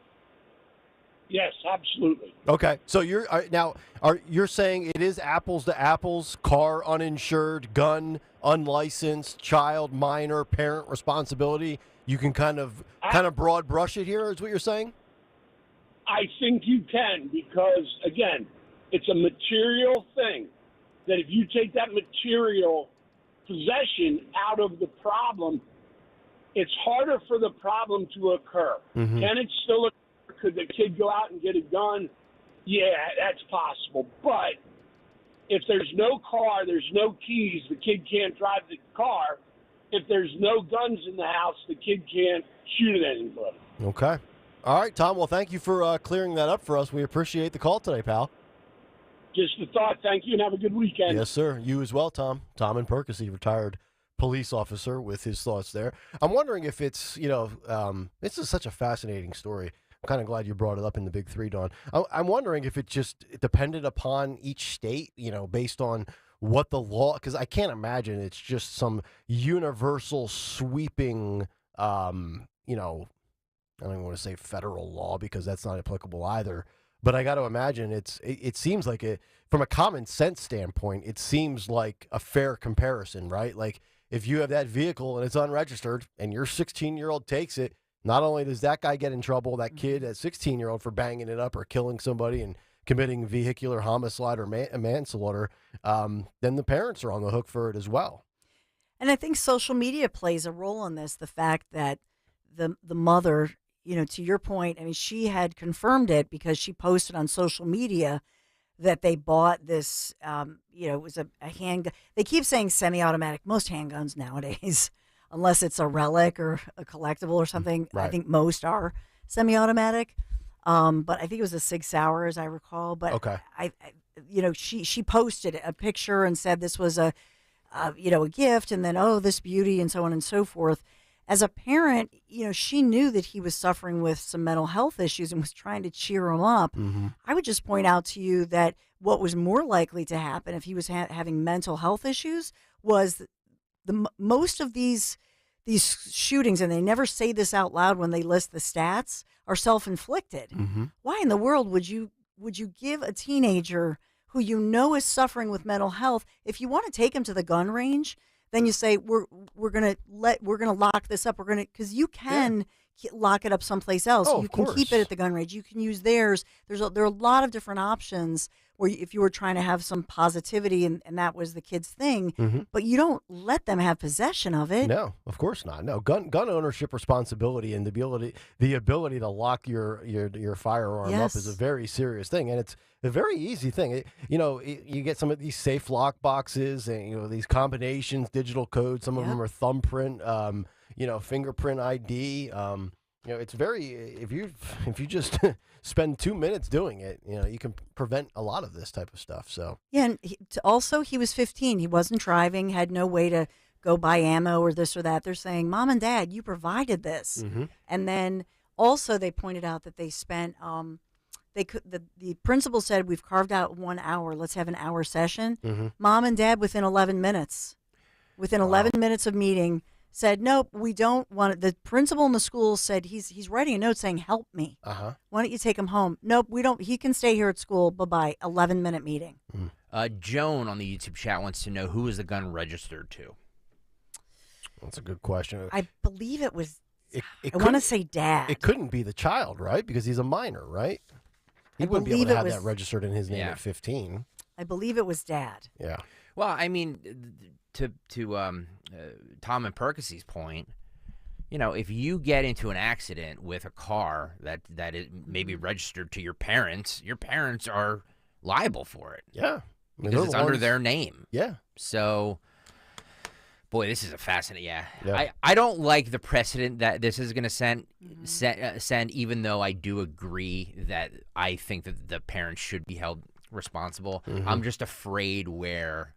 Yes, absolutely.
Okay. So you're saying it is apples to apples, car uninsured, gun unlicensed, child minor, parent responsibility. You can kind of broad brush it here, is what you're saying?
I think you can because, again, it's a material thing that if you take that material possession out of the problem, it's harder for the problem to occur.
Mm-hmm.
Can it still occur? Could the kid go out and get a gun? Yeah, that's possible. But if there's no car, there's no keys, the kid can't drive the car. If there's no guns in the house, the kid can't shoot at anybody.
Okay. All right, Tom. Well, thank you for clearing that up for us. We appreciate the call today, pal.
Just a thought. Thank you, and have a good weekend.
Yes, sir. You as well, Tom. Tom in Percy, retired police officer, with his thoughts there. I'm wondering if it's, this is such a fascinating story. I'm kind of glad you brought it up in the Big Three, Dawn. I'm wondering if it just depended upon each state, based on what the law, because I can't imagine it's just some universal sweeping, I don't even want to say federal law because that's not applicable either. But I got to imagine it seems like from a common sense standpoint, it seems like a fair comparison, right? Like if you have that vehicle and it's unregistered and your 16-year-old takes it, not only does that guy get in trouble, that kid, that 16-year-old, for banging it up or killing somebody and committing vehicular homicide or manslaughter, then the parents are on the hook for it as well.
And I think social media plays a role in this. The fact that the mother, to your point, I mean, she had confirmed it because she posted on social media that they bought this, it was a handgun. They keep saying semi-automatic. Most handguns nowadays, unless it's a relic or a collectible or something, right. I think most are semi-automatic. But I think it was a Sig Sauer, as I recall. But
okay.
She posted a picture and said this was a gift, and then, this beauty, and so on and so forth. As a parent, she knew that he was suffering with some mental health issues and was trying to cheer him up.
Mm-hmm.
I would just point out to you that what was more likely to happen if he was having mental health issues was most of these shootings, and they never say this out loud when they list the stats, are self-inflicted.
Mm-hmm.
Why in the world would you give a teenager who is suffering with mental health, if you want to take him to the gun range, then you say we're gonna lock this up. Because you can lock it up someplace else.
Oh,
You
of
can keep
course.
it at the gun range. You can use theirs. There are a lot of different options where if you were trying to have some positivity and that was the kid's thing, but you don't let them have possession of it.
No, of course not. No, gun ownership responsibility and the ability to lock your firearm up is a
Yes.
very serious thing, and it's a very easy thing. You get some of these safe lock boxes and these combinations, digital codes. Some of them are thumbprint, fingerprint ID. It's very if you just spend 2 minutes doing it, you can prevent a lot of this type of stuff. So
Yeah, and he was 15. He wasn't driving, had no way to go buy ammo or this or that. They're saying, Mom and Dad, you provided this. And then also they pointed out that they spent the principal said, we've carved out 1 hour. Let's have an hour session. Mom and Dad, within 11 minutes, 11 minutes of meeting, said, nope, we don't want it. The principal in the school said he's writing a note saying, help me. Why don't you take him home? Nope, we don't. He can stay here at school. Bye-bye. 11-minute meeting.
Joan on the YouTube chat wants to know, who is the gun registered to?
That's a good question.
I believe it was,
It
I want to say Dad.
It couldn't be the child, right? Because he's a minor, right? He wouldn't be able
believe
to
it
have
was-
that registered in his name at 15.
I believe it was Dad.
Yeah.
Well, I mean, to Tom and Perkis's point, if you get into an accident with a car that is maybe registered to your parents are liable for it.
Yeah. I mean,
Because
they're
it's
the
under
ones-
their name.
Yeah.
So, boy, this is a fascinating. I don't like the precedent that this is going to send, even though I do agree that I think that the parents should be held responsible. I'm just afraid where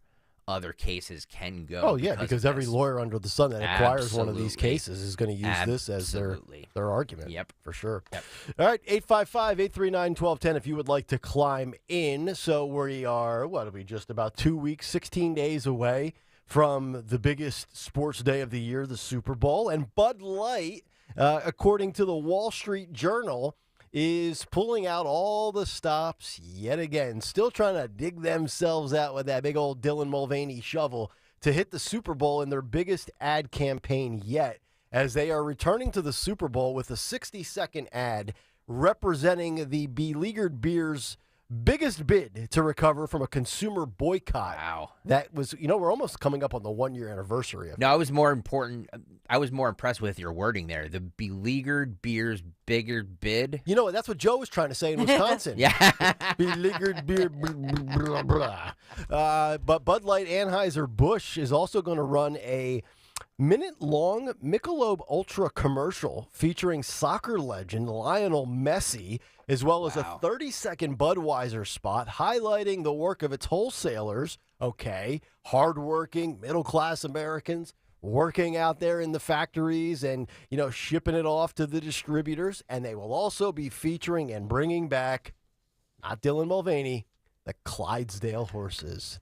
other cases can go.
Oh, yeah, because every lawyer under the sun that acquires one of these
Absolutely.
cases is going to use this as their argument.
Yep.
For sure. Yep. All right, 855-839-1210 if you would like to climb in. So we are, just about 2 weeks, 16 days away from the biggest sports day of the year, the Super Bowl. And Bud Light, according to the Wall Street Journal, is pulling out all the stops yet again, still trying to dig themselves out with that big old Dylan Mulvaney shovel to hit the Super Bowl in their biggest ad campaign yet, as they are returning to the Super Bowl with a 60-second ad representing the beleaguered beer's biggest bid to recover from a consumer boycott.
Wow.
That was, we're almost coming up on the 1-year anniversary of
No, I was more impressed with your wording there. The beleaguered beer's bigger bid.
That's what Joe was trying to say in Wisconsin.
Yeah.
Beleaguered beer, blah, blah, blah. But Bud Light Anheuser-Busch is also going to run a minute-long Michelob Ultra commercial featuring soccer legend Lionel Messi, as well as a 30-second Budweiser spot highlighting the work of its wholesalers, hardworking, middle-class Americans working out there in the factories and, shipping it off to the distributors. And they will also be featuring and bringing back, not Dylan Mulvaney, the Clydesdale horses.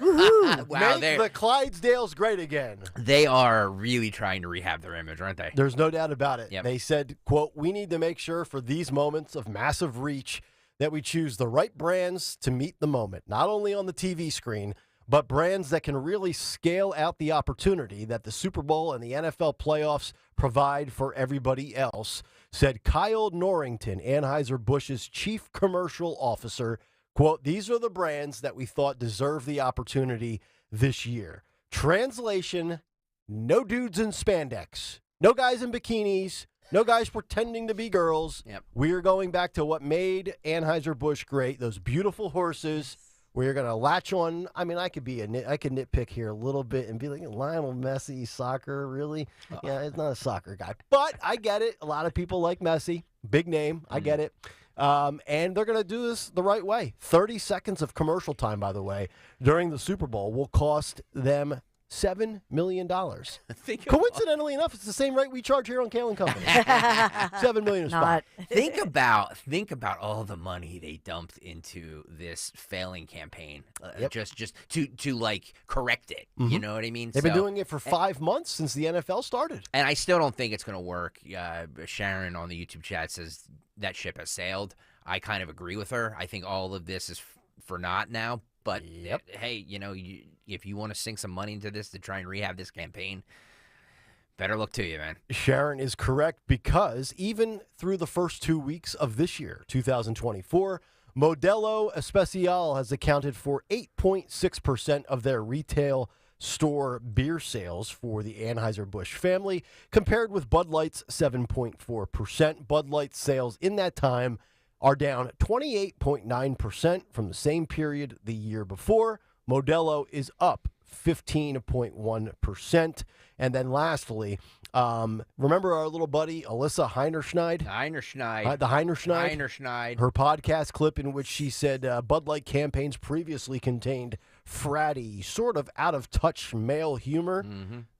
Wow,
Make the Clydesdales great again.
They are really trying to rehab their image, aren't they?
There's no doubt about it.
Yep.
They said, quote, we need to make sure for these moments of massive reach that we choose the right brands to meet the moment, not only on the TV screen, but brands that can really scale out the opportunity that the Super Bowl and the NFL playoffs provide for everybody else, said Kyle Norrington, Anheuser-Busch's chief commercial officer. Quote, these are the brands that we thought deserve the opportunity this year. Translation, no dudes in spandex, no guys in bikinis, no guys pretending to be girls.
Yep.
We are going back to what made Anheuser-Busch great, those beautiful horses. We're going to latch on. I mean, I could nitpick here a little bit and be like, Lionel Messi, soccer, really? Yeah, it's not a soccer guy. But I get it. A lot of people like Messi. Big name. I get it. And they're going to do this the right way. 30 seconds of commercial time, by the way, during the Super Bowl will cost them $7 million. Coincidentally enough, it's the same rate we charge here on Kayal and Company. $7 million a spot.
Think about all the money they dumped into this failing campaign, just to like correct it. You know what I mean?
They've been doing it for 5 months since the NFL started.
And I still don't think it's going to work. Sharon on the YouTube chat says that ship has sailed. I kind of agree with her. I think all of this is for naught now. But hey, if you want to sink some money into this to try and rehab this campaign, Better luck to you, man.
Sharon is correct because even through the first 2 weeks of this year, 2024, Modelo Especial has accounted for 8.6% of their retail store beer sales for the Anheuser-Busch family, compared with Bud Light's 7.4%. Bud Light sales in that time are down 28.9% from the same period the year before. Modelo is up 15.1%. And then lastly, remember our little buddy Alyssa Heinerschneid?
The Heinerschneid.
Heinerschneid. Her podcast clip in which she said Bud Light campaigns previously contained fratty, sort of out-of-touch male humor.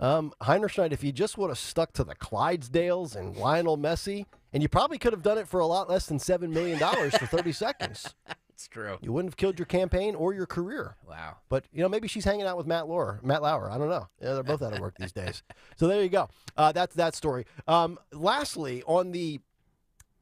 Heinerschneid, if you just would have stuck to the Clydesdales and Lionel Messi, and you probably could have done it for a lot less than $7 million for 30 seconds.
It's true.
You wouldn't have killed your campaign or your career.
Wow.
But, maybe she's hanging out with Matt Lauer. I don't know. Yeah, they're both out of work these days. So there you go. That's that story. Lastly, on the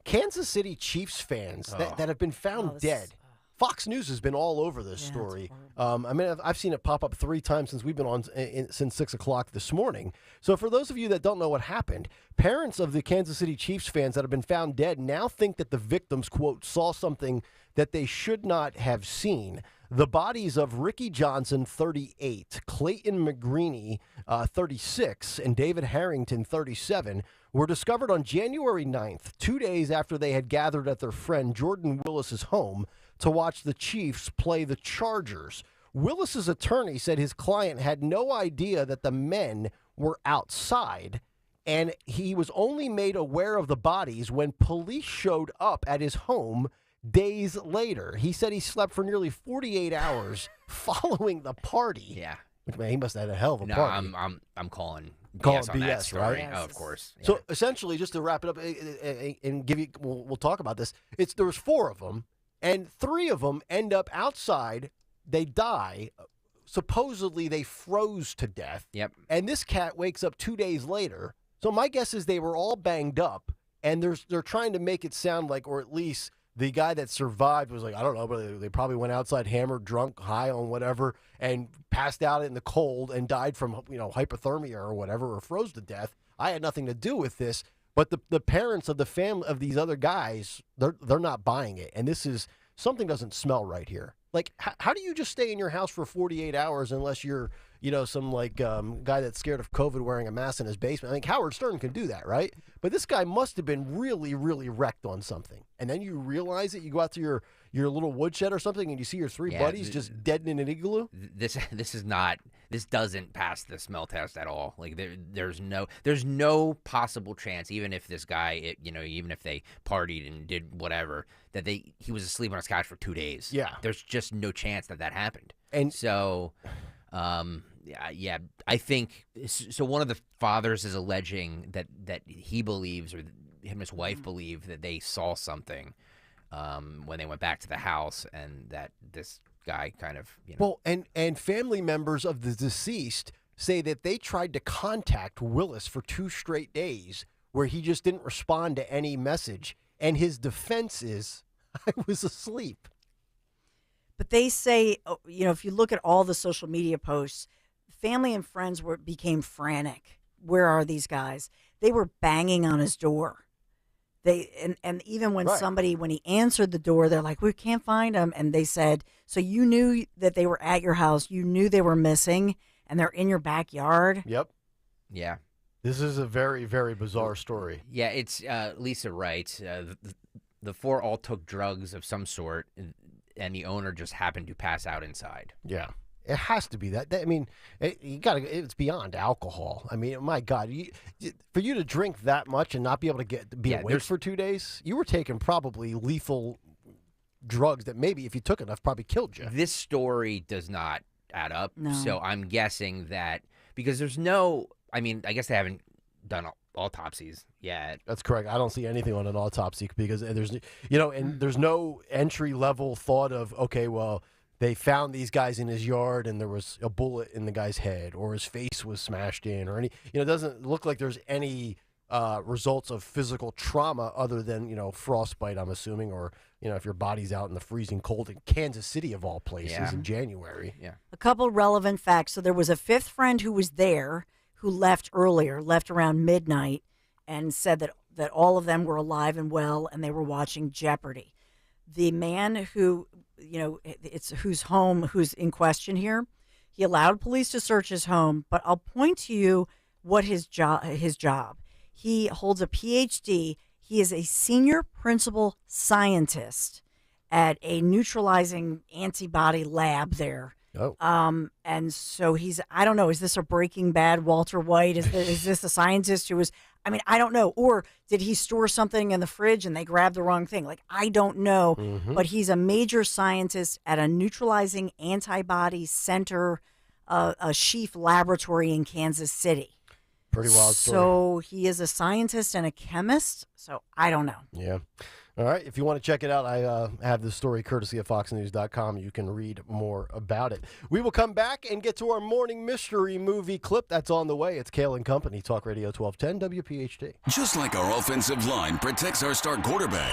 Kansas City Chiefs fans that have been found dead, Fox News has been all over this story. I've seen it pop up 3 times since we've been on since 6 o'clock this morning. So for those of you that don't know what happened, parents of the Kansas City Chiefs fans that have been found dead now think that the victims, quote, saw something that they should not have seen. The bodies of Ricky Johnson, 38, Clayton McGreeny, 36, and David Harrington, 37, were discovered on January 9th, 2 days after they had gathered at their friend Jordan Willis's home to watch the Chiefs play the Chargers. Willis's attorney said his client had no idea that the men were outside, and he was only made aware of the bodies when police showed up at his home days later. He said he slept for nearly 48 hours following the party.
Yeah.
Which, man, he must have had a hell of a
No,
party.
I'm calling
BS
on that story.
right?
Oh, of course. Yeah.
So essentially, just to wrap it up and give you, we'll talk about this. There was 4 of them, and 3 of them end up outside. They die. Supposedly, they froze to death.
Yep.
And this cat wakes up 2 days later. So my guess is they were all banged up, and they're trying to make it sound like, or at least the guy that survived was like, I don't know, but they probably went outside hammered, drunk, high on whatever, and passed out in the cold and died from, hypothermia or whatever, or froze to death. I had nothing to do with this. But the parents of the family of these other guys, they're not buying it. And this is, something doesn't smell right here. Like, how do you just stay in your house for 48 hours unless you're, some guy that's scared of COVID wearing a mask in his basement? I think Howard Stern can do that, right? But this guy must have been really, really wrecked on something. And then you realize it, you go out to your little woodshed or something, and you see your 3 buddies just dead in an igloo.
This doesn't pass the smell test at all. Like there's no possible chance, even if this guy, even if they partied and did whatever, that he was asleep on his couch for 2 days.
Yeah,
there's just no chance that happened.
And
so, I think so. One of the fathers is alleging that he believes, or him and his wife believe, that they saw something when they went back to the house, and that this guy kind of,
Well, and family members of the deceased say that they tried to contact Willis for 2 straight days where he just didn't respond to any message. And his defense is, I was asleep.
But they say, if you look at all the social media posts, family and friends became frantic. Where are these guys? They were banging on his door. And even when when he answered the door, they're like, we can't find him. And they said, so you knew that they were at your house. You knew they were missing, and they're in your backyard.
Yep.
Yeah.
This is a very, very bizarre story.
Yeah, it's Lisa writes, the 4 all took drugs of some sort, and the owner just happened to pass out inside.
Yeah. It has to be that. I mean, it's beyond alcohol. I mean, my God, for you to drink that much and not be able to be awake for 2 days, you were taking probably lethal drugs that maybe if you took enough probably killed you.
This story does not add up.
No.
So I'm guessing that because there's no, I guess they haven't done autopsies yet.
That's correct. I don't see anything on an autopsy because there's, and there's no entry level thought of, okay, well, they found these guys in his yard and there was a bullet in the guy's head or his face was smashed in or any, it doesn't look like there's any results of physical trauma other than, frostbite, I'm assuming, or, if your body's out in the freezing cold in Kansas City of all places in January.
Yeah.
A couple relevant facts. So there was a 5th friend who was there who left earlier, left around midnight, and said that all of them were alive and well, and they were watching Jeopardy. The man who, who's in question here, he allowed police to search his home, but I'll point to you what his job. He holds a PhD. He is a senior principal scientist at a neutralizing antibody lab there.
Oh.
And so I don't know, is this a Breaking Bad Walter White? Is this a scientist who was, I don't know. Or did he store something in the fridge and they grabbed the wrong thing? Like, I don't know.
Mm-hmm.
But he's a major scientist at a neutralizing antibody center, a Sheaf laboratory in Kansas City.
Pretty wild story.
So he is a scientist and a chemist. So I don't know.
Yeah. All right. If you want to check it out, I have the story courtesy of FoxNews.com. You can read more about it. We will come back and get to our morning mystery movie clip that's on the way. It's Kayal and Company, Talk Radio 1210 WPHT.
Just like our offensive line protects our star quarterback,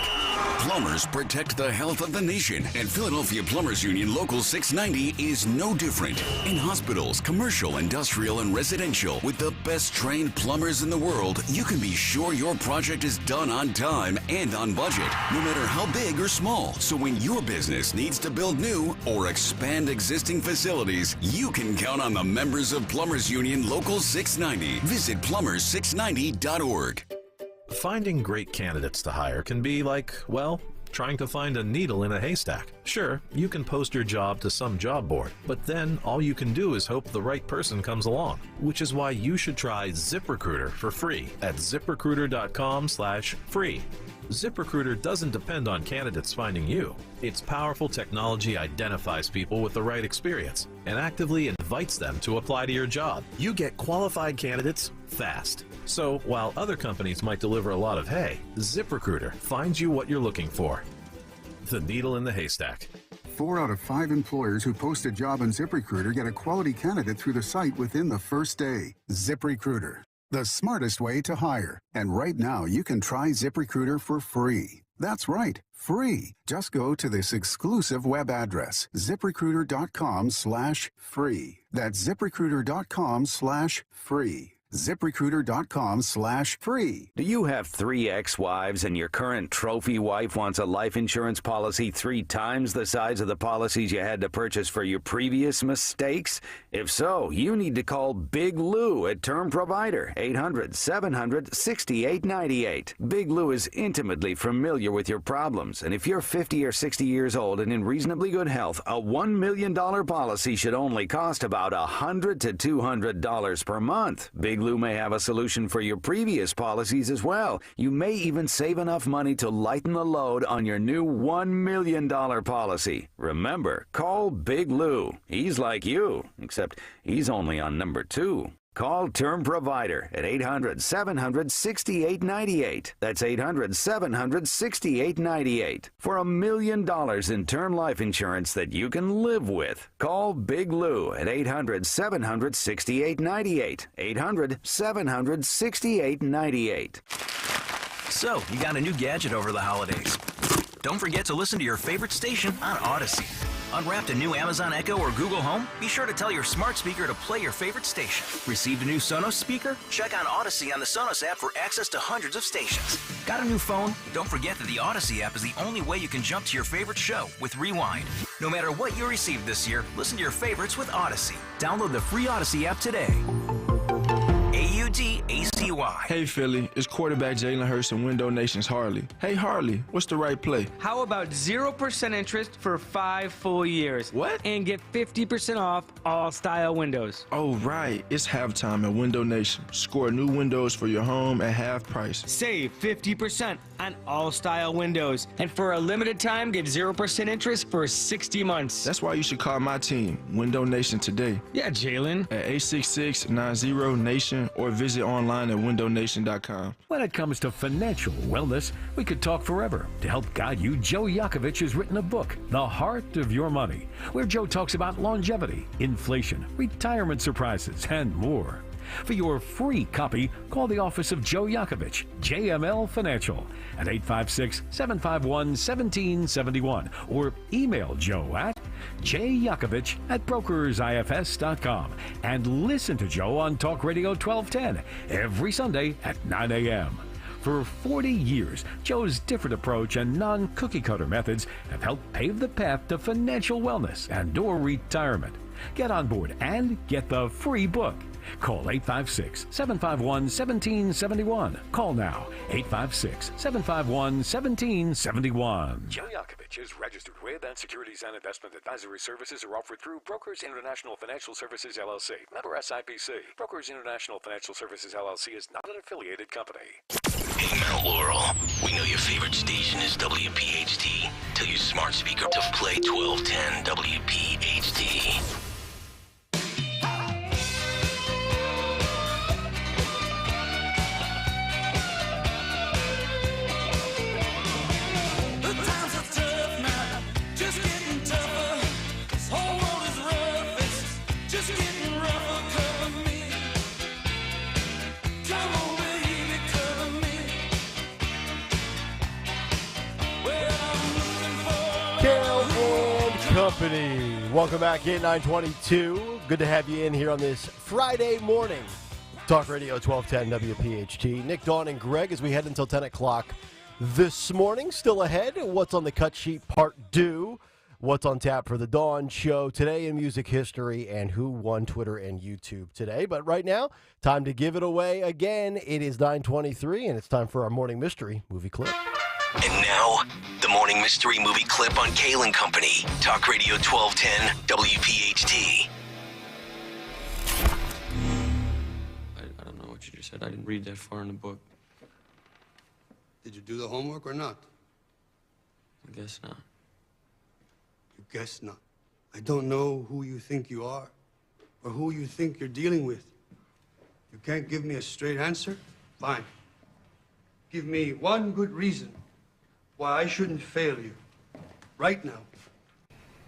plumbers protect the health of the nation. And Philadelphia Plumbers Union Local 690 is no different. In hospitals, commercial, industrial, and residential, with the best trained plumbers in the world, you can be sure your project is done on time and on budget, no matter how big or small. So when your business needs to build new or expand existing facilities, you can count on the members of Plumbers Union Local 690. Visit plumbers690.org.
Finding great candidates to hire can be like, well, trying to find a needle in a haystack. Sure, you can post your job to some job board, but then all you can do is hope the right person comes along, which is why you should try ZipRecruiter for free at ziprecruiter.com/free. ZipRecruiter doesn't depend on candidates finding you. Its powerful technology identifies people with the right experience and actively invites them to apply to your job. You get qualified candidates fast. So while other companies might deliver a lot of hay, ZipRecruiter finds you what you're looking for. The needle in the haystack.
4 out of 5 employers who post a job on ZipRecruiter get a quality candidate through the site within the first day. ZipRecruiter, the smartest way to hire. And right now, you can try ZipRecruiter for free. That's right, free. Just go to this exclusive web address, ziprecruiter.com/free. That's ziprecruiter.com/free. ZipRecruiter.com/free.
Do you have 3 ex-wives and your current trophy wife wants a life insurance policy 3 times the size of the policies you had to purchase for your previous mistakes? If so, you need to call Big Lou at Term Provider, 800-700-6898. Big Lou is intimately familiar with your problems, and if you're 50 or 60 years old and in reasonably good health, a $1 million policy should only cost about $100 to $200 per month. Big Lou may have a solution for your previous policies as well. You may even save enough money to lighten the load on your new $1 million policy. Remember, call Big Lou. He's like you, except he's only on number 2. Call Term Provider at 800-700-6898. That's 800-700-6898. For $1 million in term life insurance that you can live with. Call Big Lou at 800-700-6898. 800-700-6898.
So, you got a new gadget over the holidays. Don't forget to listen to your favorite station on Odyssey. Unwrapped a new Amazon Echo or Google Home? Be sure to tell your smart speaker to play your favorite station. Received a new Sonos speaker? Check on Odyssey on the Sonos app for access to hundreds of stations. Got a new phone? Don't forget that the Odyssey app is the only way you can jump to your favorite show with Rewind. No matter what you received this year, listen to your favorites with Odyssey. Download the free Odyssey app today. AUDACY.
Hey Philly, it's quarterback Jalen Hurts and Window Nation's Harley. Hey Harley, what's the right play?
How about 0% interest for 5 full years?
What?
And get 50% off all style windows.
Oh right, it's halftime at Window Nation. Score new windows for your home at half price.
Save 50% on all style windows. And for a limited time, get 0% interest for 60 months.
That's why you should call my team, Window Nation, today.
Yeah, Jalen.
At 866-90-NATION or visit online at windownation.com.
When it comes to financial wellness, we could talk forever. To help guide you, Joe Yakovich has written a book, The Heart of Your Money, where Joe talks about longevity, inflation, retirement surprises, and more. For your free copy, call the office of Joe Yakovich, JML Financial, at 856-751-1771 or email Joe at jyakovich@brokersifs.com and listen to Joe on Talk Radio 1210 every Sunday at 9 a.m. For 40 years, Joe's different approach and non-cookie-cutter methods have helped pave the path to financial wellness and/or retirement. Get on board and get the free book. Call 856-751-1771. Call now, 856-751-1771. Joe Yakovich is registered with and securities and investment advisory services are offered through Brokers International Financial Services, LLC. Member SIPC. Brokers International Financial Services, LLC is not an affiliated company.
Hey, Mount Laurel. We know your favorite station is WPHT. Tell your smart speaker to play 1210 WPHT.
Kayal and Company. Welcome back, 922. Good to have you in here on this Friday morning. Talk Radio 1210 WPHT. Nick, Dawn, and Greg as we head until 10 o'clock this morning. Still ahead, what's on the cut sheet part 2. What's on tap for the Dawn Show today in music history and who won Twitter and YouTube today. But right now, time to give it away again. It is 9:23 and it's time for our morning mystery movie clip.
And now, the morning mystery movie clip on Kayal and Company. Talk Radio 1210 WPHT.
I don't know what you just said. I didn't read that far in the book.
Did you do the homework or not?
I guess not.
You guess not. I don't know who you think you are or who you think you're dealing with. You can't give me a straight answer? Fine. Give me one good reason why I shouldn't fail you. Right now.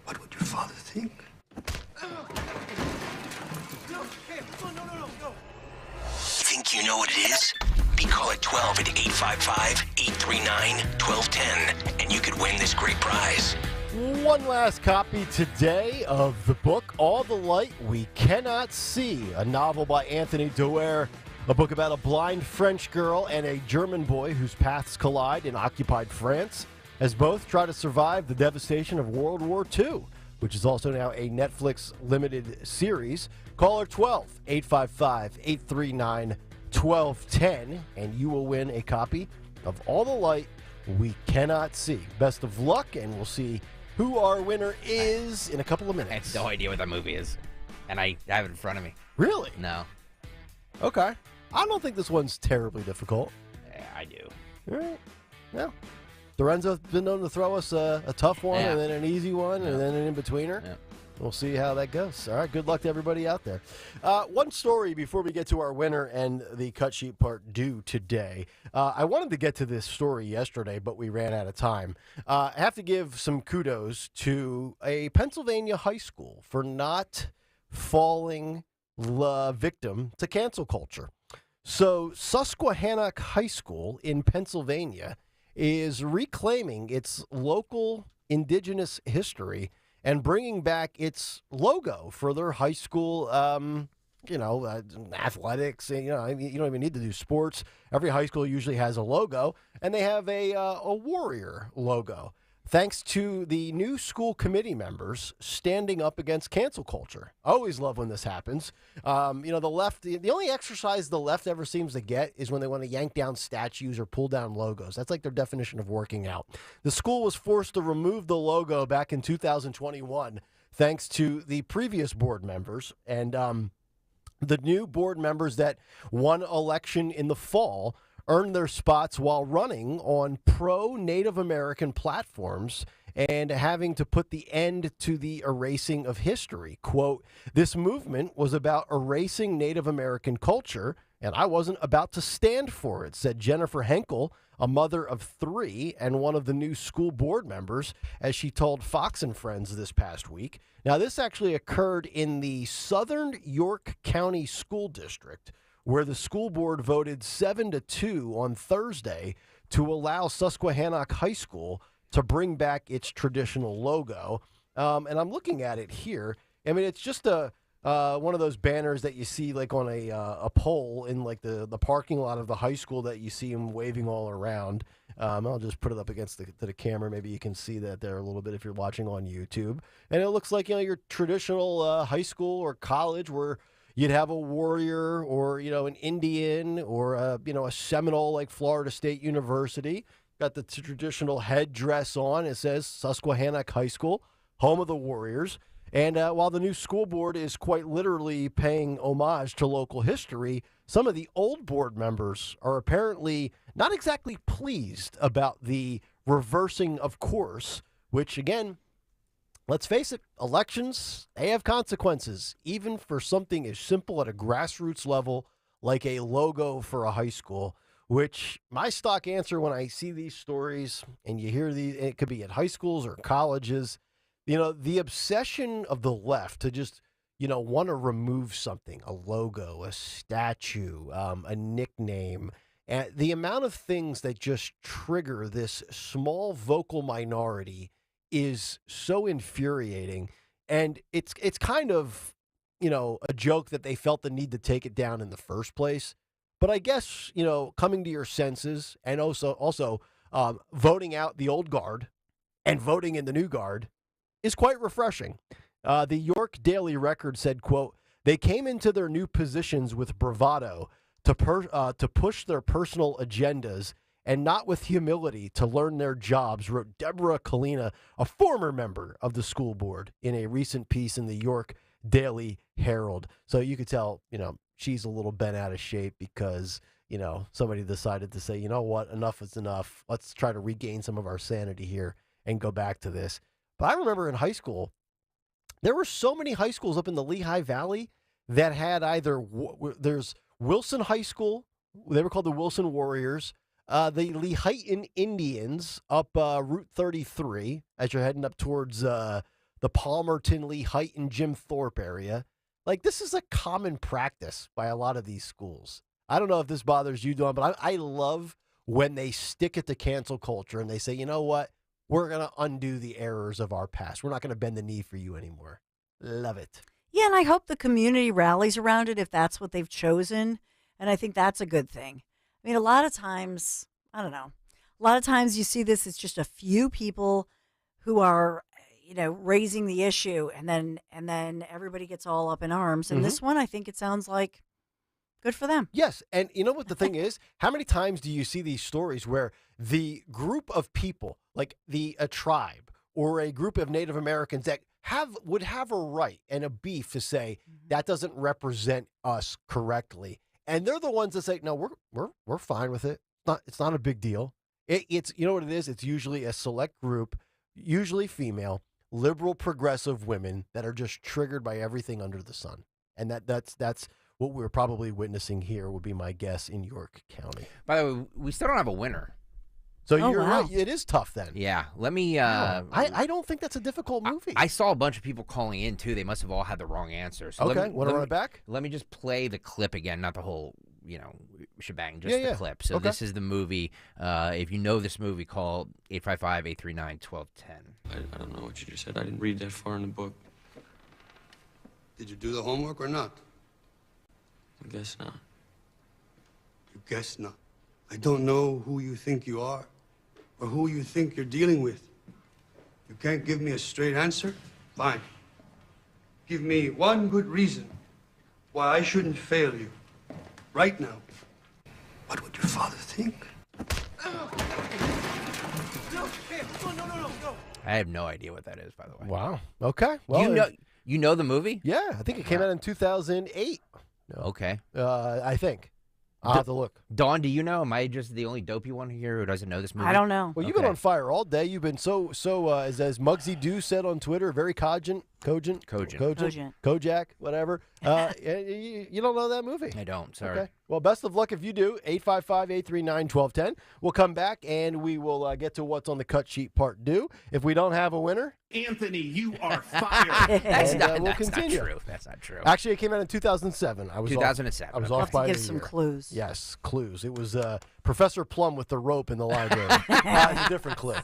What would your father think?
Think you know what it is? Be call at 12 at 855-839-1210, and you could win this great prize.
One last copy today of the book, All the Light We Cannot See, a novel by Anthony Doerr, a book about a blind French girl and a German boy whose paths collide in occupied France, as both try to survive the devastation of World War II, which is also now a Netflix limited series. Caller 12-855-839-1210, and you will win a copy of All the Light We Cannot See. Best of luck, and we'll see who our winner is in a couple of minutes.
I have no idea what that movie is, and I have it in front of me.
Really?
No.
Okay. I don't think this one's terribly difficult.
Yeah, I do.
All right. Yeah. Lorenzo's been known to throw us a tough one and then an easy one and then an in-betweener. Yeah. We'll see how that goes. All right, good luck to everybody out there. One story before we get to our winner and the cut sheet part due today. I wanted to get to this story yesterday, but we ran out of time. I have to give some kudos to a Pennsylvania high school for not falling victim to cancel culture. So Susquehannock High School in Pennsylvania is reclaiming its local indigenous history and bringing back its logo for their high school, athletics. You don't even need to do sports. Every high school usually has a logo, and they have a warrior logo, thanks to the new school committee members standing up against cancel culture. I always love when this happens. The left, the only exercise the left ever seems to get is when they want to yank down statues or pull down logos. That's like their definition of working out. The school was forced to remove the logo back in 2021, thanks to the previous board members. And the new board members that won election in the fall earned their spots while running on pro-Native American platforms and having to put the end to the erasing of history. Quote, this movement was about erasing Native American culture and I wasn't about to stand for it, said Jennifer Henkel, a mother of 3 and one of the new school board members, as she told Fox and Friends this past week. Now, this actually occurred in the Southern York County School District, where the school board voted 7-2 on Thursday to allow Susquehannock High School to bring back its traditional logo. And I'm looking at it here. I mean, it's just one of those banners that you see like on a pole in like the parking lot of the high school that you see them waving all around. I'll just put it up against the camera. Maybe you can see that there a little bit if you're watching on YouTube. And it looks like, your traditional high school or college where you'd have a warrior or, an Indian or, a Seminole like Florida State University. Got the traditional headdress on. It says Susquehannock High School, home of the Warriors. And while the new school board is quite literally paying homage to local history, some of the old board members are apparently not exactly pleased about the reversing of course, which, again, let's face it, elections, they have consequences, even for something as simple at a grassroots level like a logo for a high school, which my stock answer when I see these stories and you hear these, it could be at high schools or colleges, the obsession of the left to just, want to remove something, a logo, a statue, a nickname, and the amount of things that just trigger this small vocal minority is so infuriating. And it's kind of, a joke that they felt the need to take it down in the first place. But I guess, coming to your senses and also voting out the old guard and voting in the new guard is quite refreshing. The York Daily Record said, quote, "They came into their new positions with bravado to push their personal agendas and not with humility to learn their jobs," wrote Deborah Kalina, a former member of the school board, in a recent piece in the York Daily Herald. So you could tell, she's a little bent out of shape because, somebody decided to say, you know what, enough is enough. Let's try to regain some of our sanity here and go back to this. But I remember in high school, there were so many high schools up in the Lehigh Valley that had either, there's Wilson High School, they were called the Wilson Warriors, the Lehighton Indians up Route 33 as you're heading up towards the Palmerton, Lehighton, Jim Thorpe area. Like, this is a common practice by a lot of these schools. I don't know if this bothers you, Dawn, but I love when they stick it to cancel culture and they say, you know what? We're going to undo the errors of our past. We're not going to bend the knee for you anymore. Love it.
Yeah, and I hope the community rallies around it if that's what they've chosen. And I think that's a good thing. I mean, a lot of times, I don't know, a lot of times you see this, it's just a few people who are, raising the issue, and then everybody gets all up in arms. And this one, I think it sounds like good for them.
Yes, and you know what the thing is? How many times do you see these stories where the group of people, like a tribe or a group of Native Americans that would have a right and a beef to say that doesn't represent us correctly, and they're the ones that say, no, we're fine with it. It's not a big deal. It's what it is. It's usually a select group, usually female, liberal, progressive women that are just triggered by everything under the sun, and that's what we're probably witnessing here. Would be my guess in York County.
By the way, we still don't have a winner.
So you're right. It is tough then.
Yeah. Let me.
I don't think that's a difficult movie.
I saw a bunch of people calling in too. They must have all had the wrong answer. So
okay. Want to run it back?
Let me just play the clip again, not the whole shebang, just the clip. So this is the movie. If you know this movie, call 855-839-1210.
I don't know what you just said. I didn't read that far in the book.
Did you do the homework or not?
I guess not.
You guess not. I don't know who you think you are or who you think you're dealing with. You can't give me a straight answer? Fine. Give me one good reason why I shouldn't fail you. Right now. What would your father think?
I have no idea what that is, by the way.
Wow. Okay. Well,
you know the movie?
Yeah, I think it came out in 2008. No.
Okay.
I think. I'll have to look.
Dawn, do you know? Am I just the only dopey one here who doesn't know this movie?
I don't know.
Well, you've been on fire all day. You've been so as Muggsy Doo said on Twitter, very cogent. Kojak, whatever. You don't know that movie?
I don't, sorry.
Okay. Well, best of luck if you do. 855-839-1210. We'll come back and we will get to what's on the cut sheet part 2. If we don't have a winner,
Anthony, you are fired.
That's not
continue.
true. That's not true.
Actually, it came out in 2007.
2007.
I was
We'll
off
have
by
to give
the
some
year.
clues.
Yes, clues. It was Professor Plum with the rope in the library. It's a different clue.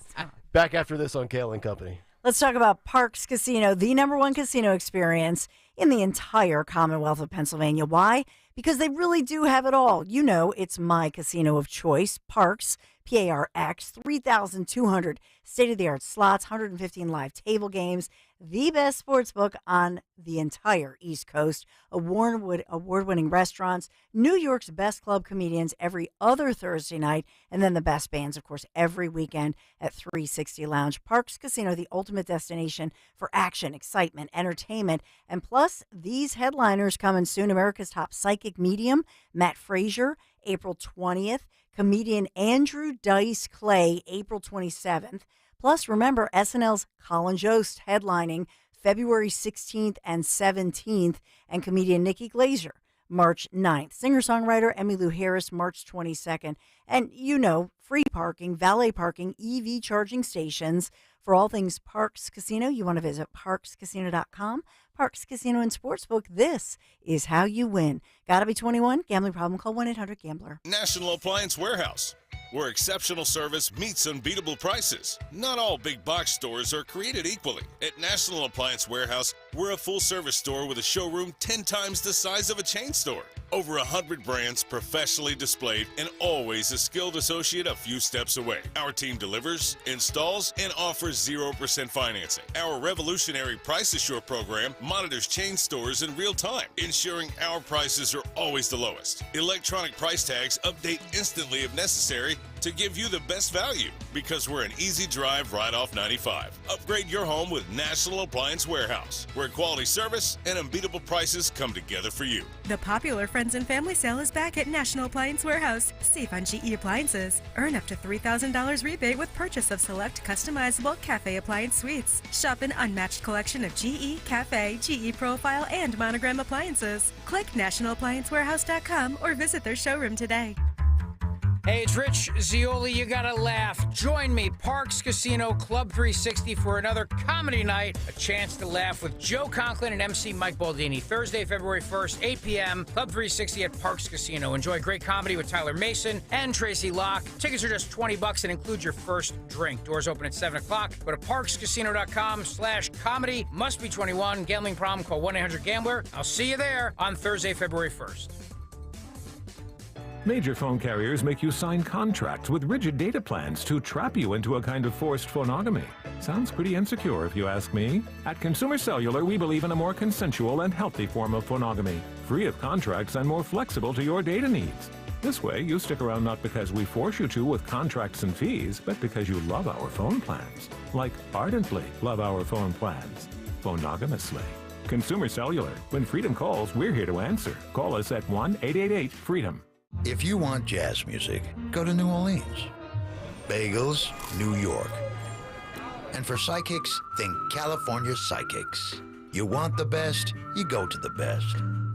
Back after this on Kayal and Company.
Let's talk about Parks Casino, the #1 casino experience in the entire Commonwealth of Pennsylvania. Why? Because they really do have it all. You know, it's my casino of choice, Parks, P-A-R-X, 3,200 state-of-the-art slots, 115 live table games, the best sports book on the entire East Coast, award-winning restaurants, New York's best club comedians every other Thursday night, and then the best bands, of course, every weekend at 360 Lounge. Parks Casino, the ultimate destination for action, excitement, entertainment, and plus, these headliners coming soon. America's top psychic medium, Matt Frazier, April 20th. Comedian Andrew Dice Clay, April 27th. Plus, remember, SNL's Colin Jost headlining February 16th and 17th, and comedian Nikki Glazer, March 9th. Singer-songwriter Emmylou Harris, March 22nd. And, you know, free parking, valet parking, EV charging stations. For all things Parks Casino, you want to visit parkscasino.com. Parks Casino and Sportsbook, this is how you win. Gotta be 21. Gambling problem, call 1-800-GAMBLER.
National Appliance Warehouse, where exceptional service meets unbeatable prices. Not all big box stores are created equally. At National Appliance Warehouse, we're a full-service store with a showroom 10 times the size of a chain store. Over 100 brands professionally displayed, and always a skilled associate a few steps away. Our team delivers, installs, and offers 0% financing. Our revolutionary Price Assure program monitors chain stores in real time, ensuring our prices are always the lowest. Electronic price tags update instantly if necessary to give you the best value, because we're an easy drive right off 95. Upgrade your home with National Appliance Warehouse, where quality service and unbeatable prices come together for you.
The popular Friends and Family Sale is back at National Appliance Warehouse. Save on GE appliances. Earn up to $3,000 rebate with purchase of select customizable cafe appliance suites. Shop an unmatched collection of GE, Cafe, GE Profile, and Monogram appliances. Click nationalappliancewarehouse.com or visit their showroom today.
Hey, it's Rich Zioli. You gotta laugh. Join me, Parks Casino Club 360, for another comedy night. A chance to laugh with Joe Conklin and MC Mike Baldini. Thursday, February 1st, 8 p.m. Club 360 at Parks Casino. Enjoy great comedy with Tyler Mason and Tracy Locke. Tickets are just $20 and include your first drink. Doors open at 7 o'clock. Go to parkscasino.com/comedy. Must be 21. Gambling problem, call 1-800-GAMBLER. I'll see you there on Thursday, February 1st.
Major phone carriers make you sign contracts with rigid data plans to trap you into a kind of forced phonogamy. Sounds pretty insecure if you ask me. At Consumer Cellular, we believe in a more consensual and healthy form of phonogamy, free of contracts and more flexible to your data needs. This way, you stick around not because we force you to with contracts and fees, but because you love our phone plans. Like ardently love our phone plans. Phonogamously. Consumer Cellular. When freedom calls, we're here to answer. Call us at 1-888-FREEDOM.
If you want jazz music, go to New Orleans. Bagels, New York. And for psychics, think California Psychics. You want the best, you go to the best.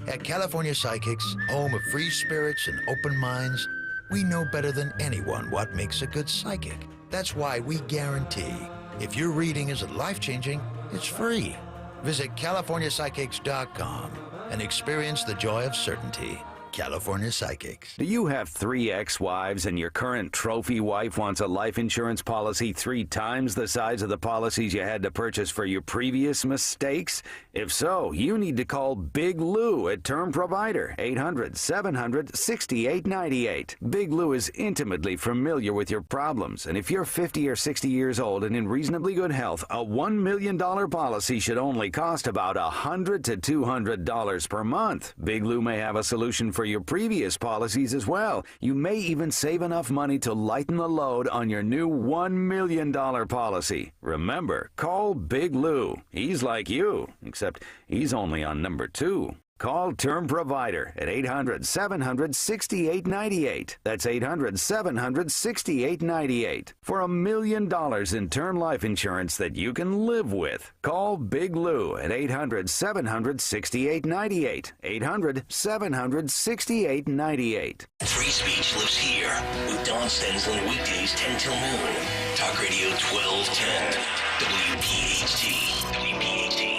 At California Psychics, home of free spirits and open minds, we know better than anyone what makes a good psychic. That's why we guarantee, if your reading isn't life-changing, it's free. Visit CaliforniaPsychics.com and experience the joy of certainty. California Psychics.
Do you have 3 ex-wives and your current trophy wife wants a life insurance policy 3 times the size of the policies you had to purchase for your previous mistakes? If so, you need to call Big Lou at Term Provider, 800-700-6898. Big Lou is intimately familiar with your problems, and if you're 50 or 60 years old and in reasonably good health, a $1 million policy should only cost about $100 to $200 per month. Big Lou may have a solution for your previous policies as well. You may even save enough money to lighten the load on your new $1 million policy. Remember, call Big Lou. He's like you, except he's only on number 2. Call Term Provider at 800-700-6898. That's 800-700-6898 for $1 million in term life insurance that you can live with. Call Big Lou at 800-700-6898. 800-700-6898.
Free speech lives here with Dawn Stensland weekdays 10 till noon. Talk Radio 1210. WPHT. WPHT.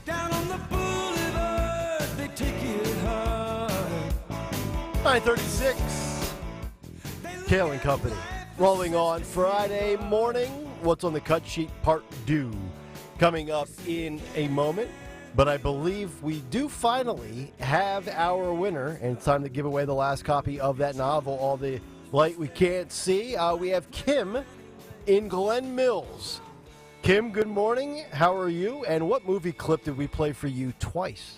Down on the boulevard, they take it hard.
9:36. Kayal and Company. Rolling on Friday morning. What's on the cut sheet part 2 coming up in a moment. But I believe we do finally have our winner, and it's time to give away the last copy of that novel, All the Light We Can't See. We have Kim in Glen Mills. Kim, good morning. How are you? And what movie clip did we play for you twice?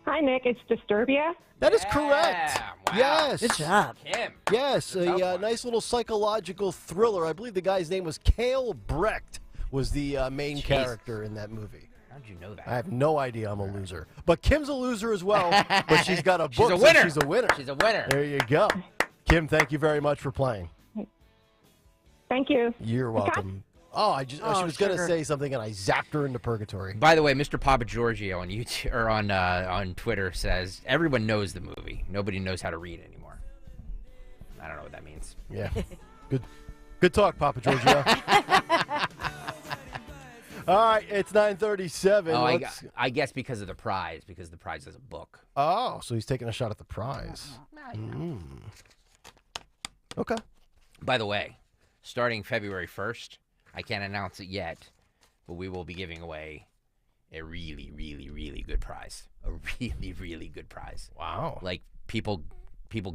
Hi, Nick. It's Disturbia.
That is correct.
Wow.
Yes.
Good job.
Kim.
Yes, a nice little psychological thriller. I believe the guy's name was Kayal Brecht, was the main character in that movie.
How'd you know that?
I have no idea. I'm a loser. But Kim's a loser as well, but she's got a book.
She's a winner.
So she's a winner.
She's a winner.
There you go. Kim, thank you very much for playing.
Thank you.
You're welcome. She was going to say something, and I zapped her into purgatory.
By the way, Mr. Papa Giorgio on YouTube or on Twitter says everyone knows the movie. Nobody knows how to read anymore. I don't know what that means.
Yeah. Good talk, Papa Giorgio. All right, it's 9:37.
Oh, I guess because of the prize, because the prize is a book.
Oh, so he's taking a shot at the prize. Okay.
By the way, starting February 1st, I can't announce it yet, but we will be giving away a really, really, really good prize. A really, really good prize.
Wow.
Like people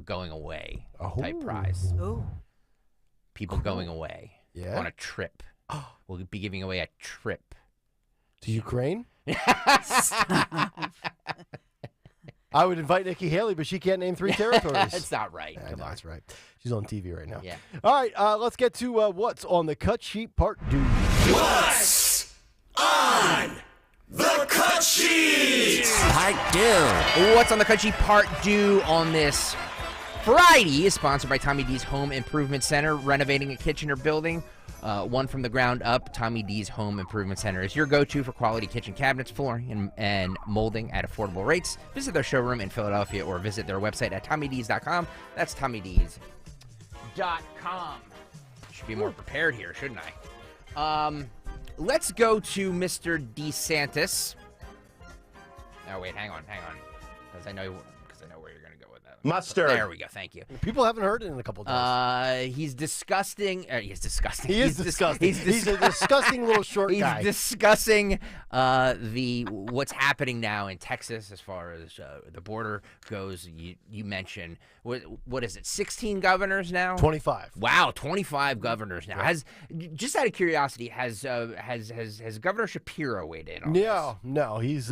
going away type
Oh.
prize.
Oh.
People going away on a trip. We'll be giving away a trip.
To Ukraine? I would invite Nikki Haley, but she can't name 3 territories.
That's not right.
Come on. That's right. She's on TV right now.
Yeah.
All right, let's get to what's on the cut sheet part 2.
What's on the cut sheet?
Part 2. What's on the cut sheet part 2 on this Friday is sponsored by Tommy D's Home Improvement Center, renovating a kitchen or building. One from the ground up. Tommy D's Home Improvement Center is your go-to for quality kitchen cabinets, flooring, and molding at affordable rates. Visit their showroom in Philadelphia or visit their website at TommyD's.com. That's TommyD's.com. Should be more prepared here, shouldn't I? Let's go to Mr. DeSantis. Oh, wait, hang on. Because I know where you're going to go with that.
Mustard.
There we go. Thank you.
People haven't heard it in a couple of days.
He's disgusting. He's disgusting.
He is disgusting. He's a disgusting little short guy.
He's discussing what's happening now in Texas as far as the border goes. You mentioned what is it? 16 governors now.
25.
Wow, 25 governors now.
Yeah.
Just out of curiosity, has Governor Shapiro weighed in on this?
No. He's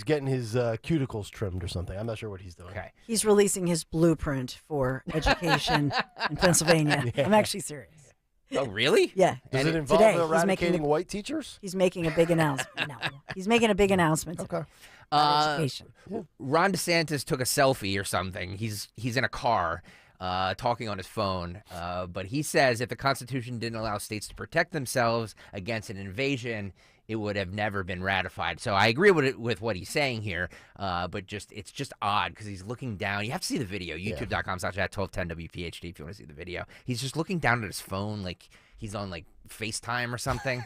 getting his cuticles trimmed or something. I'm not sure what he's doing.
Okay.
He's releasing his blueprint for education in Pennsylvania.
Yeah.
I'm actually serious.
Oh, really?
Yeah.
Does it involve
today,
eradicating white teachers?
He's making a big announcement. No, he's making a big announcement.
Okay.
On education.
Ron DeSantis took a selfie or something. He's in a car talking on his phone, but he says if the Constitution didn't allow states to protect themselves against an invasion, it would have never been ratified. So I agree with what he's saying here, but it's just odd because he's looking down. You have to see the video, youtube.com/@1210WPHT if you want to see the video. He's just looking down at his phone like he's on like FaceTime or something.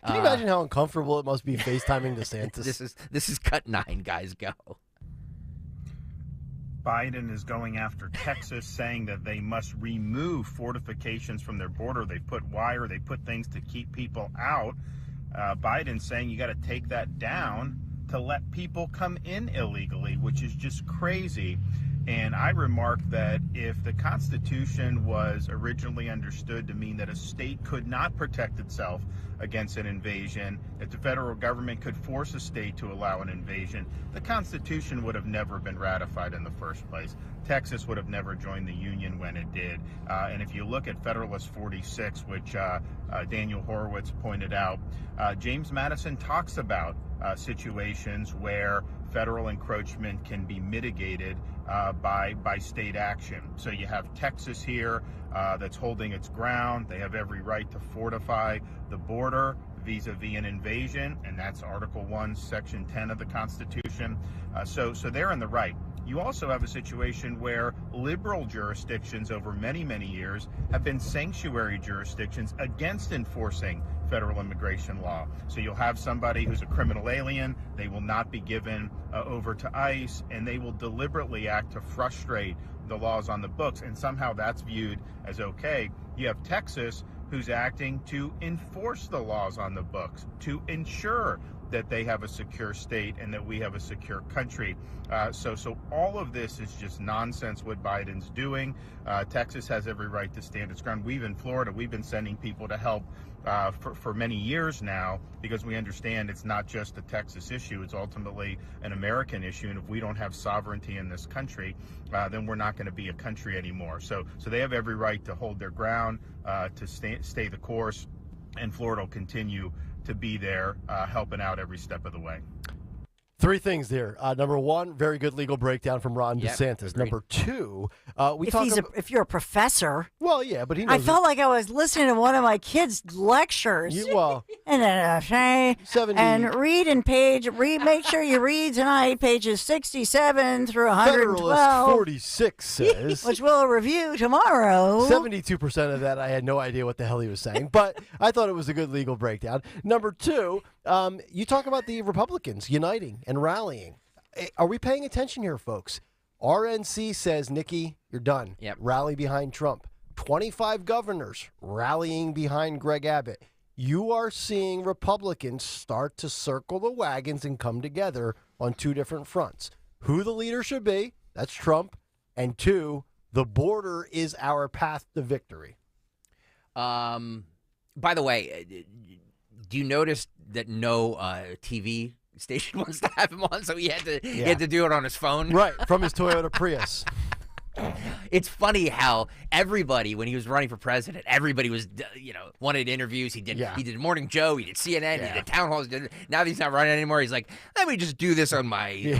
Can you imagine how uncomfortable it must be FaceTiming DeSantis?
This is cut 9, guys. Go.
Biden is going after Texas, saying that they must remove fortifications from their border. They put wire, they put things to keep people out. Biden's saying you got to take that down to let people come in illegally, which is just crazy. And I remarked that if the Constitution was originally understood to mean that a state could not protect itself against an invasion, if the federal government could force a state to allow an invasion, the Constitution would have never been ratified in the first place. Texas would have never joined the Union when it did. And if you look at Federalist 46, which Daniel Horowitz pointed out, James Madison talks about situations where federal encroachment can be mitigated by state action. So you have Texas here that's holding its ground. They have every right to fortify the border vis-a-vis an invasion, and that's Article 1, Section 10 of the Constitution. So they're in the right. You also have a situation where liberal jurisdictions over many, many years have been sanctuary jurisdictions against enforcing federal immigration law. So you'll have somebody who's a criminal alien, they will not be given over to ICE, and they will deliberately act to frustrate the laws on the books, and somehow that's viewed as okay. You have Texas, who's acting to enforce the laws on the books, to ensure that they have a secure state and that we have a secure country. So all of this is just nonsense what Biden's doing. Texas has every right to stand its ground. In Florida, we've been sending people to help for many years now, because we understand it's not just a Texas issue, it's ultimately an American issue, and if we don't have sovereignty in this country, then we're not going to be a country anymore. So they have every right to hold their ground, to stay the course, and Florida will continue to be there helping out every step of the way.
Three things there. Number one, very good legal breakdown from Ron DeSantis.
Agreed.
Number two,
if you're a professor.
Well, yeah, but he knows.
I felt like I was listening to one of my kids' lectures. And then say,
70.
And make sure you read tonight pages 67 through 112.
Federalist 46 says.
Which we'll review tomorrow.
72% of that, I had no idea what the hell he was saying, but I thought it was a good legal breakdown. Number two, you talk about the Republicans uniting and rallying. Are we paying attention here, folks? RNC says, Nikki, you're done.
Yep.
Rally behind Trump. 25 governors rallying behind Greg Abbott. You are seeing Republicans start to circle the wagons and come together on two different fronts. Who the leader should be, that's Trump. And two, the border is our path to victory.
By the way, do you notice that no TV station wants to have him on, so he had to do it on his phone?
Right, from his Toyota Prius.
It's funny how everybody, when he was running for president, everybody was, wanted interviews. He did Morning Joe, he did CNN, he did town halls. Now that he's not running anymore, he's like, let me just do this on my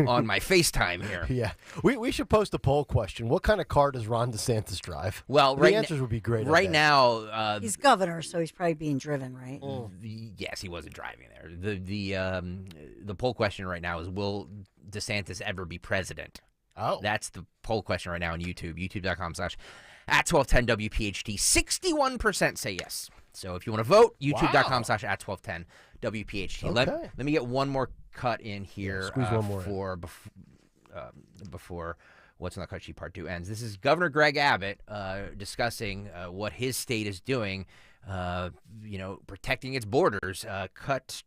on my FaceTime here.
Yeah, we should post a poll question. What kind of car does Ron DeSantis drive?
Well,
the answers would be great.
Right now,
he's governor, so he's probably being driven, right?
Yes, he wasn't driving there. The poll question right now is, will DeSantis ever be president?
Oh.
That's the poll question right now on YouTube, youtube.com/@1210WPHT. 61% say yes. So if you want to vote, youtube.com/@1210WPHT.
Okay.
Let me get one more cut in here
squeeze one more
before What's on the Cut Sheet Part 2 ends. This is Governor Greg Abbott discussing what his state is doing, protecting its borders. Cut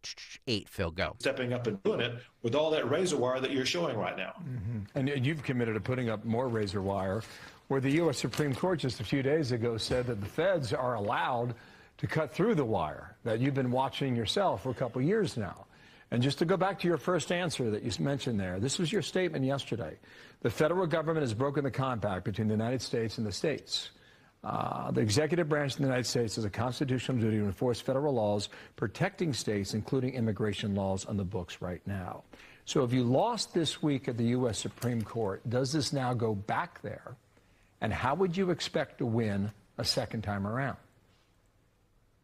8, Phil, go.
Stepping up and doing it with all that razor wire that you're showing right now.
Mm-hmm. And you've committed to putting up more razor wire, where the U.S. Supreme Court just a few days ago said that the feds are allowed to cut through the wire that you've been watching yourself for a couple years now. And just to go back to your first answer that you mentioned there, this was your statement yesterday. The federal government has broken the compact between the United States and the states. The executive branch of the United States has a constitutional duty to enforce federal laws protecting states, including immigration laws on the books right now. So if you lost this week at the U.S. Supreme Court, does this now go back there? And how would you expect to win a second time around?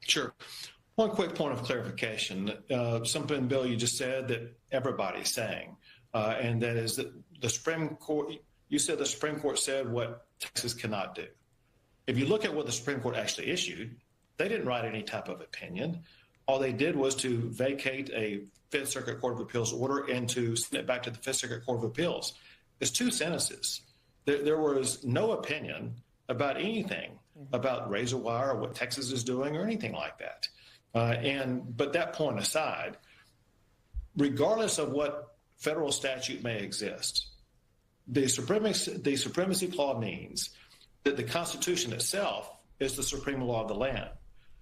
Sure. One quick point of clarification. Something, Bill, you just said that everybody's saying, and that is that the Supreme Court, you said the Supreme Court said what Texas cannot do. If you look at what the Supreme Court actually issued, they didn't write any type of opinion. All they did was to vacate a Fifth Circuit Court of Appeals order and to send it back to the Fifth Circuit Court of Appeals. It's two sentences. There was no opinion about anything about razor wire or what Texas is doing or anything like that. But that point aside, regardless of what federal statute may exist, the supremacy clause means that the Constitution itself is the supreme law of the land.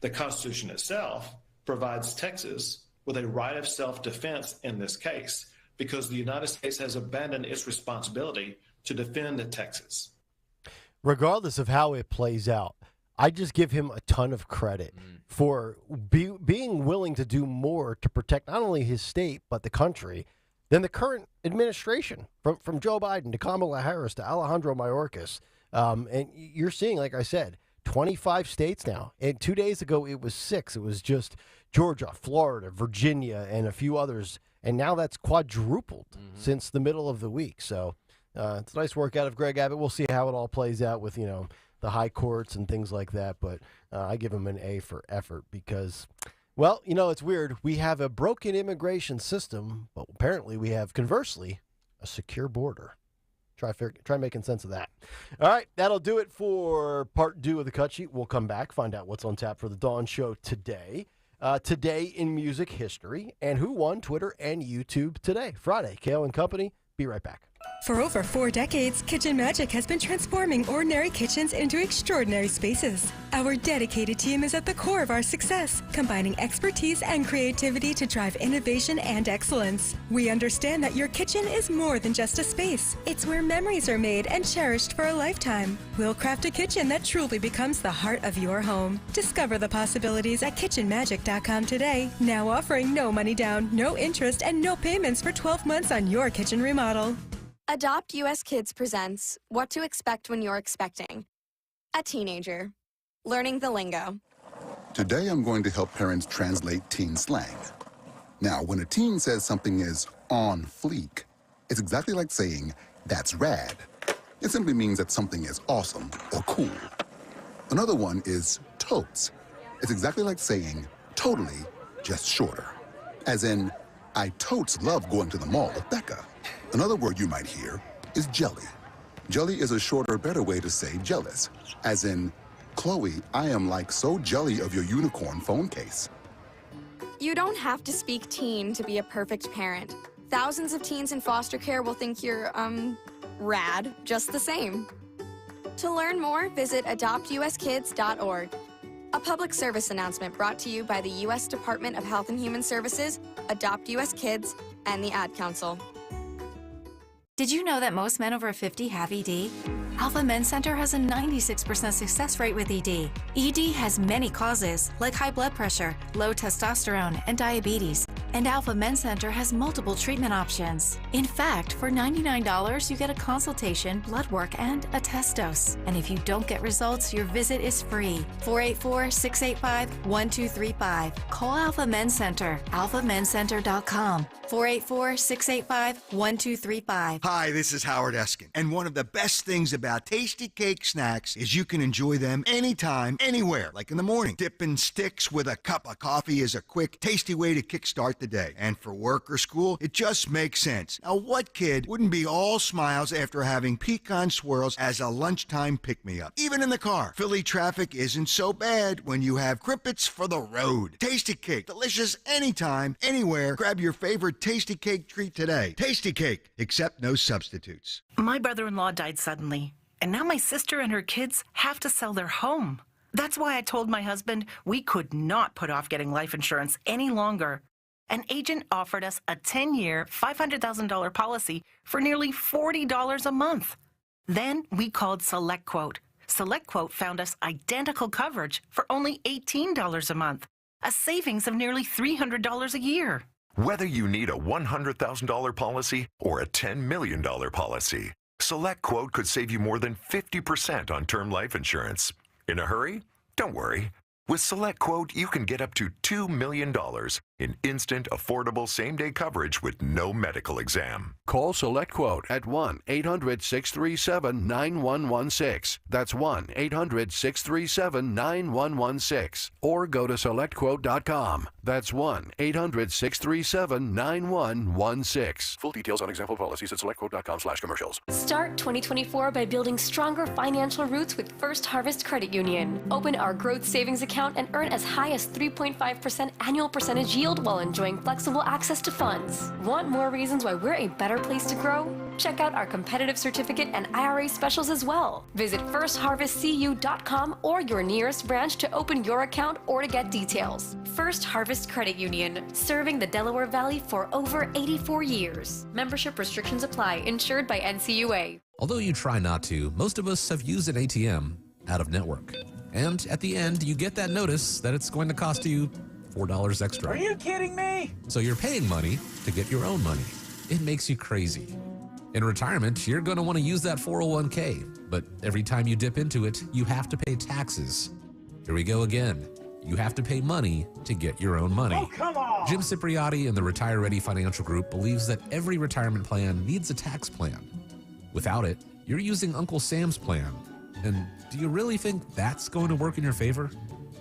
The Constitution itself provides Texas with a right of self-defense in this case because the United States has abandoned its responsibility to defend Texas.
Regardless of how it plays out, I just give him a ton of credit for being willing to do more to protect not only his state, but the country than the current administration, from Joe Biden to Kamala Harris to Alejandro Mayorkas. And you're seeing, like I said, 25 states now. And 2 days ago, it was 6. It was just Georgia, Florida, Virginia, and a few others. And now that's quadrupled since the middle of the week. So it's a nice work out of Greg Abbott. We'll see how it all plays out with, the high courts and things like that. But I give him an A for effort because, well, it's weird. We have a broken immigration system, but apparently we have, conversely, a secure border. Try making sense of that. All right, that'll do it for part 2 of the Cut Sheet. We'll come back, find out what's on tap for the Dawn Show today. Today in music history, and who won Twitter and YouTube today. Friday, Kayal and Company. Be right back.
For over 4 decades, Kitchen Magic has been transforming ordinary kitchens into extraordinary spaces. Our dedicated team is at the core of our success, combining expertise and creativity to drive innovation and excellence. We understand that your kitchen is more than just a space. It's where memories are made and cherished for a lifetime. We'll craft a kitchen that truly becomes the heart of your home. Discover the possibilities at kitchenmagic.com today. Now offering no money down, no interest, and no payments for 12 months on your kitchen remodel.
Adopt US Kids presents What to Expect When You're Expecting. A teenager. Learning the lingo.
Today I'm going to help parents translate teen slang. Now, when a teen says something is on fleek, it's exactly like saying, that's rad. It simply means that something is awesome or cool. Another one is totes. It's exactly like saying, totally, just shorter. As in, I totes love going to the mall with Becca. Another word you might hear is jelly. Jelly is a shorter, better way to say jealous. As in, Chloe, I am like so jelly of your unicorn phone case.
You don't have to speak teen to be a perfect parent. Thousands of teens in foster care will think you're, rad just the same. To learn more, visit adoptuskids.org. A public service announcement brought to you by the U.S. Department of Health and Human Services, Adopt U.S. Kids, and the Ad Council.
Did you know that most men over 50 have ED? Alpha Men's Center has a 96% success rate with ED. ED has many causes, like high blood pressure, low testosterone, and diabetes. And Alpha Men's Center has multiple treatment options. In fact, for $99, you get a consultation, blood work, and a test dose. And if you don't get results, your visit is free. 484-685-1235. Call Alpha Men's Center, alphamencenter.com. 484-685-1235.
Hi, this is Howard Eskin. And one of the best things about Tasty Cake snacks is you can enjoy them anytime, anywhere, like in the morning. Dipping sticks with a cup of coffee is a quick, tasty way to kickstart the day. And for work or school, it just makes sense. Now, what kid wouldn't be all smiles after having pecan swirls as a lunchtime pick-me-up? Even in the car, Philly traffic isn't so bad when you have Crippets for the road. Tasty Cake, delicious anytime, anywhere. Grab your favorite Tasty Cake treat today. Tasty Cake, except no substitutes.
My brother-in-law died suddenly, and now my sister and her kids have to sell their home. That's why I told my husband we could not put off getting life insurance any longer. An agent offered us a 10-year, $500,000 policy for nearly $40 a month. Then we called SelectQuote. SelectQuote found us identical coverage for only $18 a month, a savings of nearly $300 a year.
Whether you need a $100,000 policy or a $10 million policy, SelectQuote could save you more than 50% on term life insurance. In a hurry? Don't worry. With SelectQuote, you can get up to $2 million in instant, affordable same-day coverage with no medical exam.
Call SelectQuote at 1-800-637-9116. That's 1-800-637-9116. Or go to SelectQuote.com. That's 1-800-637-9116. Full details on example policies at SelectQuote.com/commercials.
Start 2024 by building stronger financial roots with First Harvest Credit Union. Open our growth savings account and earn as high as 3.5% annual percentage yield field while enjoying flexible access to funds. Want more reasons why we're a better place to grow? Check out our competitive certificate and IRA specials as well. Visit firstharvestcu.com or your nearest branch to open your account or to get details. First Harvest Credit Union, serving the Delaware Valley for over 84 years. Membership restrictions apply. Insured by NCUA.
Although you try not to, most of us have used an ATM out of network. And at the end, you get that notice that it's going to cost you $4 extra.
Are you kidding me?
So you're paying money to get your own money. It makes you crazy. In retirement, you're going to want to use that 401k, but every time you dip into it, you have to pay taxes. Here we go again. You have to pay money to get your own money.
Oh, come on!
Jim Cipriotti and the Retire Ready Financial Group believes that every retirement plan needs a tax plan. Without it, you're using Uncle Sam's plan. And do you really think that's going to work in your favor?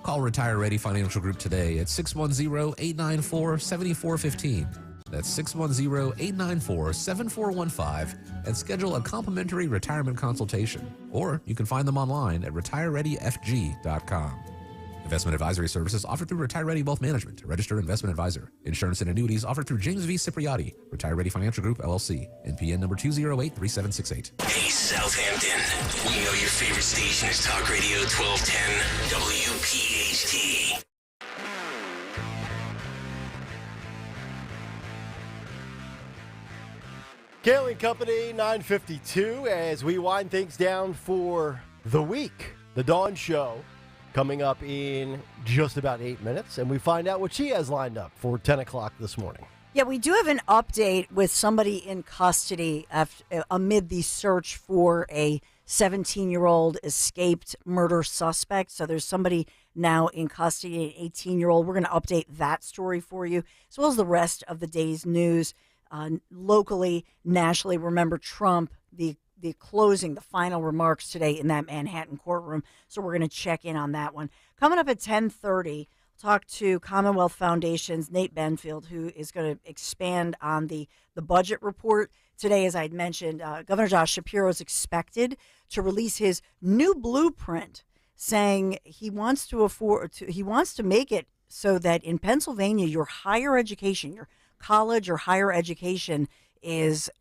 Call Retire Ready Financial Group today at 610-894-7415. That's 610-894-7415 and schedule a complimentary retirement consultation. Or you can find them online at retirereadyfg.com. Investment advisory services offered through Retire Ready Wealth Management, a registered investment advisor. Insurance and annuities offered through James V. Cipriotti, Retire Ready Financial Group, LLC, NPN number 2083768.
Hey, Southampton. We know your favorite station is Talk Radio 1210 WPHT.
Kayal and Company, 9:52, as we wind things down for the week. The Dawn Show coming up in just about 8 minutes, and we find out what she has lined up for 10 o'clock this morning.
Yeah, we do have an update with somebody in custody amid the search for a 17-year-old escaped murder suspect. So there's somebody now in custody, an 18-year-old. We're going to update that story for you, as well as the rest of the day's news. Locally, nationally, remember Trump, the closing, the final remarks today in that Manhattan courtroom. So we're going to check in on that one. Coming up at 10:30, talk to Commonwealth Foundation's Nate Benfield, who is going to expand on the budget report. Today, as I had mentioned, Governor Josh Shapiro is expected to release his new blueprint, saying he wants to make it so that in Pennsylvania, your higher education, your college or higher education is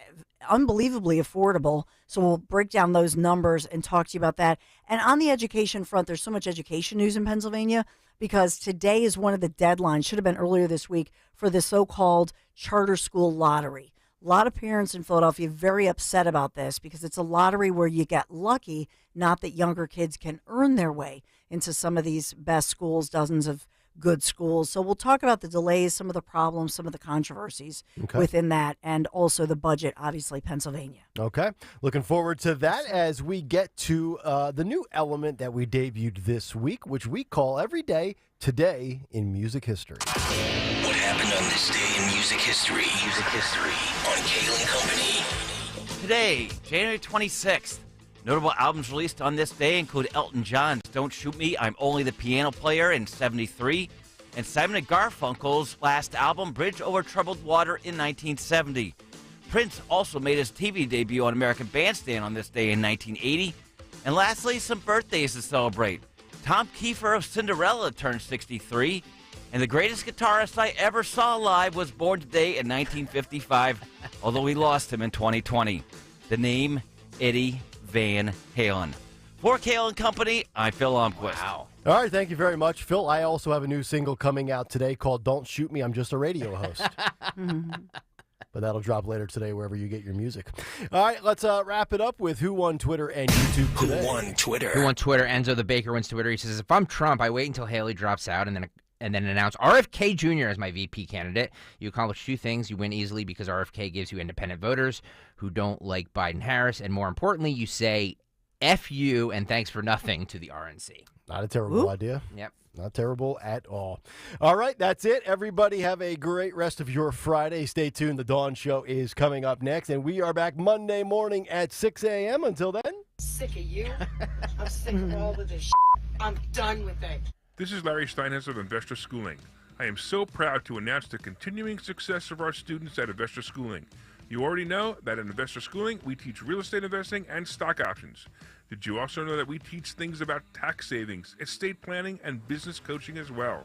unbelievably affordable. So we'll break down those numbers and talk to you about that. And on the education front, there's so much education news in Pennsylvania because today is one of the deadlines, should have been earlier this week, for the so-called charter school lottery. A lot of parents in Philadelphia very upset about this because it's a lottery where you get lucky, not that younger kids can earn their way into some of these best schools, dozens of good schools. So we'll talk about the delays, some of the problems, some of the controversies within that, and also the budget, obviously, Pennsylvania.
Okay. Looking forward to that as we get to the new element that we debuted this week, which we call Every Day Today in Music History.
What happened on this day in music history? Music history on Kayal and Company.
Today, January 26th. Notable albums released on this day include Elton John's Don't Shoot Me, I'm Only the Piano Player in 73, and Simon & Garfunkel's last album, Bridge Over Troubled Water in 1970. Prince also made his TV debut on American Bandstand on this day in 1980. And lastly, some birthdays to celebrate. Tom Kiefer of Cinderella turned 63, and the greatest guitarist I ever saw live was born today in 1955, although we lost him in 2020. The name, Eddie Van Halen. For Kayal and Company, I'm Phil Almquist.
Wow. All right, thank you very much, Phil. I also have a new single coming out today called Don't Shoot Me, I'm Just a Radio Host. But that'll drop later today wherever you get your music. All right, let's wrap it up with Who Won Twitter and YouTube today.
Who won Twitter?
Who won Twitter? Enzo the Baker wins Twitter. He says, if I'm Trump, I wait until Haley drops out and then announce RFK Jr. as my VP candidate. You accomplish two things. You win easily because RFK gives you independent voters who don't like Biden-Harris. And more importantly, you say F you and thanks for nothing to the RNC.
Not a terrible idea.
Yep.
Not terrible at all. All right, that's it. Everybody have a great rest of your Friday. Stay tuned. The Dawn Show is coming up next, and we are back Monday morning at 6 a.m. Until then.
Sick of you. I'm sick of all of this shit. I'm done with it.
This is Larry Steinhauser of Investor Schooling. I am so proud to announce the continuing success of our students at Investor Schooling. You already know that at Investor Schooling, we teach real estate investing and stock options. Did you also know that we teach things about tax savings, estate planning, and business coaching as well?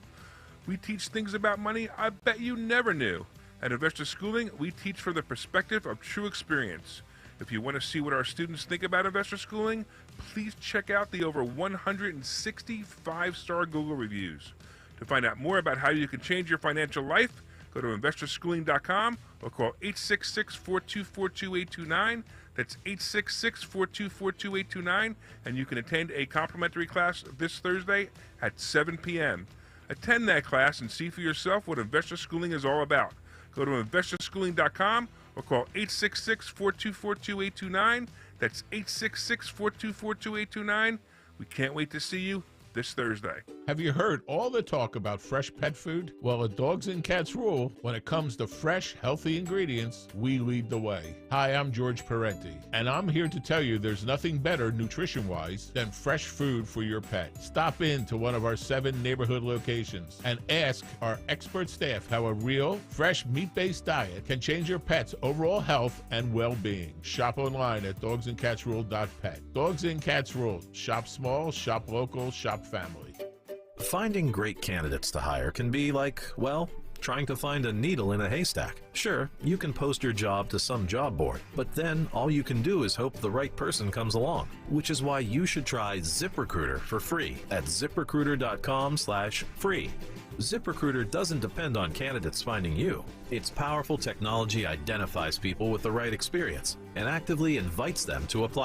We teach things about money I bet you never knew. At Investor Schooling, we teach from the perspective of true experience. If you want to see what our students think about Investor Schooling, please check out the over 160 5-star Google reviews. To find out more about how you can change your financial life, go to investorschooling.com or call 866-424-2829. That's 866-424-2829, and you can attend a complimentary class this Thursday at 7 p.m. Attend that class and see for yourself what Investor Schooling is all about. Go to investorschooling.com or call 866-424-2829. That's 866-424-2829. We can't wait to see you this Thursday.
Have you heard all the talk about fresh pet food? Well, at Dogs and Cats Rule, when it comes to fresh, healthy ingredients, we lead the way. Hi, I'm George Parenti, and I'm here to tell you there's nothing better nutrition-wise than fresh food for your pet. Stop in to one of our 7 neighborhood locations and ask our expert staff how a real, fresh, meat-based diet can change your pet's overall health and well-being. Shop online at dogsandcatsrule.pet. Dogs and Cats Rule. Shop small, shop local, shop family.
Finding great candidates to hire can be like, well, trying to find a needle in a haystack. Sure, you can post your job to some job board, but then all you can do is hope the right person comes along, which is why you should try ZipRecruiter for free at ziprecruiter.com/free. ZipRecruiter doesn't depend on candidates finding you. Its powerful technology identifies people with the right experience and actively invites them to apply.